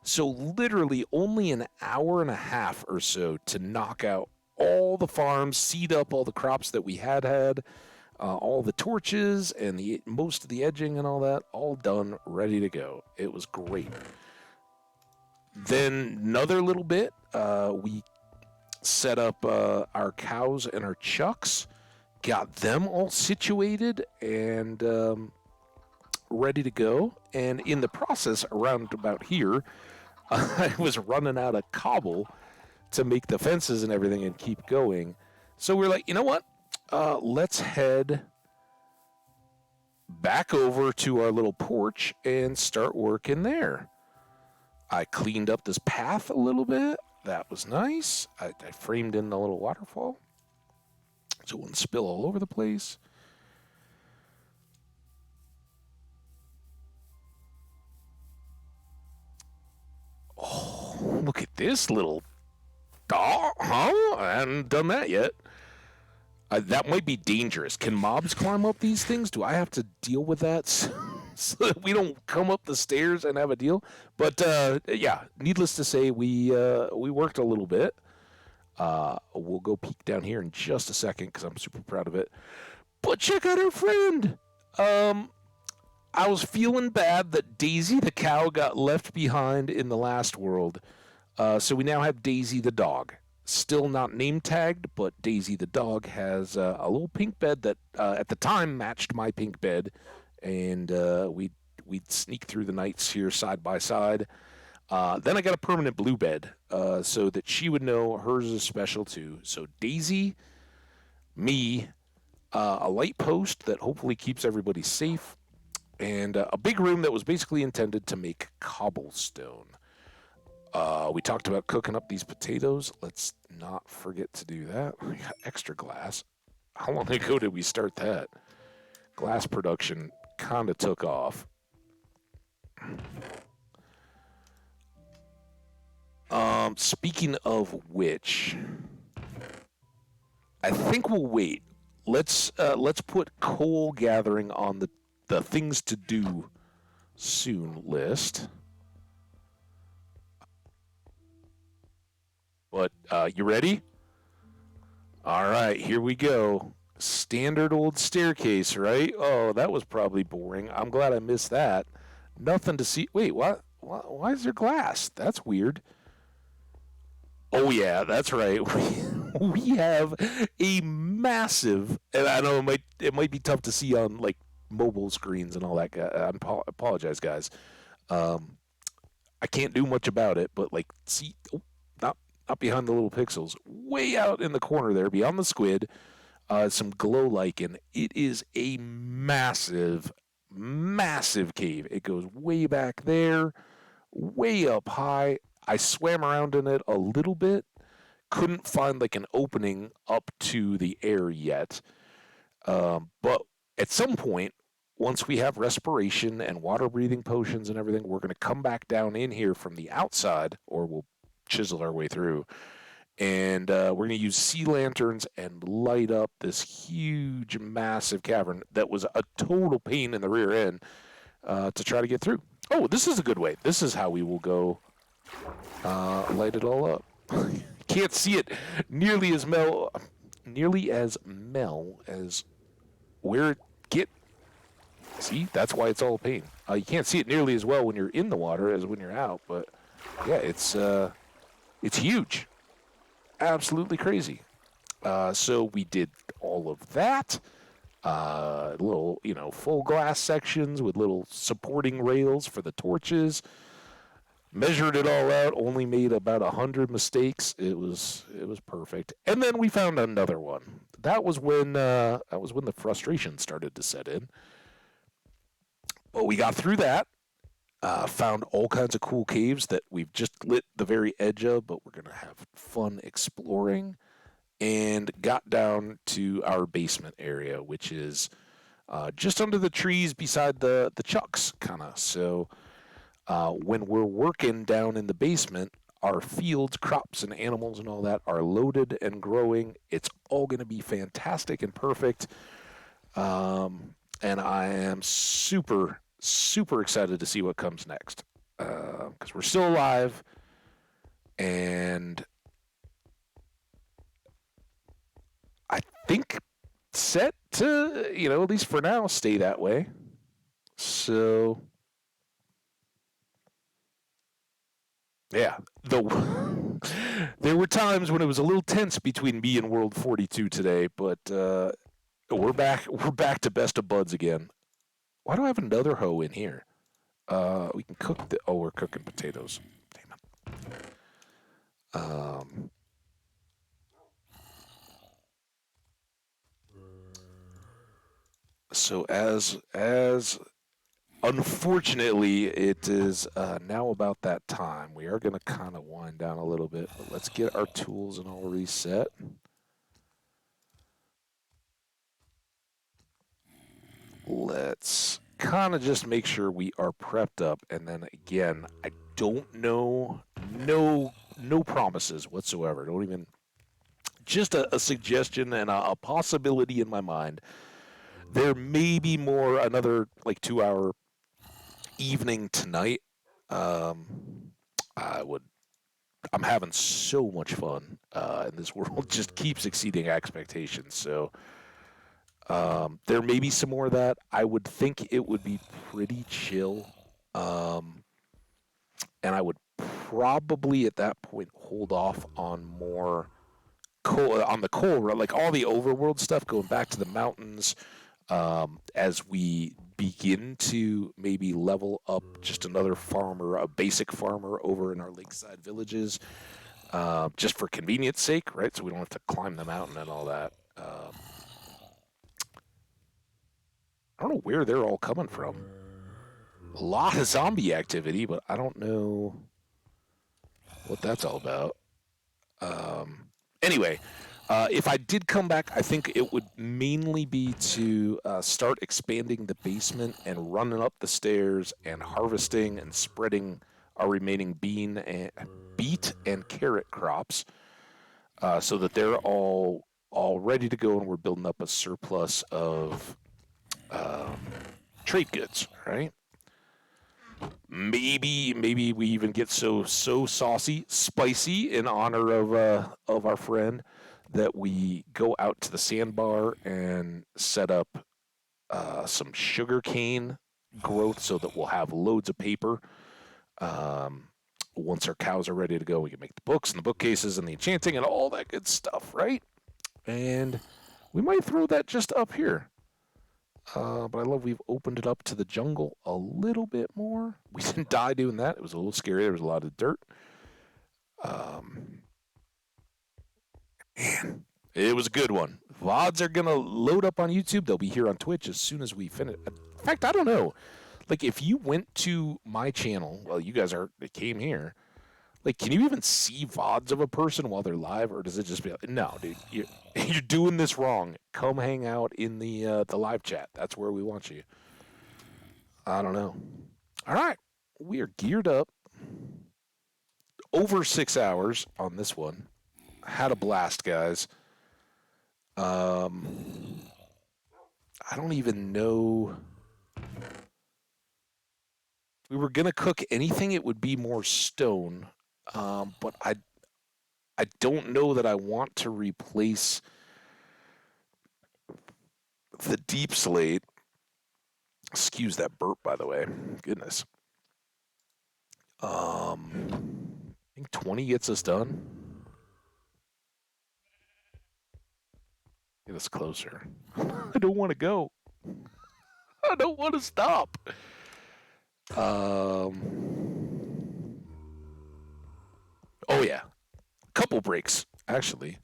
So literally only an hour and a half or so to knock out all the farms, seed up all the crops that we had, all the torches and most of the edging and all that, all done, ready to go. It was great. Then another little bit, we set up our cows and our chucks, got them all situated and ready to go. And in the process, around about here, I was running out of cobble to make the fences and everything and keep going. So we're like, you know what? Let's head back over to our little porch and start working there. I cleaned up this path a little bit. That was nice. I framed in the little waterfall so it wouldn't spill all over the place. Oh, look at this little dog. Huh? I hadn't done that yet. That might be dangerous. Can mobs climb up these things? Do I have to deal with that so that we don't come up the stairs and have a deal? But yeah, needless to say, we worked a little bit. We'll go peek down here in just a second because I'm super proud of it. But check out our friend. I was feeling bad that Daisy the cow got left behind in the last world. So we now have Daisy the dog. Still not name tagged, but Daisy the dog has a little pink bed that at the time matched my pink bed, and we'd sneak through the nights here side by side. Then I got a permanent blue bed so that she would know hers is special too. So Daisy, me, a light post that hopefully keeps everybody safe, and a big room that was basically intended to make cobblestone. We talked about cooking up these potatoes. Let's not forget to do that. We got extra glass. How long ago did we start that? Glass production kind of took off. Speaking of which, I think we'll wait. Let's put coal gathering on the things to do soon list. But you ready? All right, here we go. Standard old staircase, right? Oh, that was probably boring. I'm glad I missed that. Nothing to see. Wait, what? Why is there glass? That's weird. Oh yeah, that's right. We have a massive, and I know it might be tough to see on like mobile screens and all that. I apologize, guys. I can't do much about it, but like, see, not behind the little pixels, way out in the corner there, beyond the squid, some glow lichen. It is a massive, massive cave. It goes way back there, way up high. I swam around in it a little bit, couldn't find like an opening up to the air yet. But at some point, once we have respiration and water breathing potions and everything, we're going to come back down in here from the outside, or we'll chisel our way through. And we're going to use sea lanterns and light up this huge, massive cavern that was a total pain in the rear end to try to get through. Oh, this is a good way. This is how we will go light it all up. Can't see it nearly as Mel as where it get. See, that's why it's all a pain. You can't see it nearly as well when you're in the water as when you're out, but yeah, it's huge. Absolutely crazy. So we did all of that. Little, full glass sections with little supporting rails for the torches. Measured it all out. Only made about 100 mistakes. It was perfect. And then we found another one. That was when the frustration started to set in. But we got through that. Found all kinds of cool caves that we've just lit the very edge of, but we're going to have fun exploring, and got down to our basement area, which is just under the trees beside the chucks, kind of. So when we're working down in the basement, our fields, crops, and animals and all that are loaded and growing. It's all going to be fantastic and perfect. And I am super excited to see what comes next, because we're still alive, and I think set to, at least for now, stay that way. So, yeah, there were times when it was a little tense between me and World 42 today, but We're back. We're back to best of buds again. Why do I have another hoe in here? We can cook the. Oh, we're cooking potatoes. Damn it. So as unfortunately it is now about that time. We are going to kind of wind down a little bit, but let's get our tools and all reset. Let's kind of just make sure we are prepped up, and then again, I don't know, no promises whatsoever. Don't even just a suggestion and a possibility in my mind. There may be more another like 2 hour evening tonight. Um, I would. I'm having so much fun, and this world just keeps exceeding expectations. So there may be some more of that. I would think it would be pretty chill, um, and I would probably at that point hold off on more coal on the coal, like all the overworld stuff, going back to the mountains. As we begin to maybe level up just another farmer, a basic farmer over in our lakeside villages, just for convenience sake, right? So we don't have to climb the mountain and all that. I don't know where they're all coming from. A lot of zombie activity, but I don't know what that's all about. Anyway, if I did come back, I think it would mainly be to start expanding the basement and running up the stairs and harvesting and spreading our remaining beet and carrot crops, so that they're all ready to go, and we're building up a surplus of um, trade goods, right? Maybe we even get so saucy, spicy in honor of our friend that we go out to the sandbar and set up some sugar cane growth so that we'll have loads of paper. Um, Once our cows are ready to go, we can make the books and the bookcases and the enchanting and all that good stuff, right? And we might throw that just up here. But I love we've opened it up to the jungle a little bit more. We didn't die doing that. It was a little scary. There was a lot of dirt. Um, Man, it was a good one. VODs are going to load up on YouTube. They'll be here on Twitch as soon as we finish. In fact, I don't know. Like, if you went to my channel, well, you guys they came here. Like, can you even see VODs of a person while they're live, or does it just be like, no, dude, you're doing this wrong. Come hang out in the live chat. That's where we want you. I don't know. All right, we are geared up. Over 6 hours on this one. Had a blast, guys. I don't even know. We were gonna cook anything; it would be more stone. But I don't know that I want to replace the deep slate. Excuse that burp, by the way. Goodness. I think 20 gets us done. Get us closer. I don't want to go. I don't want to stop. Oh yeah, couple breaks actually,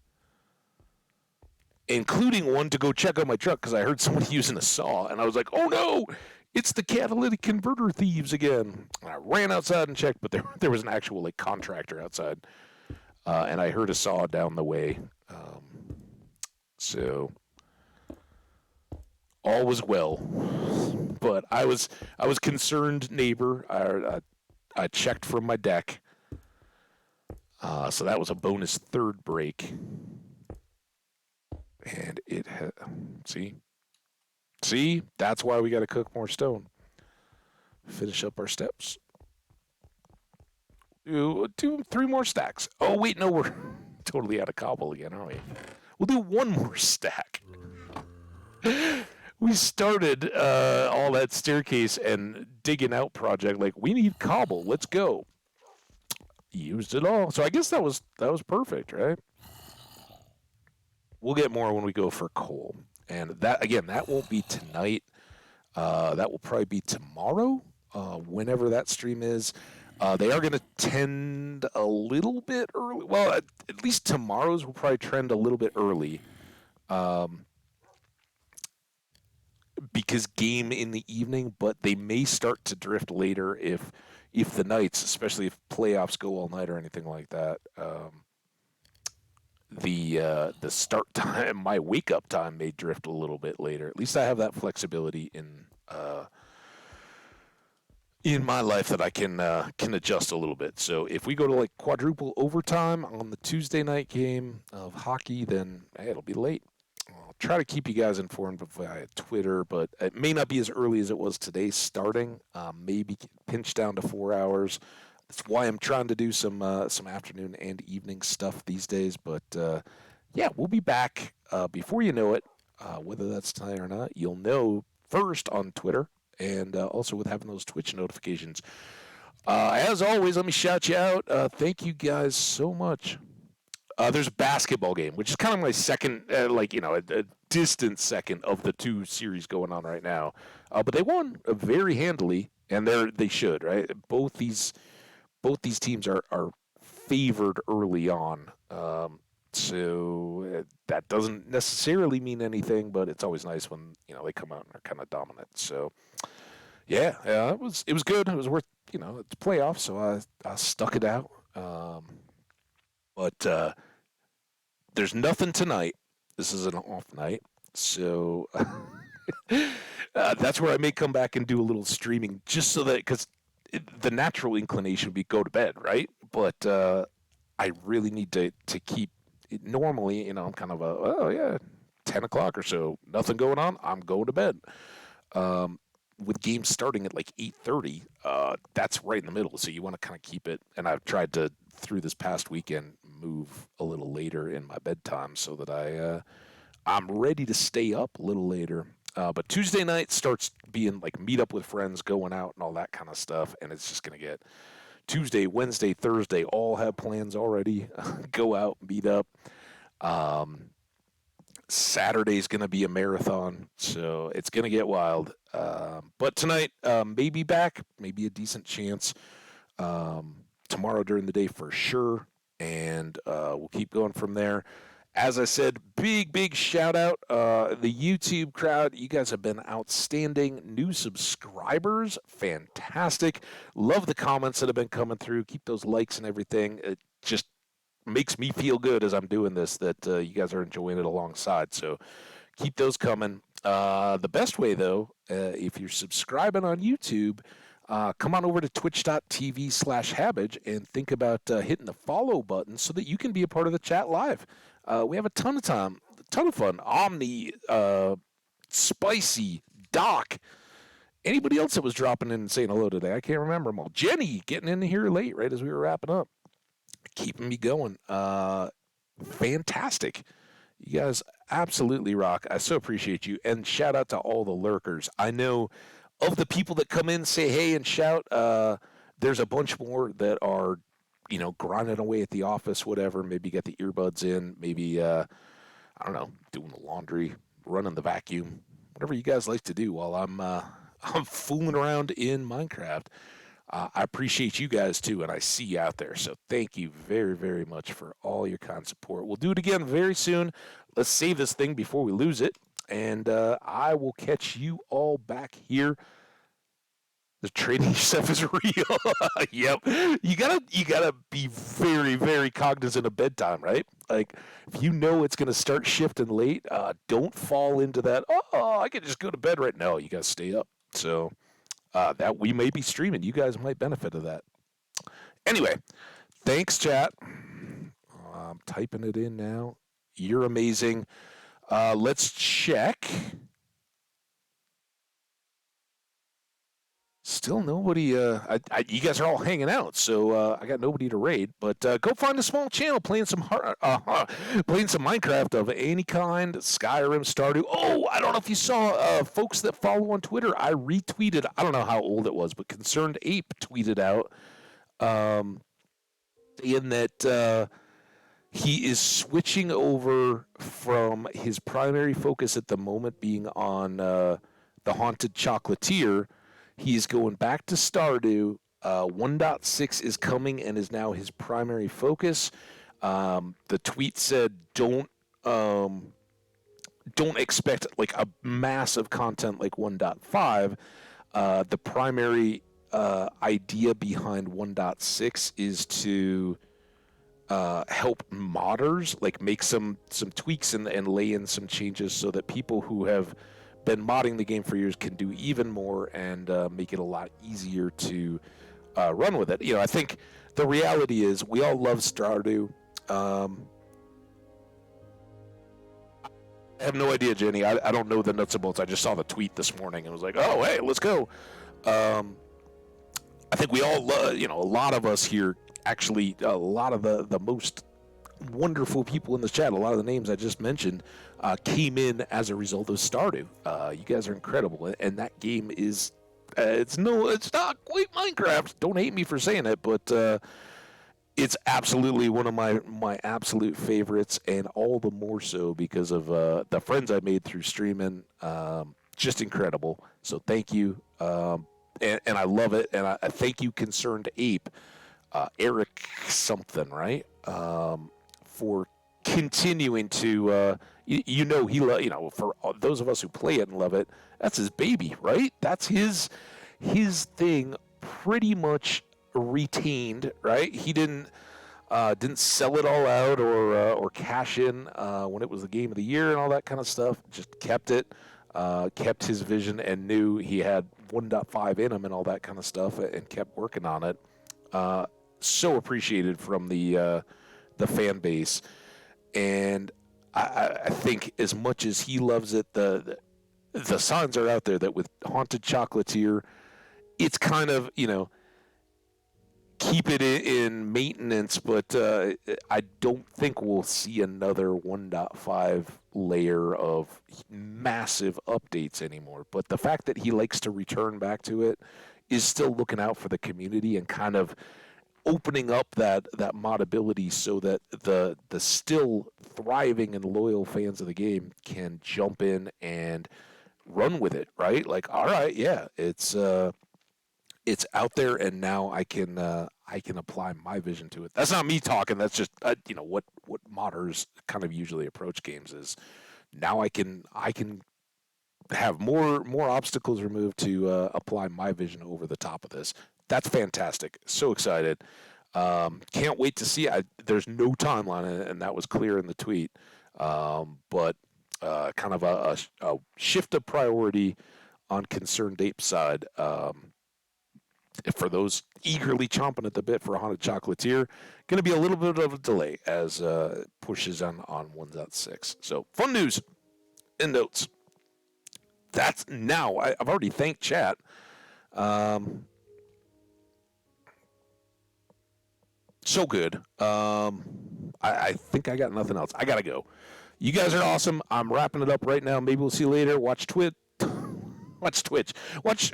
including one to go check out my truck because I heard somebody using a saw, and I was like, "Oh no, it's the catalytic converter thieves again!" And I ran outside and checked, but there was an actual like contractor outside, and I heard a saw down the way. So all was well, but I was concerned, neighbor. I checked from my deck. So that was a bonus third break. And see, that's why we got to cook more stone. Finish up our steps. Do 3 more stacks. Oh wait, no, we're totally out of cobble again, aren't we? We'll do 1 more stack. We started all that staircase and digging out project like we need cobble. Let's go. Used it all. So I guess that was perfect, right? We'll get more when we go for coal. And that won't be tonight. That will probably be tomorrow, whenever that stream is. They are going to tend a little bit early. Well, at least tomorrow's will probably trend a little bit early, um, because game in the evening. But they may start to drift later if the nights, especially if playoffs go all night or anything like that. The start time, my wake up time may drift a little bit later. At least I have that flexibility in my life that I can adjust a little bit. So if we go to like quadruple overtime on the Tuesday night game of hockey, then hey, it'll be late. I'll try to keep you guys informed via Twitter, but it may not be as early as it was today starting. Maybe pinch down to 4 hours. That's why I'm trying to do some afternoon and evening stuff these days. But yeah, we'll be back before you know it. Whether that's tonight or not, you'll know first on Twitter, and also with having those Twitch notifications. As always, let me shout you out. Thank you guys so much. There's a basketball game, which is kind of my second, a distant second of the two series going on right now. But they won very handily, and they should, right? Both these teams are favored early on. So that doesn't necessarily mean anything, but it's always nice when they come out and are kind of dominant. So yeah, it was good. It was worth it's playoffs, so I stuck it out. But there's nothing tonight. This is an off night, so that's where I may come back and do a little streaming, just so that because the natural inclination would be go to bed, right? But I really need to keep. Normally, I'm kind of oh yeah, 10 o'clock or so, nothing going on. I'm going to bed. Um, with games starting at like 8:30, that's right in the middle. So you want to kind of keep it. And I've tried to through this past weekend move a little later in my bedtime so that I'm ready to stay up a little later. But Tuesday night starts being like meet up with friends, going out, and all that kind of stuff. And it's just gonna get Tuesday, Wednesday, Thursday, all have plans already. Go out, meet up. Um, Saturday's going to be a marathon, so it's going to get wild. But tonight, maybe back, maybe a decent chance. Tomorrow during the day for sure, and we'll keep going from there. As I said, big shout out. The YouTube crowd, you guys have been outstanding. New subscribers, fantastic. Love the comments that have been coming through. Keep those likes and everything. It just makes me feel good as I'm doing this that you guys are enjoying it alongside. So keep those coming. The best way, though, if you're subscribing on YouTube, come on over to twitch.tv/Habbage and think about hitting the follow button so that you can be a part of the chat live. We have a ton of fun. Omni, Spicy, Doc, anybody else that was dropping in and saying hello today. I can't remember them all. Jenny getting in here late right as we were wrapping up. Keeping me going. Fantastic. You guys absolutely rock. I so appreciate you. And shout out to all the lurkers. I know of the people that come in, say hey, and shout, there's a bunch more that are, grinding away at the office, whatever. Maybe get the earbuds in. Maybe, I don't know, doing the laundry, running the vacuum, whatever you guys like to do while I'm fooling around in Minecraft. I appreciate you guys too, and I see you out there. So thank you very, very much for all your kind support. We'll do it again very soon. Let's save this thing before we lose it, and I will catch you all back here. The trading stuff is real. Yep, you gotta be very, very cognizant of bedtime, right? Like if you know it's gonna start shifting late, don't fall into that. Oh, I can just go to bed right now. You gotta stay up. So. That we may be streaming. You guys might benefit of that. Anyway, thanks, chat. I'm typing it in now. You're amazing. Let's check. Still nobody. You guys are all hanging out, so I got nobody to raid. But go find a small channel playing some playing some Minecraft of any kind, Skyrim, Stardew. Oh, I don't know if you saw folks that follow on Twitter. I retweeted. I don't know how old it was, but Concerned Ape tweeted out, saying that he is switching over from his primary focus at the moment being on the Haunted Chocolatier. He's going back to Stardew. 1.6 is coming and is now his primary focus. The tweet said, don't expect like a massive content like 1.5. The primary idea behind 1.6 is to help modders, like make some tweaks and lay in some changes so that people who have been modding the game for years can do even more and make it a lot easier to run with it. You know, I think the reality is we all love Stardew. I have no idea, Jenny. I don't know the nuts and bolts. I just saw the tweet this morning and was like, oh, hey, let's go. I think we all, a lot of us here, actually, a lot of the most wonderful people in this chat, a lot of the names I just mentioned, came in as a result of Stardew. You guys are incredible. And that game is, it's not quite Minecraft. Don't hate me for saying it, but it's absolutely one of my absolute favorites, and all the more so because of the friends I made through streaming. Just incredible. So thank you. And I love it. And I thank you, Concerned Ape, Eric something, right? For continuing to, he, for those of us who play it and love it, that's his baby, right? That's his thing pretty much retained, right? He didn't sell it all out or cash in when it was the game of the year and all that kind of stuff. Just kept it, kept his vision, and knew he had 1.5 in him and all that kind of stuff, and kept working on it. So appreciated from the fan base, and I think as much as he loves it, the signs are out there that with Haunted Chocolatier, it's kind of, keep it in maintenance, but I don't think we'll see another 1.5 layer of massive updates anymore. But the fact that he likes to return back to it is still looking out for the community and kind of opening up that moddability so that the still thriving and loyal fans of the game can jump in and run with it, right? Like, all right, yeah, it's out there, and now I can apply my vision to it. That's not me talking. That's just what modders kind of usually approach games is. Now I can have more obstacles removed to apply my vision over the top of this. That's fantastic. So excited. Can't wait to see. There's no timeline, and that was clear in the tweet. But kind of a shift of priority on Concerned Ape's side. For those eagerly chomping at the bit for a Haunted Chocolatier, going to be a little bit of a delay as pushes on 1.6. So fun news and notes. That's now. I've already thanked chat. So good. I think I got nothing else. I got to go. You guys are awesome. I'm wrapping it up right now. Maybe we'll see you later. Watch Twitch. Watch Twitch.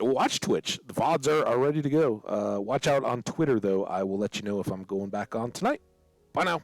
Watch Twitch. The VODs are ready to go. Watch out on Twitter, though. I will let you know if I'm going back on tonight. Bye now.